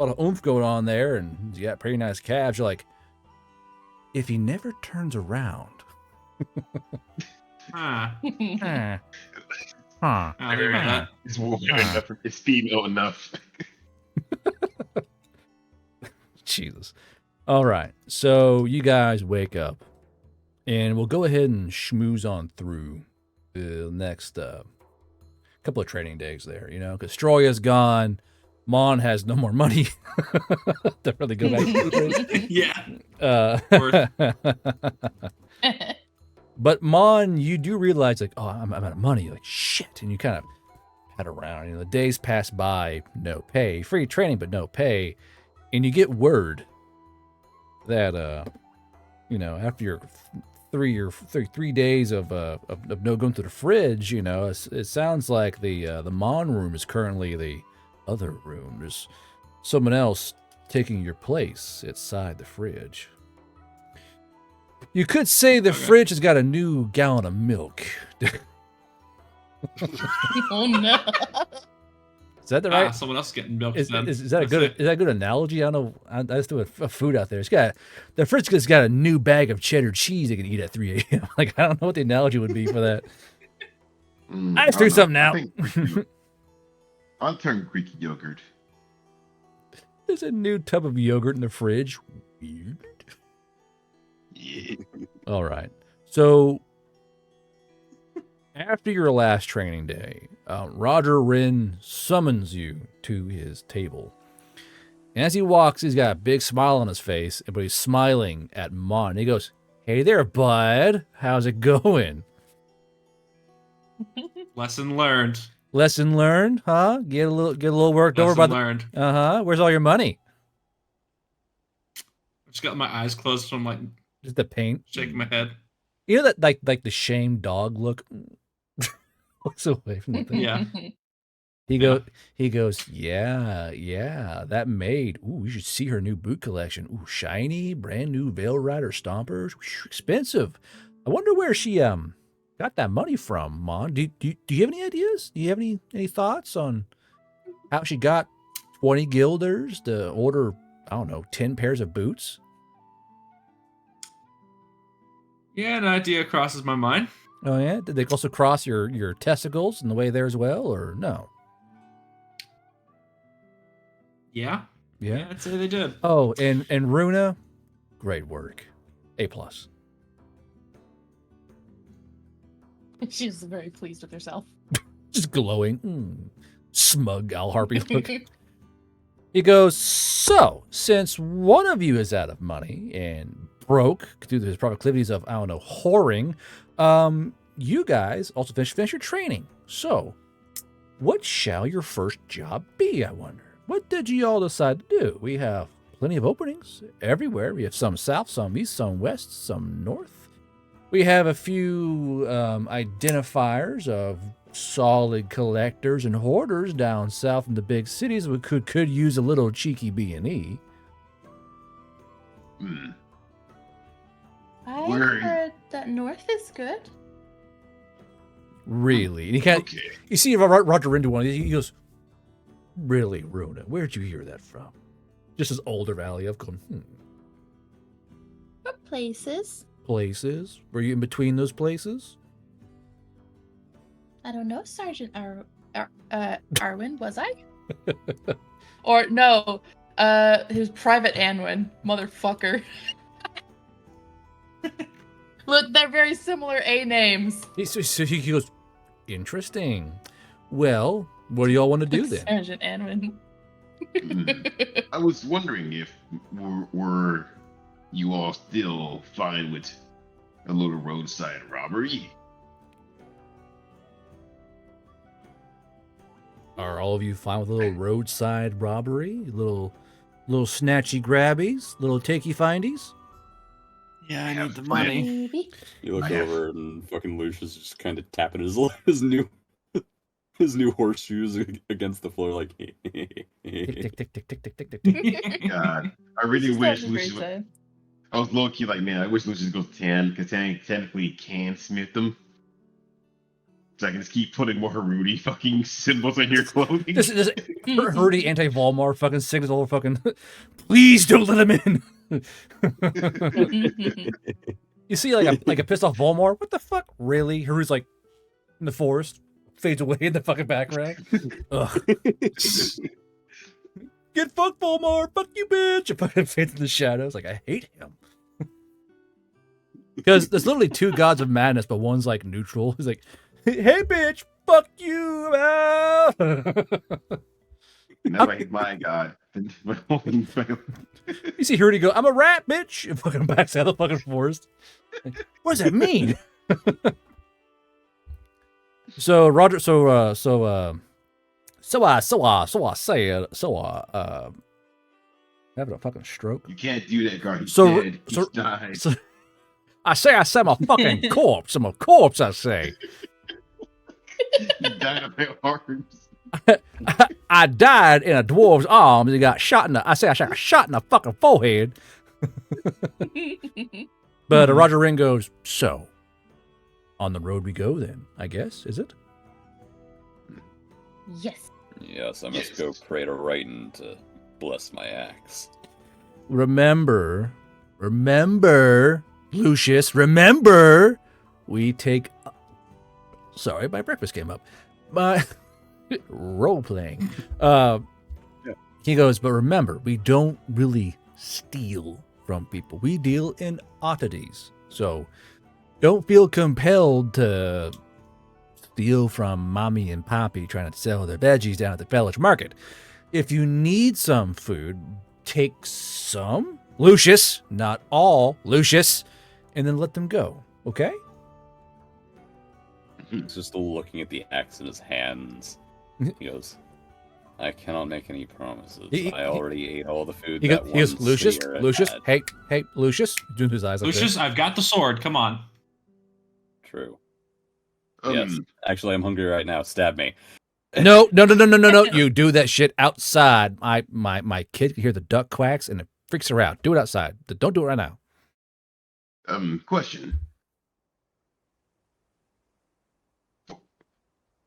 oomph going on there, and he's got pretty nice calves. You're like, if he never turns around. Huh. Huh. I'll hear about that. It's woman enough. It's female enough. Jesus. All right. So you guys wake up, and we'll go ahead and schmooze on through the next couple of trading days there, you know, because Stroya's gone. Mon has no more money to really go back to the Yeah. But Mon, you do realize, like, oh, I'm out of money. You're like, shit. And you kind of head around. You know, the days pass by, no pay. Free training, but no pay. And you get word that, you know, after your 3 days of no going to the fridge, you know, it sounds like the Mon room is currently the other room. There's someone else taking your place inside the fridge. You could say the fridge has got a new gallon of milk. Oh no. Is that the right? Someone else getting milk. Is that a good analogy? I don't know. I just threw a food out there. The fridge has got a new bag of cheddar cheese they can eat at 3 a.m. Like, I don't know what the analogy would be for that. I just threw something out. I'll turn Greek yogurt. There's a new tub of yogurt in the fridge. Weird. Yeah. All right. So after your last training day, Roger Wren summons you to his table. And as he walks, he's got a big smile on his face, but he's smiling at Mon. He goes, "Hey there, bud. How's it going?" Lesson learned. Lesson learned, huh? Get a little worked over by the. Learned. Where's all your money? I just got my eyes closed, so I'm like Just the paint. shaking my head. You know that like the shamed dog look. Looks away from the thing. Yeah. He goes, yeah, that maid. Ooh, you should see her new boot collection. Ooh, shiny, brand new Veil Rider stompers. Whew, expensive. I wonder where she got that money from, Mon. Do you have any ideas? Do you have any thoughts on how she got 20 guilders to order, I don't know, 10 pairs of boots? Yeah, an idea crosses my mind. Oh yeah? Did they also cross your testicles in the way there as well, or no? Yeah. Yeah. Yeah, I'd say they did. Oh, and Runa, great work. A+. She's very pleased with herself. Just glowing. Smug Al Harpy look. He goes, so, since one of you is out of money and broke through his proclivities of, I don't know, whoring, you guys also finish your training. So, what shall your first job be, I wonder? What did you all decide to do? We have plenty of openings everywhere. We have some south, some east, some west, some north. We have a few identifiers of solid collectors and hoarders down south in the big cities who could use a little cheeky B&E. I Where- heard that north is good. Really? And he can't. Okay. You see Roger into one. He goes, really, Runa? Where'd you hear that from? Just his older valley of going, What places? places? Were you in between those places? I don't know, Sergeant Arwen, was I? Or no, his Private Anwin, motherfucker. Look, they're very similar A names. So he goes, interesting. Well, what do y'all want to do then? Sergeant Anwin. I was wondering if were you all still fine with a little roadside robbery? Are all of you fine with a little roadside robbery? Little snatchy grabbies? Little takey findies? Yeah, I need the money. Maybe. You look I have- over and fucking Lucius just kind of tapping his new horseshoes against the floor like. Tick, tick, tick, tick, tick, tick, tick, tick, tick. God, I really She's wish having a great Lucius. time. I was low key like, man, I wish Lucius goes 10 because 10 technically can smith them. So I can just keep putting more Rudy fucking symbols in your clothing. This Hurdy anti-Volmar fucking signals all fucking. Please don't let him in. You see like a pissed off Volmar. What the fuck? Really? Hurdy's like in the forest, fades away in the fucking background. Ugh. Get fucked, Volmar. Fuck you, bitch. It fucking fades in the shadows. Like I hate him. Because there's literally two gods of madness, but one's like neutral. He's like, hey, bitch, fuck you. Ah. Now I hate my god. You see Hurdy go, I'm a rat, bitch, and fucking backs out of the fucking forest. Like, what does that mean? So Roger, I having a fucking stroke. You can't do that, guard. He's So- dead. so- He's died. So, I say I'm a fucking corpse. I'm a corpse, I say. He died of my arms. I died in a dwarf's arms and got shot in the, I got shot in the fucking forehead. But Roger Ring goes, so, on the road we go then, I guess, is it? Yes. Yes, I must Yes. go pray to Righton to bless my axe. Remember, Lucius, remember, we take, sorry, my breakfast came up. My role-playing. He goes, but remember, we don't really steal from people. We deal in oddities. So don't feel compelled to steal from Mommy and Poppy trying to sell their veggies down at the village market. If you need some food, take some, Lucius, not all, Lucius, and then let them go, okay? He's just looking at the axe in his hands. He goes, I cannot make any promises. I already ate all the food He that goes, one Lucius, seer had Lucius, had." hey, Lucius, doing his eyes like Lucius, this. I've got the sword. Come on. True. Um, Yes. Actually, I'm hungry right now. Stab me. No. You do that shit outside. My kid can hear the duck quacks and it freaks her out. Do it outside. Don't do it right now. Question.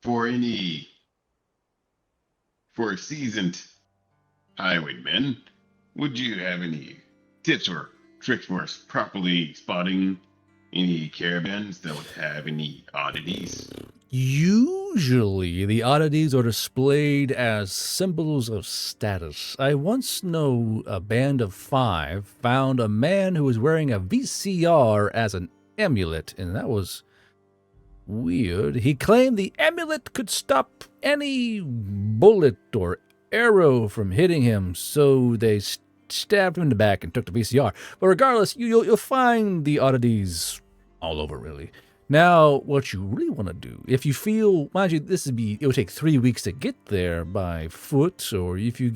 For seasoned highwaymen, would you have any tips or tricks for us properly spotting any caravans that would have any oddities? Usually, the oddities are displayed as symbols of status. I once know a band of 5 found a man who was wearing a VCR as an amulet, and that was weird. He claimed the amulet could stop any bullet or arrow from hitting him, so they stabbed him in the back and took the VCR. But regardless, you'll find the oddities all over, really. Now, what you really want to do, if you feel, mind you, it would take 3 weeks to get there by foot, or if you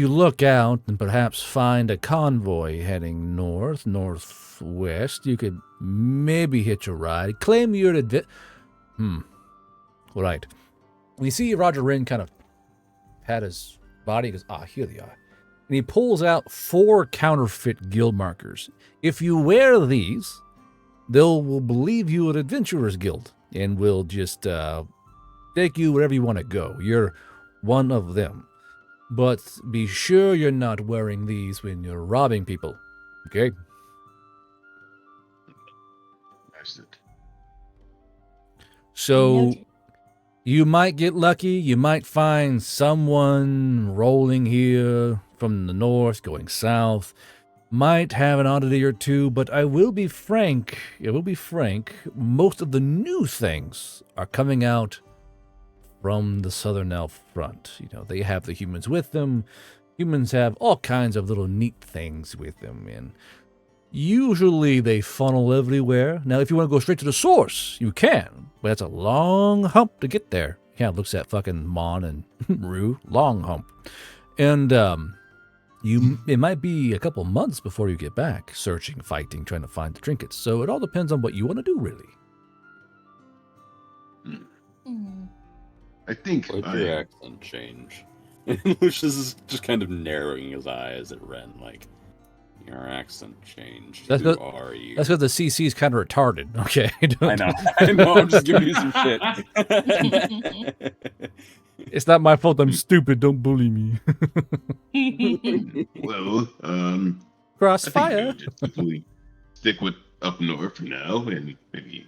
look out and perhaps find a convoy heading northwest, you could maybe hitch a ride. Claim you're an right. We see Roger Wren kind of pat his body. He goes, here they are. And he pulls out 4 counterfeit guild markers. If you wear these, will believe you an adventurer's guild and will just take you wherever you want to go. You're one of them. But be sure you're not wearing these when you're robbing people. Okay? So you might get lucky. You might find someone rolling here from the north, going south. Might have an oddity or two, but I will be frank, most of the new things are coming out from the Southern Elf front. You know, they have the humans with them. Humans have all kinds of little neat things with them, and usually they funnel everywhere. Now, if you want to go straight to the source, you can, but that's a long hump to get there. Yeah, looks at fucking Mon and Rue. Long hump. And, it might be a couple months before you get back, searching, fighting, trying to find the trinkets. So it all depends on what you want to do, really. I think your accent change. Lucius is just kind of narrowing his eyes at Ren, like, your accent changed. Who are you? That's because the CC is kind of retarded. Okay. I know. I'm just giving you some shit. It's not my fault. I'm stupid. Don't bully me. Well, Crossfire. I think just simply stick with up north for now, and maybe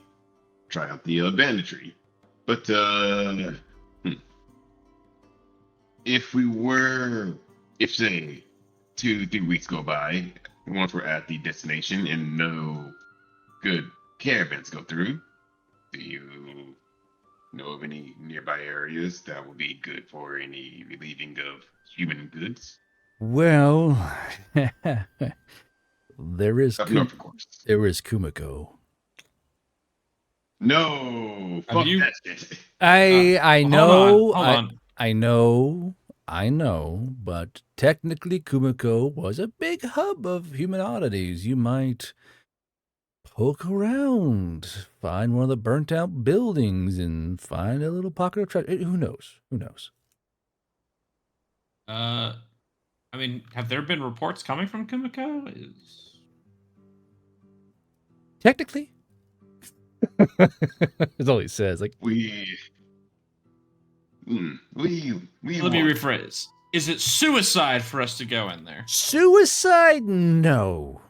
try out the banditry. But if say 2-3 weeks go by, once we're at the destination and no good caravans go through, do you know of any nearby areas that would be good for any relieving of human goods? Well, there is north, of course. There is Kumiko. No, fuck that shit. I know. Hold on. I know, but technically Kumiko was a big hub of human oddities. You might poke around, find one of the burnt out buildings, and find a little pocket of treasure. Who knows? I mean, have there been reports coming from Kumiko? Technically. That's all he says. Like Let me rephrase. Is it suicide for us to go in there? Suicide? No.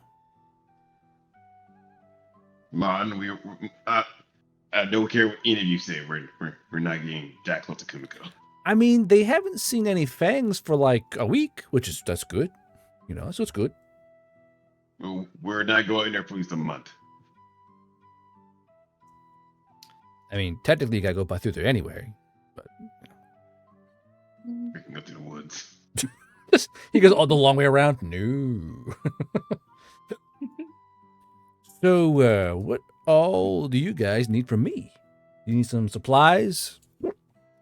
Man, I don't care what any of you say. We're not getting that close to Kumiko. I mean, they haven't seen any fangs for like a week, that's good. You know, so it's good. Well, we're not going there for at least a month. I mean, technically, you gotta go through there anyway. But we can go through the woods. He goes all the long way around. No. So, what all do you guys need from me? You need some supplies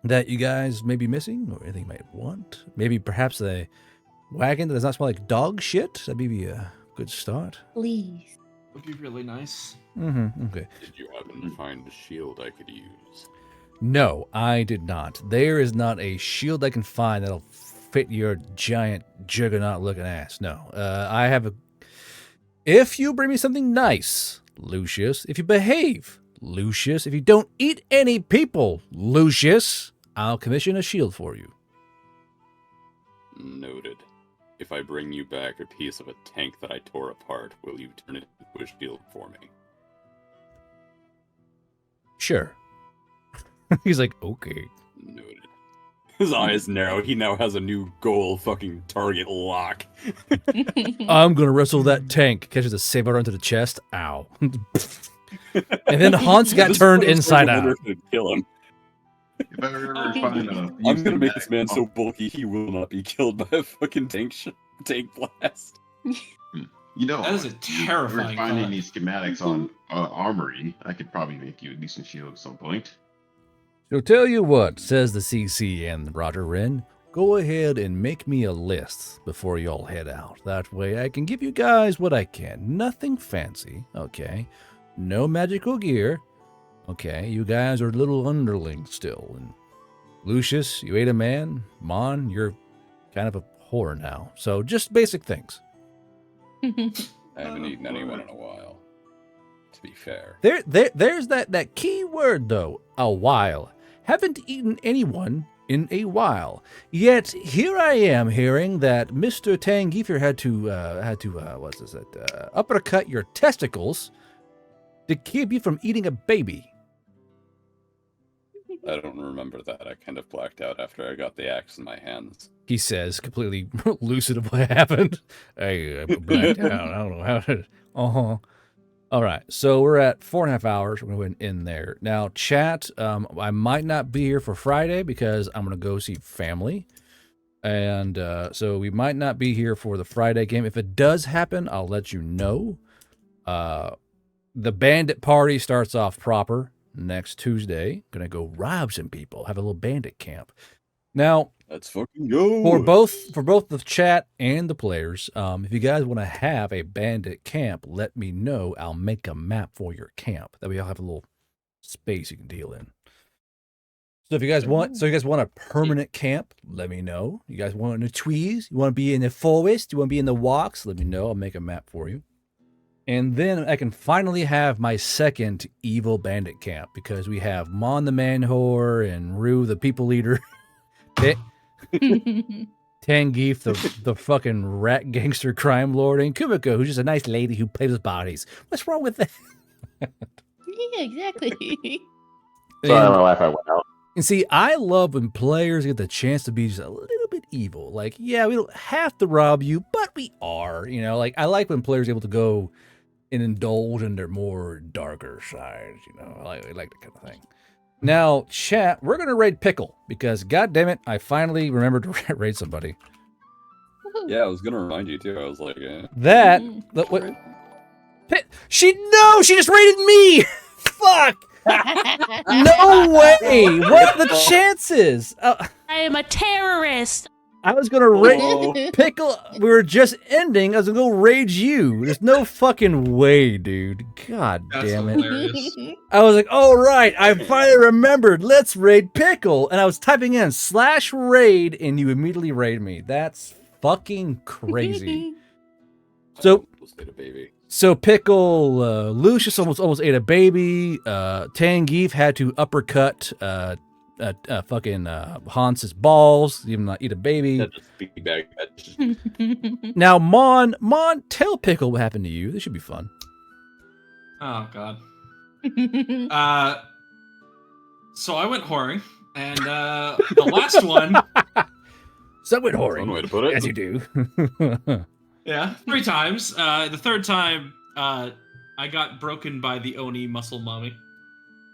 that you guys may be missing, or anything you might want? Maybe perhaps a wagon that does not smell like dog shit? That'd be a good start. Please. Would be really nice. Mm-hmm. Okay. Did you happen to find a shield I could use? No, I did not. There is not a shield I can find that'll fit your giant juggernaut-looking ass. No, I have a... If you bring me something nice, Lucius, if you behave, Lucius, if you don't eat any people, Lucius, I'll commission a shield for you. Noted. If I bring you back a piece of a tank that I tore apart, will you turn it into a shield for me? Sure. He's like, okay. Noted. His eyes narrow. He now has a new goal fucking target lock. I'm gonna wrestle that tank. Catches a saber into the chest. Ow. And then Hans got turned inside out. Kill him. If I ever find a, I'm gonna make this man so bulky he will not be killed by a fucking tank blast. You know, That is a terrifying We're finding thought. these schematics on Armory. I could probably make you a decent shield at some point. So tell you what, says the CC and Roger Wren, go ahead and make me a list before y'all head out. That way I can give you guys what I can. Nothing fancy, okay? No magical gear. Okay, you guys are little underlings still. And Lucius, you ate a man. Mon, you're kind of a whore now. So just basic things. I haven't eaten anyone in a while. To be fair. There's that key word though, a while. Haven't eaten anyone in a while. Yet here I am hearing that Mr. Tangifer had to uppercut your testicles to keep you from eating a baby. I don't remember that. I kind of blacked out after I got the axe in my hands. He says, completely lucid of what happened. I blacked out. I don't know how to. All right, so we're at 4.5 hours. We're going to end there. Now, chat, I might not be here for Friday because I'm going to go see family. And so we might not be here for the Friday game. If it does happen, I'll let you know. The bandit party starts off proper next Tuesday. Going to go rob some people, have a little bandit camp. Now, let's fucking go. For both the chat and the players, if you guys want to have a bandit camp, let me know. I'll make a map for your camp. That way, I'll have a little space you can deal in. So if you guys want, a permanent camp, let me know. You guys want in the trees? You want to be in the forest? You want to be in the walks? Let me know. I'll make a map for you. And then I can finally have my second evil bandit camp because we have Mon the man whore and Rue the people leader. Tangeef, the fucking rat gangster crime lord, and Kumiko, who's just a nice lady who plays with bodies. What's wrong with that? Yeah, exactly. Sorry, my Wi-Fi went out. And see, I love when players get the chance to be just a little bit evil. Like, yeah, we don't have to rob you, but we are. You know, like I like when players are able to go and indulge in their more darker sides. You know, I like that kind of thing. Now, chat, we're going to raid Pickle because, goddammit, I finally remembered to raid somebody. Yeah, I was going to remind you, too. I was like... She just raided me! Fuck! No way! What are the chances? I am a terrorist. I was going to raid Pickle. We were just ending. I was going to go raid you. There's no fucking way, dude. God damn it. Hilarious. I was like, oh, right. I finally remembered. Let's raid Pickle. And I was typing in /raid and you immediately raid me. That's fucking crazy. So Pickle, Lucius almost ate a baby. Tangeef had to uppercut fucking Hans's balls, even not eat a baby. Now, Mon, tell Pickle what happened to you. This should be fun. Oh God. So I went whoring, and the last one. So I went whoring. One way to put it. As you do. Yeah, 3 times. The third time, I got broken by the Oni muscle mommy,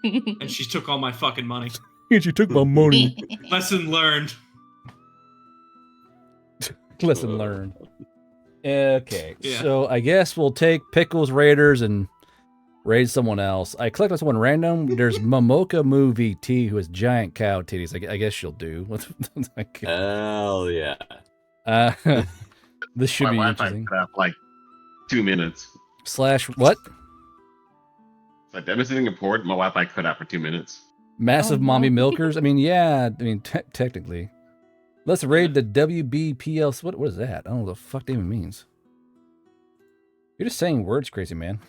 and she took all my fucking money. She took my money. Lesson learned. Lesson learned. Okay, Yeah. So I guess we'll take Pickle's Raiders and raid someone else. I clicked on someone random. There's Momoka Movie T who has giant cow titties. I guess she'll do. Hell yeah. This should be My interesting. Wi-Fi cut out for like 2 minutes. / what? Like, that was anything important. My Wi-Fi cut out for 2 minutes. Massive Oh, mommy no. milkers. I mean, yeah. I mean, technically. Let's raid the WBPL. What is that? I don't know what the fuck that even means. You're just saying words crazy, man.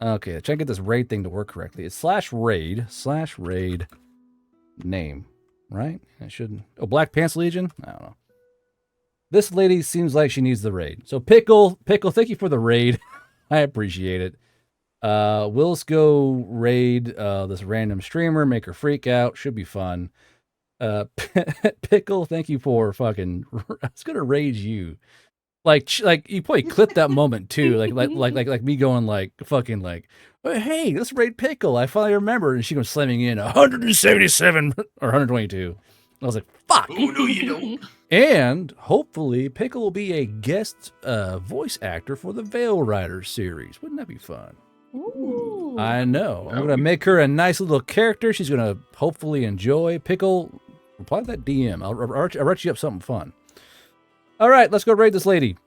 Okay, try and get this raid thing to work correctly. It's /raid name, right? It shouldn't. Oh, Black Pants Legion? I don't know. This lady seems like she needs the raid. So Pickle, thank you for the raid. I appreciate it. We'll just go raid this random streamer, make her freak out. Should be fun. Pickle, thank you for fucking. I was gonna raid you. Like you probably clipped that moment too, like me going like fucking like, hey, let's raid Pickle. I finally remember, and she goes slamming in 177 or 122. I was like, fuck. Oh no, you don't. And hopefully Pickle will be a guest voice actor for the Veil Riders series. Wouldn't that be fun? Ooh. I know. I'm gonna make her a nice little character. She's gonna hopefully enjoy. Pickle, reply to that DM. I'll write you up something fun. All right, let's go raid this lady.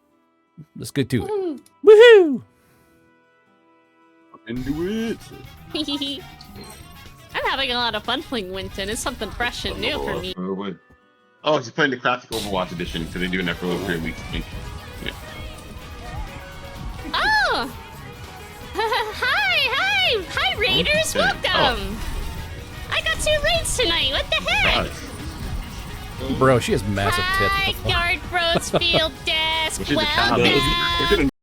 Let's get to it. Woohoo! Into it. I'm having a lot of fun playing Winton. It's something fresh and new for me. Oh, she's playing the classic Overwatch edition because they're doing that for over 3 weeks. Yeah. Oh! Hi, Raiders! Okay. Welcome! I got 2 raids tonight. What the heck? Bro, she has massive tits. Hi, Guard Bros Field Desk. Which is the Welcome. countdown.